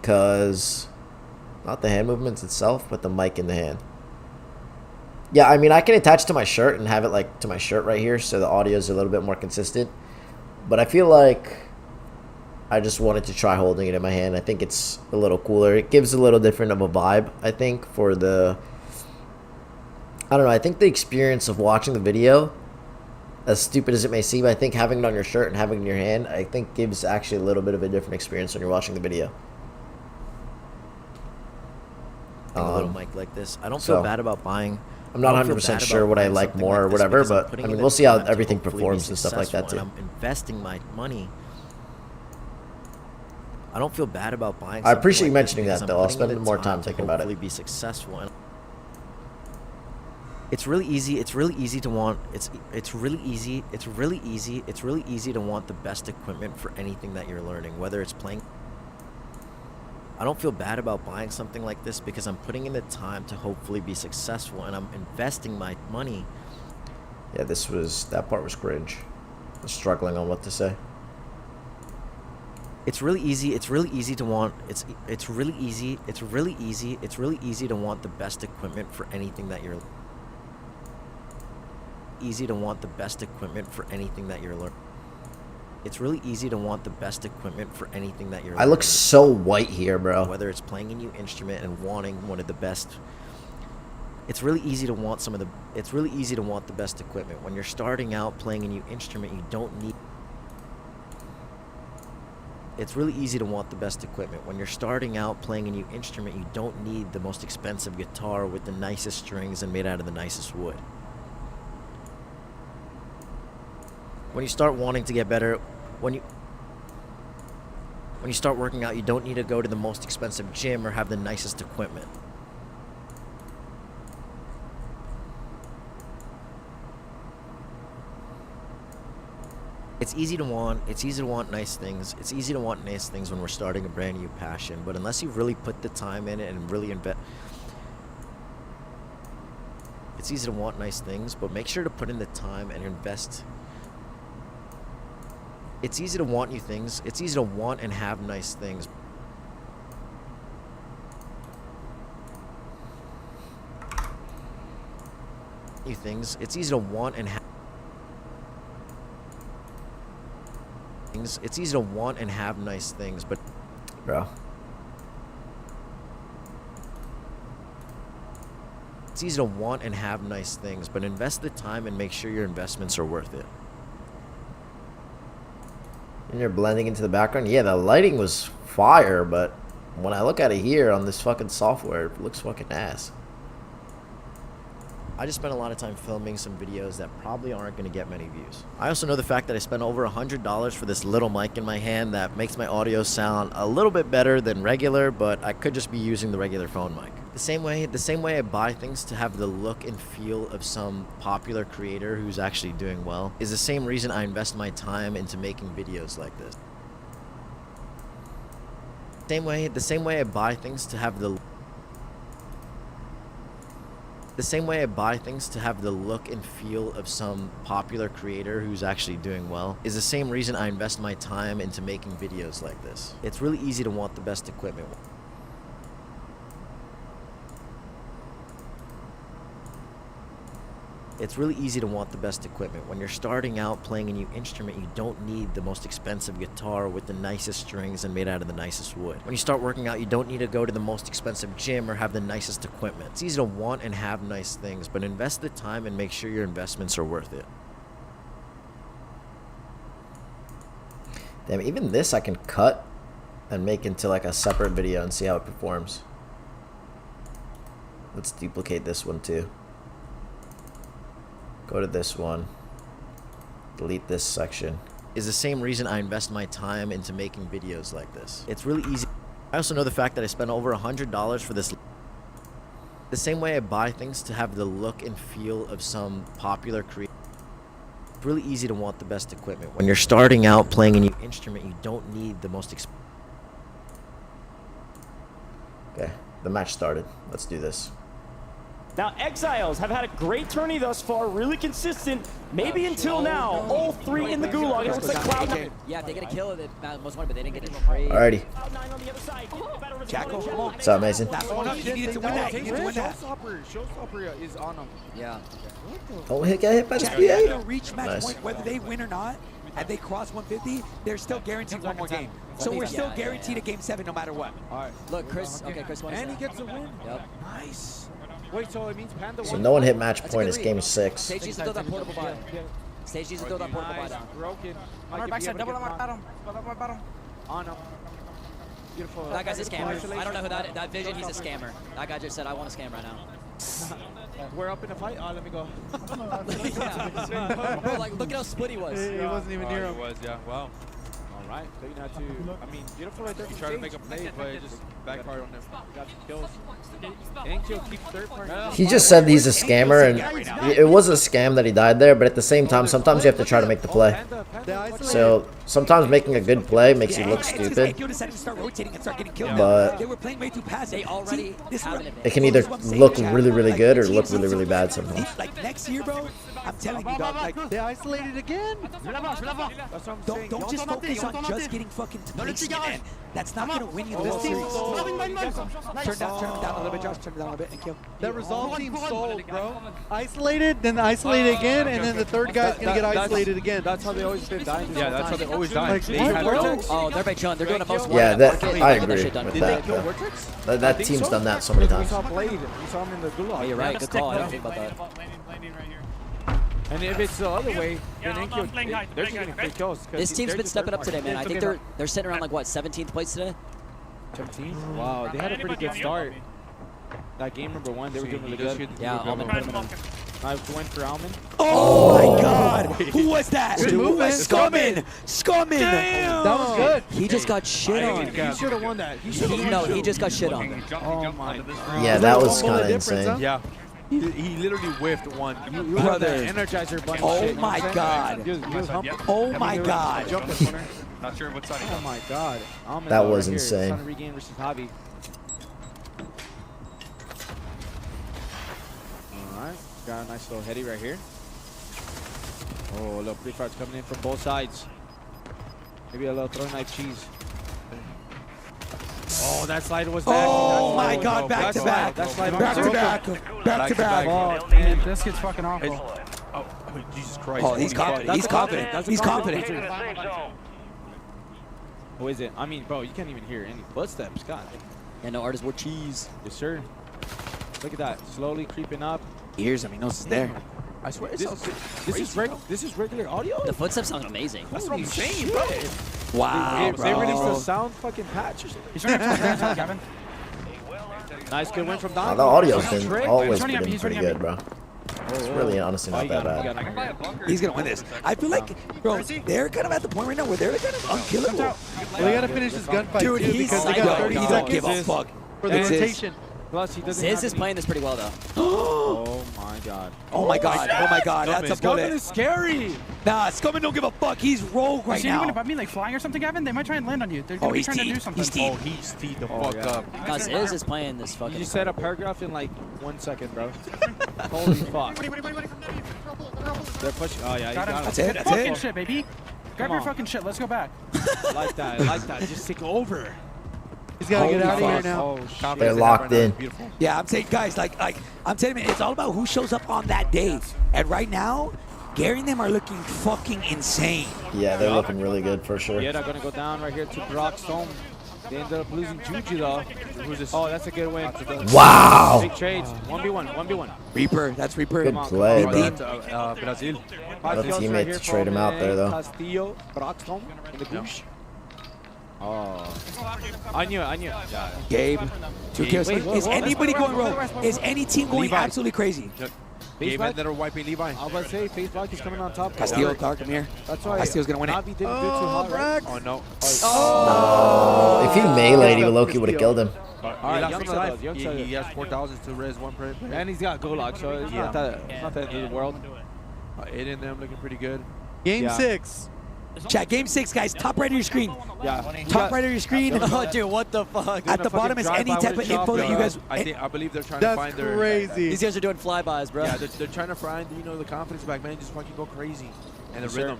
F: because not the hand movements itself, but the mic in the hand. Yeah, I mean, I can attach to my shirt and have it like to my shirt right here, so the audio is a little bit more consistent. But I feel like I just wanted to try holding it in my hand. I think it's a little cooler. It gives a little different of a vibe, I think, for the... I don't know, I think the experience of watching the video, as stupid as it may seem, I think having it on your shirt and having it in your hand, I think gives actually a little bit of a different experience when you're watching the video. A little mic like this. I don't feel bad about buying. I'm not 100% sure what I like more or whatever, but I mean, we'll see how everything performs and stuff like that too. I'm investing my money. I don't feel bad about buying. I appreciate you mentioning that, though. I'll spend more time thinking about it. Be successful. It's really easy to want. It's really easy to want the best equipment for anything that you're learning, whether it's playing. I don't feel bad about buying something like this because I'm putting in the time to hopefully be successful, and I'm investing my money. Yeah, that part was cringe. I'm struggling on what to say. It's really easy to want. It's really easy to want the best equipment for anything that you're. Easy to want the best equipment for anything that you're learning. It's really easy to want the best equipment for anything that you're learning. I look so white here, bro. Whether it's playing a new instrument and wanting one of the best. It's really easy to want the best equipment. When you're starting out playing a new instrument, you don't need. It's really easy to want the best equipment. When you're starting out playing a new instrument, you don't need the most expensive guitar with the nicest strings and made out of the nicest wood. When you start wanting to get better, when you start working out, you don't need to go to the most expensive gym or have the nicest equipment. It's easy to want nice things. It's easy to want nice things when we're starting a brand new passion, but unless you really put the time in it and really invest. It's easy to want nice things, but make sure to put in the time and invest. It's easy to want new things. It's easy to want and have nice things. new things. It's easy to want and have things. It's easy to want and have nice things, but
A: Bro.
F: it's easy to want and have nice things, but invest the time and make sure your investments are worth it.
A: And you're blending into the background. Yeah, the lighting was fire, but when I look at it here on this fucking software, it looks fucking ass.
F: I just spent a lot of time filming some videos that probably aren't going to get many views. I also know the fact that I spent over $100 for this little mic in my hand that makes my audio sound a little bit better than regular, but I could just be using the regular phone mic. The same way I buy things to have the look and feel of some popular creator who's actually doing well is the same reason I invest my time into making videos like this. The same way I buy things to have the look and feel of some popular creator who's actually doing well is the same reason I invest my time into making videos like this. It's really easy to want the best equipment. It's really easy to want the best equipment. When you're starting out playing a new instrument, you don't need the most expensive guitar with the nicest strings and made out of the nicest wood. When you start working out, you don't need to go to the most expensive gym or have the nicest equipment. It's easy to want and have nice things, but invest the time and make sure your investments are worth it.
A: Damn, even this I can cut and make into like a separate video and see how it performs. Let's duplicate this one too. Go to this one. Delete this section.
F: Is the same reason I invest my time into making videos like this. It's really easy. I also know the fact that I spent over $100 for this. The same way I buy things to have the look and feel of some popular creator. It's really easy to want the best equipment. When you're starting out playing a new instrument, you don't need the most expensive.
A: Okay, the match started. Let's do this.
N: Now, Exiles have had a great tourney thus far, really consistent, maybe until now. All three in the gulag. It looks like Cloud9.
D: Yeah, if they get a kill, they most wanted, but they didn't get a trade.
A: Alrighty.
K: Jackal, come on.
A: What's up, Mason?
K: You needed to win that. You needed to win that.
C: Showstopper is on him.
D: Yeah.
A: Don't get hit by the
K: Jack,
A: SPA.
K: they're gonna reach match
A: Nice.
K: point, whether they win or not, and they cross 150, they're still guaranteed one more game. So we're still guaranteed a game 7 no matter what.
C: All right.
D: Look, Chris. Okay, Chris won.
C: And he gets a win.
D: Yep.
C: Nice. Wait, so it means Panda
A: So
C: won?
A: no one hit match
D: That's a
A: point.
D: good
A: It's game
D: read.
A: 6.
D: Sage needs to throw that portable buy. Sage needs to throw that portable buy down.
C: Broken.
M: On our backside, double on our bottom. Double on our bottom.
C: On him. Beautiful.
D: That guy's a scammer. I don't know who that Vision, he's a scammer. That guy just said, I want to scam right now.
C: We're up in the fight. Oh, let me go.
D: Bro, like, look at how split he was.
C: He wasn't even near him.
H: He was, yeah. Wow.
C: All right. So you not to. I mean, beautiful right there.
H: He tried to make a play, but it just backfired on him.
C: Got some kills. Angel keeps third party.
A: He just said he's a scammer, and it was a scam that he died there. But at the same time, sometimes you have to try to make the play. So sometimes making a good play makes you look stupid. But
K: They were playing way too passive.
D: They already have an
A: it can either look really, really good or look really, really bad sometimes.
K: Like next year, bro, I'm telling you, dog. Like
E: They isolated again.
K: don't just focus on just getting fucking to placement, man. That's not gonna win you the World Series. Turn down a little bit, Josh. Turn it down a little bit and kill.
E: That resolve team sold, bro. Isolated, then isolated again, and then the third guy's gonna get isolated again.
C: That's how they always been dying.
H: Yeah, that's how they always die.
E: Like,
H: They
E: what?
H: had
E: Vortex?
D: Oh, they're by Chun. They're doing a most
A: Yeah,
D: wanted.
A: I
D: Get that
A: agree
D: shit done.
A: with
C: Did they
A: that.
C: kill
A: though.
C: Vortex?
A: That team's done that so many
C: We
A: times.
C: saw Blade. We saw him in the gulag.
D: Oh, you're right. Good call. I didn't think about that.
C: And if it's the other way, then Enkyo, they're just getting free kills. 'cause
D: This team's
C: they're
D: been
C: just
D: stepping
C: third
D: up today,
C: party.
D: man. I think they're sitting around like what 17th place today.
C: 17? Wow, they had a pretty good start. That game number 1, they were doing really good.
D: Yeah, Almond put him in.
C: I went for Almond.
K: Oh my God! Who was that?
E: Good movement.
K: Scummin! Scummin!
E: That was good.
D: He just got shit on.
C: He should have won that. He should have
D: No, he just got shit on.
C: Oh my.
A: Yeah, that was
E: Fumble
A: kind
E: the
A: of
E: difference,
A: insane.
E: huh?
H: Yeah. He literally whiffed one.
C: You
K: Brother.
C: Energizer bunny
K: Oh
C: shit,
K: my
C: you know what I'm
K: God.
C: saying? He was humping.
K: Oh my God!
C: Jump the corner.
H: Not sure what side he
C: Oh my God. Almond
A: That
C: right
A: was
C: here.
A: insane.
C: Son of Regain versus Javi. Alright, got a nice little heady right here. Oh, little pre-fights coming in from both sides. Maybe a little throw knife cheese. Oh, that slide was back.
K: Oh my God, back to back.
C: That slide
K: Back to back. Back to back.
M: Oh, man, this kid's fucking awful.
C: Oh, Jesus Christ.
K: Oh, he's confident. He's confident. He's confident.
C: Who is it? I mean, bro, you can't even hear any footsteps. God.
D: And no artist more cheese.
C: Yes, sir. Look at that. Slowly creeping up.
K: He hears him. He knows it's there.
C: I swear, this is regular audio.
D: The footsteps sound amazing.
C: That's what I'm saying, bro.
K: Wow,
C: They released a sound fucking patch or something.
M: He's running up to the Kevin.
C: Nice, good win from
A: Oh,
C: Don.
A: the audio's been always
M: running up,
A: been
M: he's
A: pretty
M: running
A: good, bro. It's really honestly not that bad.
K: He's gonna win this. I feel like, bro, they're kind of at the point right now where they're kind of unkillable.
E: Well, they gotta finish this gunfight
K: Dude,
E: too
K: he's
E: because they got 30
K: he don't
E: seconds
K: give a fuck.
E: for the
K: It's his.
E: rotation.
C: Plus, he doesn't
D: Ziz
C: have
D: is
C: any-
D: playing this pretty well, though.
C: Oh my God.
K: Oh my God. Oh my God. That's a
C: Scumming
K: bullet.
C: is scary.
K: Nah, Scumming don't give a fuck. He's rogue right
M: See anyone
K: now.
M: above me like flying or something, Gavin? They might try and land on you. They're
K: Oh,
M: gonna be
K: he's
M: trying to do
K: deep.
M: something.
K: He's deep.
C: Oh, he's teed the
K: Oh,
C: fuck
K: yeah.
C: up.
D: Guys, Ziz is playing this fucking.
C: You just said a paragraph in like 1 second, bro. Holy fuck. They're pushing. Oh, yeah. You
M: Got him.
C: got
K: That's it. That's
M: Fucking
K: it.
M: shit, baby. Grab
C: Come
M: your
C: on.
M: fucking shit. Let's go back.
C: Like that. Like that. Just take over.
E: He's gotta get
K: Holy
E: out of here
K: fuck.
E: now.
C: Oh, shit.
A: They're locked in.
K: Yeah, I'm saying, guys, like I'm telling you, it's all about who shows up on that day. And right now, Gary and them are looking fucking insane.
A: Yeah, they're looking really good for sure.
C: Yeah, they're gonna go down right here to Brockstone. They ended up losing Juju though. Oh, that's a good win.
A: Wow.
C: Big trades. 1v1. 1v1.
K: Reaper, that's Reaper.
A: Good play, bro.
C: Brazil.
A: What a teammate to trade him out there, though.
C: Castillo, Brockstone, in the goosh. Oh. I knew it. Yeah.
K: Gabe, 2 kills.
C: Wait,
K: Is anybody going rogue? Is any team going
C: Levi.
K: absolutely crazy?
C: Gabe ended up wiping Levi. I was about to say, Face Block is coming on top.
K: Castillo, Clark, come here.
C: That's right.
K: Castillo's gonna win it.
C: Navi didn't do too hot, right? Oh, no.
A: Oh, if he melee'd, Loki would have killed him.
C: All right, young alive.
H: He has 4,000 to res one per.
C: And he's got Golak, so it's not that end of the world.
H: Aiden and them looking pretty good.
E: Game
C: Yeah.
E: 6.
K: Chat, game 6, guys. Top right of your screen.
C: Yeah.
K: Top right of your screen.
D: Oh, dude, what the fuck?
K: At the bottom is any type of info that you guys.
H: I believe they're trying to
E: That's
H: find their.
E: crazy.
D: These guys are doing flybys, bro.
H: Yeah, they're trying to find the confidence back, man. Just fucking go crazy, and the
C: Sure.
H: rhythm.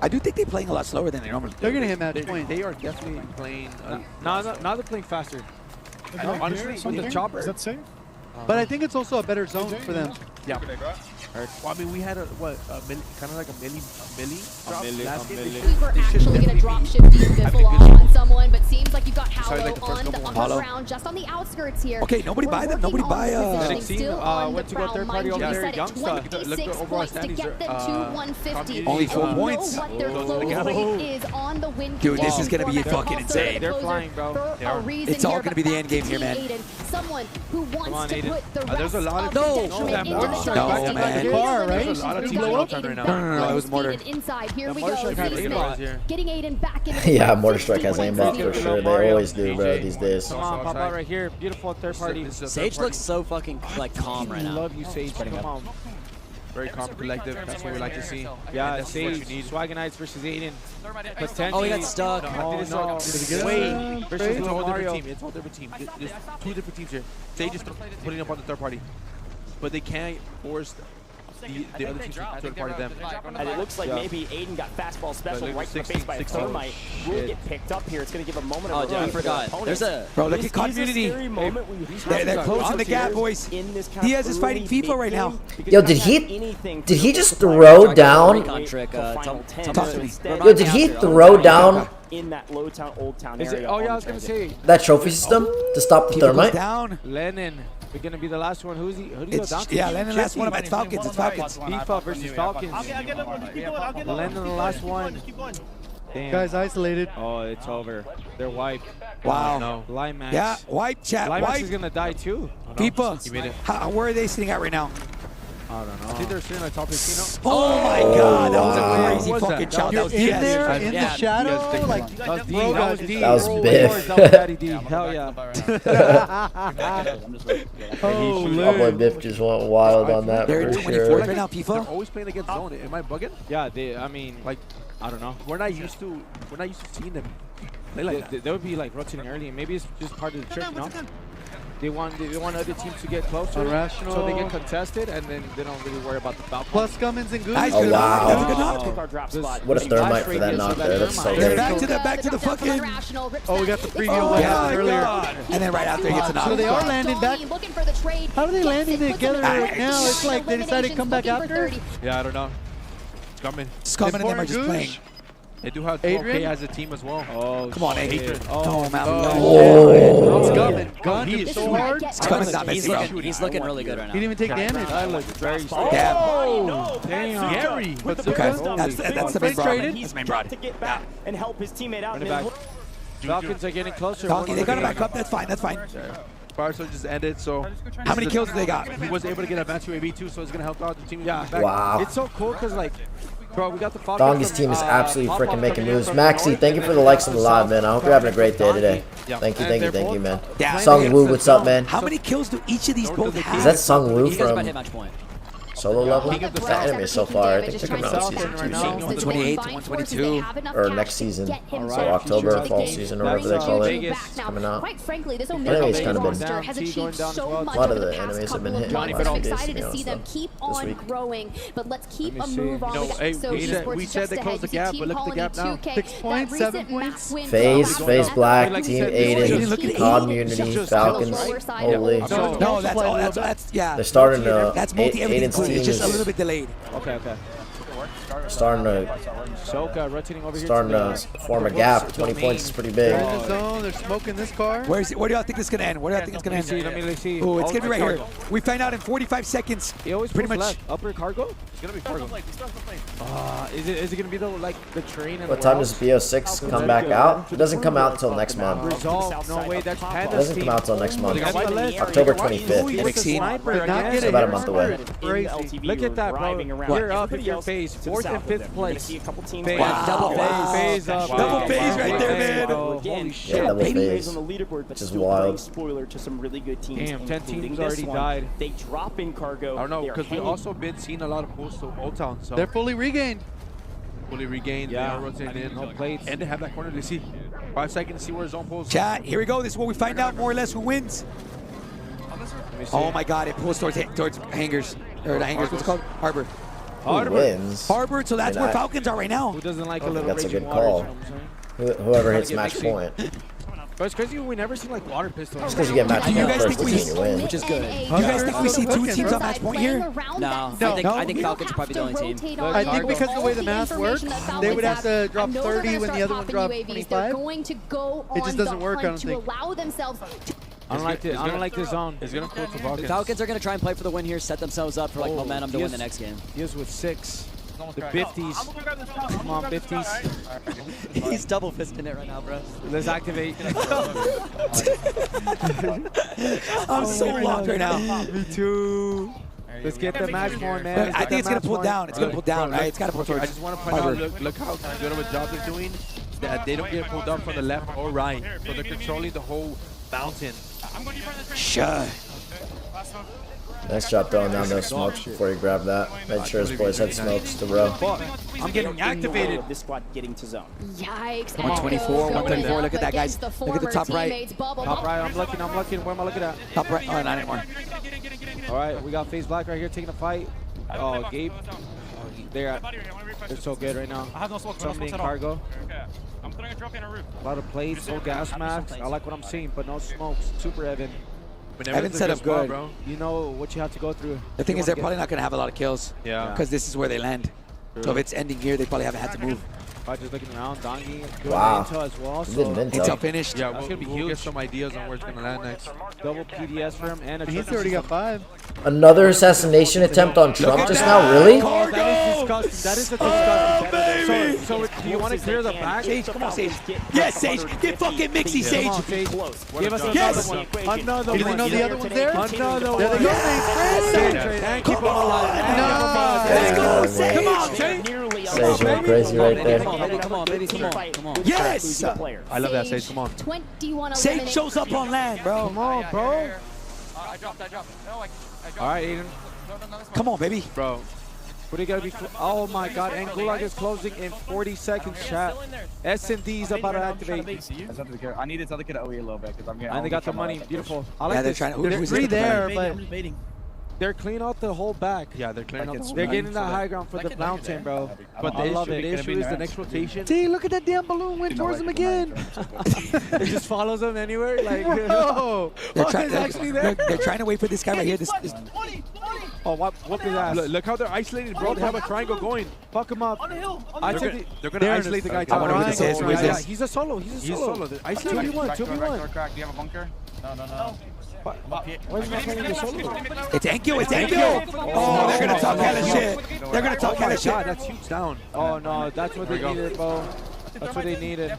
K: I do think they're playing a lot slower than they normally do.
E: They're gonna hit match
H: They,
E: point.
H: they are definitely playing.
C: Now they're playing faster. Honestly, with the chopper.
M: Is that safe?
E: But I think it's also a better zone for them.
H: Yeah. Well, I mean, we had kind of like a milli drop last game.
O: We were actually going to drop shift Biffle on someone, but seems like you've got
H: Sorry,
O: Hallow
H: like the first
O: on the
H: couple
O: upper
K: Hollow.
O: ground, just on the outskirts here.
K: Okay, nobody
O: We're
K: buy them.
O: working
K: Nobody
O: on
K: buy.
O: positioning,
C: Sexy,
O: still on
C: went
O: the
C: to go
O: prowl.
C: third
O: Mind
C: party
O: you,
C: over
O: we
C: there,
O: said it,
C: Youngster.
O: 26
H: Look at overall
O: points to
H: standings
O: get
H: there.
O: them to 150.
K: Only 4
O: We
K: points.
O: know what their close rate is on the win.
K: Dude, this is
O: condition
K: gonna be
O: format.
K: fucking
O: Also,
K: insane.
C: They're
O: closer
C: flying, bro.
O: for
C: They
O: a
C: are.
O: reason
K: It's all
O: here,
K: gonna
O: but
K: be the
O: back
K: end game
O: to
K: here, man.
O: Team Aiden, someone who wants
C: on,
O: to
C: Aiden.
O: put the
H: There's
O: rest
H: a lot
O: of
H: of
O: the
K: No.
O: detriment into
K: No,
O: the
K: man.
E: Car, right?
H: There's a lot of
O: We've
H: teams
O: got
H: well
O: Aiden
H: turned right now.
K: No, it was Mortar.
O: seated inside. Here
C: Yeah,
O: we
C: Mortar
O: go.
C: Strike has
O: Zeus
C: aimbot.
O: Smith getting Aiden back in the
A: Yeah,
O: fight.
A: Mortar Strike has
O: 60
A: aimbot
O: points
A: for
O: here.
A: sure. They always do, bro, these days.
C: Come on, pop out right here. Beautiful third party.
D: Sage looks so fucking like calm right now.
C: Love you, Sage. Come on.
H: Very calm, collective. That's what we like to see.
C: Yeah,
H: that's
C: Sage.
H: what you need.
C: Swagonites versus Aiden. Potentially.
D: Oh, he got stuck.
C: Oh,
H: Did it
C: no.
H: suck?
C: Wait. Versus
H: It's a whole
C: Mario.
H: different team. It's a whole different team. There's 2 different teams here. Sage is putting up on the third party, but they can't force the other teams to third party them.
N: And it looks like
C: Yeah.
N: maybe Aiden got fastball special
H: look,
N: right to the
H: 16,
N: face by a
H: 16.
N: thermite. Will get picked up here. It's going to give a moment
D: Oh,
N: of
D: dude, I
N: relief for
D: forgot.
N: their opponents.
D: There's a
K: Bro, look
N: This
K: at continuity.
N: is a scary moment when you
K: They're
N: have
K: closing the gap,
N: players
K: boys.
N: in this kind of
K: Diaz is fighting
N: early
K: FIFA right
N: big
K: now.
N: game because
A: Yo,
N: you
A: did
N: don't
A: he-
N: have anything
A: did
N: for
A: he
N: the
A: just
N: supply
A: throw
N: to
A: down-
N: recon trick,
D: The
N: final
D: final
N: 10.
K: Talk
N: So
K: to me.
N: instead,
A: Yo, did he throw down
N: in that low town, old town
C: Is it?
N: area?
C: Oh, yeah,
N: on
C: I was going to
N: transit.
C: say.
A: that trophy system to stop the
K: Keep it
A: thermite?
K: down.
C: Lennon. We're going to be the last one. Who do you go
K: It's
C: down to?
K: yeah, Lennon last one.
C: Chippy.
K: It's Falcons. It's Falcons.
C: FIFA versus Falcons. Lennon the last one. Damn.
E: Guys isolated.
C: Oh, it's over. They're wiped.
K: Wow.
C: No. Limax.
K: Yeah, wipe chat.
C: Limax
K: Wipe.
C: is going to die too.
K: FIFA. Where are they sitting at right now?
C: I don't know.
H: I think they're sitting on top 15.
K: Oh my God, that was a
A: wow.
K: crazy
C: What was
K: fucking
C: that?
K: shot. That
E: You're
K: was
E: in
K: Diaz.
E: there, in the
D: Yeah.
E: shadow, like
C: That was D.
E: bro,
C: That was
E: guys,
C: D.
A: That was
C: Roll
A: Biff.
C: yours, that was Daddy D. Hell yeah.
E: Oh,
A: My boy Biff just went wild on that
K: They're in
A: for
K: 24th
A: sure.
K: right now,
H: They're
K: FIFA.
H: always playing against zone. Am I bugging?
C: Yeah, I mean,
H: Like,
C: I don't know.
H: we're not used to seeing them play like that.
C: They would be like rotating early, and maybe it's just part of the trick, you know? They want other teams to get closer,
E: Irrational.
C: so they get contested, and then they don't really worry about the Falcons.
E: Plus Gummins and Goose.
K: Nice,
A: Oh,
K: good
A: wow.
K: knock. That's a good knock.
N: Pick our drop spot.
A: What a thermite for that knock there. That's so
K: They're
A: good.
K: back to the fucking.
E: Oh, we got the preview of what happened earlier.
K: And then right after he gets a knock.
E: So they are landing back. How are they landing together right now? It's like they decided to come back after.
C: Yeah, I don't know. It's coming.
K: Scum and them are just playing.
C: They do have
E: Adrian?
C: 12K as a team as well.
E: Oh,
K: Come on,
E: shit.
K: Adrian.
E: Oh,
K: man.
E: Oh, Scummin. Gun
C: He
E: him
C: is
E: so
C: shooting.
E: hard.
K: Scummin's not missing, bro.
D: He's looking really good right now.
E: He didn't even take damage.
C: That looks very
K: Damn.
N: Oh,
E: Damn.
C: scary.
K: Okay, that's the main broad.
N: He's got to get back and help his teammate out.
C: Run it back. Falcons are getting closer.
K: Donkey, they got him back up. That's fine. That's fine.
C: Barca just ended, so
K: How many kills did they got?
C: he was able to get a match UAV too, so it's gonna help out the team.
E: Yeah.
C: Back.
A: Wow.
C: It's so cool because like, bro, we got the Falcons.
A: Dongy's team is absolutely
C: Pop-Up
A: freaking making
C: coming in
A: moves.
C: from
A: Maxi,
C: north,
A: thank you for
C: and
A: the
C: then
A: likes on the live,
C: south.
A: man. I hope you're having a great day today.
C: Yeah.
A: Thank you,
C: And
A: thank you,
C: they're
A: thank you, man.
K: Yeah.
A: Sung Woo, what's up, man?
K: How many kills do each of these both
A: Is
K: have?
A: that Sung Woo
D: He goes by
A: from
D: hit match point.
A: solo level? That anime is so far. I think they're coming out season 2 soon.
K: 128 to 122.
A: Or next season.
O: All
A: So October, fall season, or whatever they call it. It's coming out.
O: Quite frankly, this
A: Anime's kind of been.
O: roster has achieved so much
A: A lot of
O: over
A: the
O: the past
A: animes have
O: couple
A: been
O: of
A: hitting
O: months.
A: on
O: I'm
A: Fridays,
O: excited
A: to
O: to
A: be
O: see them
A: honest,
O: keep
A: this
O: on
A: week.
O: growing, but let's keep a
C: Let me see.
O: move on.
C: No,
O: We got
C: hey,
O: So
C: we said-
O: Esports
C: we said
O: just
C: they
O: ahead.
C: closed the
O: You see
C: gap,
O: Team
C: but look at the gap now.
O: 2K,
E: 6 points,
O: that
E: 7
O: recent map
E: points.
O: win
A: FaZe,
O: for
A: FaZe
O: Valorant.
A: Black,
C: Like you
A: Team
C: said,
A: Aiden,
K: look at
A: COD
K: Aiden.
A: Community,
K: Just
A: Falcons.
O: lower side.
A: Holy.
K: No, that's yeah.
A: They're starting to.
K: That's multi everything.
A: Aiden's team
K: It's just a little
A: is
K: bit delayed.
C: Okay.
A: starting to
C: Soka rotating over here.
A: starting to form a gap. 20 points is pretty big.
E: They're in the zone. They're smoking this car.
K: Where do y'all think this is gonna end? Where do y'all think it's gonna end?
C: Let me see.
K: Oh, it's gonna be right here. We find out in 45 seconds.
C: He always
K: Pretty
C: pretty
K: much.
C: much upper cargo. It's gonna be cargo. Is it gonna be the train? And
A: What
C: the
A: time
C: warehouse?
A: does BO6 come back out? It doesn't come out until next month.
C: Resolve. No way. That's
A: It
C: Panda's
A: doesn't
C: team.
A: come out until next month.
C: MLS.
A: October 25th.
E: It's
A: about a month away.
E: Crazy.
C: Look at that, bro. You're up in your phase. 4th and 5th place. Phase.
K: Wow.
C: Double
K: Wow.
C: phase up.
K: Double phase right there, man.
C: Holy shit.
A: Yeah, double phase.
N: on the leaderboard, but
A: Which is
N: still
A: wild.
N: playing spoiler to some really good teams.
C: Damn, 10
N: including
C: teams
N: this
C: already
N: one.
C: died.
N: They drop in cargo.
C: I don't know,
N: They are
C: because we've
N: hanging.
C: also been seeing a lot of pulls to Old Town, so
E: They're fully regained.
C: fully regained.
E: Yeah.
C: They are rotating in. No plates. And they have that corner to see. 5 seconds to see where zone pulls.
K: Chat, here we go. This is where we find out more or less who wins. Oh my God, it pulls towards hangars. Or the hangars, what's it called? Harbor.
A: Who wins?
K: Harbor, so that's
A: I mean,
K: where Falcons are right now.
C: Who doesn't like
A: I
C: a
A: think
C: little
A: that's a
C: raging
A: good
C: water,
A: call.
C: you know what I'm saying?
A: Whoever hits
C: Get
A: match
C: mixing.
A: point.
C: But it's crazy we never see like water pistols.
A: Just because you get match
K: Do you
A: point
K: guys
A: first
K: think we-
A: doesn't mean you win.
D: Which is good.
K: Do you guys think we see two teams on match point here?
D: No, I think Falcons are probably the only team.
E: I think because of the way the math works, they would have to drop 30 when the other one dropped 25. It just doesn't work, I don't think.
O: Allow themselves to
C: I don't like the zone. It's gonna pull to
D: The
C: Falcons.
D: Falcons are going to try and play for the win here, set themselves up for like momentum to win the next game.
C: He is with 6. The 50s. Come on, 50s.
D: He's double fisting it right now, bro.
C: Let's activate.
K: I'm so locked right now.
C: Me too. Let's get the match point, man.
K: I think it's gonna pull down. It's gonna pull down, right? It's gotta pull
C: I
K: towards.
C: just want to point out, look how good of a job they're doing. That they don't get pulled up from the left or right. So they're controlling the whole mountain.
K: Sure.
A: Nice job throwing down those smokes before you grab that. Made sure his boys had smokes to row.
C: I'm getting activated.
N: This squad getting to zone.
O: Yikes.
K: 124, 134. Look at that, guys. Look at the top right.
C: Top right. I'm looking. Where am I looking at?
K: Top right. Oh, not anymore.
C: All right, we got FaZe Black right here taking a fight. Oh, Gabe. They're so good right now.
M: I have no smoke.
C: Summoning cargo.
M: I'm throwing a drop in a roof.
C: A lot of plates, no gas masks. I like what I'm seeing, but no smokes. Super Evan.
K: Evan set up good.
C: Bro. You know what you have to go through.
K: The thing is, they're probably not gonna have a lot of kills.
C: Yeah.
K: Because this is where they land. So if it's ending here, they probably haven't had to move.
C: Just looking around, Dongy. Good
A: Wow.
C: intel as well.
A: He didn't intel.
K: Intel finished.
C: Yeah,
K: That's
C: we'll,
K: gonna be
C: we'll
K: huge.
C: get some ideas on where it's gonna land next. Double PDS for him and a
E: He's already got 5.
A: Another assassination attempt on Trump just now? Really?
C: Oh, that is disgusting. That is a disgusting. So do you want to clear the back?
K: Sage, come on, Sage. Yes, Sage. Get fucking Mixy, Sage.
C: Come on, Sage. Give us
K: Yes.
C: another one. Another
E: You didn't
C: one.
E: know the other one's there?
C: Another
E: There
C: one.
E: they go.
C: And keep him alive.
K: Let's go, Sage. Come on, Sage.
A: Sage went crazy right there.
D: Come on, baby, come on.
K: Yes.
C: I love that, Sage. Come on.
O: 21
K: Sage shows up on land, bro.
C: Come on, bro.
M: I dropped. No, I dropped.
C: All right, Aiden.
K: Come on, baby.
C: Bro. But they gotta be. Oh my God! And Gulag is closing in 40 seconds. Chat. S&D is about to activate.
P: I need to tell the kid to OE a little bit because I'm getting.
C: And they got the money. Beautiful. I like
K: Yeah, they're
C: this.
K: trying to-
C: There's
K: who's
C: 3 there,
K: there,
C: but they're cleaning out the whole back.
L: Yeah, they're clearing out the whole
C: They're
L: back.
C: getting the high ground for the mountain, bro.
L: But
C: I
L: the
C: love it.
L: issue is the next rotation.
C: See, look at that damn balloon went towards him again. It just follows him anywhere. Like, oh, it's actually there.
K: They're trying to wait for this guy right here. This
C: Oh, whoop his ass.
L: Look how they're isolated, bro. They have a triangle going.
C: Fuck him up.
L: They're gonna isolate the guy.
K: I wonder what this is. Where's this?
C: He's a solo. He's a solo.
L: Isolated.
C: 2v1. 2v1.
P: Crack. Do you have a bunker? No.
C: Why is he not playing the solo?
K: It's Enkyo. It's Enkyo. Oh, they're gonna talk hella shit. They're gonna talk hella shit.
C: God, that's huge down. Oh no, that's what they needed, bro. That's what they needed.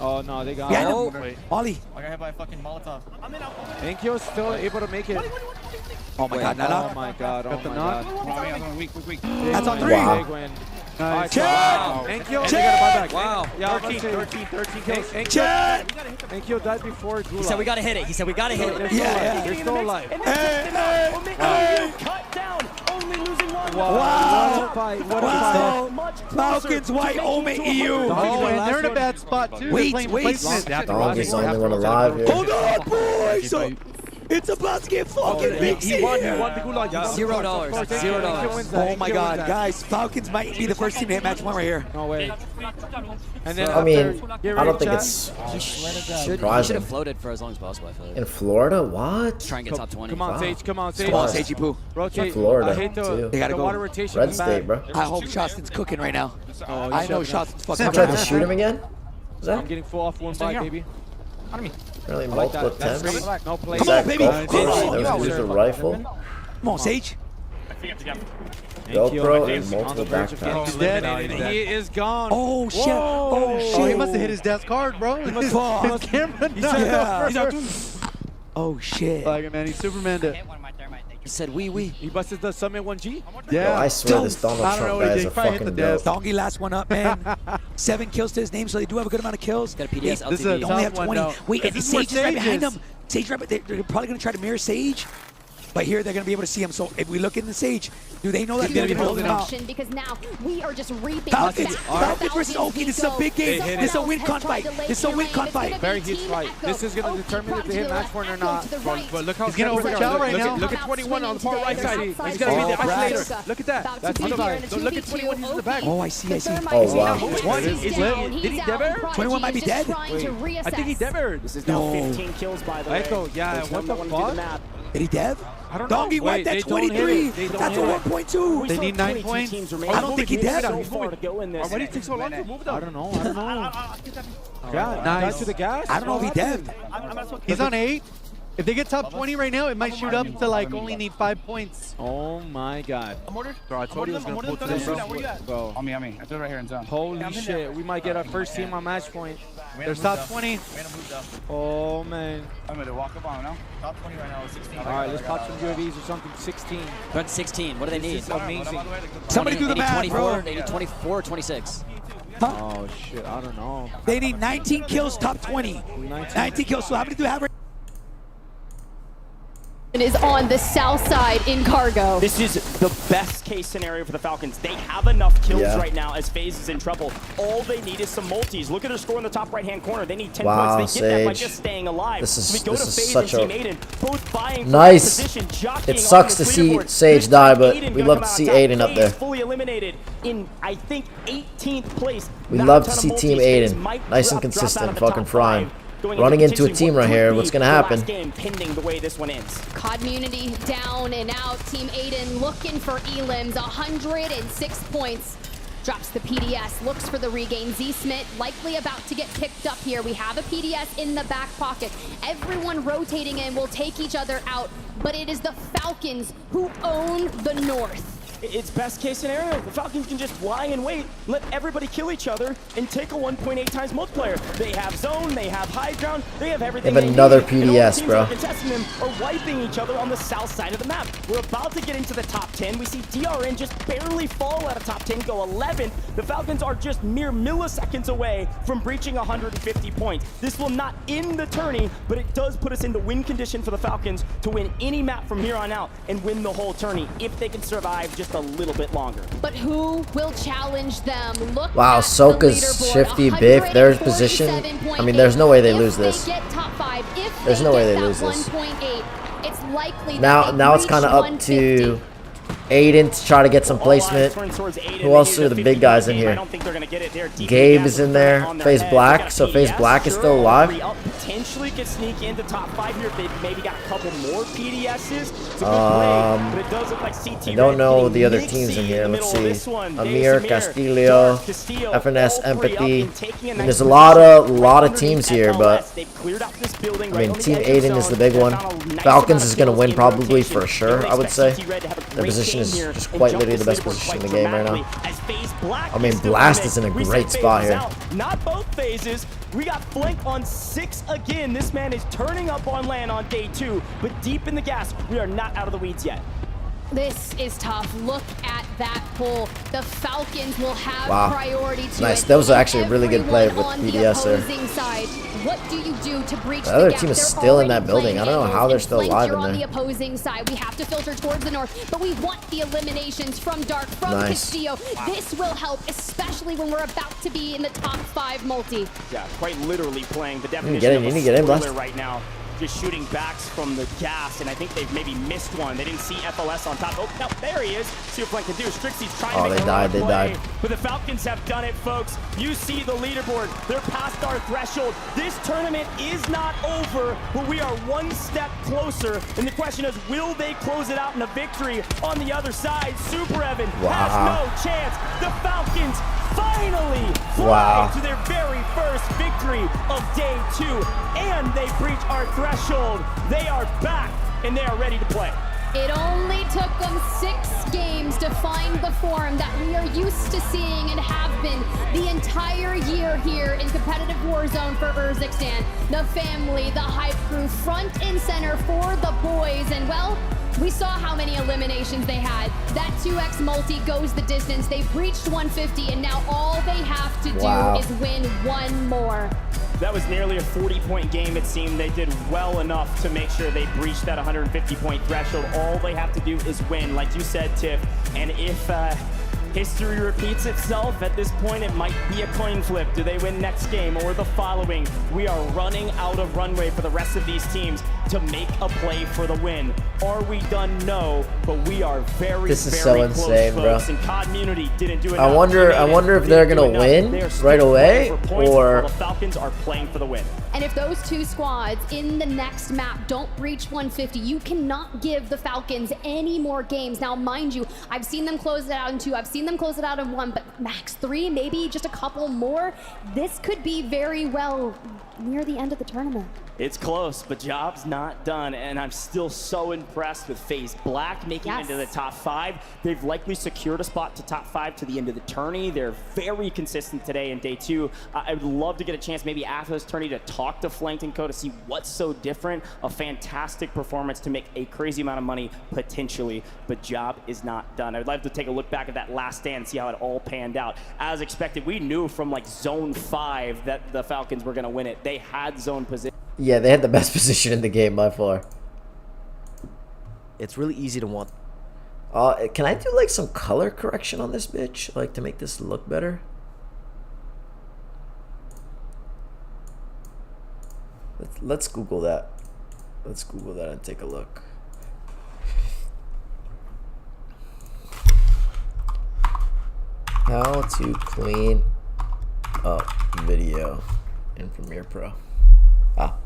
C: Oh no, they got
K: Yeah,
C: it.
K: no. Ollie.
P: I got hit by a fucking Molotov.
C: Enkyo's still able to make it.
K: Oh my God, Nana.
C: Oh my God, oh my God.
P: Weak.
K: That's on 3.
A: Wow.
C: Big win.
K: Nice.
C: Chad! Enkyo, they got a buyback.
J: Wow.
C: Yeah,
L: 13 kills.
K: Chad!
C: Enkyo died before Gulag.
D: He said we gotta hit it. He said we gotta hit it.
C: They're still alive.
K: Hey!
N: Cut down, only losing one.
K: Wow.
C: What a fight. What a
K: Wow.
C: fight.
K: Falcons white Omen EU.
E: Oh, and they're in a bad spot too.
K: Wait,
E: They're playing
K: wait.
E: placement.
A: Dong's the only one alive here.
K: Hold on, boys. It's about to get fucking mixy.
L: He won the Gulag.
D: $0. $0.
K: Oh my God, guys! Falcons might be the first team to hit match 1 right here.
C: No way. And then
A: I mean,
C: get
A: I
C: ready,
A: don't think
C: chat.
A: it's
D: He should
A: surprising.
D: have floated for as long as possible, I feel like.
A: In Florida, what?
D: Try and get top 20.
C: Come on,
A: Wow.
C: Sage. Come on, Sage.
K: Come on, Sagey Poo.
C: Rotate.
A: Florida,
C: I hate
A: too.
K: They gotta
C: the
K: go.
C: water rotation.
A: Red
C: is
A: State,
C: bad.
A: bro.
K: I hope Shostin's cooking right now.
C: Oh,
K: I know
C: shut up.
K: Shostin's
A: I
K: fucking
A: tried to
K: cooking.
A: shoot him again. Was
C: I'm
A: that
C: getting full off 1-5, baby.
A: really
C: I like
A: multiple
C: that. That's
A: attempts?
C: great. No play.
K: Come on, baby.
A: Golf course, there was a rifle,
K: Come on, Sage.
A: GoPro, and multiple backpacks.
C: He's dead. He is gone.
K: Oh shit!
C: Whoa.
K: Oh shit!
E: Oh, he must have hit his dad's card, bro. His camera.
K: Oh shit!
E: Like, man, he Supermaned it.
D: He said we.
C: He busted the Summit 1G.
A: Yo, I swear this Donald
E: I don't know
A: Trump
E: what he
A: guy
E: did.
A: is a
E: He probably hit
A: fucking
E: the desk.
A: dope.
K: Dongy last one up, man. 7 kills to his name, so they do have a good amount of kills.
D: Got a PDS
K: They
E: This is a
D: LTV.
K: only have
E: tough one,
K: 20.
E: though.
K: Wait, and
E: This is where
K: Sage is right behind
E: Sage
K: them. Sage right, they're probably gonna try to mirror Sage. But here they're gonna be able to see him. So if we look in the Sage, do they know that they're gonna be building out?
O: Because now we are just reaping
K: Falcons,
O: back.
K: Falcons versus Oki. This is a big game.
C: They hit
K: This is a
C: it.
K: win con fight. This is a win con fight.
C: Very huge fight. This is going to determine if they hit match point or not.
L: But look how
E: He's gonna
L: separate they
E: overchill
L: are.
E: right now.
L: Look at 21 on the far right side. He's gonna be the
K: Oh, Brad.
L: isolator. Look at that.
C: That's
L: Look
C: fine.
L: at look at 21. He's in the back.
K: Oh, I see.
A: Oh, wow.
L: What? Is lit. Did he dead?
K: 21 might be dead.
C: I think he dead.
N: This is now
K: No.
N: 15 kills, by the way.
C: Echo, yeah,
N: There's
C: what
N: no
C: the
N: one to do
C: fuck?
N: math.
K: Did he dev?
C: I don't know.
K: Dongy wiped that
C: they don't hit
K: 23.
C: it. They don't
K: That's a
C: hit it.
K: 1.2.
E: They need 9
N: 22
E: points.
N: teams remaining.
K: I don't think he dead.
N: So far to go in this.
L: Why did it take so long to move them?
C: I don't know. Yeah,
E: Nice.
C: nice to the gas.
K: I don't know if he dev'd.
E: He's on 8. If they get top 20 right now, it might shoot up to like only need 5 points.
C: Oh my God.
L: Bro, I told you I was gonna pull to this,
C: Bro.
L: On me. I threw it right here in zone.
C: Holy shit. We might get our first team on match point.
E: There's top 20.
C: Oh man.
L: I'm gonna walk up on, no? Top 20 right now is 16.
C: All right, let's pop some UAVs or something. 16.
D: Run 16. What do they need?
C: This is amazing.
K: Somebody do the
D: They need
K: math,
D: 24.
K: bro.
D: They need 24 or 26.
C: Oh shit, I don't know.
K: They need 19 kills, top 20. 19 kills. So how many do you have?
O: Is on the south side in Cargo.
N: This is the best case scenario for the Falcons. They have enough kills
A: Yeah.
N: right now as FaZe is in trouble. All they need is some multis. Look at their score in the top right-hand corner. They need 10
A: Wow,
N: points. They get that by
A: Sage.
N: just staying alive.
A: This is-
N: So we go
A: this
N: to
A: is
N: FaZe
A: such
N: and
A: a-
N: Team Aiden, both vying for
A: Nice.
N: position, jockeying
A: It
N: on
A: sucks
N: the
A: to see
N: leaderboard.
A: Sage
N: This
A: die,
N: time,
A: but
N: Aiden
A: we
N: gonna
A: love
N: come
A: to
N: out
A: see
N: on top.
A: Aiden up
N: FaZe
A: there.
N: fully eliminated in, I think, 18th place.
A: We
N: Not
A: love
N: a
A: to
N: ton
A: see
N: of
A: Team
N: multis. FaZe
A: Aiden.
N: might
A: Nice and
N: drop out
A: consistent,
N: of the
A: fucking
N: top
A: frying.
N: 5. Going
A: Running into a
N: contingency,
A: team
N: what
A: right
N: could
A: here.
N: be
A: What's gonna
N: the
A: happen?
N: last game pending the way this one ends.
O: Community down and out. Team Aiden looking for elims. 106 points. Drops the PDS, looks for the regain. Z Smith likely about to get picked up here. We have a PDS in the back pocket. Everyone rotating in will take each other out, but it is the Falcons who own the North.
N: It's best case scenario. The Falcons can just lie in wait, let everybody kill each other, and take a 1.8 times multiplier. They have zone, they have high ground, they have everything.
A: They have
N: they
A: another
N: need. And all the
A: PDS,
N: teams
A: bro.
N: that are contesting them are wiping each other on the south side of the map. We're about to get into the top 10. We see DRN just barely fall out of top 10, go 11th. The Falcons are just mere milliseconds away from breaching 150 points. This will not end the tourney, but it does put us into win condition for the Falcons to win any map from here on out and win the whole tourney if they can survive just just a little bit longer.
O: But who will challenge them? Look
A: Wow,
O: at the
A: Soka's
O: leaderboard,
A: shifty biff. Their position. I mean, there's no way they lose
O: If
A: this.
O: they get top 5, if
A: There's
O: they
A: no way
O: get
A: they
O: that
A: lose this.
O: 1.8, it's likely
A: Now
O: that
A: it's kind of up to Aiden to try to get some placement. Who else are the big guys in here? Gabe is in there. FaZe Black. So FaZe Black is still alive.
N: Potentially could sneak into top 5 here if they maybe got a couple more PDSs.
A: I don't know the other teams in here. Let's see. Amir, Castillo, FNS, Empathy. I mean, there's a lot of teams here, but I mean, Team Aiden is the big one. Falcons is gonna win probably for sure. I would say their position is just quite literally the best position in the game right now. I mean, Blast is in a great spot here.
N: Not both phases. We got Flank on 6 again. This man is turning up on land on day 2, but deep in the gas, we are not out of the weeds yet.
O: This is tough. Look at that pull. The Falcons will have priority to
A: Nice.
O: it.
A: That was actually a really good play with BDS there.
O: Side. What do you do to breach
A: The other
O: gap?
A: team is
O: They're
A: still in that
O: already
A: building. I don't know
O: playing
A: how they're
O: angles
A: still
O: and
A: alive
O: flank
A: in
O: on the
A: there.
O: opposing side. We have to filter towards the north, but we want the eliminations from Dark, from
A: Nice.
O: Castillo. This will help, especially when we're about to be in the top 5 multi.
N: Yeah, quite literally playing the definition
A: get in,
N: of
A: you
N: a
A: need to get in, Blast.
N: spoiler right now. Just shooting backs from the gas, and I think they've maybe missed one. They didn't see FLS on top. Oh, no, there he is. See what Flank can do. Strixie's trying to make
A: they
N: a
A: died,
N: run
A: they
N: play,
A: died.
N: but the Falcons have done it, folks. You see the leaderboard. They're past our threshold. This tournament is not over, but we are one step closer. And the question is, will they close it out in a victory on the other side? Super Evan has no chance. The Falcons finally fly to their very first victory of day 2, and they breach our threshold. They are back, and they are ready to play.
O: It only took them 6 games to find the form that we are used to seeing and have been the entire year here in competitive Warzone for Urzikstan. The family, the hype crew, front and center for the boys, and well, we saw how many eliminations they had. That 2x multi goes the distance. They breached 150, and now all they have to do is win one more.
N: That was nearly a 40-point game, it seemed. They did well enough to make sure they breached that 150-point threshold. All they have to do is win, like you said, Tiff. And if history repeats itself, at this point it might be a coin flip. Do they win next game or the following? We are running out of runway for the rest of these teams to make a play for the win. Are we done? No, but we are very,
A: This is
N: very
A: so
N: close,
A: insane, bro.
N: folks. And COD didn't do enough.
A: I wonder if they're gonna win right away, or
N: the Falcons are playing for the win.
O: And if those 2 squads in the next map don't breach 150, you cannot give the Falcons any more games. Now, mind you, I've seen them close it out in 2, I've seen them close it out in 1, but max 3, maybe just a couple more. This could be very well near the end of the tournament.
N: It's close, but job's not done, and I'm still so impressed with FaZe Black making it into the top 5. They've likely secured a spot to top 5 to the end of the tourney. They're very consistent today in day 2. I would love to get a chance maybe after this tourney to talk to Flanked and Co to see what's so different. A fantastic performance to make a crazy amount of money potentially, but job is not done. I'd love to take a look back at that last stand, see how it all panned out. As expected, we knew from like zone 5 that the Falcons were going to win it. They had zone position.
A: Yeah, they had the best position in the game by far.
F: It's really easy to want.
A: Can I do like some color correction on this bitch, like to make this look better? Let's Google that. Let's Google that and take a look. How to clean up video in Premiere Pro. Ah.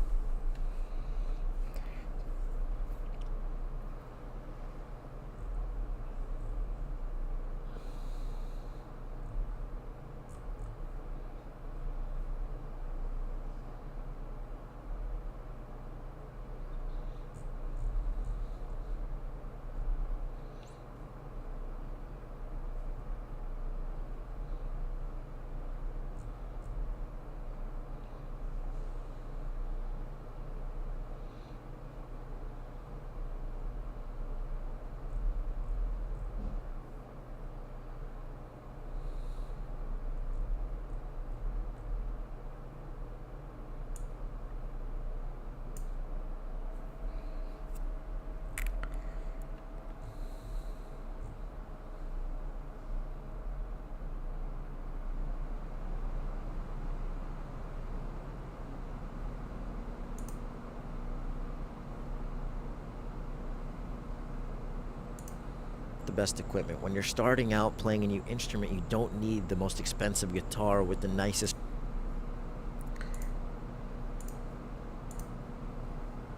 F: the best equipment. When you're starting out playing a new instrument, you don't need the most expensive guitar with the nicest.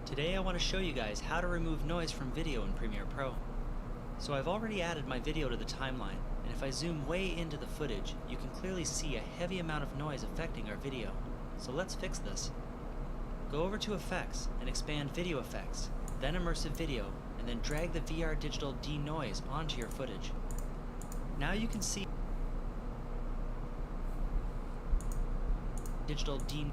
I: Today I want to show you guys how to remove noise from video in Premiere Pro. So I've already added my video to the timeline, and if I zoom way into the footage, you can clearly see a heavy amount of noise affecting our video. So let's fix this. Go over to Effects and expand Video Effects, then Immersive Video, and then drag the VR Digital Denoise onto your footage. Now you can see Digital Denoise.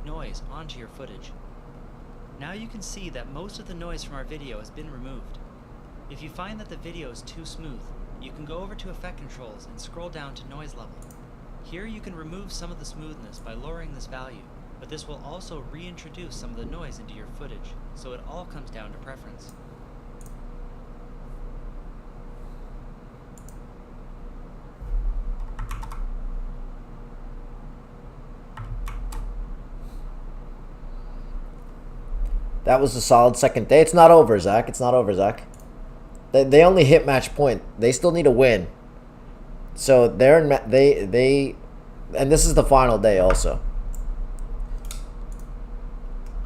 I: Noise onto your footage. Now you can see that most of the noise from our video has been removed. If you find that the video is too smooth, you can go over to Effect Controls and scroll down to Noise Level. Here you can remove some of the smoothness by lowering this value, but this will also reintroduce some of the noise into your footage, so it all comes down to preference.
A: That was a solid second day. It's not over, Zach. It's not over, Zach. They only hit match point. They still need a win. So they're in and this is the final day also.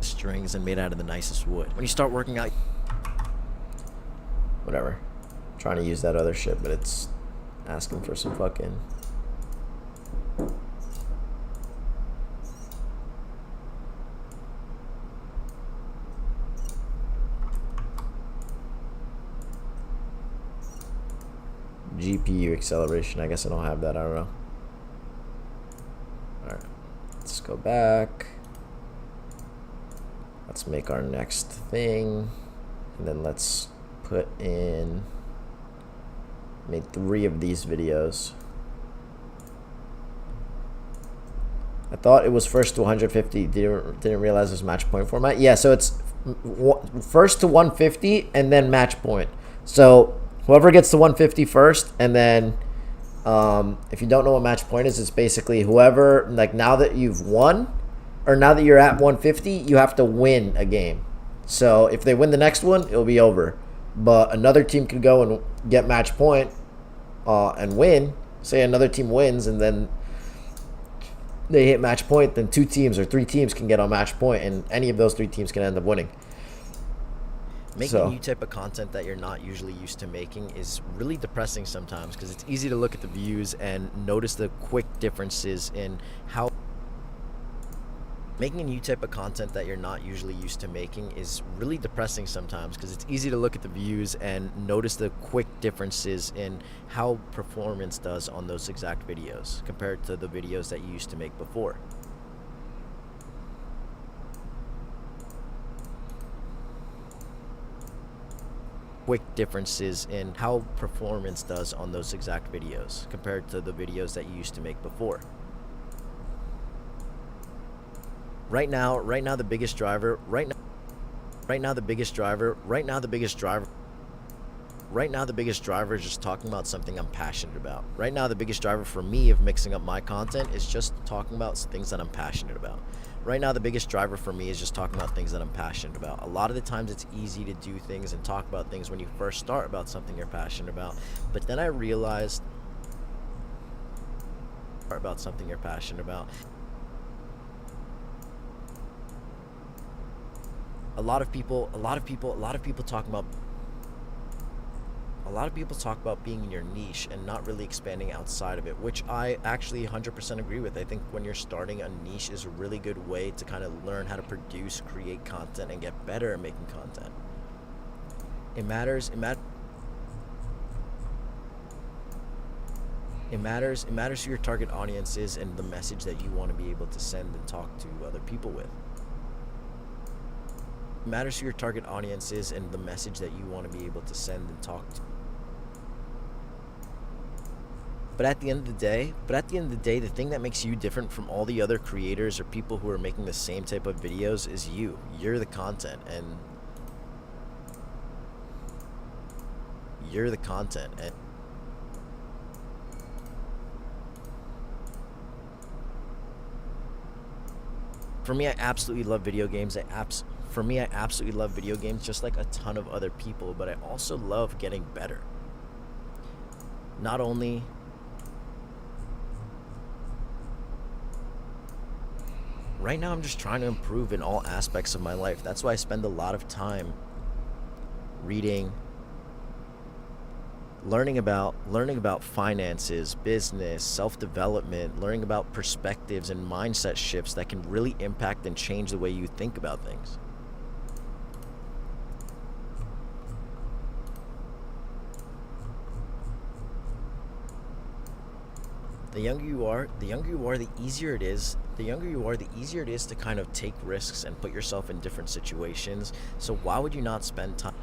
F: Strings and made out of the nicest wood. When you start working out,
A: whatever. I'm trying to use that other shit, but it's asking for some fucking. GPU acceleration. I guess I don't have that. I don't know. Alright. Let's go back. Let's make our next thing. And then let's put in. Made 3 of these videos. I thought it was first to 150. Didn't realize it was match point format. Yeah, so it's first to 150 and then match point. So whoever gets to 150 first, and then if you don't know what match point is, it's basically whoever, like now that you've won, or now that you're at 150, you have to win a game. So if they win the next one, it'll be over. But another team could go and get match point and win. Say another team wins, and then they hit match point, then 2 teams or 3 teams can get on match point, and any of those 3 teams can end up winning.
F: making a new type of content that you're not usually used to making is really depressing sometimes, because it's easy to look at the views and notice the quick differences in how making a new type of content that you're not usually used to making is really depressing sometimes, because it's easy to look at the views and notice the quick differences in how performance does on those exact videos compared to the videos that you used to make before. Quick differences in how performance does on those exact videos compared to the videos that you used to make before. Right now the biggest driver is just talking about something I'm passionate about. Right now the biggest driver for me of mixing up my content is just talking about things that I'm passionate about. Right now the biggest driver for me is just talking about things that I'm passionate about. A lot of the times it's easy to do things and talk about things when you first start about something you're passionate about. But then I realized about something you're passionate about. A lot of people talk about being in your niche and not really expanding outside of it, which I actually 100% agree with. I think when you're starting a niche is a really good way to kind of learn how to produce, create content, and get better at making content. It matters who your target audience is and the message that you want to be able to send and talk to other people with. It matters who your target audience is and the message that you want to be able to send and talk to. But at the end of the day, the thing that makes you different from all the other creators or people who are making the same type of videos is you. You're the content, and For me, I absolutely love video games. For me, I absolutely love video games just like a ton of other people, but I also love getting better. Not only right now, I'm just trying to improve in all aspects of my life. That's why I spend a lot of time reading, learning about finances, business, self-development, learning about perspectives and mindset shifts that can really impact and change the way you think about things. The younger you are, the easier it is. The younger you are, the easier it is to kind of take risks and put yourself in different situations. So why would you not spend time?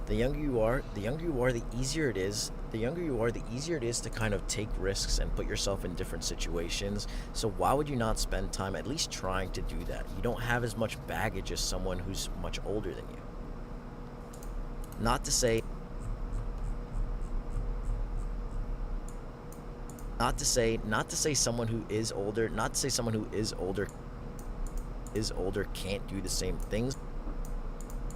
F: The younger you are, the easier it is. The younger you are, the easier it is to kind of take risks and put yourself in different situations. So why would you not spend time at least trying to do that? You don't have as much baggage as someone who's much older than you. Not to say someone who is older, can't do the same things.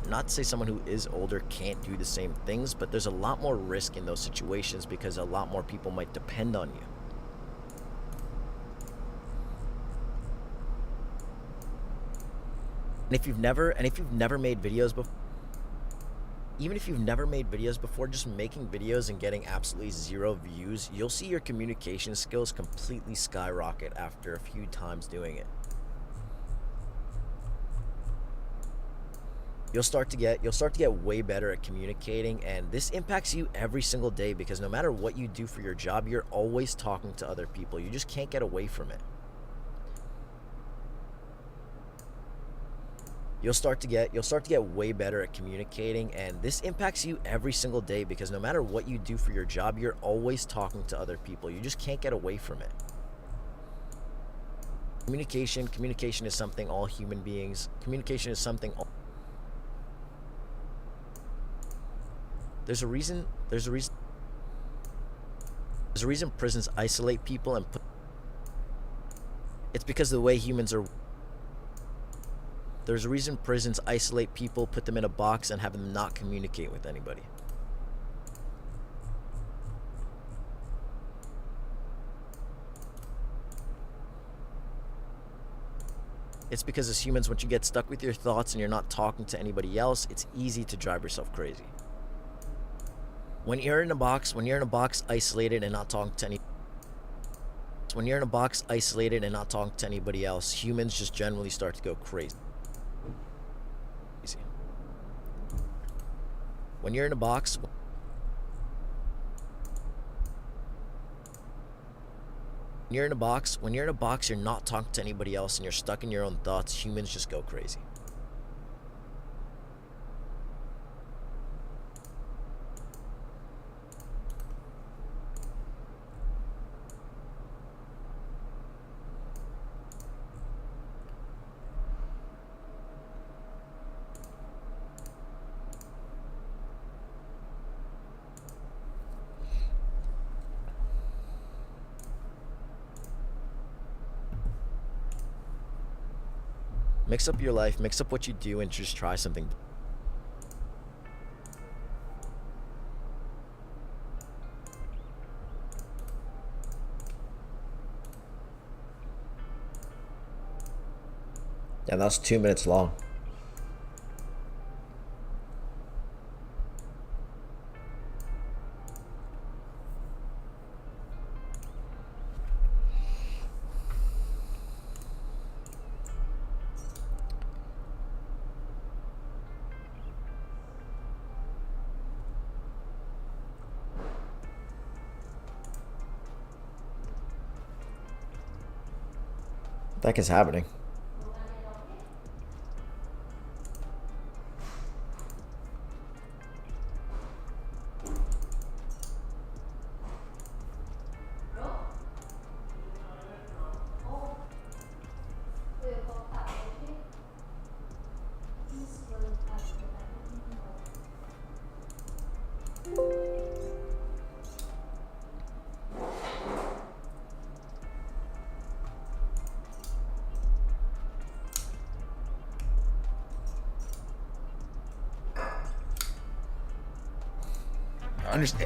F: Not to say someone who is older can't do the same things, but there's a lot more risk in those situations because a lot more people might depend on you. And if you've never made videos before, even if you've never made videos before, just making videos and getting absolutely 0 views, you'll see your communication skills completely skyrocket after a few times doing it. You'll start to get way better at communicating, and this impacts you every single day because no matter what you do for your job, you're always talking to other people. You just can't get away from it. You'll start to get way better at communicating, and this impacts you every single day because no matter what you do for your job, you're always talking to other people. You just can't get away from it. Communication is something all human beings. There's a reason prisons isolate people and it's because of the way humans are. There's a reason prisons isolate people, put them in a box, and have them not communicate with anybody. It's because as humans, once you get stuck with your thoughts and you're not talking to anybody else, it's easy to drive yourself crazy. When you're in a box isolated and not talking to anybody else, humans just generally start to go crazy. When you're in a box, you're not talking to anybody else and you're stuck in your own thoughts, humans just go crazy. Mix up your life, mix up what you do, and just try something. Yeah, that's 2 minutes long. What the heck is happening?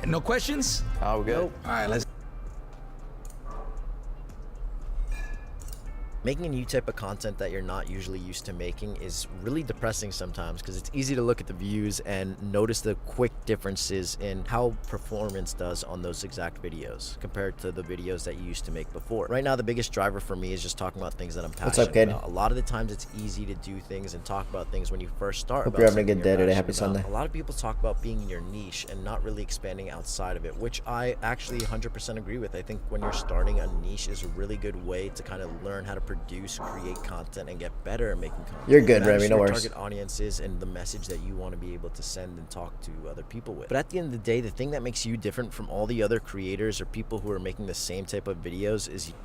K: No questions?
F: Oh, we're good.
K: All right, let's.
A: Making a new type of content that you're not usually used to making is really depressing sometimes because it's easy to look at the views and notice the quick differences in how performance does on those exact videos compared to the videos that you used to make before. Right now, the biggest driver for me is just talking about things that I'm passionate
B: What's up, kid?
A: about. A lot of the times it's easy to do things and talk about things when you first start.
B: Hope
A: about
B: you're having a
A: something
B: good day
A: you're
B: today.
A: passionate
B: Happy
A: about.
B: Sunday.
A: A lot of people talk about being in your niche and not really expanding outside of it, which I actually 100% agree with. I think when you're starting a niche is a really good way to kind of learn how to produce, create content, and get better at making content.
B: You're good,
A: It matters
B: Remy,
A: who
B: no
A: your
B: worries.
A: target audience is and the message that you want to be able to send and talk to other people with. But at the end of the day, the thing that makes you different from all the other creators or people who are making the same type of videos is you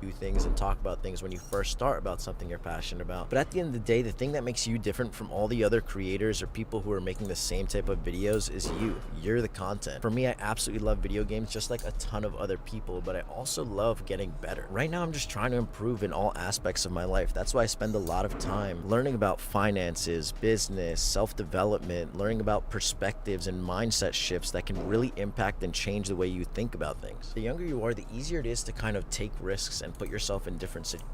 A: do things and talk about things when you first start about something you're passionate about. But at the end of the day, the thing that makes you different from all the other creators or people who are making the same type of videos is you. You're the content. For me, I absolutely love video games just like a ton of other people, but I also love getting better. Right now, I'm just trying to improve in all aspects of my life. That's why I spend a lot of time learning about finances, business, self-development, learning about perspectives and mindset shifts that can really impact and change the way you think about things. The younger you are, the easier it is to kind of take risks and put yourself in different situations.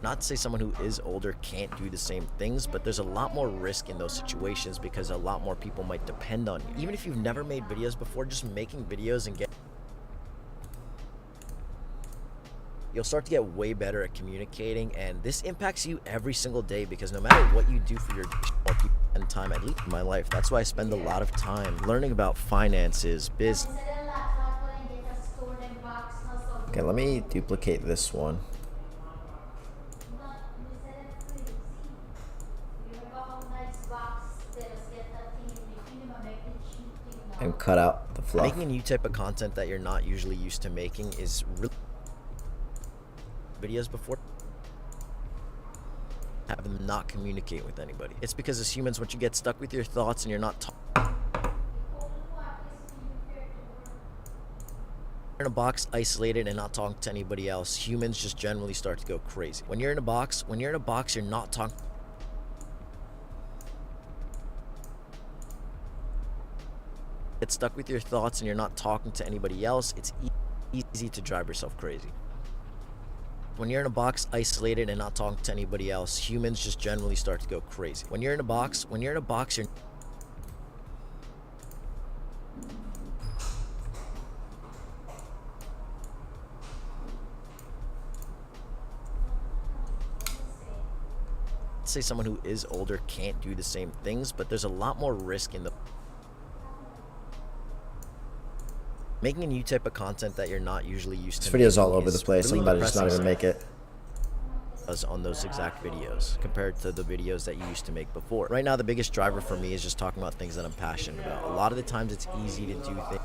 A: Not to say someone who is older can't do the same things, but there's a lot more risk in those situations because a lot more people might depend on you. Even if you've never made videos before, just making videos and you'll start to get way better at communicating, and this impacts you every single day because no matter what you do for your people and time, at least in my life, that's why I spend a lot of time learning about finances, business.
B: Okay, let me duplicate this one. And cut out the fluff.
A: Making a new type of content that you're not usually used to making is really videos before have them not communicate with anybody. It's because as humans, once you get stuck with your thoughts and you're not in a box, isolated and not talking to anybody else, humans just generally start to go crazy. When you're in a box, you're not talking. Get stuck with your thoughts and you're not talking to anybody else, it's easy to drive yourself crazy. When you're in a box, isolated and not talking to anybody else, humans just generally start to go crazy. When you're in a box, you're say someone who is older can't do the same things, but there's a lot more risk in the making a new type of content that you're not usually used to.
B: This video's all over the place. I'm about to just not even make it.
A: On those exact videos compared to the videos that you used to make before. Right now, the biggest driver for me is just talking about things that I'm passionate about. A lot of the times it's easy to do things.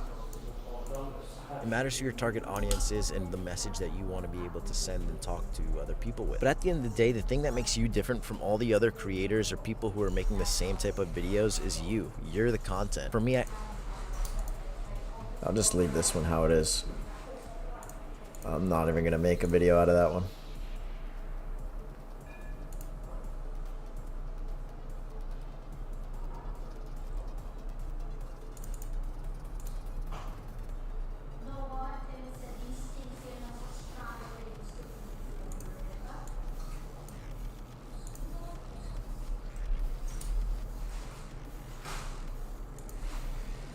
A: It matters who your target audience is and the message that you want to be able to send and talk to other people with. But at the end of the day, the thing that makes you different from all the other creators or people who are making the same type of videos is you. You're the content. For me,
B: I'll just leave this one how it is. I'm not even gonna make a video out of that one.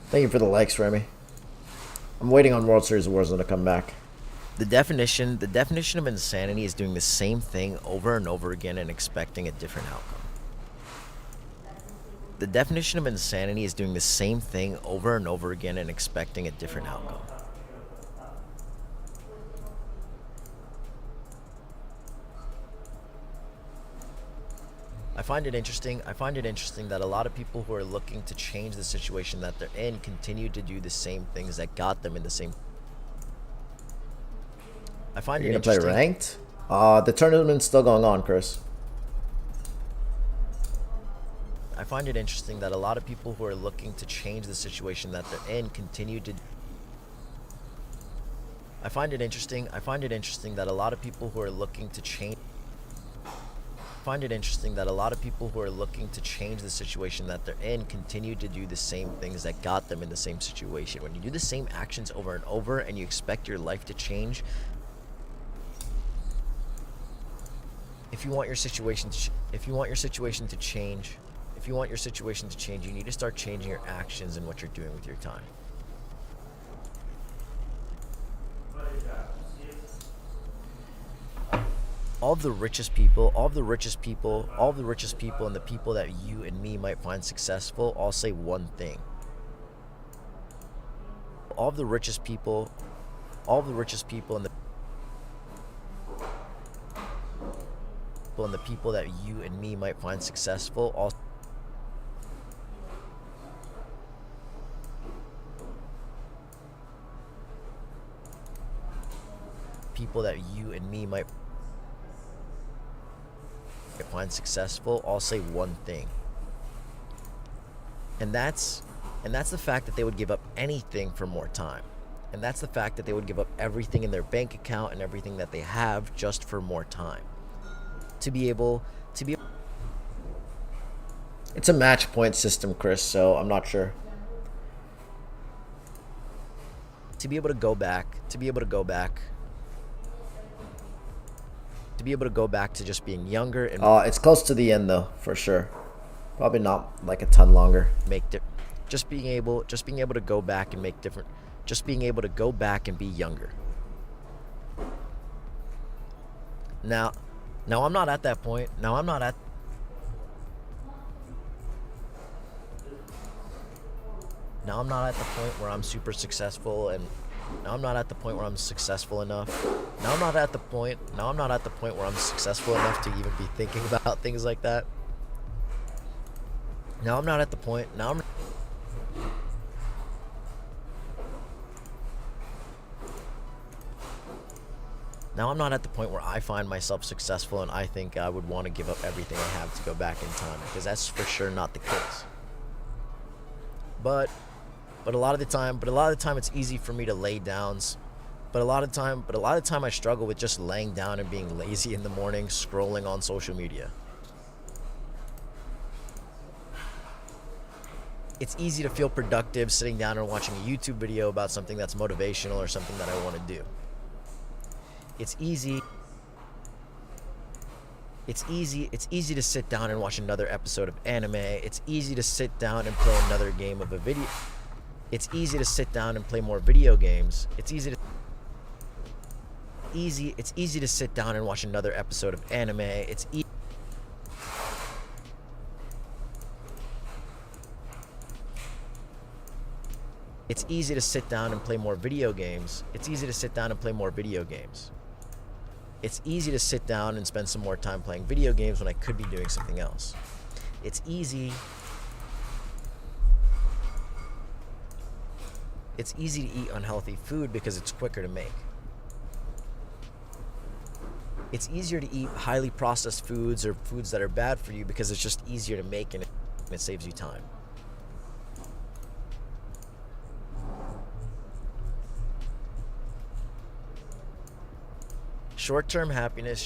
B: Thank you for the likes, Remy. I'm waiting on World Series of Warzone to come back.
A: The definition of insanity is doing the same thing over and over again and expecting a different outcome. The definition of insanity is doing the same thing over and over again and expecting a different outcome. I find it interesting that a lot of people who are looking to change the situation that they're in continue to do the same things that got them in the same. I find
B: You're
A: it
B: gonna play ranked? The tournament's still going on, Chris.
A: I find it interesting that a lot of people who are looking to change the situation that they're in continue to. I find it interesting that a lot of people who are looking to change.
B: find it interesting that a lot of people who are looking to change the situation that they're in continue to do the same things that got them in the same situation. When you do the same actions over and over and you expect your life to change, if you want your situation to change, you need to start changing your actions and what you're doing with your time. All of the richest people and the people that you and me might find successful all say one thing. All of the richest people and the people that you and me might find successful all say one thing, and that's the fact that they would give up anything for more time, and that's the fact that they would give up everything in their bank account and everything that they have just for more time to be able. It's a match point system, Chris, so I'm not sure. To be able to go back to just being younger and it's close to the end though, for sure. Probably not like a ton longer. Just being able to go back and make different. Just being able to go back and be younger. Now I'm not at that point. Now I'm not at the point where I'm super successful and now I'm not at the point where I'm successful enough. Now I'm not at the point where I'm successful enough to even be thinking about things like that. Now I'm not at the point where I find myself successful and I think I would want to give up everything I have to go back in time, because that's for sure not the case. But a lot of the time it's easy for me to lay downs. But a lot of time I struggle with just laying down and being lazy in the morning, scrolling on social media. It's easy to feel productive sitting down and watching a YouTube video about something that's motivational or something that I want to do. It's easy to sit down and watch another episode of anime. It's easy to sit down and play another game of a video. It's easy to sit down and play more video games. It's easy to sit down and watch another episode of anime. It's easy to sit down and play more video games. It's easy to sit down and spend some more time playing video games when I could be doing something else. It's easy to eat unhealthy food because it's quicker to make. It's easier to eat highly processed foods or foods that are bad for you because it's just easier to make and it saves you time. Short-term happiness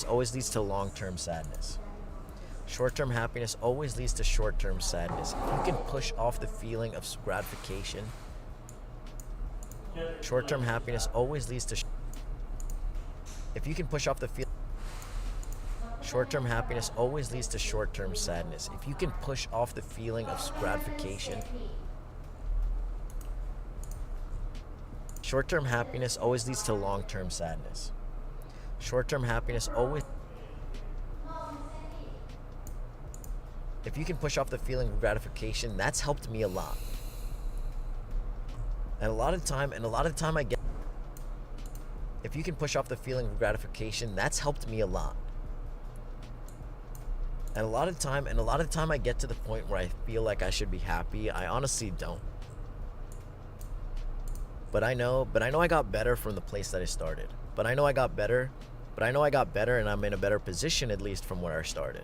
B: always leads to long-term sadness. Short-term happiness always leads to short-term sadness. If you can push off the feeling of gratification, short-term happiness always leads to if you can push off the feeling short-term happiness always leads to short-term sadness. If you can push off the feeling of gratification, short-term happiness always leads to long-term sadness. Short-term happiness always if you can push off the feeling of gratification, that's helped me a lot. And a lot of time I get if you can push off the feeling of gratification, that's helped me a lot. And a lot of time I get to the point where I feel like I should be happy. I honestly don't. But I know I got better from the place that I started. But I know I got better and I'm in a better position at least from where I started.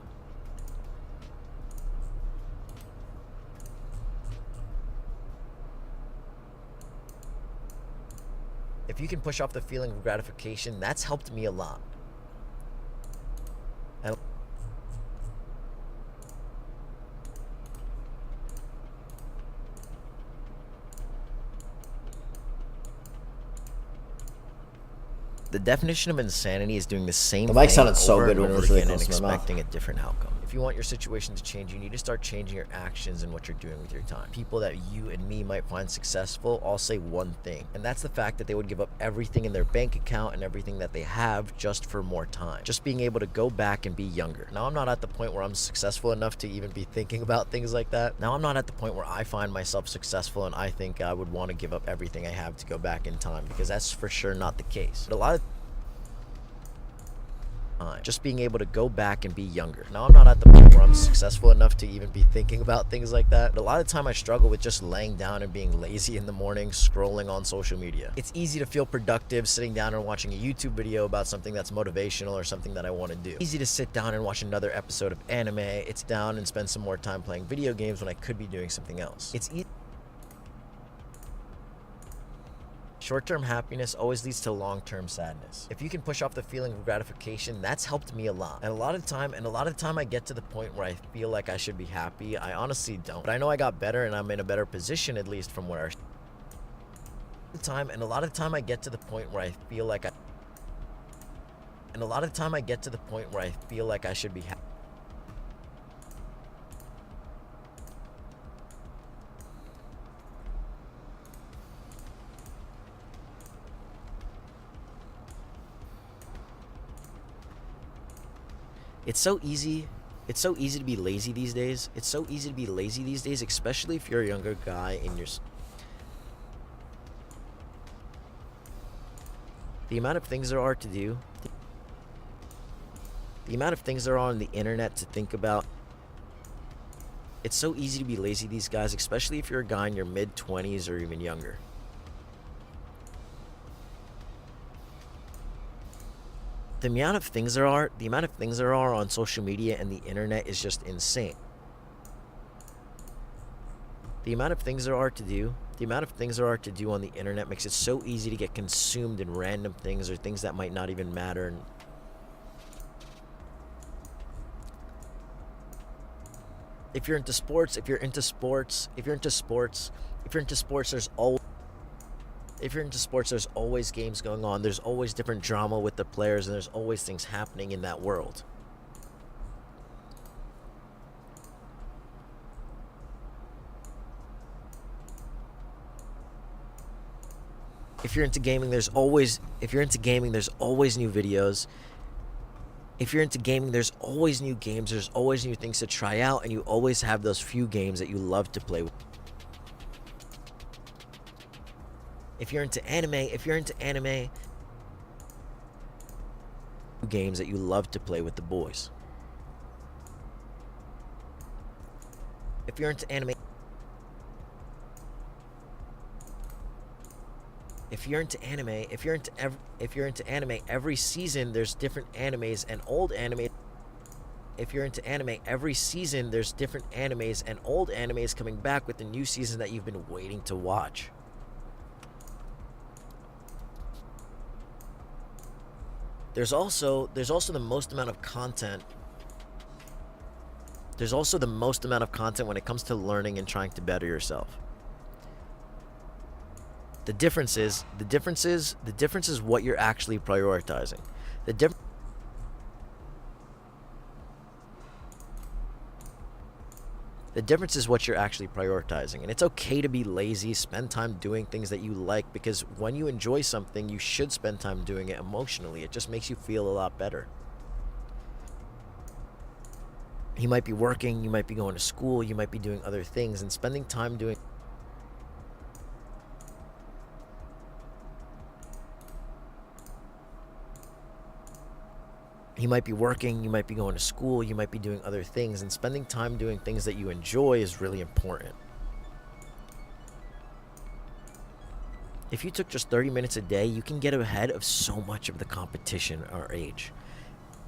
B: If you can push off the feeling of gratification, that's helped me a lot. The definition of insanity is doing the same
A: The
B: thing
A: mic sounded so
B: over
A: good
B: and
A: when it
B: over
A: was really
B: again and
A: close to my mouth.
B: expecting a different outcome. If you want your situation to change, you need to start changing your actions and what you're doing with your time. People that you and me might find successful all say one thing, and that's the fact that they would give up everything in their bank account and everything that they have just for more time. Just being able to go back and be younger. Now, I'm not at the point where I'm successful enough to even be thinking about things like that. Now, I'm not at the point where I find myself successful and I think I would want to give up everything I have to go back in time, because that's for sure not the case. But a lot of just being able to go back and be younger. Now, I'm not at the point where I'm successful enough to even be thinking about things like that, but a lot of the time I struggle with just laying down and being lazy in the morning, scrolling on social media. It's easy to feel productive sitting down and watching a YouTube video about something that's motivational or something that I want to do. Easy to sit down and watch another episode of anime. It's down and spend some more time playing video games when I could be doing something else. Short-term happiness always leads to long-term sadness. If you can push off the feeling of gratification, that's helped me a lot. And a lot of the time I get to the point where I feel like I should be happy. I honestly don't. But I know I got better and I'm in a better position, at least from where a lot of time I get to the point where I feel like I should be happy. It's so easy to be lazy these days. Especially if you're a younger guy in your... The amount of things there are to do. The amount of things there are on the internet to think about. It's so easy to be lazy these guys, especially if you're a guy in your mid-20s or even younger. The amount of things there are on social media and the internet is just insane. The amount of things there are to do on the internet makes it so easy to get consumed in random things or things that might not even matter. If you're into sports, there's always games going on. There's always different drama with the players, and there's always things happening in that world. If you're into gaming, there's always new videos. If you're into gaming, there's always new games. There's always new things to try out, and you always have those few games that you love to play with. If you're into anime, games that you love to play with the boys. If you're into anime, every season there's different animes and old anime. If you're into anime, every season there's different animes and old animes coming back with the new season that you've been waiting to watch. There's also the most amount of content. There's also the most amount of content when it comes to learning and trying to better yourself. The difference is what you're actually prioritizing. The difference is what you're actually prioritizing. And it's okay to be lazy, spend time doing things that you like, because when you enjoy something, you should spend time doing it emotionally. It just makes you feel a lot better. You might be working, you might be going to school, you might be doing other things, and spending time doing... You might be working, you might be going to school, you might be doing other things, and spending time doing things that you enjoy is really important. If you took just 30 minutes a day, you can get ahead of so much of the competition our age.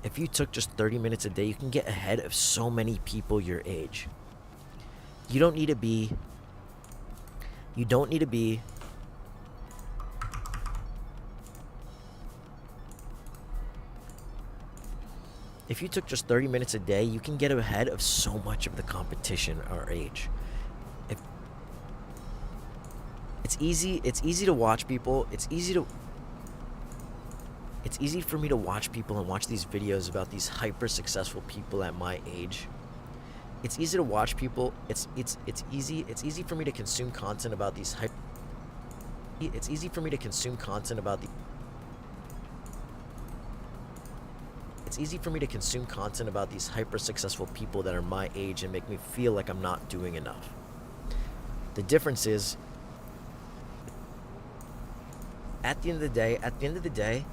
B: If you took just 30 minutes a day, you can get ahead of so many people your age. You don't need to be If you took just 30 minutes a day, you can get ahead of so much of the competition our age. It's easy to watch people. It's easy It's easy for me to watch people and watch these videos about these hyper successful people at my age. It's easy to watch people. It's easy for me to consume content about these It's easy for me to consume content about the It's easy for me to consume content about these hyper successful people that are my age and make me feel like I'm not doing enough. The difference is, at the end of the day,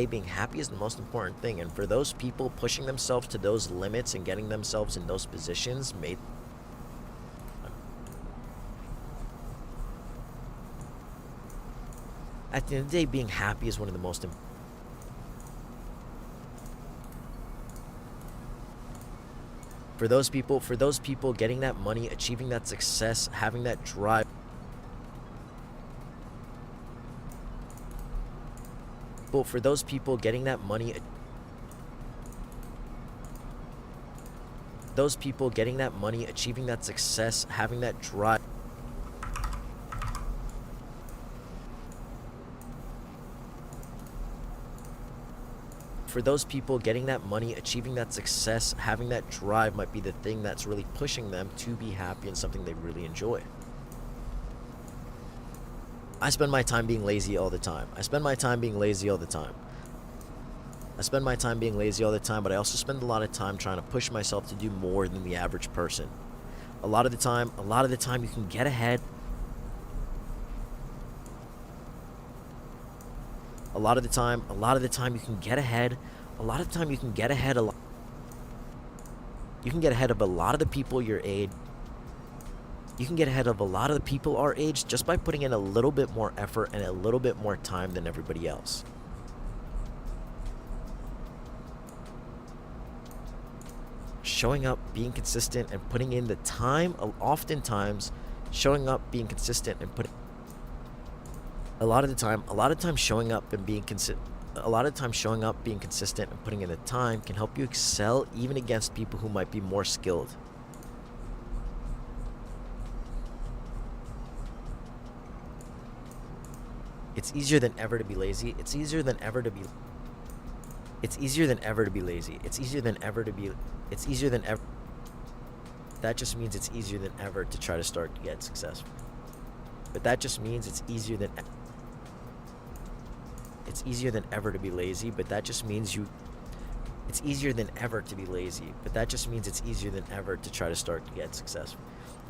B: being happy is the most important thing. And for those people pushing themselves to those limits and getting themselves in those positions at the end of the day, being happy is one of the most important. For those people getting that money, achieving that success, having that drive. For those people getting that money, achieving that success, having that drive. For those people getting that money, achieving that success, having that drive might be the thing that's really pushing them to be happy in something they really enjoy. I spend my time being lazy all the time. But I also spend a lot of time trying to push myself to do more than the average person. A lot of the time you can get ahead. A lot of the time you can get ahead. You can get ahead of a lot of the people your age. You can get ahead of a lot of the people our age just by putting in a little bit more effort and a little bit more time than everybody else. Showing up, being consistent, and putting in the time, oftentimes showing up, being consistent, and putting a lot of time showing up and being consistent and putting in the time can help you excel even against people who might be more skilled. It's easier than ever to be lazy. That just means it's easier than ever to try to start to get successful. But that just means it's easier than ever to be lazy, but that just means it's easier than ever to be lazy, but that just means it's easier than ever to try to start to get successful.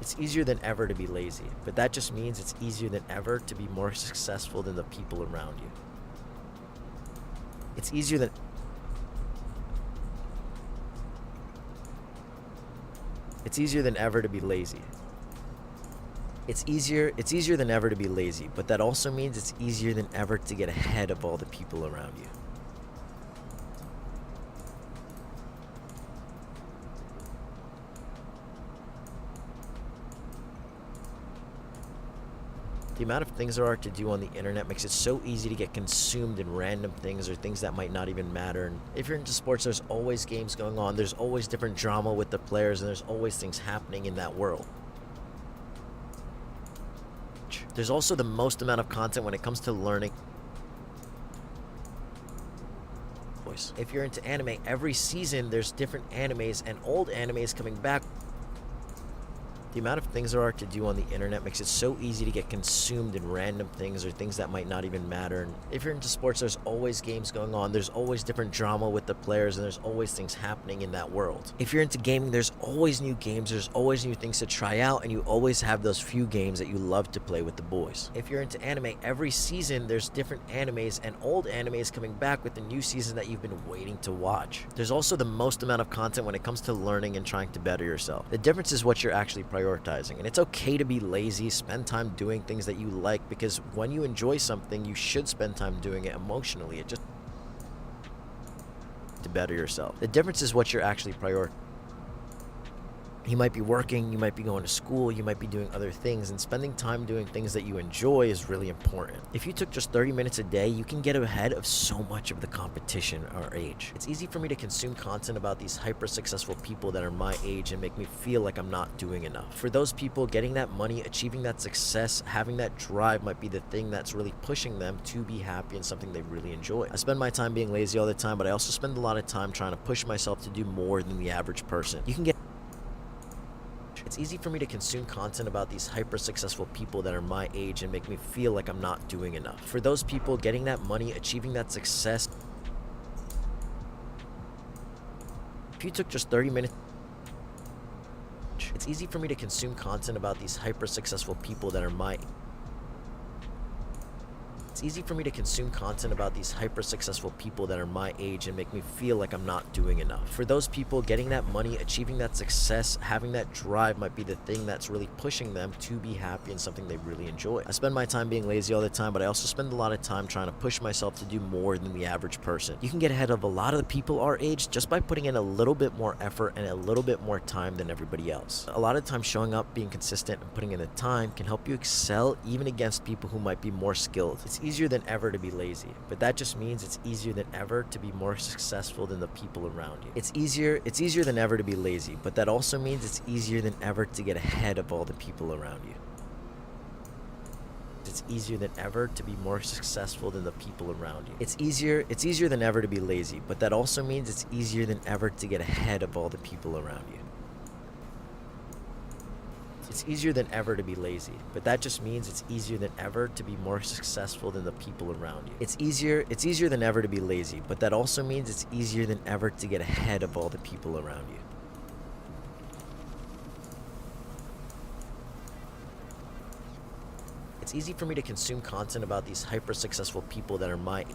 B: It's easier than ever to be lazy, but that just means it's easier than ever to be more successful than the people around you. It's easier than ever to be lazy. It's easier than ever to be lazy, but that also means it's easier than ever to get ahead of all the people around you. The amount of things there are to do on the internet makes it so easy to get consumed in random things or things that might not even matter. And if you're into sports, there's always games going on. There's always different drama with the players, and there's always things happening in that world. There's also the most amount of content when it comes to learning. If you're into anime, every season there's different animes and old animes coming back. The amount of things there are to do on the internet makes it so easy to get consumed in random things or things that might not even matter. And if you're into sports, there's always games going on. There's always different drama with the players, and there's always things happening in that world. If you're into gaming, there's always new games. There's always new things to try out, and you always have those few games that you love to play with the boys. If you're into anime, every season there's different animes and old animes coming back with the new season that you've been waiting to watch. There's also the most amount of content when it comes to learning and trying to better yourself. The difference is what you're actually prioritizing. And it's okay to be lazy, spend time doing things that you like, because when you enjoy something, you should spend time doing it emotionally. It just to better yourself. The difference is what you're actually prioritizing. You might be working, you might be going to school, you might be doing other things, and spending time doing things that you enjoy is really important. If you took just 30 minutes a day, you can get ahead of so much of the competition our age. It's easy for me to consume content about these hyper successful people that are my age and make me feel like I'm not doing enough. For those people, getting that money, achieving that success, having that drive might be the thing that's really pushing them to be happy and something they really enjoy. I spend my time being lazy all the time, but I also spend a lot of time trying to push myself to do more than the average person. It's easy for me to consume content about these hyper successful people that are my age and make me feel like I'm not doing enough. For those people, getting that money, achieving that success. If you took just 30 minutes, it's easy for me to consume content about these hyper successful people that are my age. It's easy for me to consume content about these hyper successful people that are my age and make me feel like I'm not doing enough. For those people, getting that money, achieving that success, having that drive might be the thing that's really pushing them to be happy and something they really enjoy. I spend my time being lazy all the time, but I also spend a lot of time trying to push myself to do more than the average person. You can get ahead of a lot of the people our age just by putting in a little bit more effort and a little bit more time than everybody else. A lot of times showing up, being consistent, and putting in the time can help you excel even against people who might be more skilled. It's easier than ever to be lazy, but that just means it's easier than ever to be more successful than the people around you. It's easier than ever to be lazy, but that also means it's easier than ever to get ahead of all the people around you. It's easier than ever to be more successful than the people around you. It's easier than ever to be lazy, but that also means it's easier than ever to get ahead of all the people around you. It's easier than ever to be lazy, but that just means it's easier than ever to be more successful than the people around you. It's easier than ever to be lazy, but that also means it's easier than ever to get ahead of all the people around you. It's easy for me to consume content about these hyper successful people that are my age,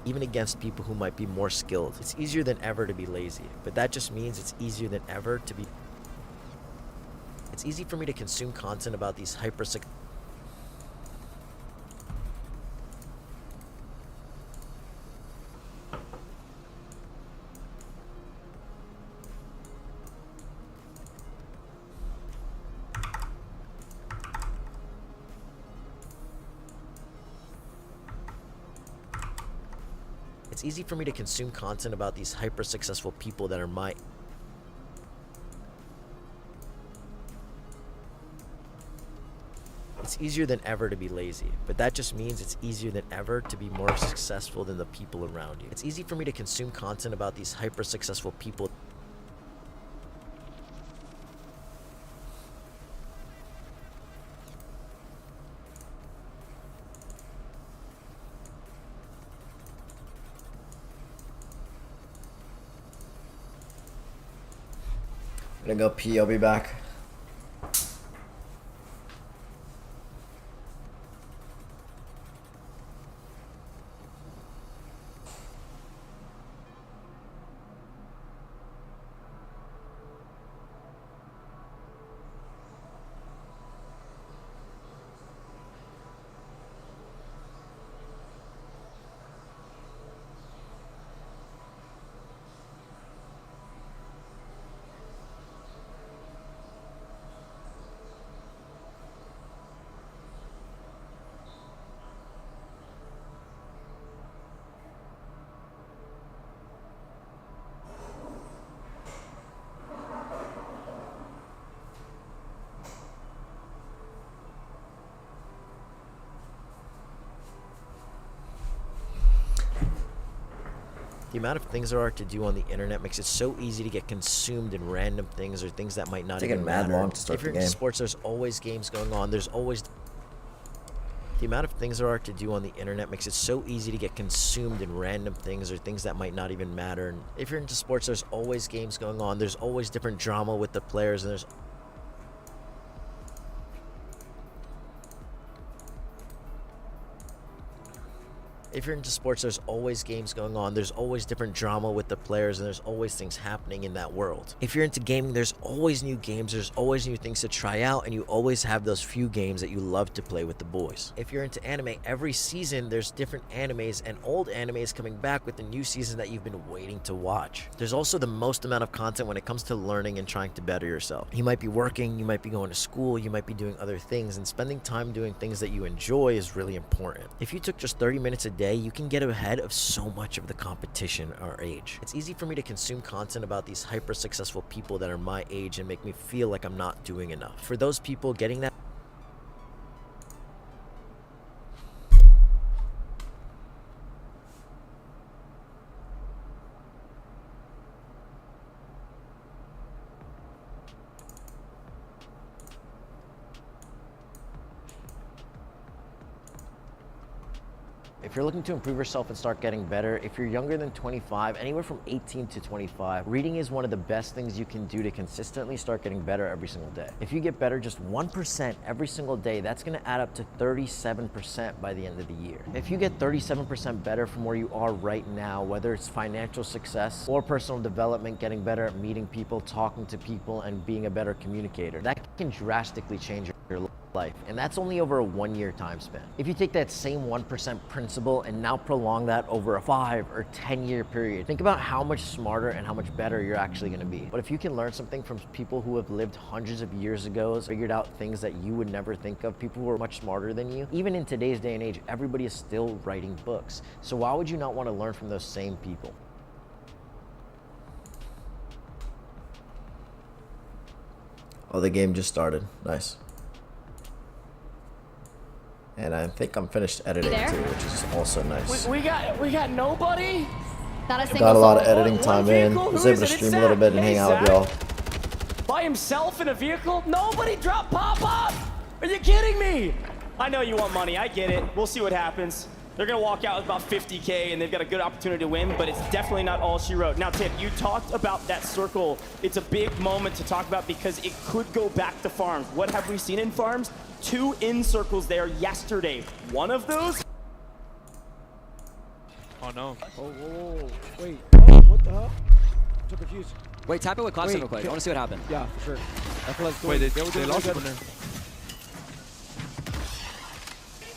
B: even against people who might be more skilled. It's easier than ever to be lazy, but that just means it's easier than ever to be. It's easy for me to consume content about these hyper successful. It's easy for me to consume content about these hyper successful people that are my. It's easier than ever to be lazy, but that just means it's easier than ever to be more successful than the people around you. It's easy for me to consume content about these hyper successful people.
A: I'm gonna go pee, I'll be back.
B: The amount of things there are to do on the internet makes it so easy to get consumed in random things or things that might not even matter.
A: Long to start
B: if you're
A: the
B: into
A: game.
B: sports, there's always games going on. There's always. The amount of things there are to do on the internet makes it so easy to get consumed in random things or things that might not even matter. And if you're into sports, there's always games going on. There's always different drama with the players, and there's. If you're into sports, there's always games going on. There's always different drama with the players, and there's always things happening in that world. If you're into gaming, there's always new games. There's always new things to try out, and you always have those few games that you love to play with the boys. If you're into anime, every season there's different animes and old animes coming back with the new season that you've been waiting to watch. There's also the most amount of content when it comes to learning and trying to better yourself. You might be working, you might be going to school, you might be doing other things, and spending time doing things that you enjoy is really important. If you took just 30 minutes a day, you can get ahead of so much of the competition our age. It's easy for me to consume content about these hyper successful people that are my age and make me feel like I'm not doing enough. For those people, getting that If you're looking to improve yourself and start getting better, if you're younger than 25, anywhere from 18 to 25, reading is one of the best things you can do to consistently start getting better every single day. If you get better just 1% every single day, that's gonna add up to 37% by the end of the year. If you get 37% better from where you are right now, whether it's financial success or personal development, getting better at meeting people, talking to people, and being a better communicator, that can drastically change your life. And that's only over a 1-year time span. If you take that same 1% principle and now prolong that over a 5 or 10-year period, think about how much smarter and how much better you're actually gonna be. But if you can learn something from people who have lived hundreds of years ago, figured out things that you would never think of, people who are much smarter than you, even in today's day and age, everybody is still writing books. So why would you not want to learn from those same people? Oh, the game just started. Nice. And I think I'm finished editing too, which is also nice.
R: We got nobody.
O: Not a single
A: Got a lot of
O: soul.
A: editing time in. Was able to stream a little bit and hang out with y'all.
R: By himself in a vehicle? Nobody dropped pop-up? Are you kidding me? I know you want money. I get it. We'll see what happens. They're going to walk out with about 50K, and they've got a good opportunity to win, but it's definitely not all she wrote. Now, Tip, you talked about that circle. It's a big moment to talk about because it could go back to farms. What have we seen in farms? 2 in circles there yesterday. One of those...
C: Oh, no.
E: Oh, whoa. Wait. Oh, what the hell? I'm so confused.
D: Wait, tap it with Cloudstone real quick. I want to see what happened.
E: Yeah, for sure. I feel like
C: Wait, they
E: doing
C: lost
E: good.
C: one there.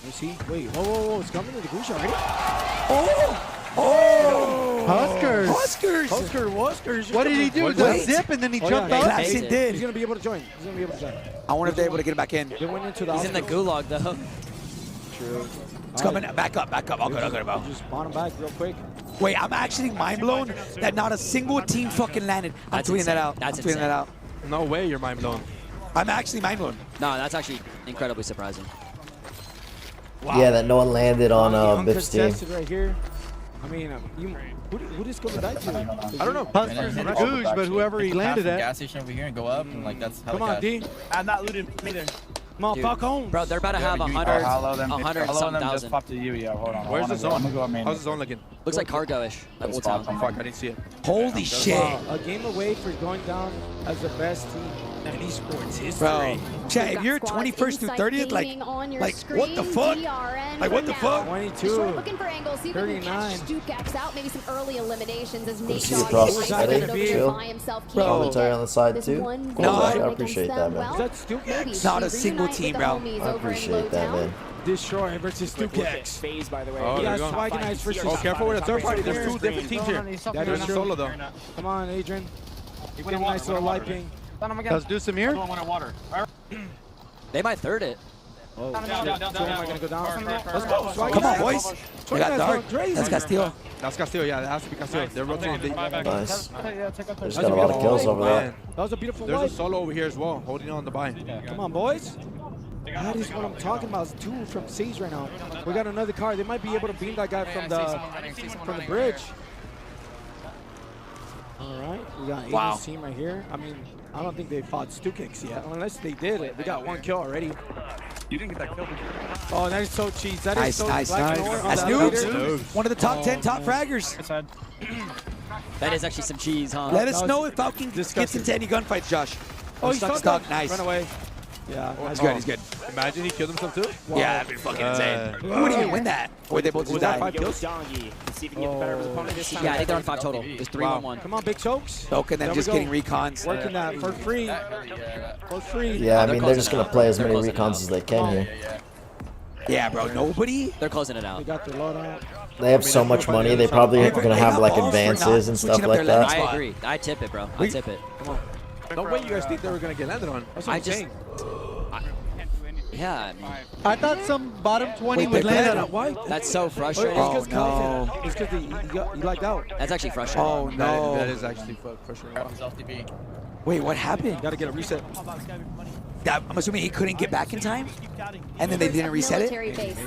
E: Let me see. Wait, whoa. It's coming to the goose already? Oh! Huskers!
K: What did he do?
E: Wait.
K: Zip and then he jumped
E: yeah,
K: up?
E: He's
K: He did.
E: going to be able to join.
K: I wonder if they're able to get him back in.
E: They went into the
D: He's in the gulag, though.
E: True.
K: It's coming. Back up. All good, bro.
E: Just spawn him back real quick.
K: Wait, I'm actually mind blown that not a single team fucking landed. I'm tweeting that out. I'm tweeting that out.
C: No way you're mind blown.
K: I'm actually mind blown.
D: No, that's actually incredibly surprising.
A: Wow. Yeah, that no one landed on Biff's team.
E: Uncontested right here. I mean, who just going to die to?
C: I don't know.
L: Huskers
C: and
L: Googe,
C: but
L: whoever he landed at.
P: Gas station over here and go up, and like that's how.
E: Come on, D.
P: I'm not looting either.
E: Motherfucker home.
D: Bro, they're about to have 100 something
L: Just
D: thousand.
L: pop to you, yeah. Hold on.
C: Where's the zone?
L: I'm gonna go up main.
C: How's the zone looking?
D: Looks like cargo-ish at Old Town.
C: Fuck, I didn't see it.
K: Holy shit.
E: Wow, a game away for going down as the best team in esports history.
K: Bro, Chad, if you're 21st through 30th, like what the fuck? Like, what the fuck?
E: 22.
O: Looking for angles, see if we can catch
E: 39.
O: StuKX out. Maybe some early eliminations as Nate
A: see
O: Dogg
A: across
O: is
A: the
O: right
A: city.
O: over there
A: Chill.
O: by himself.
A: Bro,
O: Can he
A: commentary
O: get
A: on the side
O: this
A: too.
O: one
A: Cool,
O: goal
A: I
O: against
A: appreciate that,
O: them?
A: man.
O: Well,
E: Is that StuKX?
O: maybe
K: Not a
O: she
K: single
O: reunites
K: team,
O: with the
K: bro.
O: homies
A: I
O: over in
A: appreciate that,
O: Lowtown.
A: man.
E: Destroy versus StuKX.
N: Phase, by the way.
C: Oh,
E: He
C: there
E: has
C: you go.
E: Swag Knights versus...
C: Oh, careful with the third party. There's 2 different teams here.
E: That
C: There's
E: is
C: a
E: true.
C: solo though.
E: Come on, Adrian. Give him a nice little light ping.
L: Let's do some here.
D: They might third it.
E: Oh, shit. Am I going to go down? Let's go. Swag
K: Come on,
E: Knights.
K: boys.
E: Swag
K: We got
E: Knights
K: dark.
E: going crazy.
K: That's Castillo.
C: That's Castillo, yeah. That has to be Castillo. They're rotating.
A: Nice. They
E: That's
A: just got a lot of kills over there.
E: That was a beautiful
C: There's a
E: wipe.
C: solo over here as well, holding on the buy.
E: Come on, boys. That is what I'm talking about. It's 2 from Sage right now. We got another car. They might be able to beam that guy from the bridge. All right, we got Adrian's team right here. I mean, I don't think they fought StuKX yet. Unless they did it. They got 1 kill already.
L: You didn't get that kill.
E: Oh, that is so cheese. That is
K: Nice,
E: so
K: nice,
E: black
K: nice.
E: and orange on
K: That's
E: the
K: Noobs.
E: elevator.
K: One of the top 10 top
E: man.
K: fraggers.
D: That is actually some cheese, huh?
K: Let us know if Falcon gets into any gunfights, Josh.
E: Oh, he's
K: stuck.
E: stuck.
K: Nice.
E: Run away. Yeah,
K: He's good. He's good.
L: Imagine he killed himself too.
K: Yeah, that'd be fucking insane. Who would even win that? Or would they both just
E: Was that
K: die?
E: 5 kills?
N: Dongi. See if he can get the better of his opponent this time.
R: Yeah, I think they're on 5 total. It's 3-1-1.
E: Come on, big chokes.
K: Soak and then
E: There we
K: just
E: go.
K: getting recons.
E: Working that for free. For free.
A: Yeah, I mean, they're just going to play as many recons as they can here.
K: Yeah, bro. Nobody?
R: They're closing it out.
E: They got their loadout.
A: They have so much money, they probably are going to have like advances and stuff like that.
R: I agree. I tip it, bro. I tip it.
L: Come on. No way you guys think they were going to get landed on. That's what I'm saying.
R: Yeah, I mean,
E: I thought some bottom 20 would land on it. Why?
R: that's so frustrating.
E: It's because you lucked out.
R: That's actually frustrating.
E: Oh, no.
L: That is actually frustrating.
K: Wait, what happened?
E: Got to get a reset.
K: I'm assuming he couldn't get back in time? And then they didn't reset it?
O: Military base.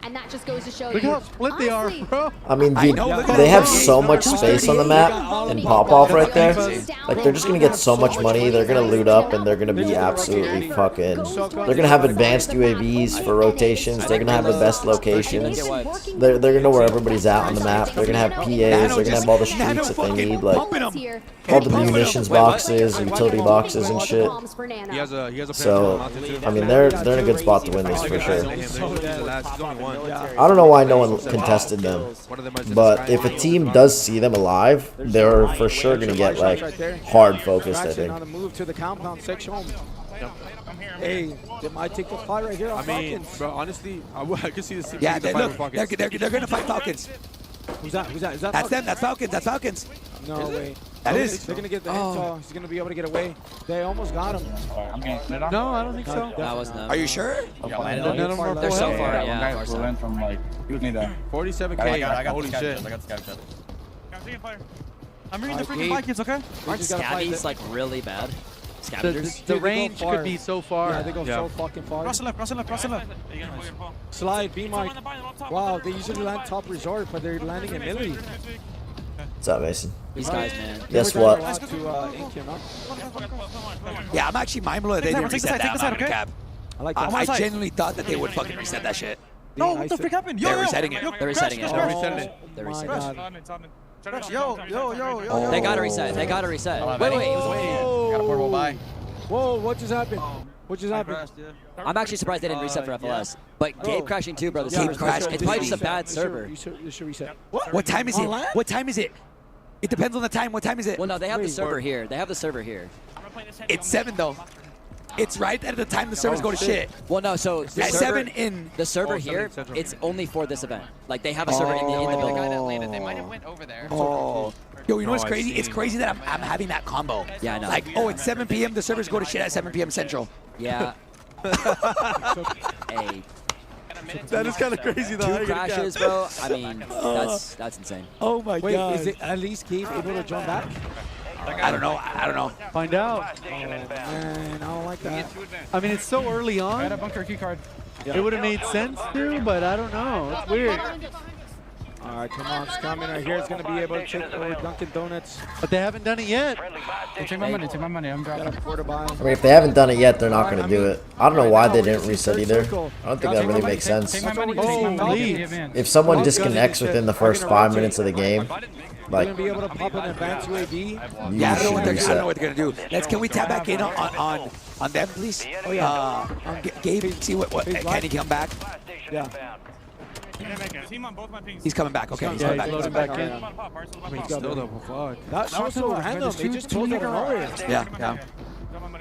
O: And that just goes to show
E: Look
O: you.
E: how split they are, bro.
A: I mean,
K: I
A: dude,
K: know, look at
A: they
K: that.
A: have so much space on the map and pop off right there. Like, they're just going to get so much money. They're going to loot up and they're going to be absolutely fucking. They're going to have advanced UAVs for rotations. They're going to have the best locations. They're going to know where everybody's at on the map. They're going to have PAs. They're going to have all the streets if they need, like, all the munitions boxes, utility boxes, and shit.
L: He has a
A: So, I mean, they're in a good spot to win this for sure.
L: He's only one.
A: I don't know why no one contested them, but if a team does see them alive, they're for sure gonna get like hard focused. I think.
E: On the move to the compound section. Hey, they might take the fight right here on Falcons.
L: Bro, honestly, I could see this team.
K: Yeah,
L: taking the
K: look,
L: fight with Falcons.
K: they're going to fight Falcons.
E: Who's that? Who's that? Is that
K: That's
E: Falcons?
K: them. That's Falcons. That's Falcons.
E: No way.
K: That is.
E: They're gonna get the intel. He's gonna be able to get away. They almost got him.
L: No, I don't think so.
R: That was them.
K: Are you sure?
E: None of them are
R: They're so far, yeah.
L: 47K. Holy shit.
M: I'm reading the freaking Vikings, okay?
R: Aren't scabbies like really bad? Scavengers?
E: The
L: range could be so far.
E: Yeah, they go so fucking far.
M: Cross the left, cross the left, cross the left.
E: Slide, B Mike. Wow, they usually land top resort, but they're landing in Millie.
A: What's up, Mason?
R: These guys, man.
A: Guess what?
K: Yeah, I'm actually mindful that they didn't reset that amount of cap.
E: I like that.
K: I genuinely thought that they would fucking reset that shit.
M: No, what the frick happened? Yo,
K: They're
M: yo,
K: resetting it.
M: yo,
R: They're resetting it.
K: They're
L: resetting it.
R: They're
E: My
R: resetting it.
E: God.
M: Yo.
R: They gotta reset. They gotta reset. Wait.
P: Got a portable buy.
E: Whoa, what just happened? What just happened?
R: I'm actually surprised they didn't reset for FLS. But game crashing too, brother.
K: Game crash.
R: It's probably just a bad server.
E: You should reset.
K: What time is it? What time is it? It depends on the time. What time is it?
R: Well, no, they have the server here. They have the server here.
K: It's 7 though. It's right at the time the servers go to shit.
R: Well, no, so the
K: At
R: server,
K: 7 in.
R: the server here, it's only for this event. Like they have a server in the building.
P: They might have went over there.
K: Oh. Yo, you know what's crazy? It's crazy that I'm having that combo.
R: Yeah, I know.
K: Like, oh, it's 7 p.m. The servers go to shit at 7 p.m. Central.
R: Yeah. Hey.
L: That is kind of crazy though.
R: 2 crashes, bro. I mean, that's insane.
K: Oh my
E: Wait,
K: god.
E: is it at least Gabe able to jump back?
K: I don't know. I don't know.
L: Find out.
E: Man, I don't like that.
L: I mean, it's so early
M: I had a
L: on.
M: bunker key card.
L: It would have made sense to, but I don't know. It's weird.
E: All right, come on, it's coming right here. It's gonna be able to take over Dunkin' Donuts.
L: But they haven't done it yet.
M: Hey, take my money, take my money. I'm
E: Got
M: grabbing.
E: a quarter by.
A: I mean, if they haven't done it yet, they're not going to do it. I don't know why they didn't reset either. I don't think that really makes sense.
M: Take my money, take my money. Give me a man.
A: If someone disconnects within the first 5 minutes of the game,
E: They're
A: like,
E: gonna be able to pop an advanced UAV.
A: you
K: Yeah, I don't know what
A: should
K: they're, I don't know
A: reset.
K: what they're gonna do. Can we tap back in on them, please?
E: Oh yeah.
K: Gabe, see what can he come back?
E: Yeah.
K: He's coming back. Okay, he's coming
L: Yeah, he's
K: back.
L: loading back in.
E: I
L: mean, still though, fuck.
E: That shows so random. They just pulled it out of nowhere.
K: Yeah.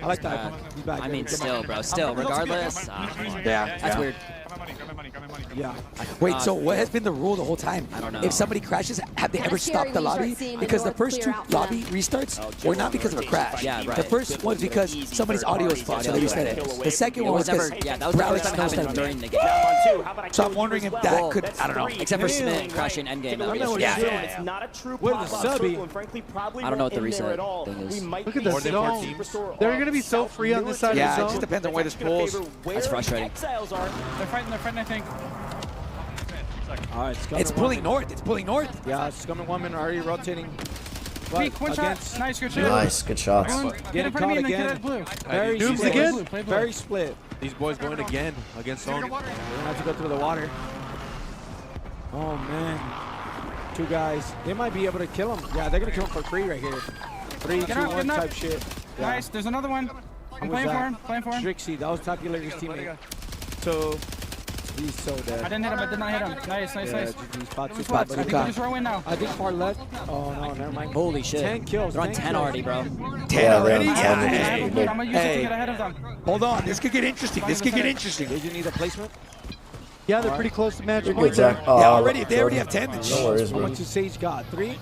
E: I like that. He's back.
R: I mean, still, bro. Still, regardless.
K: Yeah.
R: That's weird.
E: Yeah.
K: Wait, so what has been the rule the whole time?
R: I don't know.
K: If somebody crashes, have they ever stopped the lobby? Because the first 2 lobby restarts were not because of a crash.
R: Yeah, right.
K: The first one was because somebody's audio was fucked, so they reset it. The second
R: It
K: one
R: was
K: was because
R: never. Yeah, that was the first time it happened during the game.
K: So I'm wondering if that could, I don't know.
R: Except for Smith crashing endgame. That was
K: Yeah.
N: It's not a true
E: Where's
N: pop-up
E: the subby?
N: circle, and frankly, probably
R: I don't know what the
N: won't end there
R: reset
N: at all.
R: thing is.
N: We might
L: Look at
N: be
L: the
N: seeing
L: zone.
N: Superstore
L: They're
N: of
L: gonna be so
N: South
L: free on this side of
K: Yeah,
L: the
K: it just
L: zone.
K: depends on where this
N: That's gonna
K: pulls.
N: favor where
R: That's frustrating.
N: exiles are.
M: They're fighting, I think.
E: All right,
K: It's pulling north. It's pulling north.
E: Yeah, it's coming 1 minute already rotating.
M: Hey, Quinn shot.
E: Against
M: Nice, good shot.
A: Nice, good shots.
M: Everyone, get in
E: getting
M: front of me
E: caught
M: and then get
E: again.
M: that blue.
E: Very
L: Noobs
E: split.
L: again?
M: Play blue.
E: Very split.
L: These boys going again against
M: Take
L: zone.
M: the water.
E: They're gonna have to go through the water. Oh man, 2 guys. They might be able to kill him. Yeah, they're gonna kill him for free right here. 3, 2,
M: Get out,
E: 1
M: get out.
E: type shit. Yeah.
M: Nice, there's another one. I'm playing for him. Playing for him.
E: Strixie, that was Tapulator's teammate. So he's so dead.
M: I didn't hit him. I did not hit him. Nice, nice, nice.
E: Spot,
M: I think we just row in now.
E: I think far left. Oh no, never mind.
D: Holy shit.
E: 10 kills.
D: They're on 10 already, bro.
E: 10 already?
M: I'm gonna use it to get ahead of them.
K: Hold on, this could get interesting. This could get interesting.
E: Did you need a placement?
L: Yeah, they're pretty close to match
A: You're
L: point
A: good, Zach.
L: there.
K: Yeah, already. If they already have 10, then
A: No worries,
E: How
A: bro.
E: much has Sage got? 3?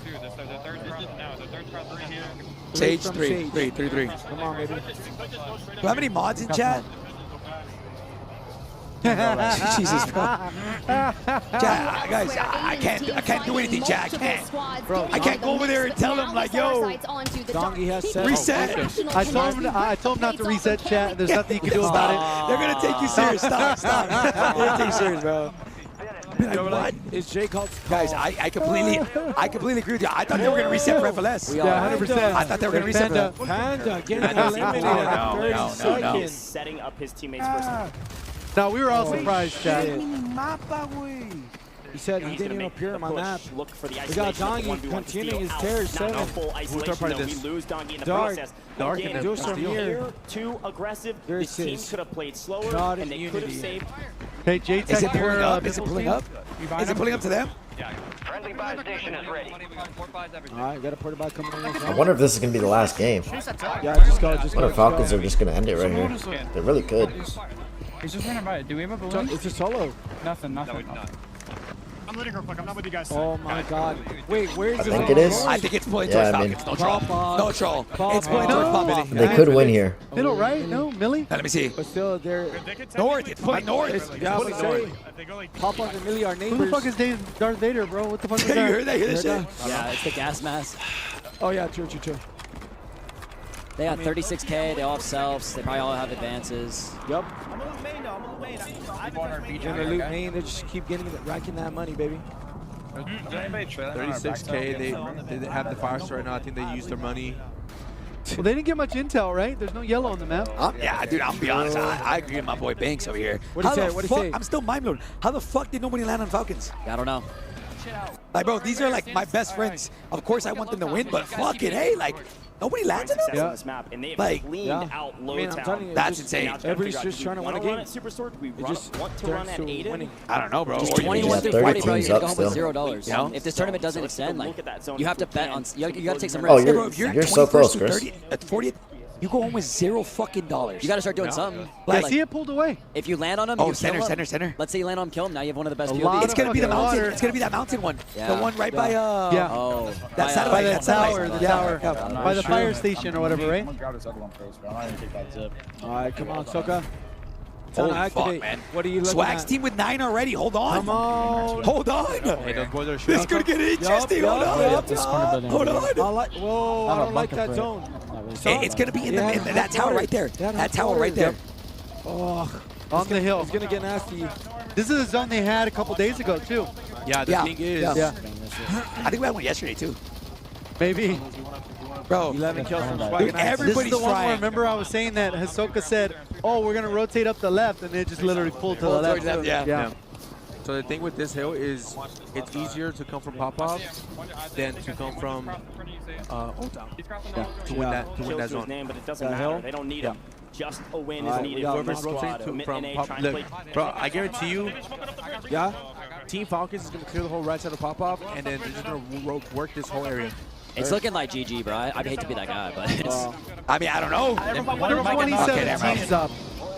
K: Sage
E: from
K: 3. 3.
E: Come on, baby.
K: Do you have any mods in chat? Jesus, bro. Chat, guys, I can't do anything, chat. I can't.
E: Bro,
K: I can't go over there and tell them like, yo,
E: Dongy has 7.
K: reset.
L: I told him not to reset chat. There's nothing you can do about it.
K: They're gonna take you serious. Stop. They're gonna take you serious, bro. Like, what?
E: Is Jay called?
K: Guys, I completely agree with you. I thought they were gonna reset for FLS.
L: Yeah, 100%.
K: I thought they were gonna reset for that.
E: Panda getting eliminated at 30 seconds.
N: Setting up his teammates first.
L: No, we were all surprised, chat.
E: He said he didn't even appear on my map.
N: Look for the
E: We got
N: isolation.
E: Dongy continuing his tear. 7.
N: Not full isolation, though. We lose Dongy in the
E: Dark.
N: process.
E: Dark
N: Again,
E: and Deuce from here.
N: too aggressive.
E: There's
N: The team
E: his
N: could have played slower,
E: God
N: and
E: in
N: they could have
E: unity.
N: saved.
L: Hey, J
K: Is it
L: Tech,
K: pulling
L: your
K: up? Is it pulling up? Is it pulling up to them?
S: Friendly buy station is ready.
E: Alright, got a porta bot coming in.
A: I wonder if this is gonna be the last game.
E: Yeah, just go.
A: I wonder if Falcons are just gonna end it right here. They really could.
M: He's just running by it. Do we have a balloon?
E: It's a solo.
M: Nothing.
V: I'm letting her click. I'm not with you guys.
E: Oh my god. Wait, where's
A: I
E: the
A: think it is.
K: I think it's pulling
A: Yeah,
K: towards
A: I mean-
K: Falcons. No troll.
E: Pop-off.
K: No troll.
E: Pop-off.
K: It's pulling towards Pop-off.
A: They could win here.
L: Middle, right? No, Millie?
K: Let me see.
E: But still, they're
K: North. It's pulling north.
E: yeah, but say Pop-off and Millie are neighbors.
L: Who the fuck is Darth Vader, bro? What the fuck is
K: You
L: that?
K: heard that? You hear that shit?
D: Yeah, it's the gas mask.
E: Oh yeah, true.
D: They got 36K, they all have selves, they probably all have advances.
E: Yup. Gonna loot main. They just keep racking that money, baby.
C: 36K. They have the fire store right now. I think they used their money.
L: Well, they didn't get much intel, right? There's no yellow on the map.
K: Yeah, dude, I'm gonna be honest. I agree with my boy Banks over here.
E: What'd he say? What'd he say?
K: I'm still mind blown. How the fuck did nobody land on Falcons?
D: I don't know.
K: Like, bro, these are like my best friends. Of course, I want them to win, but fucking hey, like, nobody lands on them.
N: On this map, and they've
K: Like,
N: cleaned out low
E: I mean, I'm
N: town.
E: telling you,
K: That's
E: just-
K: insane.
N: Now it's gotta
E: Everybody's
N: figure out,
E: just
N: do
E: trying to
N: we
E: win a
N: wanna run
E: game.
N: at Super Sword? Do we
E: It
N: want
E: just
N: to run
E: turns
N: at
E: to
N: Aiden?
E: winning.
K: I don't know, bro.
D: Just
K: Or you
D: 21
K: just-
D: through
A: 30
D: 40, bro, you're
A: teams
D: gonna
A: up
D: go home with
A: still.
D: $0.
K: Yeah.
D: If this tournament doesn't extend, like,
N: Look at that zone
D: you have to
N: if we
D: bet
N: can.
D: on, you gotta take some
A: Oh,
D: risks.
K: Yeah, bro, if you're
A: You're so
K: 21st
A: close,
K: to
A: Chris.
K: 30 at 40th, you go home with $0 fucking dollars.
D: You gotta start doing something.
L: I see it pulled away.
D: If you land on him,
K: Oh,
D: you kill
K: center.
D: him. Let's say you land on him, kill him, now you have one of the best
L: A
D: POVs.
L: lot
K: It's gonna be the
L: Okay.
K: mountain.
L: Water.
K: It's gonna be that mountain one.
D: Yeah.
K: The one right by
L: Yeah.
D: Oh,
K: that satellite.
L: By the
K: that satellite.
L: tower, the
K: Yeah,
L: tower.
K: yeah.
L: By the fire station or whatever, right?
E: Alright, come on, Soka. Time to
K: Holy fuck,
E: activate.
K: man.
E: What are you looking
K: Swag's
E: at?
K: team with 9 already. Hold on.
E: Come on.
K: Hold on.
C: Hey, those boys are
K: This
C: shooting.
K: could get interesting. Hold on. Hold on.
E: I like. Whoa, I don't like that zone.
K: It's gonna be in that tower right there. That tower right there.
E: Oh,
L: On the hill.
E: it's gonna get nasty.
L: This is a zone they had a couple days ago, too.
C: Yeah, the
K: Yeah.
C: thing is,
E: Yeah.
K: I think we had one yesterday too.
L: Maybe.
K: Bro,
E: 11 kills from
K: dude,
E: Swag.
L: This is
K: everybody's
L: the one where,
K: trying.
L: remember I was saying that Hisoka said, oh, we're going to rotate up the left, and they just literally pulled to the left.
K: Yeah.
C: So the thing with this hill is it's easier to come from pop-off than to come from Old Town to win that
N: Kills to his
C: zone.
N: name, but it doesn't
E: That
N: matter.
E: hill?
N: They don't need him. Just a win is
E: Alright,
N: needed.
E: we got
N: Whoever's
C: Whoever's
N: squad,
C: rotating
N: Omit
C: from
N: NA,
C: pop,
N: try and
C: look,
N: play.
C: bro, I guarantee you,
E: Yeah.
C: Team Falcons is gonna clear the whole right side of pop-off, and then they're just gonna work this whole area.
D: It's looking like GG, bro. I hate to be that guy, but it's...
K: I mean, I don't know.
L: They're
K: Okay,
L: 27
K: never mind.
L: teams up.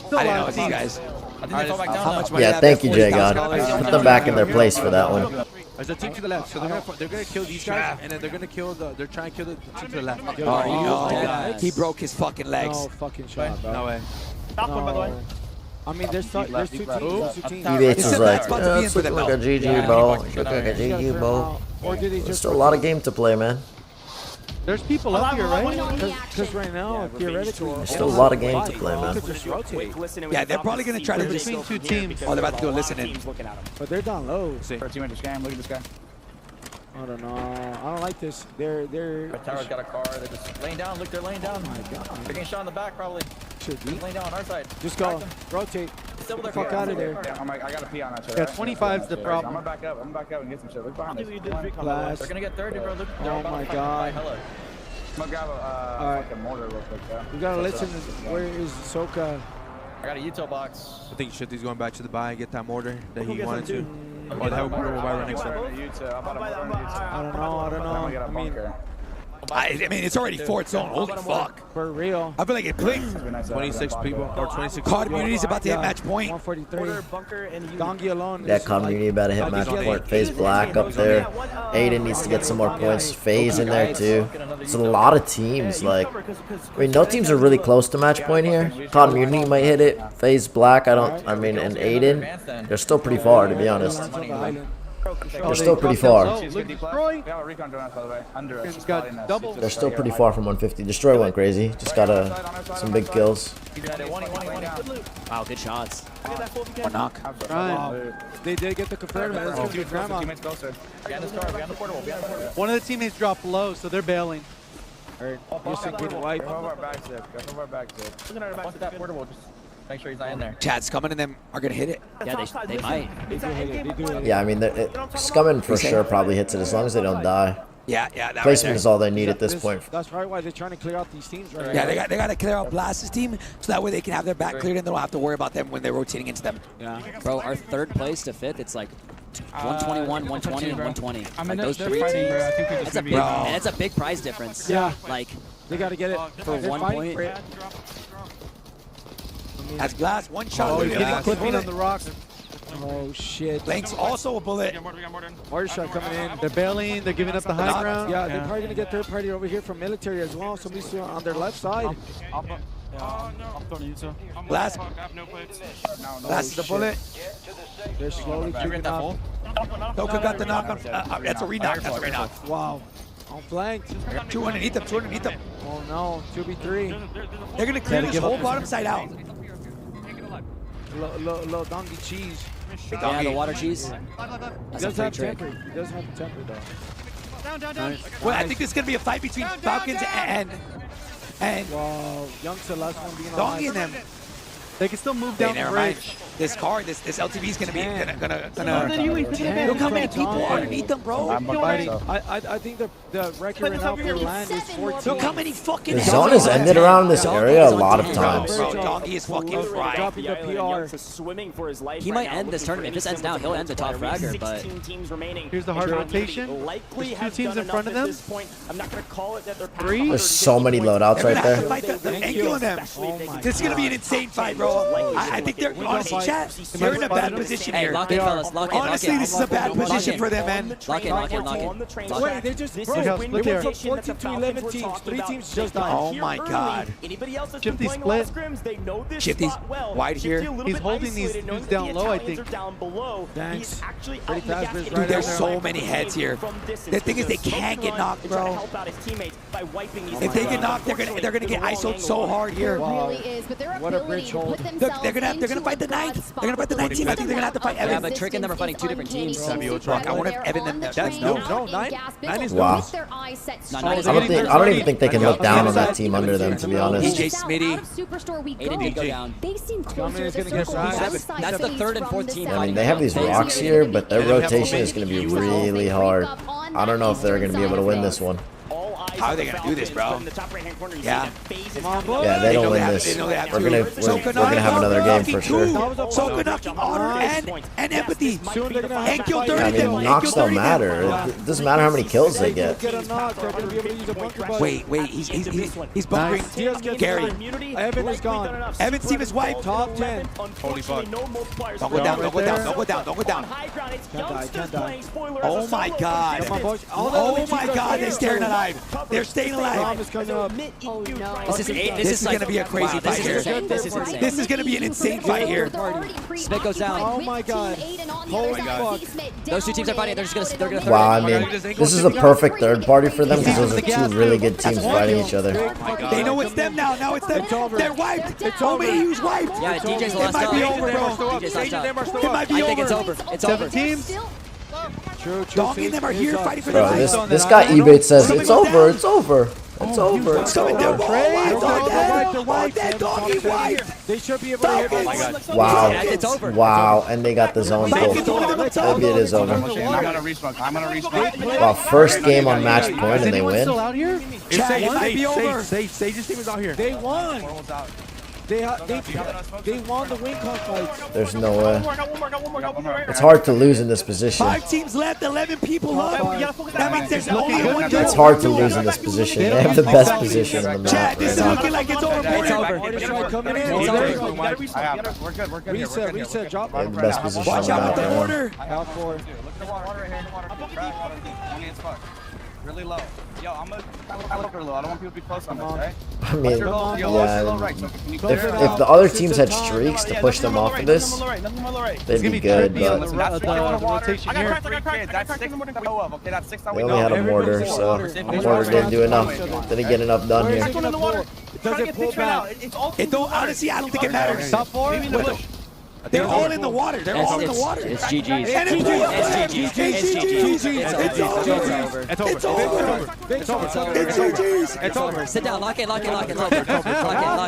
L: Still
K: I
L: a
K: didn't
L: lot
K: know
L: of
K: it's these
L: teams.
K: guys.
C: How much
A: Yeah, thank you, Jay God. Put them back in their place for that one.
C: There's a team to the left, so they're gonna kill these guys, and then they're gonna kill they're trying to kill the team to the left.
K: Oh, he broke his fucking legs.
E: No fucking shot, bro.
C: No way.
E: No. I mean, there's two teams. There's 2 teams.
A: Debates was like,
K: spot to be in
A: it's
K: for
A: looking
K: them,
A: like a
K: though.
A: GG, bro. It's looking like a GG, bro.
E: Or did he
A: There's
E: just
A: still a lot of game to play, man.
L: There's people up here, right?
E: Because right now, theoretically,
A: There's still a lot of game to play, man.
E: could just rotate.
K: Yeah, they're probably gonna try to
L: They're
K: just.
L: between two teams.
K: Oh, they're about to do a listening.
E: But they're down low.
C: See.
M: Look at this guy.
E: I don't know. I don't like this. They're
W: Tower's got a car. They're just laying down. Look, they're laying down.
E: Oh my god.
W: They're getting shot in the back, probably.
E: Should be.
W: Laying down on our side.
E: Just go. Rotate.
W: Still
E: Get the fuck out of there.
W: I gotta pee on that shit.
L: Yeah, 25's the problem.
W: I'm gonna back up and get some shit. Look behind us.
E: Blast.
W: They're gonna get 30, bro. Look.
E: Oh my god.
W: I'm gonna grab a
C: Alright.
W: fucking mortar real quick, though.
C: We gotta
W: That's
C: listen. Where is Soka?
W: I got a util box.
G: I think Shifty's going back to the buy and get that mortar that he
W: get
G: wanted
W: some
G: to.
W: too.
G: Or the help mortar will buy right next to
W: I
C: don't know. I don't know. I mean,
K: I mean, it's already fourth zone. Holy fuck.
C: for real.
K: I feel like it blinked.
G: 26 people or 26
K: COD Immunity's about to hit match point.
C: 143. Dongi alone.
A: That community about to hit match point. FaZe Black up there. Aiden needs to get some more points. FaZe in there too. There's a lot of teams. Like, I mean, no teams are really close to match point here. COD Immunity might hit it. FaZe Black, I mean, and Aiden, they're still pretty far, to be honest. They're still pretty far. They're still pretty far from 150. Destroy went crazy. Just got some big kills.
D: Wow, good shots.
K: One knock.
C: Wow. They did get the confirmed. That's gonna be grandma.
L: One of the teammates dropped low, so they're bailing.
C: You're getting wiped.
W: Make sure he's not in there.
K: Chad, Scummin and them are gonna hit it.
D: Yeah, they might.
A: Yeah, I mean, Scummin for sure probably hits it as long as they don't die.
K: Yeah, that
A: Placement
K: right
A: is all they need at this point.
C: That's right why they're trying to clear out these teams right
K: Yeah,
C: now.
K: they got to clear out Blast's team so that way they can have their back cleared and they don't have to worry about them when they're rotating into them.
D: Yeah. Bro, our third place to fifth, it's like 121, 120, and 120.
M: I mean,
D: Like those
M: they're
D: three
M: fighting,
D: teams.
M: bro. I think they just
D: That's a
M: maybe-
D: big,
M: Bro.
D: and it's a big prize difference.
C: Yeah.
D: Like,
C: They got to get it
D: for
C: They're
D: 1
C: fighting
D: point.
C: for it.
K: That's Blast, one shot.
C: Oh,
K: look
C: he's
K: at
C: getting
K: that.
C: clipping on the rocks. Oh, shit.
K: Blanks also a bullet.
C: Mortar shot coming in.
L: They're bailing. They're giving up the high ground.
C: Yeah, they're probably going to get third party over here from military as well. Somebody's on their left side.
M: I'm throwing you too.
K: Blast. Blast is the bullet.
C: They're slowly creeping up.
K: Doka got the knock on. That's a re-knock. That's a re-knock.
C: Wow. On flank.
K: Two underneath them.
C: Oh, no. 2v3.
K: They're going to clear this whole bottom side out.
C: Little donkey cheese.
D: Yeah, the water cheese.
C: He
D: That's
C: does
D: a
C: have
D: free trick.
C: temper. He does have temper, though.
L: Nice.
K: Well, I think this is going to be a fight between Falcons and
C: Wow. Young's the last one being
K: Dongi and
C: alive.
K: them.
L: They can still move
K: Hey,
L: down the
K: never mind.
L: bridge.
K: This car, this LTV is gonna be gonna.
C: Damn.
K: Look how many people are underneath them, bro.
C: I think the record right now for land is 14.
K: Look how many fucking.
A: The zone has ended around this area a lot of times.
K: Bro, Dongi is fucking fried.
C: Dropping the PR.
N: Swimming for his life
D: He
N: right
D: might
N: now,
D: end this
N: looking for
D: tournament. If this
N: any
D: ends now, he'll end the top
N: symbols of
D: fragger, but
N: 16 teams remaining.
L: Here's the hard rotation.
N: Likely
L: There's
N: have
L: two teams
N: done
L: in front of
N: enough at
L: them.
N: this point. I'm not going to call it that they're past
L: Three?
A: There's so many loadouts right there.
K: Fight the angle on them. This is gonna be an insane fight, bro. I think they're honestly, chat. They're in a bad position
D: Hey,
K: here.
D: lock in, fellas. Lock in, lock in.
K: Honestly, this is a bad
D: Lock
K: position
D: in.
K: for them, man.
D: Lock in, lock in, lock in.
C: Wait, they just
N: This
C: bro,
N: is
L: how
N: when
L: split
N: you're
L: they are.
C: from 14 to 11 teams. 3 teams just died.
K: Oh my God.
N: Anybody else that's
L: Shifty
N: been playing a lot of
L: split.
N: scrims, they know this
K: Shifty's
N: spot well.
K: wide
N: Shifty
K: here.
N: a little
L: He's
N: bit
L: holding these
N: isolated, knows
L: dudes
N: that
L: down
N: the
L: low, I
N: Italians
L: think.
N: are down below.
C: Thanks.
N: He's actually
C: Pretty
N: out in the
C: fast,
N: gas
C: but
N: station.
C: right
K: There's
C: there.
K: so many heads here.
N: From distance.
K: The thing is, they
N: He's gonna
K: can't
N: smoke
K: get
N: run
K: knocked,
N: and try to
K: bro.
N: help out his teammates by wiping these
K: If they
N: guys
K: get
N: out.
K: knocked, they're gonna get ISO'd so hard here.
O: It really is, but their
C: What a
O: ability
C: bridge
O: to put
C: hold.
O: themselves
K: They're gonna fight the ninth. They're gonna fight the 19. I think they're gonna have to fight
D: Yeah,
K: Evan.
D: but Trick and them are fighting two different teams.
K: Look, I wonder if Evan. That's no.
C: Nine is
A: Wow. I don't even think they can look down on that team under them, to be honest.
K: DJ Smitty.
D: Aiden did go down.
O: They seem closer
C: is
O: to
C: gonna get
O: circle
C: right.
O: both sides
D: That's the
O: of
D: third
O: these
D: and
O: from
D: fourth
O: the
D: team.
O: center.
A: I mean, they have these rocks here, but their rotation is going to be really hard. I don't know if they're going to be able to win this one.
K: How are they gonna do this, bro? Yeah.
A: Yeah, they don't win this. We're gonna have another game for sure.
K: Soka knocking honor and empathy. And kill 30
A: I
K: them.
A: mean, knocks don't matter. It doesn't matter how many kills they get.
C: Get a knock. They're going to be able to use a bunker bus.
K: Wait, he's bunkering.
C: Diaz gets
K: Gary.
C: Evan is gone.
K: Evan's team is wiped.
C: Top 10.
K: Holy fuck. Don't go down, don't go down, don't go down, don't go down.
C: Can't die.
K: Oh my God.
C: Come on, boys.
K: Oh my God, they're staying alive. They're staying alive.
C: Bomb is coming up.
O: Oh no.
D: This is
K: gonna be a crazy fight here.
D: This is insane.
K: This is gonna be an insane fight here.
D: Smith goes down.
C: Oh my God.
O: Holy
C: fuck.
D: Those two teams are fighting. They're gonna throw
A: Wow,
D: it.
A: I mean, this is a perfect third party for them because those are two really good teams fighting each other.
K: They know it's them now. Now it's them.
C: It's over.
K: They're wiped.
C: It's
K: How
C: over.
K: many of you's wiped?
D: Yeah, DJ's the
K: It
D: last
K: might
D: up.
K: be over, bro.
D: DJ's last up.
K: It might be
D: I think it's
K: over.
D: over. It's over.
L: Teams?
C: True.
K: Dongi and them are here fighting for
A: Bro,
K: their lives.
A: this guy eBay says it's over, it's over. It's over.
K: It's coming down.
C: They're white.
K: Doggy white.
C: They should be able to hit.
P: Oh my God.
A: Wow.
P: It's over.
A: Wow. And they got the zone pull. Maybe it is over.
P: I'm gonna resmoke. I'm gonna resmoke.
A: Wow, first game on match point and they win.
C: Still out here?
G: Sage, this team is out here.
C: They won. They won the win fights.
A: There's no way. It's hard to lose in this position.
K: 5 teams left, 11 people up. That means there's only one.
A: It's hard to lose in this position. They have the best position in the map.
K: This is looking like it's over.
P: It's over. We're good.
C: Reset. Drop.
A: They have the best position
K: Watch
A: in the
K: out with
A: map.
K: the
A: man.
K: order.
C: Out for.
P: Look at the water right here. In the water. Water deep. Only as fuck. Really low. Yo, I'm gonna look real low. I don't want people to be close on this, right?
A: I mean,
P: Yeah.
A: if the other teams had streaks to push them off of this, they'd be good, but
P: That's 6 that
A: they
P: we
A: only
P: know.
A: had a mortar, so mortar didn't do enough. Didn't get enough done here.
C: Does it pull back?
K: It don't, honestly, I don't think it matters.
C: Top 4?
K: They're all in the water. They're all in the water.
W: It's GG's.
K: And it's GG's.
W: It's over.
K: It's over. It's GG's.
W: It's over. Sit down. Lock in. It's over. Lock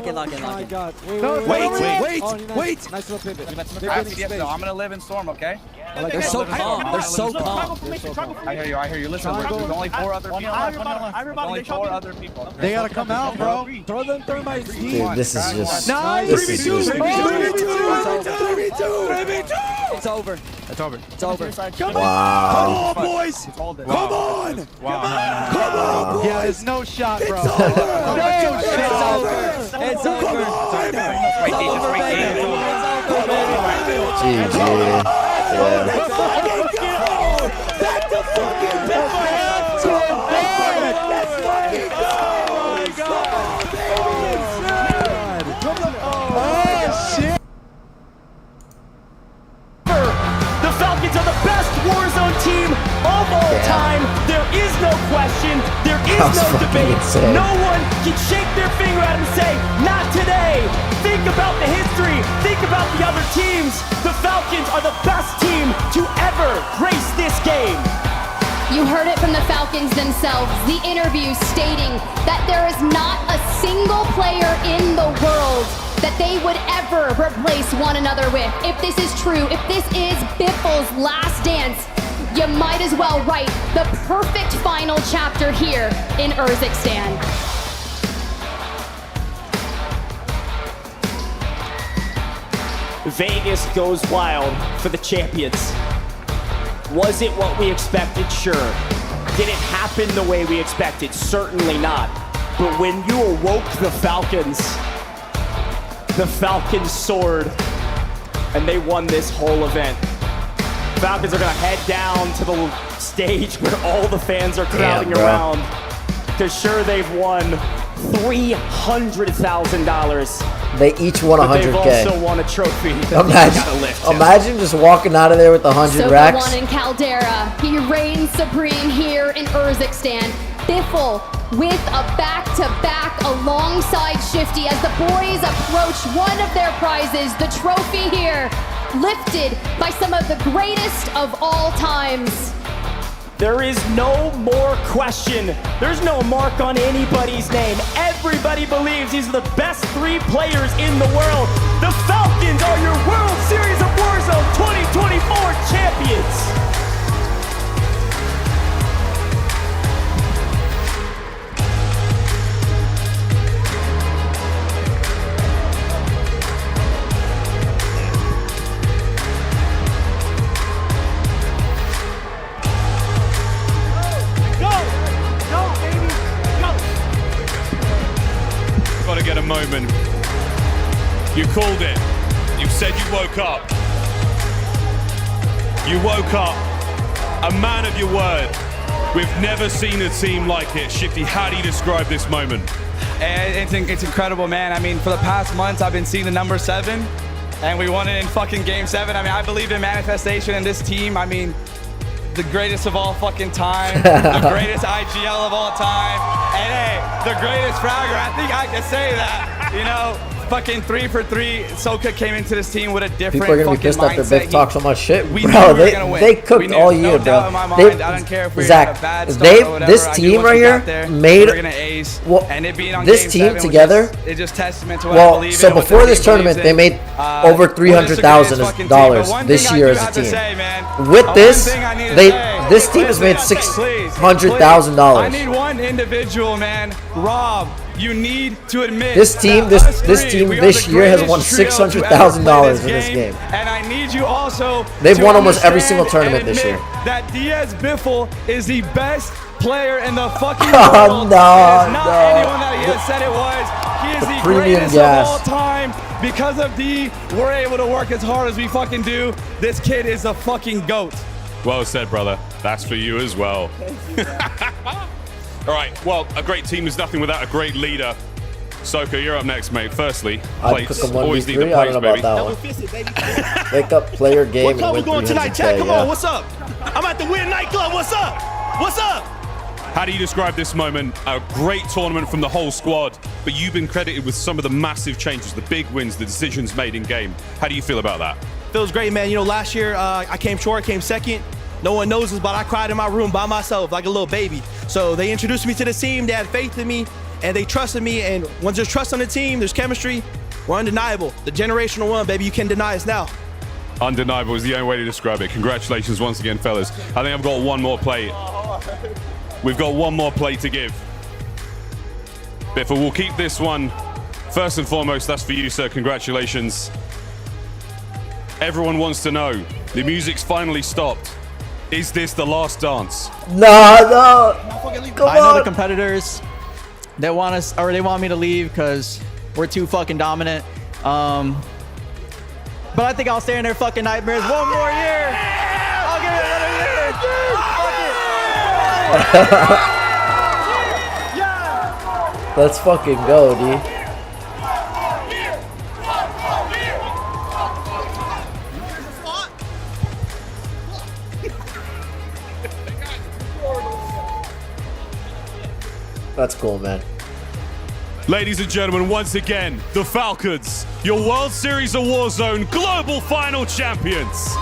W: in.
C: My God.
K: Wait.
C: Nice little pivot.
P: I'm gonna live in storm, okay?
W: They're so calm. They're so calm.
P: I hear you. Listen, there's only 4 other people. Only 4 other people.
C: They gotta come out, bro. Throw them thermites deep.
A: Dude, this is just.
C: Nice.
A: This is just.
W: It's over.
P: It's over.
W: It's over.
A: Wow.
K: Come on, boys. Come on.
P: Wow.
C: Yeah, there's no shot, bro.
W: It's over.
A: GG. Yeah.
R: The Falcons are the best Warzone team of all time. There is no question. There is
A: That was
R: no
A: fucking
R: debate.
A: insane.
R: No one can shake their finger at him and say, not today. Think about the history. Think about the other teams. The Falcons are the best team to ever grace this game.
O: You heard it from the Falcons themselves, the interview stating that there is not a single player in the world that they would ever replace one another with. If this is true, if this is Biffle's last dance, you might as well write the perfect final chapter here in Urzikstan.
R: Vegas goes wild for the champions. Was it what we expected? Sure. Did it happen the way we expected? Certainly not. But when you awoke the Falcons soared and they won this whole event. Falcons are gonna head down to the stage where all the fans are crowding around. Because sure, they've won $300,000.
A: They each won
R: But
A: 100K.
R: they've also won a trophy that they gotta lift.
A: Imagine just walking out of there with 100
O: Soka
A: racks.
O: won in Caldera. He reigns supreme here in Urzikstan. Biffle with a back-to-back alongside Shifty as the boys approach one of their prizes, the trophy here, lifted by some of the greatest of all times.
R: There is no more question. There's no mark on anybody's name. Everybody believes these are the best 3 players in the world. The Falcons are your World Series of Warzone 2024 champions.
Q: Got to get a moment. You called it. You said you woke up. You woke up. A man of your word. We've never seen a team like it. Shifty, how do you describe this moment?
T: It's incredible, man. I mean, for the past months, I've been seeing the number 7, and we won it in fucking Game 7. I mean, I believe in manifestation in this team. I mean, the greatest of all fucking time, the greatest IGL of all time, and hey, the greatest Fragger. I think I can say that. You know, fucking 3 for 3. Soka came into this team with a different
A: People are gonna be
T: fucking
A: pissed after
T: mindset.
A: Big talk so much shit,
T: We
A: bro.
T: knew we were
A: They
T: gonna win.
A: they
T: We
A: cooked
T: knew,
A: all
T: no
A: year,
T: doubt in
A: bro.
T: my mind.
A: They,
T: I don't care if we
A: Zach,
T: had a bad start
A: they
T: or whatever.
A: this
T: I knew
A: team
T: once
A: right
T: we
A: here
T: got there,
A: made
T: we were gonna ace.
A: well,
T: And it being on
A: this
T: game
A: team
T: 7 was
A: together.
T: just, it's just testament to what I
A: Well,
T: believe
A: so
T: in, what
A: before
T: the
A: this
T: team
A: tournament,
T: believes
A: they
T: in.
A: made over
T: We'll disagree with this fucking team, but
A: $300,000
T: one
A: this
T: thing I
A: year
T: do
A: as a
T: have to
A: team.
T: say, man,
A: With
T: one
A: this,
T: thing I need to
A: they
T: say-
A: this team has made
T: Please,
A: $600,000.
T: I need one individual, man. Rob, you need to admit
A: This team,
T: that us
A: this
T: three,
A: team
T: we are
A: this
T: the
A: year has
T: greatest
A: won
T: trio to ever
A: $600,000
T: play
A: in this game.
T: And I need you also
A: They've
T: to
A: won almost every
T: understand
A: single tournament
T: and
A: this
T: admit
A: year.
T: That Diaz Biffle is the best player in the fucking
A: Oh,
T: world.
A: no,
T: It is not
A: no.
T: anyone that he has said it was. He is the
A: premium
T: greatest
A: gas.
T: of all time. Because of D, we're able to work as hard as we fucking do. This kid is a fucking GOAT.
Q: Well said, brother. That's for you as well. All right. Well, a great team is nothing without a great leader. Soka, you're up next, mate. Firstly,
A: I'd cook
Q: plates.
A: them
Q: Always need the
A: 1v3. I
Q: plates,
A: don't know
Q: baby.
A: about that one. Wake up, play your game,
H: What
A: and
H: club we
A: win
H: going tonight, Chad?
A: 300K.
H: Come
A: Yeah.
H: on, what's up? I'm at the Weird Nightclub. What's up? What's up?
Q: How do you describe this moment? A great tournament from the whole squad, but you've been credited with some of the massive changes, the big wins, the decisions made in game. How do you feel about that?
H: Feels great, man. You know, last year I came short, came second. No one knows this, but I cried in my room by myself like a little baby. So they introduced me to the team. They had faith in me, and they trusted me. And once there's trust on the team, there's chemistry. We're undeniable. The generational one, baby. You can't deny us now.
Q: Undeniable is the only way to describe it. Congratulations once again, fellas. I think I've got one more plate. We've got one more plate to give. Biffle, we'll keep this one. First and foremost, that's for you, sir. Congratulations. Everyone wants to know, the music's finally stopped. Is this the last dance?
A: No. Come
J: I know
A: on.
J: the competitors. They want us, or they want me to leave because we're too fucking dominant. But I think I'll stay in their fucking nightmares one more year. I'll give it another year. Fuck it.
A: Let's fucking go, dude. That's cool, man.
Q: Ladies and gentlemen, once again, the Falcons, your World Series of Warzone Global Final Champions.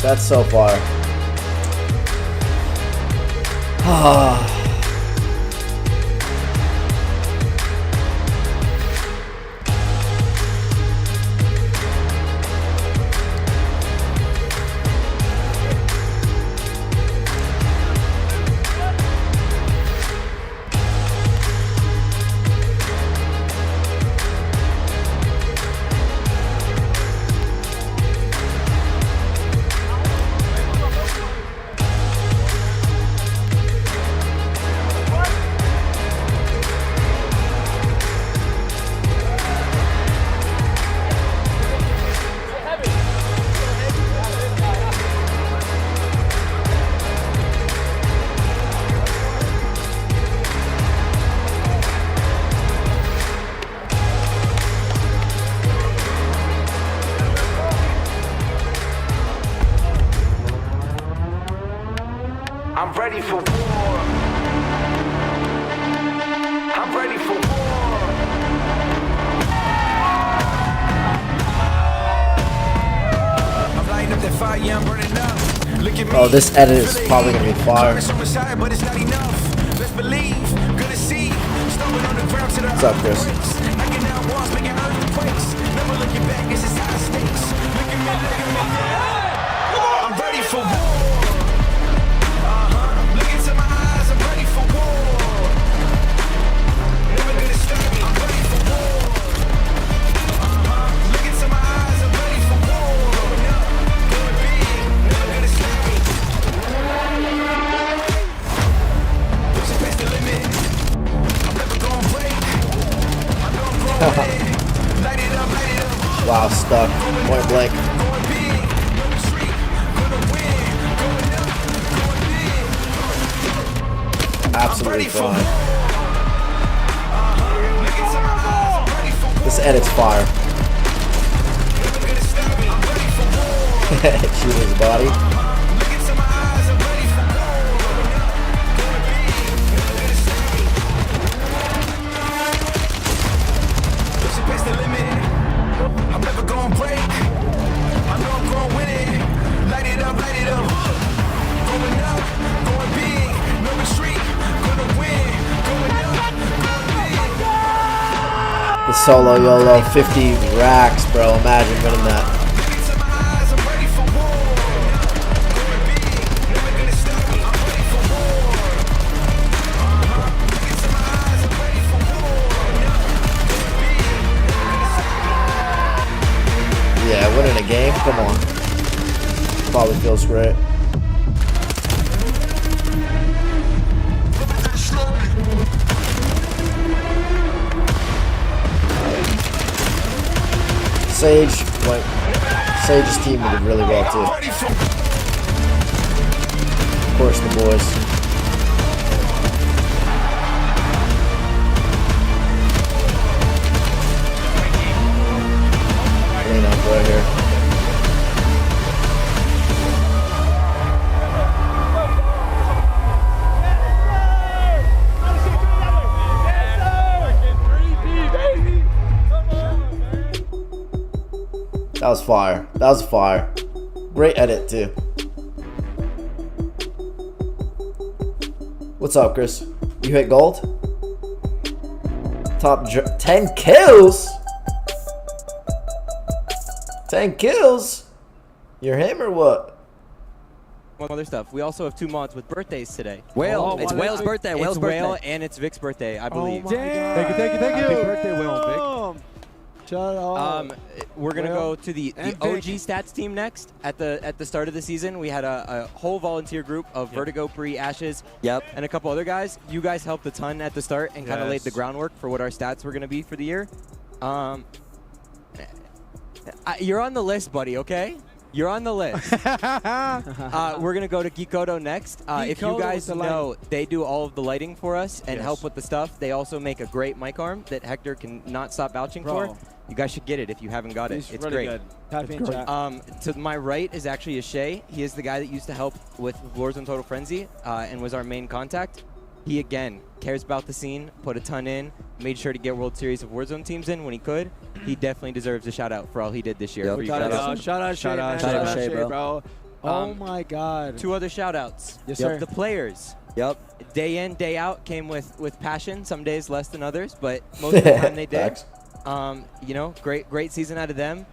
A: That's so far.
S: I'm ready for war. I'm ready for war.
U: I'm lighting up that fire, yeah, I'm burning up. Look at me.
A: Oh, this edit is probably gonna be fire.
U: Suicide, but it's not enough. Let's believe, gonna see. Stumbling on the ground to the
A: What's up, Chris?
U: knocking out walls, making earthquakes. Never looking back, this is high stakes. Look at me, yeah. I'm ready for war. Look into my eyes, I'm ready for war. Never gonna stop me, I'm ready for war. Look into my eyes, I'm ready for war. Going big, never gonna stop me. Pushing past the limit, I'm never gonna break. I know I'm growing. Light
A: Point blank. Absolutely fine. This edit's fire. Shooting his body.
U: I'm never gonna break. I know I'm gonna win it. Light it up, light it up. Going up, going big. No retreat. Gonna win. Going up, going big.
A: The solo YOLO 50 racks, bro. Imagine winning that. Yeah, winning a game? Come on. Probably feels great. Sage's team did really well too. Of course, the boys. Clean up right here. That was fire. That was fire. Great edit too. What's up, Chris? You hit gold? Top 10 kills? 10 kills? You're him or what?
B: Other stuff. We also have 2 mods with birthdays today.
W: Whale. It's Whale's birthday. Whale's
B: it's Whale
W: birthday.
B: and it's Vic's birthday, I believe.
E: Thank you, thank you, thank you.
L: Happy birthday, Will, Vic.
E: Shout out.
B: We're gonna
E: Well,
B: go to the
E: and
B: OG
E: Vic.
B: stats team next. At the start of the season, we had a whole volunteer group of Vertigo, Pre, Ashes, and a couple other guys. You guys helped a ton at the start and kind of laid the groundwork for what our stats were gonna be for the year. You're on the list, buddy. Okay. You're on the list. We're going to go to Geekodo next. If you guys know, they do all of the lighting for us and help with the stuff. They also make a great mic arm that Hector can not stop vouching for. You guys should get it if you haven't got it.
C: He's
B: It's
C: really
B: great.
C: good. Type in chat.
B: To my right is actually Ashay. He is the guy that used to help with Warzone Total Frenzy and was our main contact. He, again, cares about the scene, put a ton in, made sure to get World Series of Warzone teams in when he could. He definitely deserves a shout-out for all he did this year.
C: Yep.
B: For you
C: Shout
B: guys.
C: out, shout out, Shay, bro. Oh my God.
B: 2 other shout-outs.
C: Yes, sir.
B: The players.
W: Yep.
B: Day in, day out came with passion. Some days less than others, but most of the time they did. You know, great season out of them.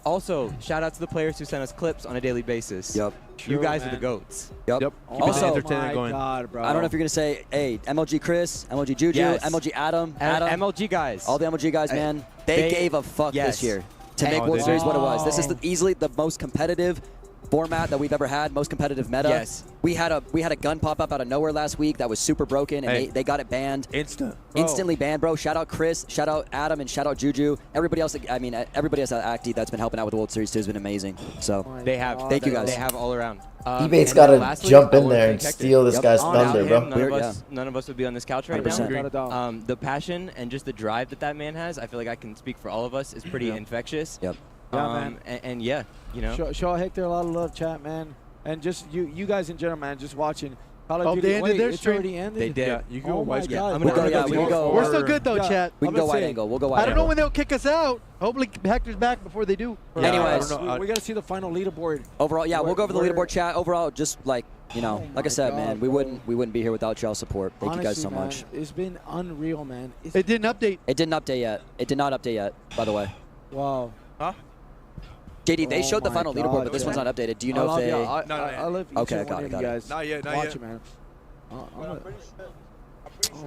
B: Also, shout out to the players who send us clips on a daily basis.
W: Yep.
B: You guys are the GOATs.
W: Yep. Also, I don't know if you're going to say, hey, MLG Chris, MLG Juju,
B: Yes.
W: MLG Adam,
B: MLG guys.
W: all the MLG guys, man, they gave a fuck this year to make World Series what it was. This is easily the most competitive format that we've ever had, most competitive meta.
B: Yes.
W: We had a gun pop up out of nowhere last week that was super broken, and they got it banned. Instantly banned, bro. Shout out Chris, shout out Adam, and shout out Juju. Everybody else, I mean, everybody else at Acti that's been helping out with the World Series too has been amazing. So
B: They have.
W: Thank you guys.
B: They have all around.
A: Ebate's
B: and
A: got to
B: lastly,
A: jump
B: I
A: in
B: wanna
A: there and
B: thank Hector.
A: steal this guy's
B: Without
A: thunder,
B: him,
A: bro.
B: None of us would be on this couch right
W: 100%.
B: now. The passion and just the drive that man has, I feel like I can speak for all of us, is pretty infectious.
W: Yep.
C: Yeah, man.
B: And yeah, you know.
C: Show Hector a lot of love, chat, man. And just you guys in general, man, just watching. Call
L: Oh,
C: of Duty.
L: they ended
C: Wait,
L: their
C: it's
L: stream?
C: already ended?
B: They did.
C: Yeah,
L: you can go
C: oh my
L: wide screen.
C: God.
W: we can go.
L: We're still good though, chat.
W: We can go wide angle. We'll go wide
L: I don't know
W: angle.
L: when they'll kick us out. Hopefully Hector's back before they do.
W: Anyways,
C: we got to see the final leaderboard.
W: overall, yeah, we'll go over the
C: Where-
W: leaderboard chat. Overall, just like like I said, man, we wouldn't be here without y'all support. Thank you guys
C: Honestly,
W: so
C: man,
W: much.
C: It's been unreal, man.
L: It didn't update.
W: It didn't update yet. It did not update yet, by the way.
C: Wow.
P: Huh?
W: JD, they
C: Oh
W: showed the
C: my
W: final
C: God,
W: leaderboard, but this
C: man.
W: one's not updated. Do you
C: I
W: know
C: love
W: if they?
C: y'all. I love each
W: Okay,
C: and
W: got
C: one
W: it,
C: of
W: got
C: you
W: it.
C: guys.
P: Not yet, not
C: Watch
P: yet.
C: it, man. Oh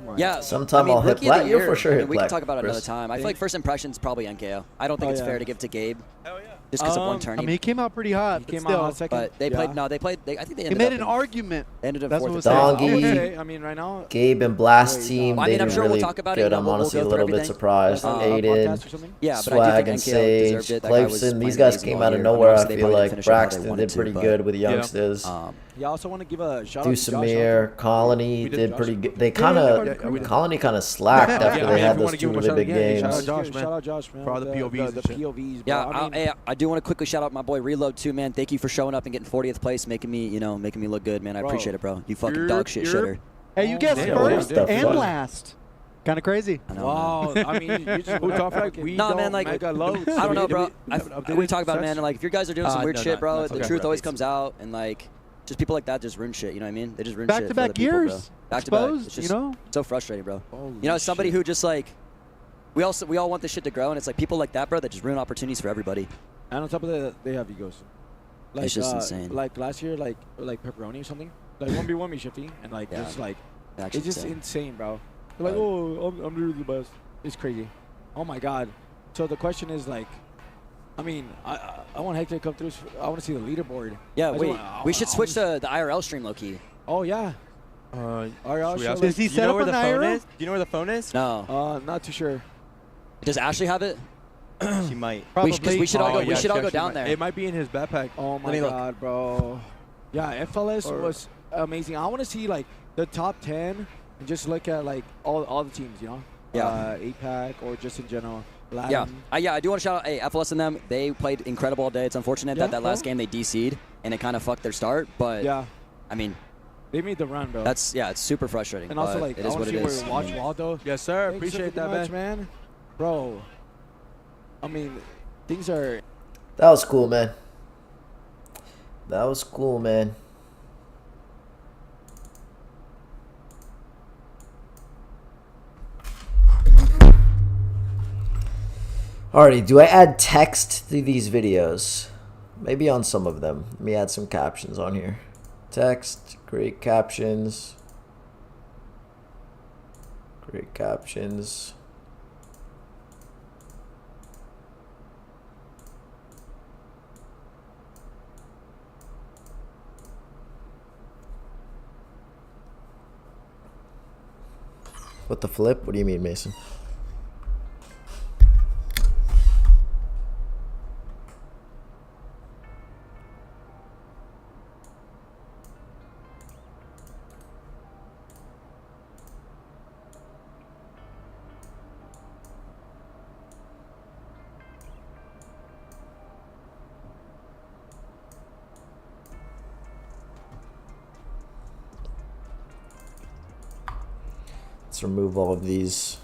C: my
W: Yeah.
A: Sometime
W: I mean,
A: I'll hit
W: rookie of the
A: plat. You'll
W: year,
A: for sure
W: I mean,
A: hit
W: we can
A: plat,
W: talk about it another
A: Chris.
W: time. I feel like first impressions probably NKO. I don't think
C: Oh,
W: it's
C: yeah.
W: fair to give to Gabe.
P: Hell yeah.
W: just because of one turn.
L: I mean, he came out pretty hot.
C: He came
L: still.
C: out hot second.
W: But they played. No, they played. I think they
L: He
W: ended
L: made
W: up
L: an
W: in-
L: argument.
W: They ended up
L: That's
W: fourth.
L: what
W: or
L: was
W: fifth.
L: saying.
C: I would
A: Doggy,
C: say, I mean, right now.
A: Gabe and Blast team,
W: I mean,
A: they've
W: I'm
A: been
W: sure we'll
A: really
W: talk about it,
A: good.
W: and
A: I'm
W: we'll
A: honestly
W: go
A: a
W: through
A: little bit
W: everything.
A: surprised.
C: podcast or
A: Aiden,
C: something?
W: Yeah, but I
A: Swag
W: do
A: and
W: think NKO deserved
A: Sage,
W: it. That guy was
A: Clayson,
W: playing
A: these guys
W: amazing
A: came
W: all
A: out of
W: year.
A: nowhere. I
W: Obviously, they
A: feel
W: probably
A: like
W: didn't finish it how they
A: Braxton
W: wanted
A: did
W: to,
A: pretty
W: but-
A: good with the youngsters.
C: Yeah, I also want to give a shout out to Josh.
A: Deucemer, Colony
C: We did
A: did
C: Josh.
A: pretty good. They
C: Yeah,
A: kind
C: yeah, we
A: of
C: did.
A: Colony kind of slacked after
C: Yeah, I
A: they
C: mean,
A: had
C: if you
A: those
C: wanna give
A: two
C: him a
A: really
C: shout
A: big
C: again,
A: games.
C: shout out Josh, man. Shout out Josh, man.
G: For all the POVs
C: The
G: and shit.
C: POVs, bro.
W: Yeah,
C: I mean,
W: I do want to quickly shout out my boy Reload too, man. Thank you for showing up and getting 40th place, making me look good, man. I
C: Bro,
W: appreciate it, bro. You fucking
C: you're-
W: dog shit shitter.
L: Hey, you get
A: Damn,
L: first
A: what the
L: and
A: fuck?
L: last. Kind of crazy.
W: I know,
C: wow.
W: man.
C: I mean, you just
G: Who talk like we
W: No,
G: don't
W: man, like,
G: mega loads.
W: I don't know, bro.
G: Did
W: We talk about it, man. Like, if you guys are doing some weird
G: no,
W: shit,
G: not-
W: bro,
G: not
W: the
G: talking
W: truth
G: about
W: always
G: updates.
W: comes out, and like, just people like that just ruin shit. You know what I mean? They just ruin shit for
L: Back-to-back
W: other people, bro.
L: years.
W: Back to back.
L: Exposed,
W: It's just
L: you know?
W: so frustrating, bro.
C: Holy
W: You know, as somebody
C: shit.
W: who just like, we all want this shit to grow, and it's like people like that, bro, that just ruin opportunities for everybody.
C: And on top of that, they have egos. Like,
W: It's just insane.
C: Like last year, like pepperoni or something. Like 1v1 me Shifty, and like
W: Yeah.
C: just like
W: Actually
C: it's just
W: insane.
C: insane, bro. They're like, oh, I'm really the best. It's crazy. Oh my god. So the question is like, I mean, I want Hector to come through. I want to see the leaderboard.
W: Yeah,
C: I just
W: wait.
C: want-
W: We should switch to the IRL stream, low key.
C: Oh yeah.
G: should we ask
L: Does he
B: You
L: set
B: know
L: up
B: where
L: an
B: the phone
L: IRL?
B: is? Do you know where the phone is?
W: No.
C: Not too sure.
W: Does Ashley have it?
B: She might.
W: We should all go.
G: yeah,
W: We should all
G: she
W: go
G: actually
W: down
G: might.
W: there.
G: It might be in his backpack.
C: Oh my
W: me look.
C: god, bro. Yeah, FLS
G: Or-
C: was amazing. I want to see like the top 10 and just look at like all the teams, you know?
W: Yeah.
C: APAC or just in general.
W: Yeah,
C: Latin.
W: I do want to shout out, hey, FLS and them. They played incredible all day. It's unfortunate
C: Yeah,
W: that last
C: bro.
W: game they DC'd and it kind of fucked their start. But
C: Yeah.
W: I mean,
C: They made the run, bro.
W: it's super frustrating.
C: and also
W: but
C: like
W: it
C: I
W: is
C: want
W: what
C: to
W: it
C: see
W: is.
C: where Watch Waldo.
G: Yes, sir.
C: Thanks
G: Appreciate
C: so
G: that,
C: much,
G: man.
C: Bro. I mean, things are.
A: That was cool, man. That was cool, man. Alrighty, do I add text to these videos? Maybe on some of them. Let me add some captions on here. Text, create captions. Create captions. What the flip? What do you mean, Mason? Let's remove all of these.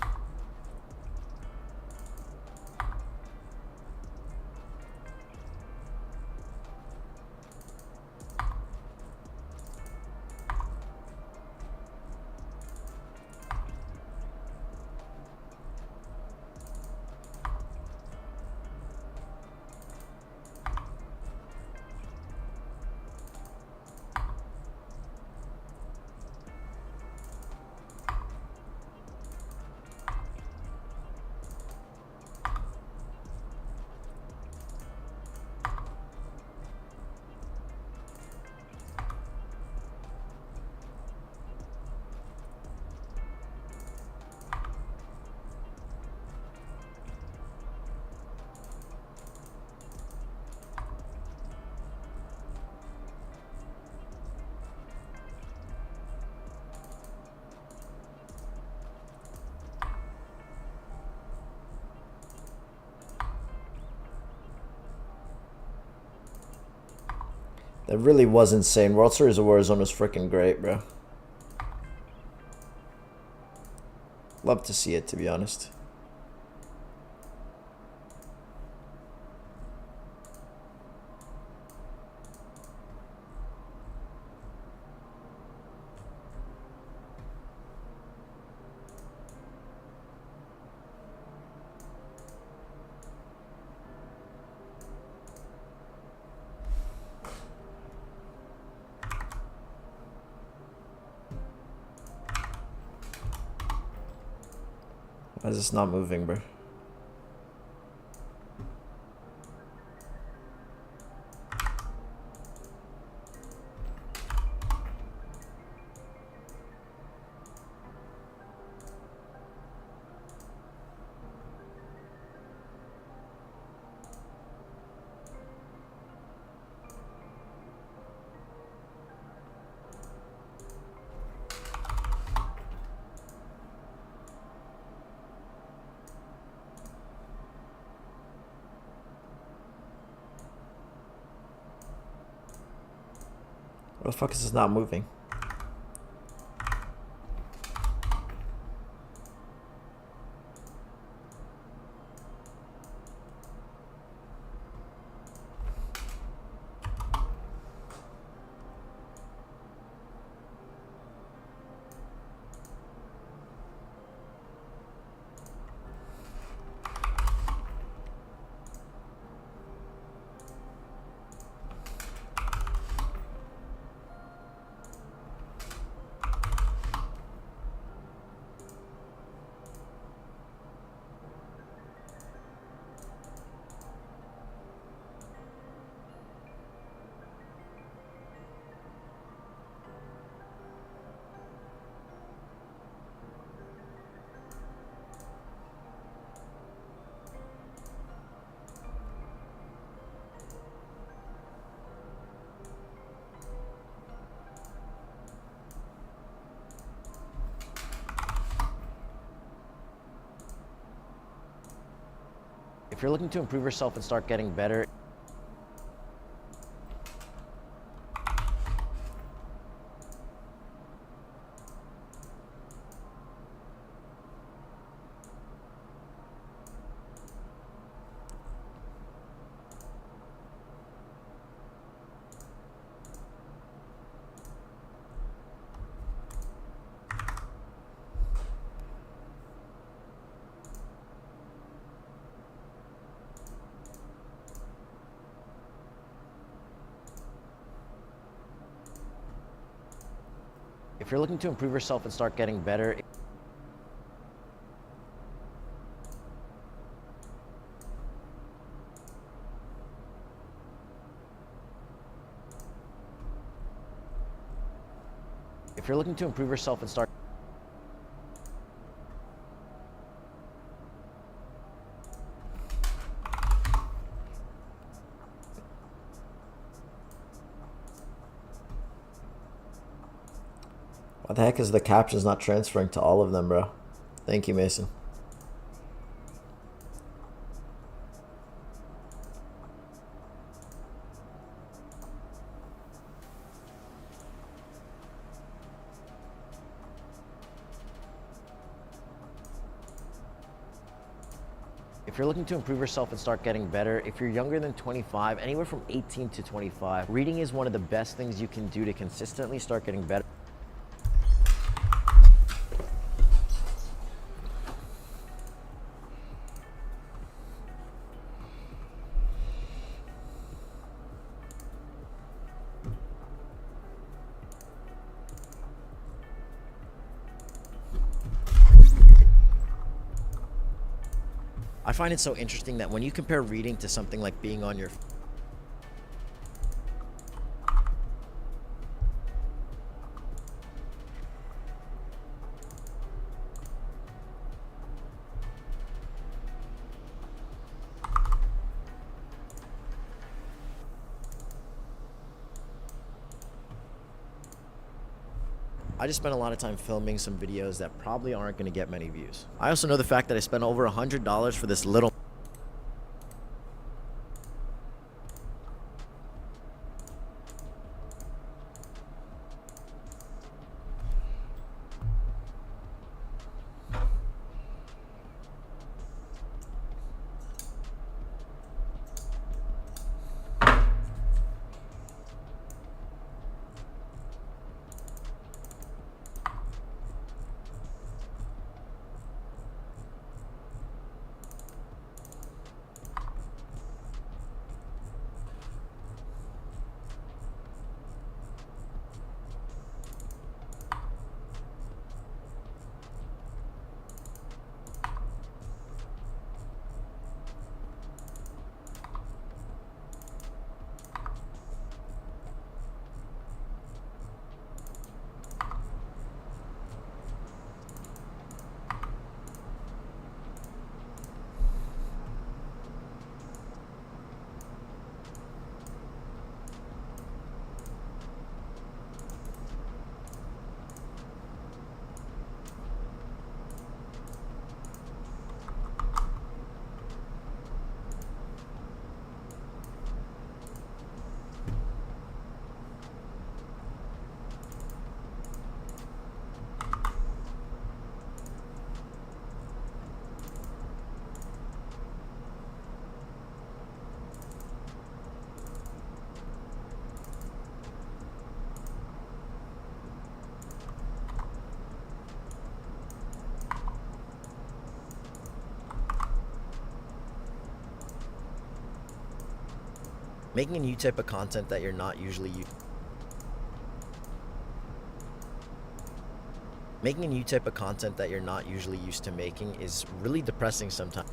A: That really was insane. World Series of Warzone was freaking great, bro. Love to see it, to be honest. Why is this not moving, bro? What the fuck is this not moving? If you're looking to improve yourself and start getting better, if you're looking to improve yourself and start getting better, if you're looking to improve yourself and start Why the heck is the captions not transferring to all of them, bro? Thank you, Mason. If you're looking to improve yourself and start getting better, if you're younger than 25, anywhere from 18 to 25, reading is one of the best things you can do to consistently start getting better. I find it so interesting that when you compare reading to something like being on your I just spent a lot of time filming some videos that probably aren't going to get many views. I also know the fact that I spent over $100 for this little Making a new type of content that you're not usually Making a new type of content that you're not usually used to making is really depressing sometimes.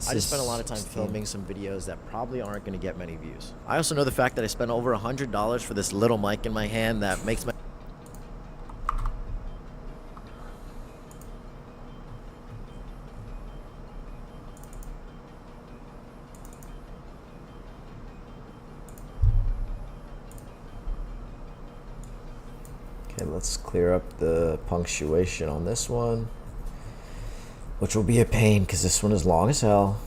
A: I just spent a lot of time filming some videos that probably aren't going to get many views. I also know the fact that I spent over $100 for this little mic in my hand that makes my... Okay, let's clear up the punctuation on this one, which will be a pain because this one is long as hell.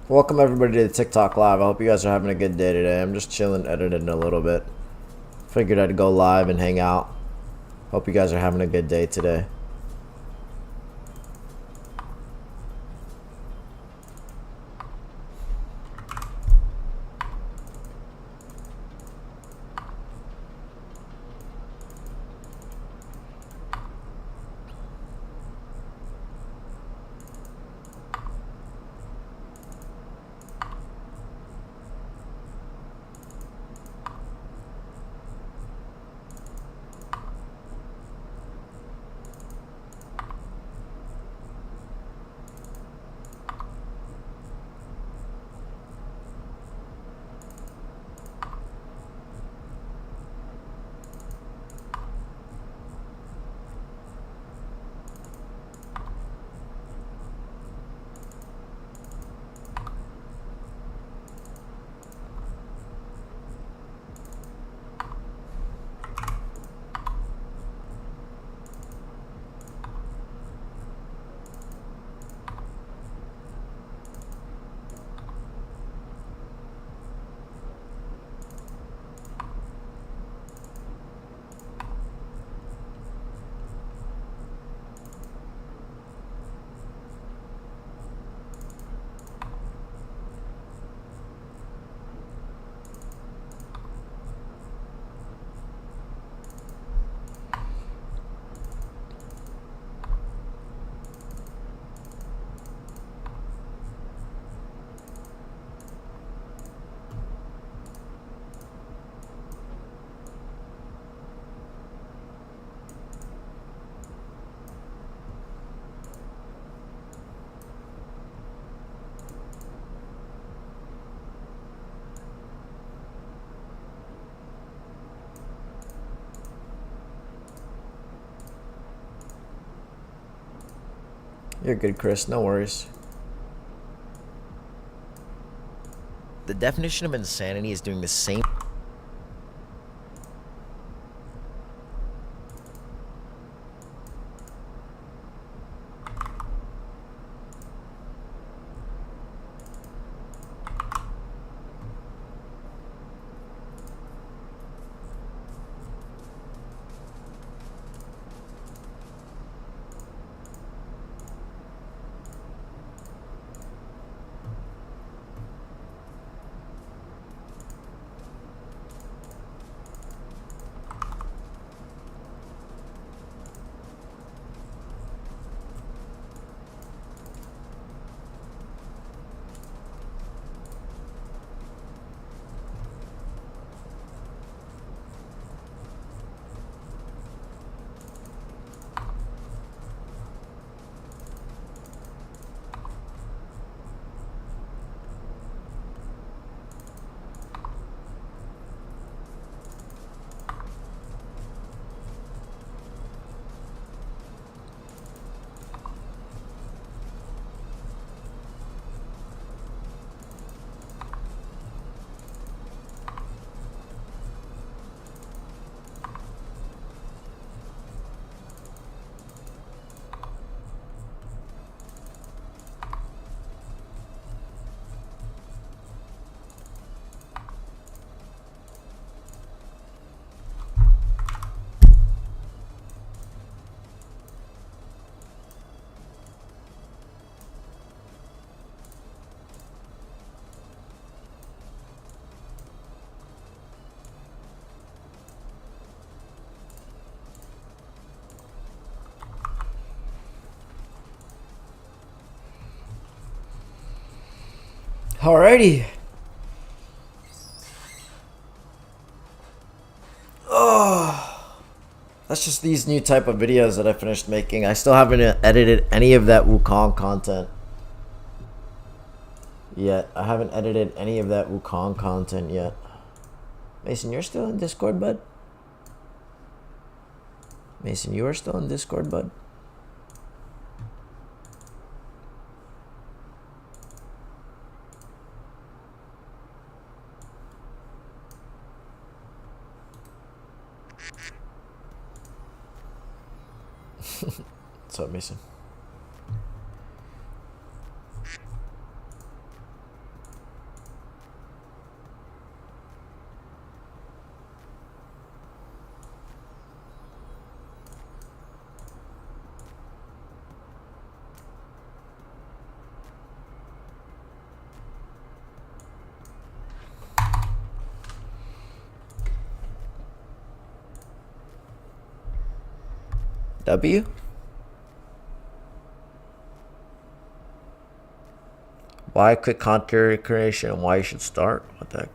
A: Welcome everybody to the TikTok live. I hope you guys are having a good day today. I'm just chilling, editing a little bit. Figured I'd go live and hang out. Hope you guys are having a good day today. You're good, Chris. No worries. The definition of insanity is doing the same... Alrighty. Oh, that's just these new type of videos that I finished making. I still haven't edited any of that Wukong content yet. I haven't edited any of that Wukong content yet. Mason, you're still in Discord, bud? Mason, you are still in Discord, bud? What's up, Mason? W? Why quick content creation and why you should start? What the heck?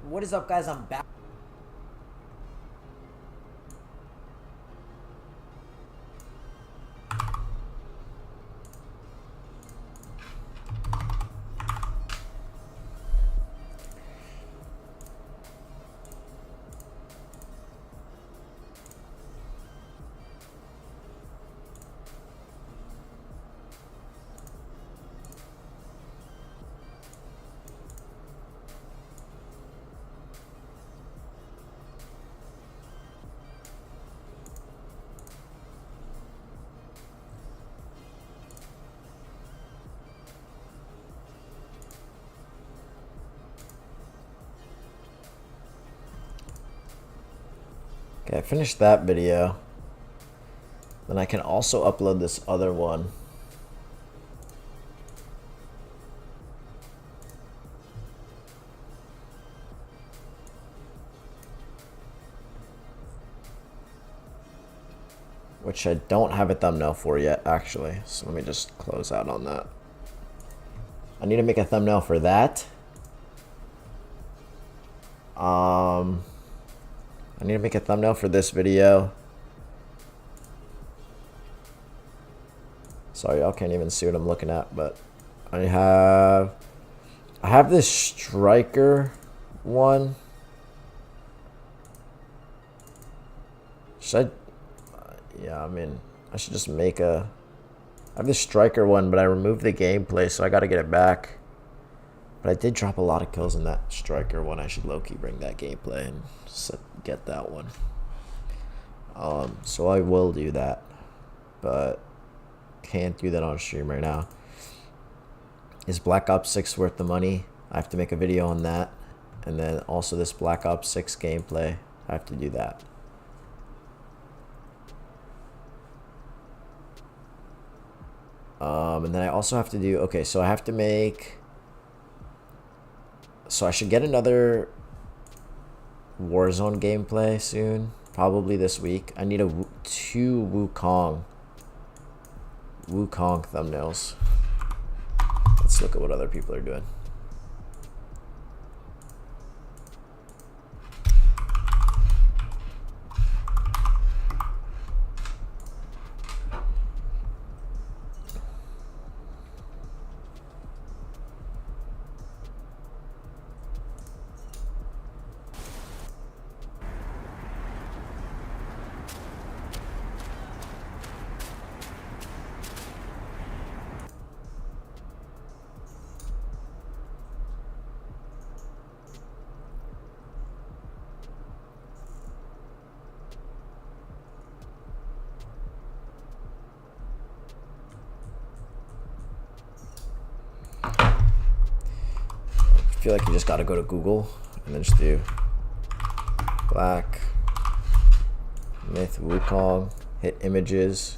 A: What is up, guys? I'm back. Okay, I finished that video. Then I can also upload this other one. Which I don't have a thumbnail for yet, actually. So let me just close out on that. I need to make a thumbnail for that. I need to make a thumbnail for this video. Sorry, y'all can't even see what I'm looking at, but I have this striker one. Should I? Yeah, I mean, I should just make a. I have this striker one, but I removed the gameplay, so I got to get it back. But I did drop a lot of kills in that striker one. I should low-key bring that gameplay and get that one. So I will do that, but can't do that on stream right now. Is Black Ops 6 worth the money? I have to make a video on that. And then also this Black Ops 6 gameplay. I have to do that. And then I also have to do, okay, so I have to make, so I should get another Warzone gameplay soon. Probably this week. I need 2 Wukong thumbnails. Let's look at what other people are doing. I feel like you just gotta go to Google and then just do Black Myth Wukong, hit images.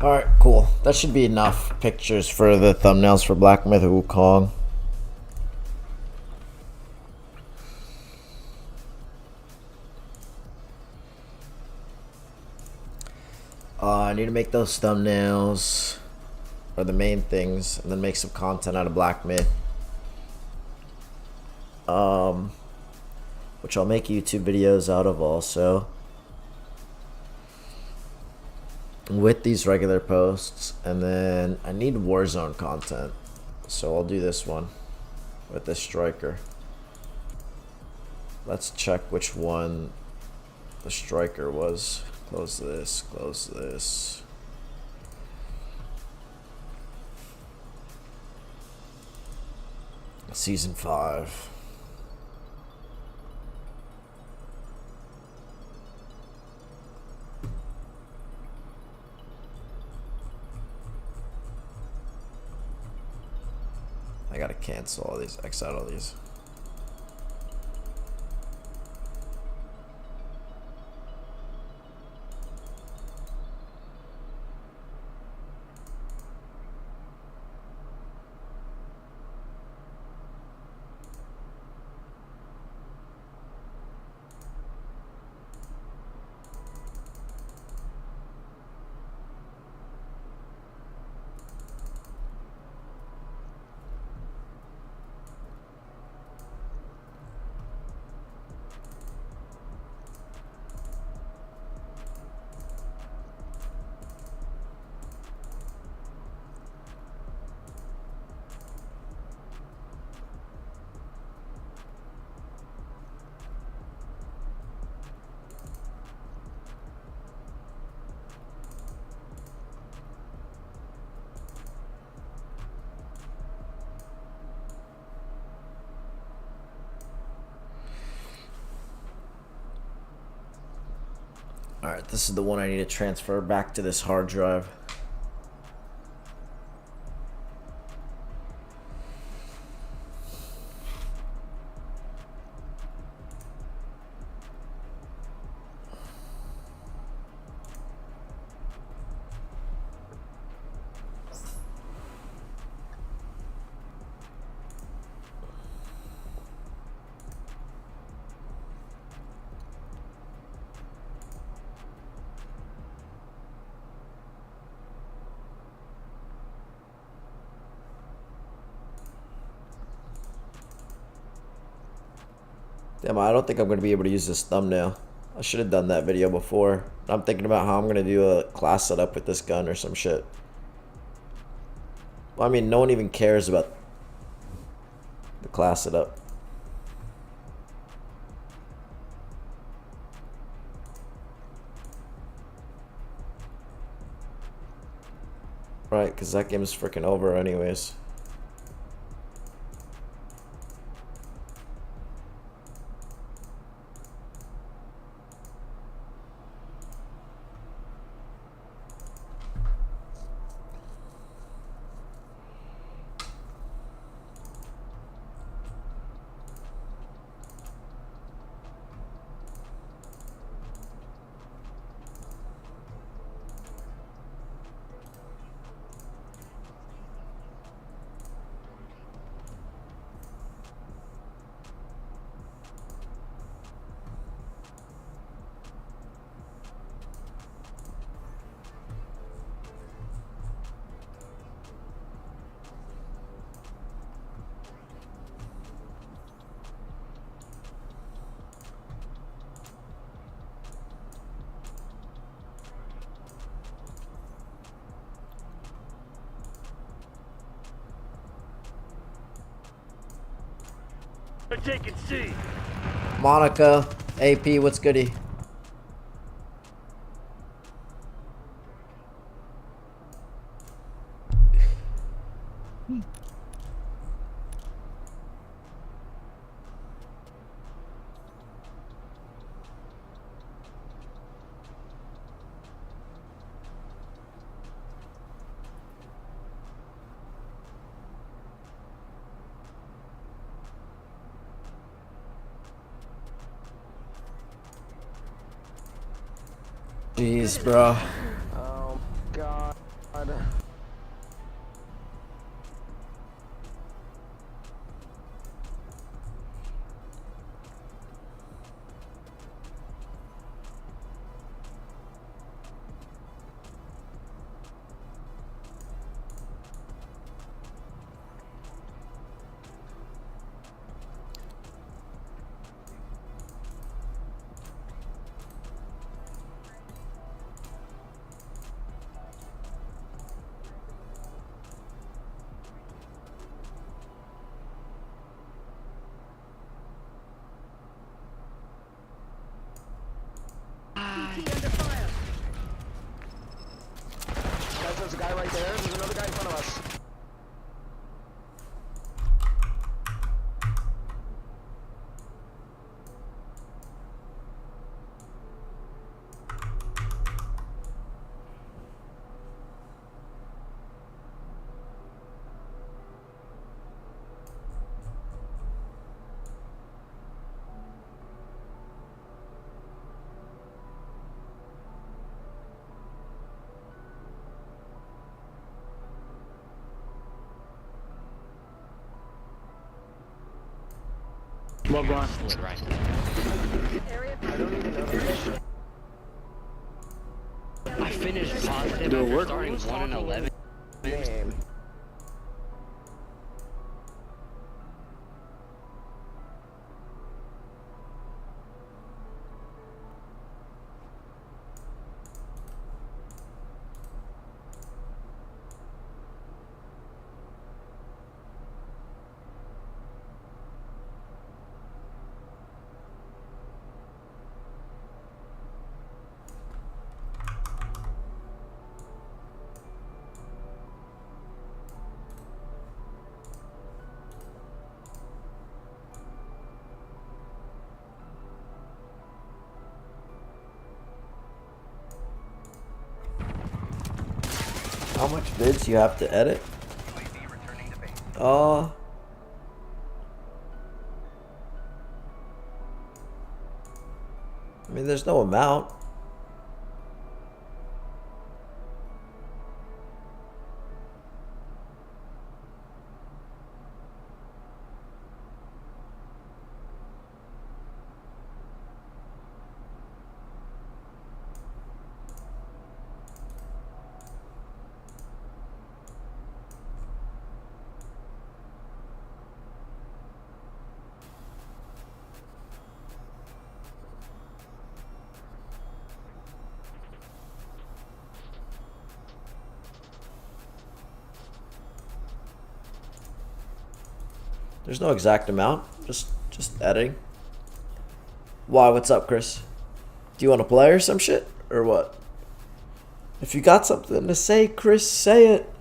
A: Alright, cool. That should be enough pictures for the thumbnails for Black Myth Wukong. I need to make those thumbnails, or the main things, and then make some content out of Black Myth. which I'll make YouTube videos out of also. With these regular posts, and then I need Warzone content, so I'll do this one with this striker. Let's check which one the striker was. Close this, close this. Season 5. I gotta cancel all these, X out all these. Alright, this is the one I need to transfer back to this hard drive. Damn, I don't think I'm going to be able to use this thumbnail. I should have done that video before. I'm thinking about how I'm going to do a class setup with this gun or some shit. Well, I mean, no one even cares about the class setup. Right, because that game is freaking over anyways.
S: They're taking C.
A: Monica, AP, what's goody? Jeez, bro.
S: Oh, God. Guys, there's a guy right there. There's another guy in front of us.
F: Well, go on.
S: Right. I don't even know this.
F: I finished positive after starting 1 and 11.
S: Name.
A: How much vids you have to edit? I mean, there's no amount. There's no exact amount. Just editing. Why? What's up, Chris? Do you want to play or some shit? Or what? If you got something to say, Chris, say it.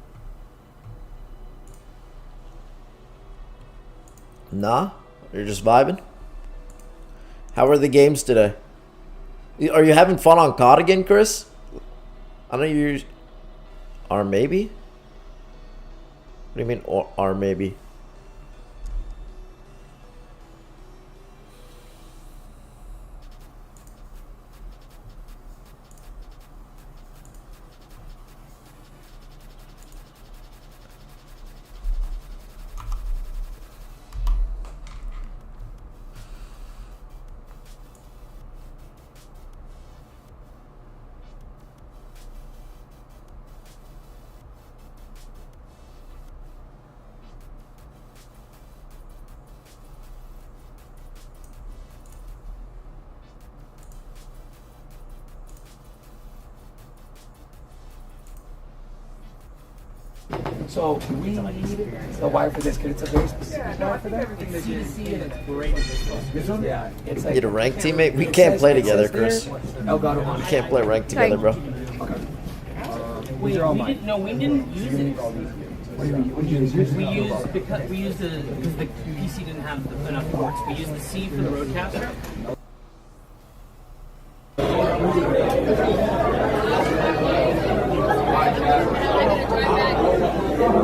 A: Nah? You're just vibing? How are the games today? Are you having fun on COD again, Chris? I know you... Or maybe? What do you mean, or maybe?
K: So we need a wire for this because it's a very specific wire for that. It's CDC and it's great. This one? Yeah. It's like,
A: Get a ranked teammate? We can't play together, Chris. We
K: Elgato
A: can't play ranked together, bro.
F: We didn't use it. We used because the PC didn't have enough ports. We used the C for the Roadcaster.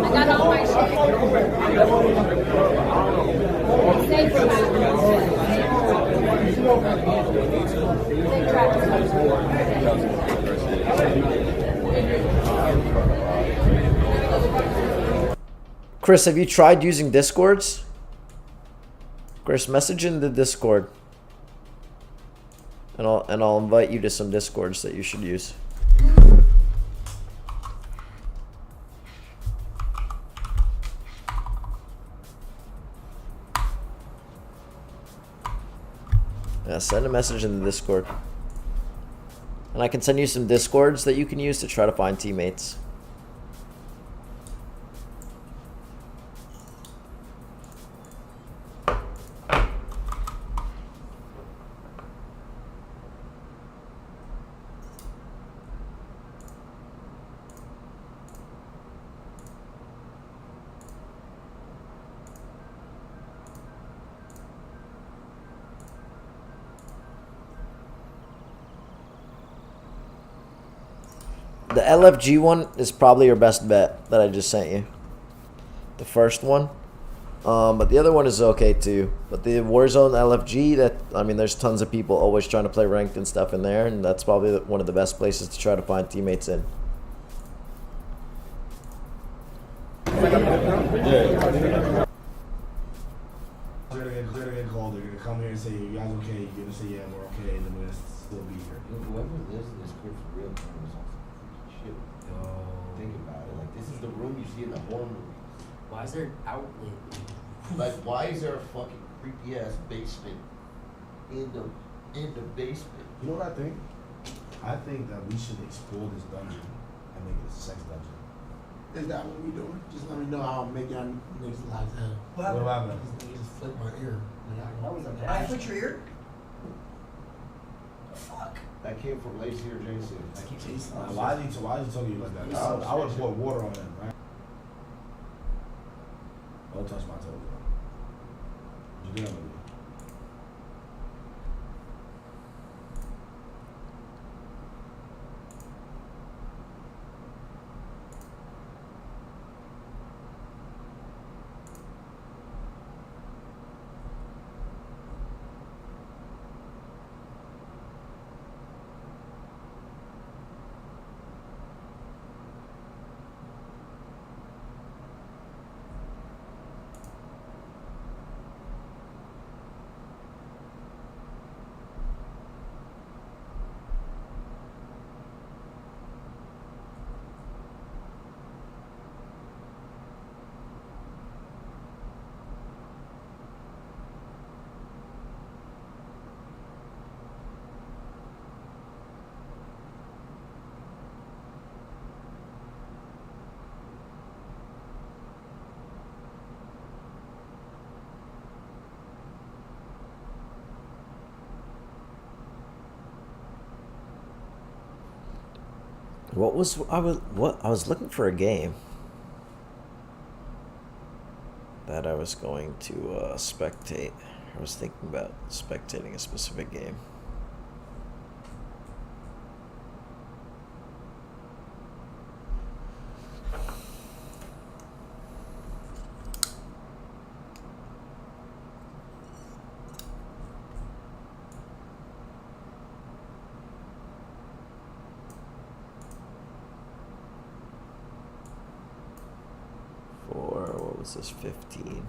O: I got all my
A: Chris, have you tried using Discords? Chris, message in the Discord. And I'll invite you to some Discords that you should use. Yeah, send a message in the Discord. And I can send you some Discords that you can use to try to find teammates. The LFG one is probably your best bet that I just sent you. The first one. But the other one is okay too. But the Warzone LFG, there's tons of people always trying to play ranked and stuff in there, and that's probably one of the best places to try to find teammates in.
I: They're gonna get called. They're gonna come here and say, "You guys okay?" You're gonna say, "Yeah, we're okay," and then we're gonna still be here.
M: Whoever lives in this crib for real time is on some freaky shit. Think about it. Like, this is the room you see in the horror movies.
V: Why is there an outlet?
M: Like, why is there a fucking creepy ass basement in the basement?
I: You know what I think? I think that we should explore this dungeon and make it a sex dungeon.
X: Is that what we doing? Just let me know how I'm making y'all niggas' lives hell.
I: What happened?
X: This nigga just flipped my ear.
V: I flipped your ear?
M: Fuck. That came from Lacey or Jason.
I: Why is he talking to you like that? I would pour water on him, right? Don't touch my toes, bro. What you doing with me?
A: I was looking for a game that I was going to spectate. I was thinking about spectating a specific game. What was this, 15?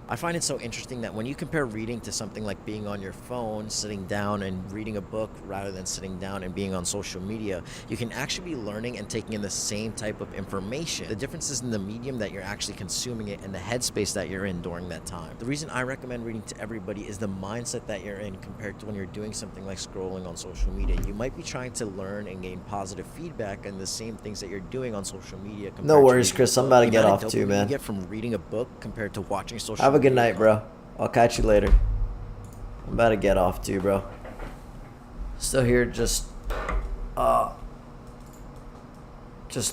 A: I find it so interesting that when you compare reading to something like being on your phone, sitting down and reading a book rather than sitting down and being on social media, you can actually be learning and taking in the same type of information. The difference is in the medium that you're actually consuming it and the headspace that you're in during that time. The reason I recommend reading to everybody is the mindset that you're in compared to when you're doing something like scrolling on social media. You might be trying to learn and gain positive feedback and the same things that you're doing on social media. No worries, Chris. I'm about to get off too, man. You get from reading a book compared to watching social Have a media. good night, bro. I'll catch you later. I'm about to get off too, bro. Still here, just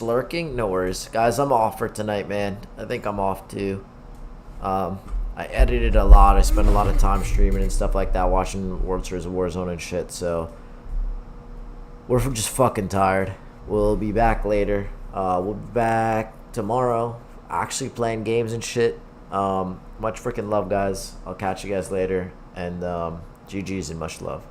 A: lurking. No worries, guys. I'm off for tonight, man. I think I'm off too. I edited a lot. I spent a lot of time streaming and stuff like that, watching World Series of Warzone and shit. So we're just fucking tired. We'll be back later. We'll be back tomorrow, actually playing games and shit. Much freaking love, guys. I'll catch you guys later, and GG's and much love.